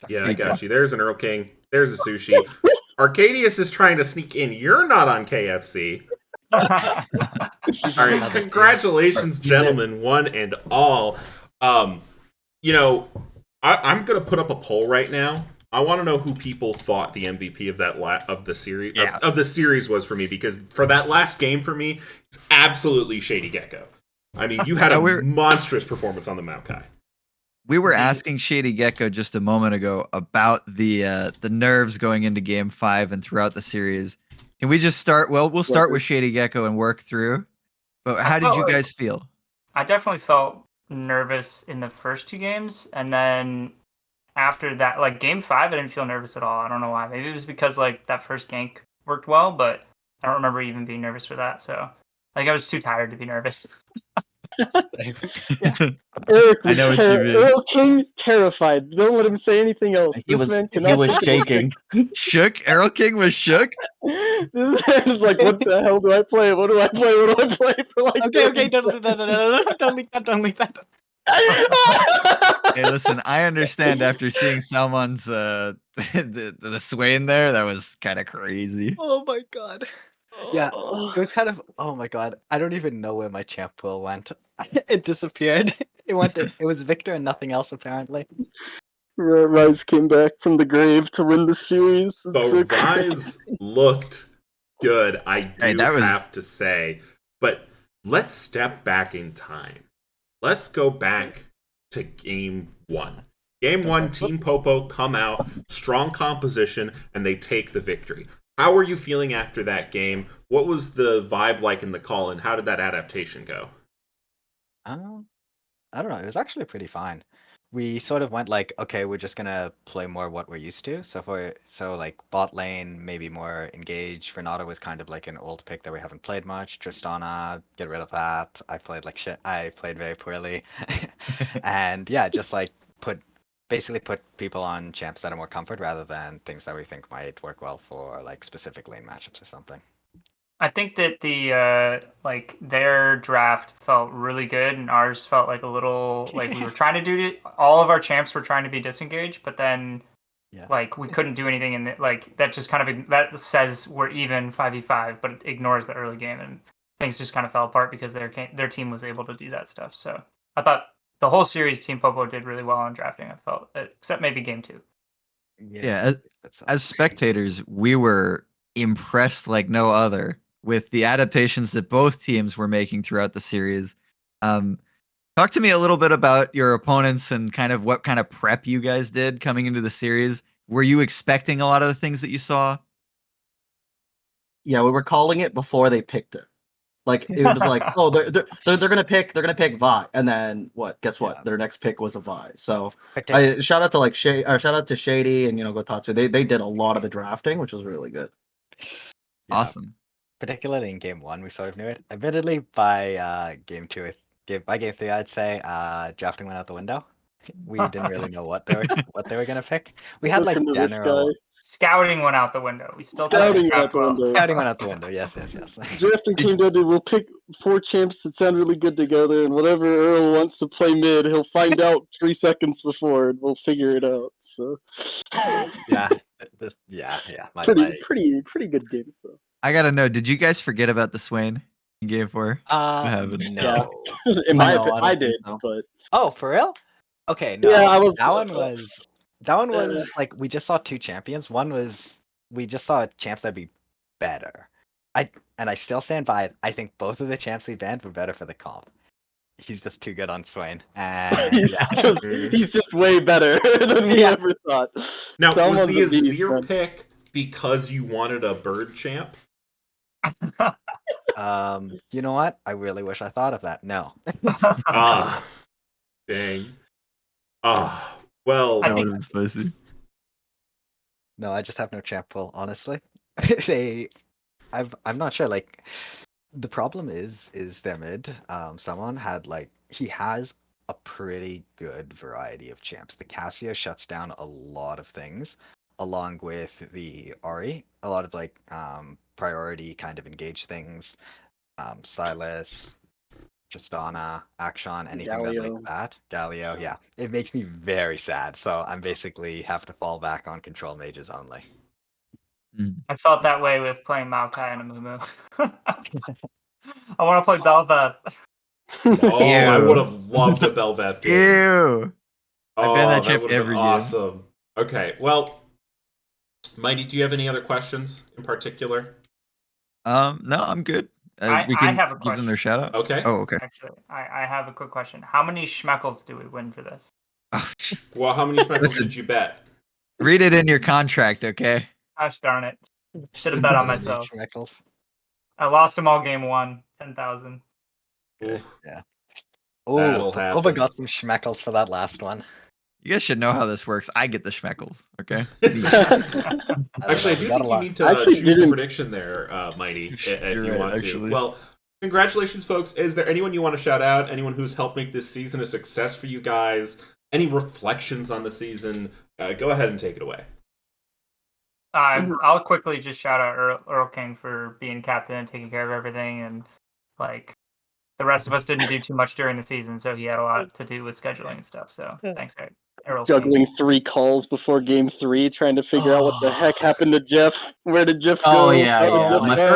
Yeah, I got you. There's an Earl King. There's a Sushi. Arcadius is trying to sneak in. You're not on KFC. All right, congratulations, gentlemen, one and all. You know, I'm going to put up a poll right now. I want to know who people thought the MVP of that of the series of the series was for me, because for that last game for me, it's absolutely Shady Gecko. I mean, you had a monstrous performance on the Maokai. We were asking Shady Gecko just a moment ago about the nerves going into Game 5 and throughout the series. Can we just start? Well, we'll start with Shady Gecko and work through. But how did you guys feel? I definitely felt nervous in the first 2 games, and then after that, like Game 5, I didn't feel nervous at all. I don't know why. Maybe it was because like that first gank worked well, but I don't remember even being nervous for that. So like I was too tired to be nervous. Eric I know what you mean. Earl King terrified. Don't let him say anything else. He was shaking. Shook? Earl King was shook? This man is like, what the hell do I play? What do I play for like Okay, don't do that. No. Don't leak that. Hey, listen, I understand after seeing Salmon's the Swain there, that was kind of crazy. Oh my god. Yeah, it was kind of, oh my god, I don't even know where my champ pool went. It disappeared. It was Victor and nothing else apparently. Rise came back from the grave to win the series. But Rise looked good, I do have to say. But let's step back in time. Let's go back to Game 1. Game 1, Team Popo come out, strong composition, and they take the victory. How were you feeling after that game? What was the vibe like in the call, and how did that adaptation go? I don't know. It was actually pretty fine. we sort of went like, okay, we're just gonna play more what we're used to. So like bot lane, maybe more engaged. Renata was kind of like an old pick that we haven't played much. Tristana, get rid of that. I played like shit. I played very poorly. And yeah, just like basically put people on champs that are more comfort rather than things that we think might work well for like specific lane matchups or something. I think that the like their draft felt really good, and ours felt like a little like we were trying to do all of our champs were trying to be disengaged, but then Yeah. like we couldn't do anything, and like that just kind of that says we're even 5v5, but it ignores the early game, and things just kind of fell apart because their team was able to do that stuff. So I thought the whole series, Team Popo did really well on drafting. I felt, except maybe game 2. Yeah, as spectators, we were impressed like no other with the adaptations that both teams were making throughout the series. Talk to me a little bit about your opponents and kind of what kind of prep you guys did coming into the series. Were you expecting a lot of the things that you saw? Yeah, we were calling it before they picked it. Like it was like, oh, they're gonna pick Vi, and then what? Guess what? Yeah. Their next pick was a Vi. So Partic- I shout out to like shout out to Shady and Gotatsu. They did a lot of the drafting, which was really good. Yeah. Awesome. Particularly in game 1, we sort of knew it. Admittedly, by game 2, by game 3, I'd say drafting went out the window. We didn't really know what they were gonna pick. We had like Listen to this guy. general Scouting went out the window. We still Scouting didn't went out draft the well. window. scouting went out the window. Yes. Drafting came down to we'll pick 4 champs that sound really good together, and whatever Earl wants to play mid, he'll find out 3 seconds before, and we'll figure it out. So Yeah. Yeah. pretty good games though. I gotta know, did you guys forget about the Swain in game 4? What happened? No. In my No, opinion, I don't I think did, so. but Oh, for real? Okay, no. yeah, I was. That one was like we just saw 2 champions. One was we just saw champs that'd be better. I still stand by it. I think both of the champs we banned were better for the comp. He's just too good on Swain. And he's just way better than we ever thought. Now, was Someone's the a beast, Azir man. pick because you wanted a bird champ? You know what? I really wish I thought of that. No. Ah, dang. Ah, well. I That think would have been spicy. No, I just have no champ pool, honestly. I'm not sure. Like, the problem is their mid. Someone had like he has a pretty good variety of champs. The Cassia shuts down a lot of things, along with the Ari. A lot of like priority kind of engage things. Silas, Tristana, Action, anything that like Galio. that. Galio, yeah. It makes me very sad. So I'm basically have to fall back on control mages only. I felt that way with playing Maokai and Amumu. I want to play Bel'Veth. Oh, I Ew. would have loved a Bel'Veth game. Ew. I ban that that champ would have every been game. awesome. Okay, well, Mighty, do you have any other questions in particular? No, I'm good. I We can have a give them their question. shout out. Okay. Oh, okay. Actually, I have a quick question. How many schmeckles do we win for this? Oh, Well, how many speckles Listen. did you bet? read it in your contract, okay? Gosh darn it. Should have bet on myself. Schmeckles. I lost them all game 1. 10,000. Oof. Yeah. That'll Oh, happen. Popo got some schmeckles for that last one. You guys should know how this works. I get the schmeckles, okay? Actually, I do think you need to Actually choose a didn't- prediction there, Mighty, if You're you right, want actually. to. Well, congratulations, folks. Is there anyone you want to shout out? Anyone who's helped make this season a success for you guys? Any reflections on the season? Go ahead and take it away. I'll quickly just shout out Earl King for being captain and taking care of everything, and like the rest of us didn't do too much during the season, so he had a lot to do with scheduling and stuff. So thanks, Earl King. Juggling 3 calls before game 3, trying to figure out what the heck happened to Jeff. Where did Jeff go? Oh yeah, How did yeah.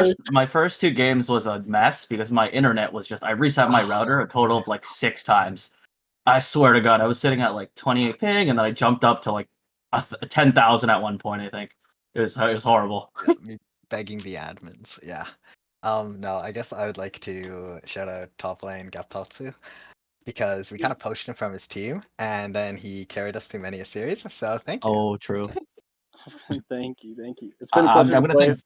Jeff die? My first 2 games was a mess because my internet was just I reset my router a total of like 6 times. I swear to God, I was sitting at like 28 ping, and then I jumped up to like 10,000 at one point. I think it was horrible. Yeah, me begging the admins. Yeah. No, I guess I would like to shout out top lane Gapotsu because we kind of poached him from his team, and then he carried us through many a series. So thank you. Oh, true. Thank you. It's been a I'm pleasure to gonna play. thank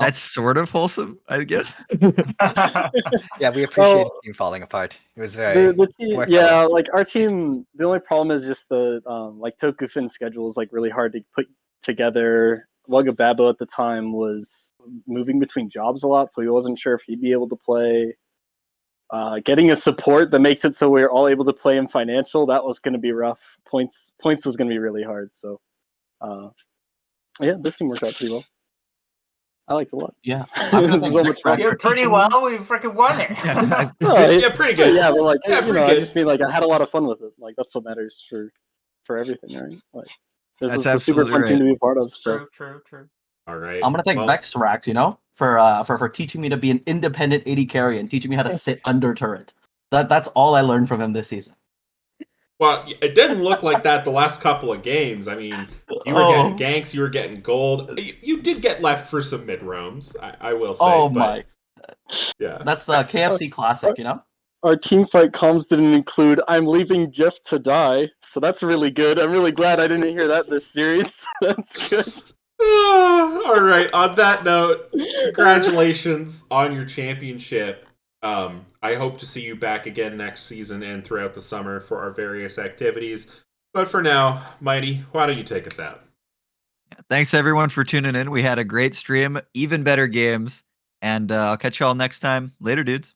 That's sort of wholesome, I guess. Yeah, we appreciate Oh, the team falling apart. It was very the team, more yeah, color. like our team. The only problem is just the like Tokufin's schedule is like really hard to put together. Wagababo at the time was moving between jobs a lot, so he wasn't sure if he'd be able to play. Getting a support that makes it so we're all able to play in financial, that was going to be rough. Points was going to be really hard. So, yeah, this team worked out pretty well. I liked it a lot. Yeah, I'm gonna This is thank so Vex much fun. Rax for Did pretty teaching well. me. We freaking won it. Oh, Yeah, pretty good. Yeah, but like Yeah, you pretty know, I good. just mean like I had a lot of fun with it. Like that's what matters for everything, right? Like this That's was a super absolutely fun team right. to be a part of. So True. All right. I'm gonna thank Well, Vex Rax, for teaching me to be an independent AD carry and teaching me how to sit under turret. That's all I learned from him this season. Well, it didn't look like that the last couple of games. I mean, you were getting ganks, you were getting gold. You did get left for some mid roams, I will say. Oh but, my! Yeah, That's the KFC classic, our team fight comms didn't include "I'm leaving Jeff to die," so that's really good. I'm really glad I didn't hear that this series. That's good. All right. On that note, congratulations on your championship. I hope to see you back again next season and throughout the summer for our various activities. But for now, Mighty, why don't you take us out? Thanks everyone for tuning in. We had a great stream, even better games, and I'll catch you all next time. Later, dudes.